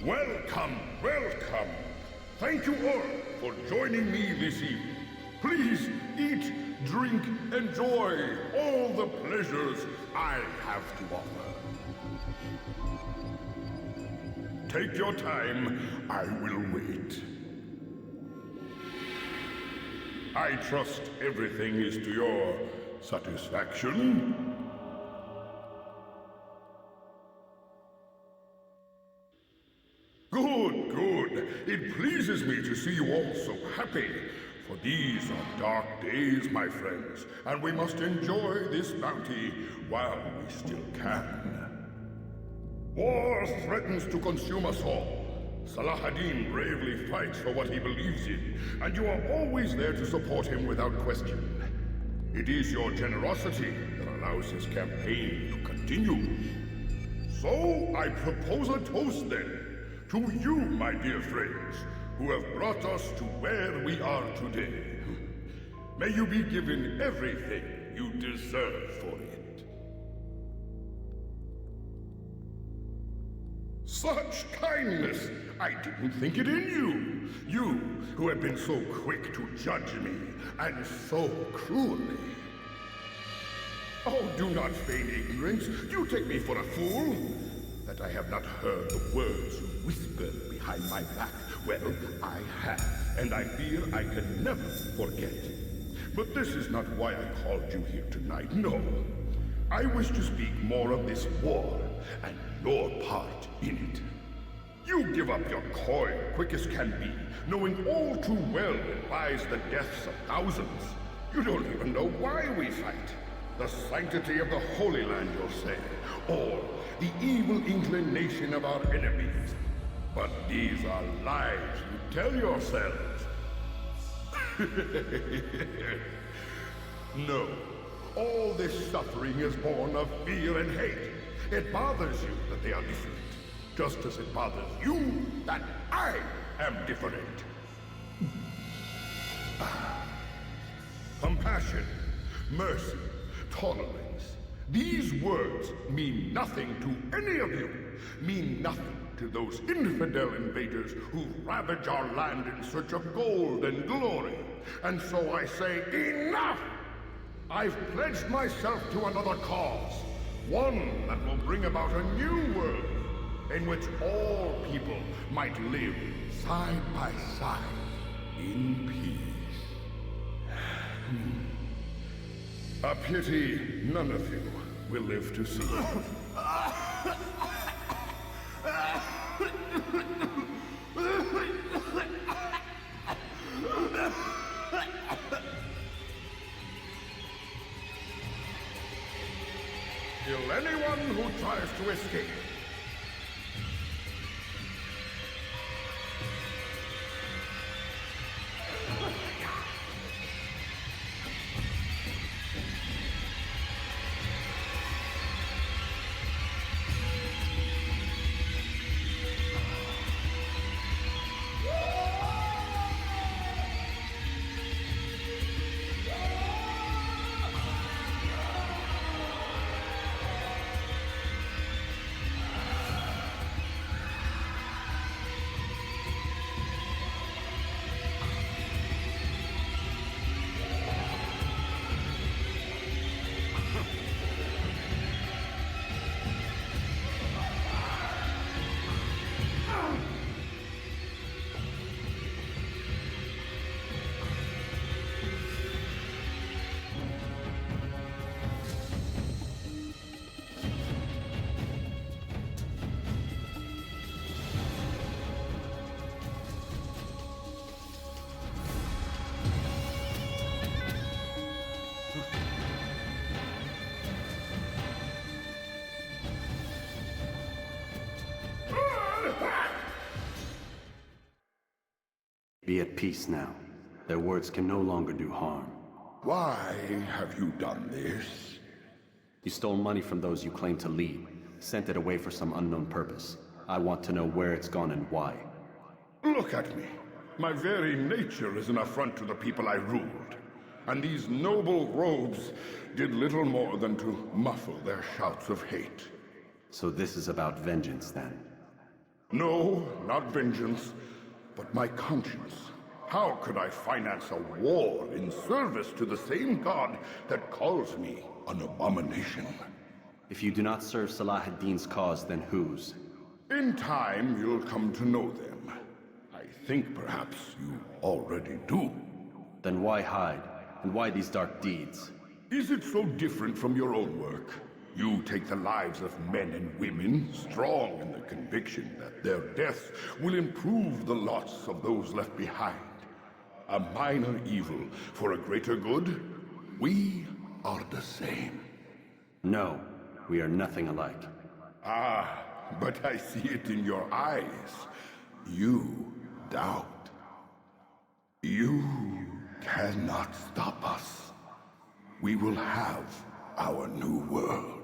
Welcome, welcome. Thank you all for joining me this evening. Please eat, drink, enjoy all the pleasures I have to offer. Take your time, I will wait. I trust everything is to your satisfaction. Good, good. It pleases me to see you all so happy. For these are dark days, my friends, and we must enjoy this bounty while we still can. War threatens to consume us all. Salah ad-Din bravely fights for what he believes in, and you are always there to support him without question. It is your generosity that allows his campaign to continue. So, I propose a toast then. To you, my dear friends, who have brought us to where we are today. May you be given everything you deserve for it. Such kindness! I didn't think it in you! You, who have been so quick to judge me, and so cruelly. Oh, do not feign ignorance. You take me for a fool. That I have not heard the words you whispered behind my back. Well, I have, and I fear I can never forget. But this is not why I called you here tonight, no. I wish to speak more of this war, and your part in it. You give up your coin quick as can be, knowing all too well it buys the deaths of thousands. You don't even know why we fight. The sanctity of the Holy Land, you'll say, or the evil inclination of our enemies. But these are lies you tell yourselves. No, all this suffering is born of fear and hate. It bothers you that they are different, just as it bothers you that I am different. Compassion, mercy, tolerance. These words mean nothing to any of you, mean nothing to those infidel invaders who ravage our land in search of gold and glory. And so I say, enough! I've pledged myself to another cause, one that will bring about a new world, in which all people might live side by side in peace. A pity none of you will live to see it. Kill anyone who tries to escape. Be at peace now. Their words can no longer do harm. Why have you done this? You stole money from those you claim to lead, sent it away for some unknown purpose. I want to know where it's gone and why. Look at me. My very nature is an affront to the people I ruled. And these noble robes did little more than to muffle their shouts of hate. So this is about vengeance, then? No, not vengeance, but my conscience. How could I finance a war in service to the same god that calls me an abomination? If you do not serve Salah ad-Din's cause, then whose? In time, you'll come to know them. I think perhaps you already do. Then why hide? And why these dark deeds? Is it so different from your own work? You take the lives of men and women, strong in the conviction that their deaths will improve the lots of those left behind. A minor evil for a greater good? We are the same. No, we are nothing alike. Ah, but I see it in your eyes. You doubt. You cannot stop us. We will have our new world.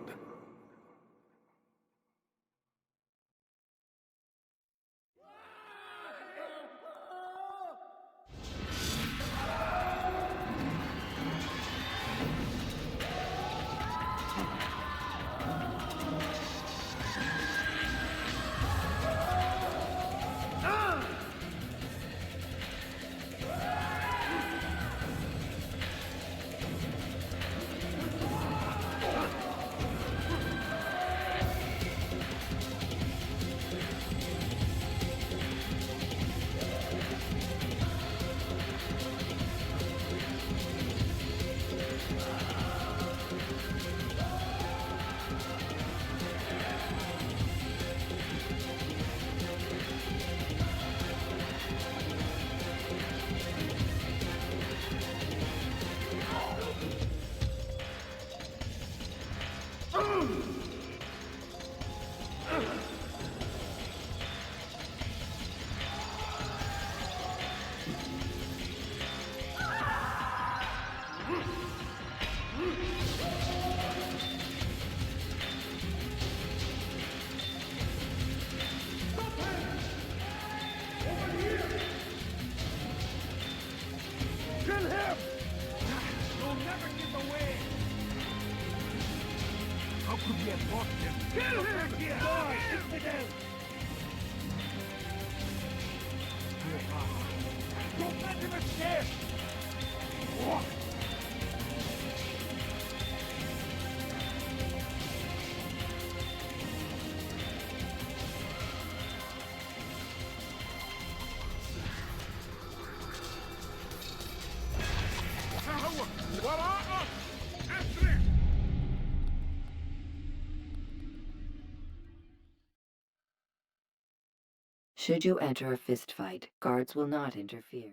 Should you enter a fistfight, guards will not interfere.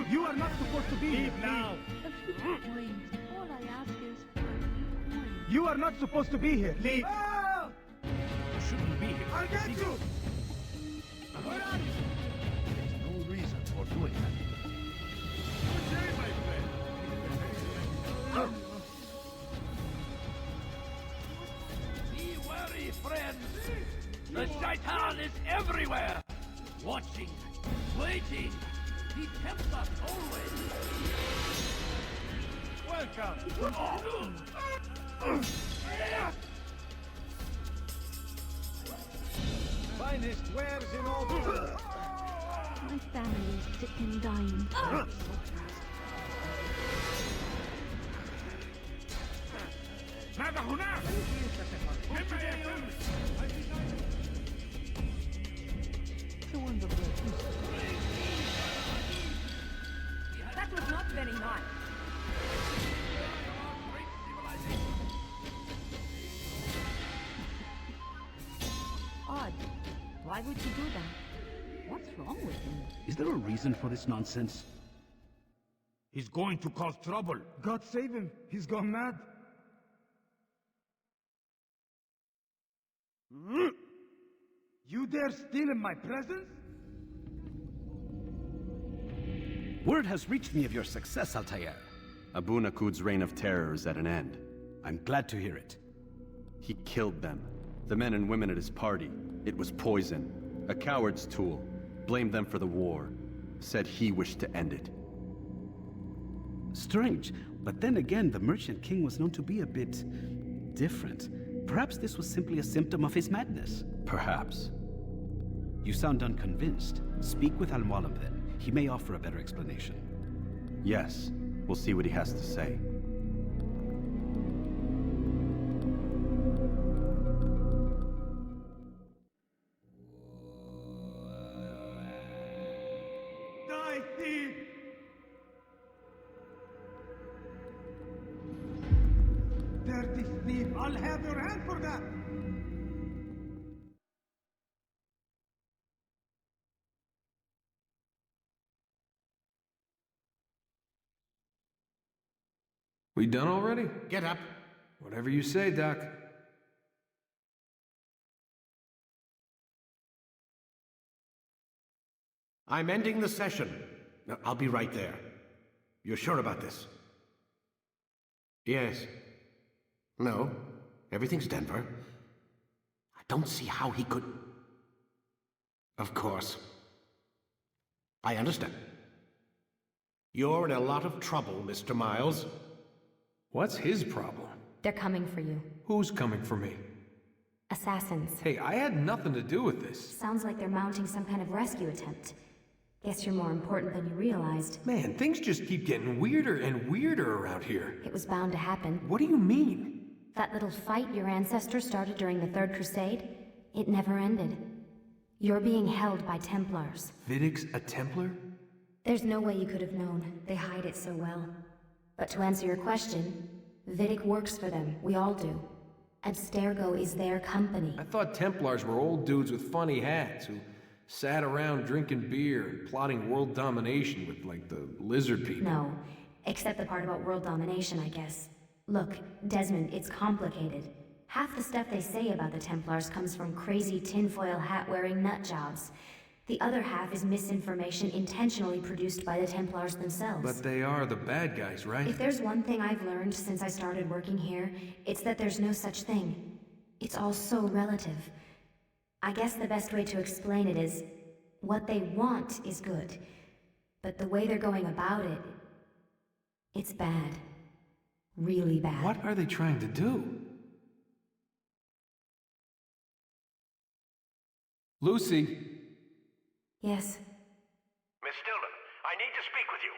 You are not supposed to be here now. A few coins. All I ask is for a few coins. You are not supposed to be here. Leave. You shouldn't be here. I'll get you. Where are you? There's no reason for doing that. Good day, my friend. Be wary, friends. The Shaitan is everywhere. Watching, waiting. He tempts us always. welcome. Finest wares in all the world. My family's sick and dying. ماذا هناك؟ That was not very nice. Odd. Why would you do that? What's wrong with him? Is there a reason for this nonsense? He's going to cause trouble. God save him. He's gone mad. You dare steal in my presence? Word has reached me of your success, Altair. Abu Nakud's reign of terror is at an end. I'm glad to hear it. He killed them. The men and women at his party. It was poison. A coward's tool. Blamed them for the war. Said he wished to end it. Strange, but then again, the Merchant King was known to be a bit different. Perhaps this was simply a symptom of his madness. Perhaps. You sound unconvinced. Speak with Al-Mualim then. He may offer a better explanation. Yes. We'll see what he has to say. Die, thief! Dirty thief! I'll have your hand for that! We done already? Get up. Whatever you say, Doc. I'm ending the session. I'll be right there. You're sure about this? Yes. No. Everything's Denver. I don't see how he could... Of course. I understand. You're in a lot of trouble, Mr. Miles. What's his problem? They're coming for you. Who's coming for me? Assassins. Hey, I had nothing to do with this. Sounds like they're mounting some kind of rescue attempt. Guess you're more important than you realized. Man, things just keep getting weirder and weirder around here. It was bound to happen. What do you mean? That little fight your ancestors started during the Third Crusade, it never ended. You're being held by Templars. Vidic's a Templar? There's no way you could have known. They hide it so well. But to answer your question, Vidic works for them. We all do. Abstergo is their company. I thought Templars were old dudes with funny hats who sat around drinking beer and plotting world domination with, like, the lizard people. No, except the part about world domination, I guess. Look, Desmond, it's complicated. Half the stuff they say about the Templars comes from crazy tinfoil hat-wearing nutjobs. The other half is misinformation intentionally produced by the Templars themselves. But they are the bad guys, right? If there's one thing I've learned since I started working here, it's that there's no such thing. It's all so relative. I guess the best way to explain it is, what they want is good. But the way they're going about it, it's bad. Really bad. What are they trying to do? Lucy? Yes. Miss Stillman, I need to speak with you.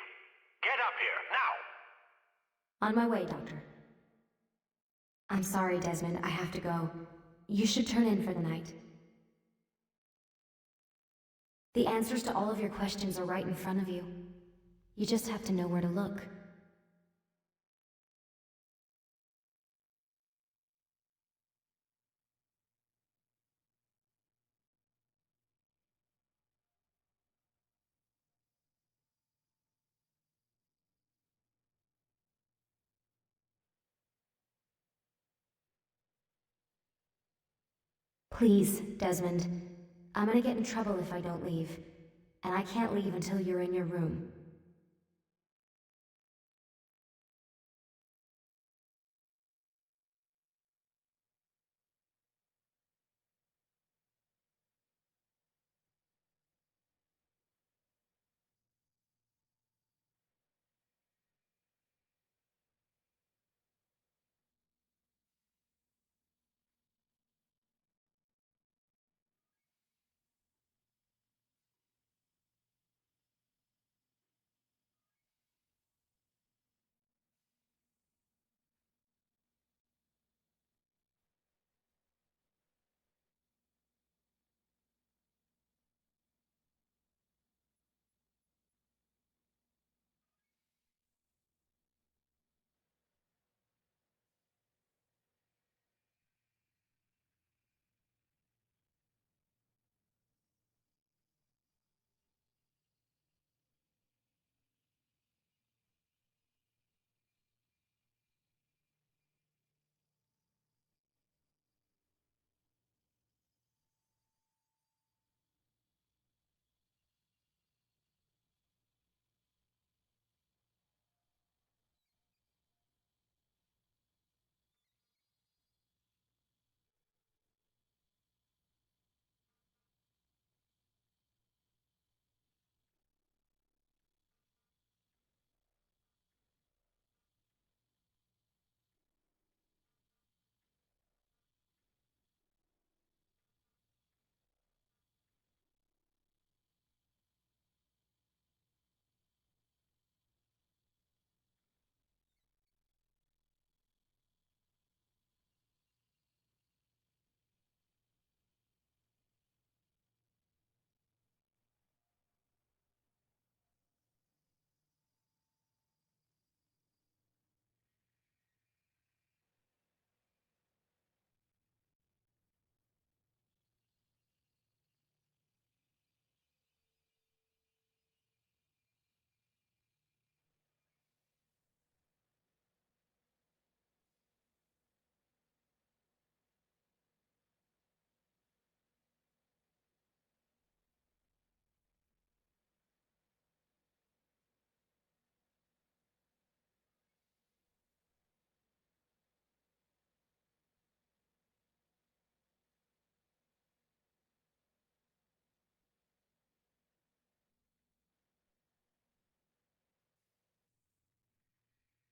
Get up here, now! On my way, Doctor. I'm sorry, Desmond. I have to go. You should turn in for the night. The answers to all of your questions are right in front of you. You just have to know where to look. Please, Desmond. I'm gonna get in trouble if I don't leave. And I can't leave until you're in your room.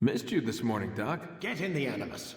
Missed you this morning, Doc. Get in the Animus.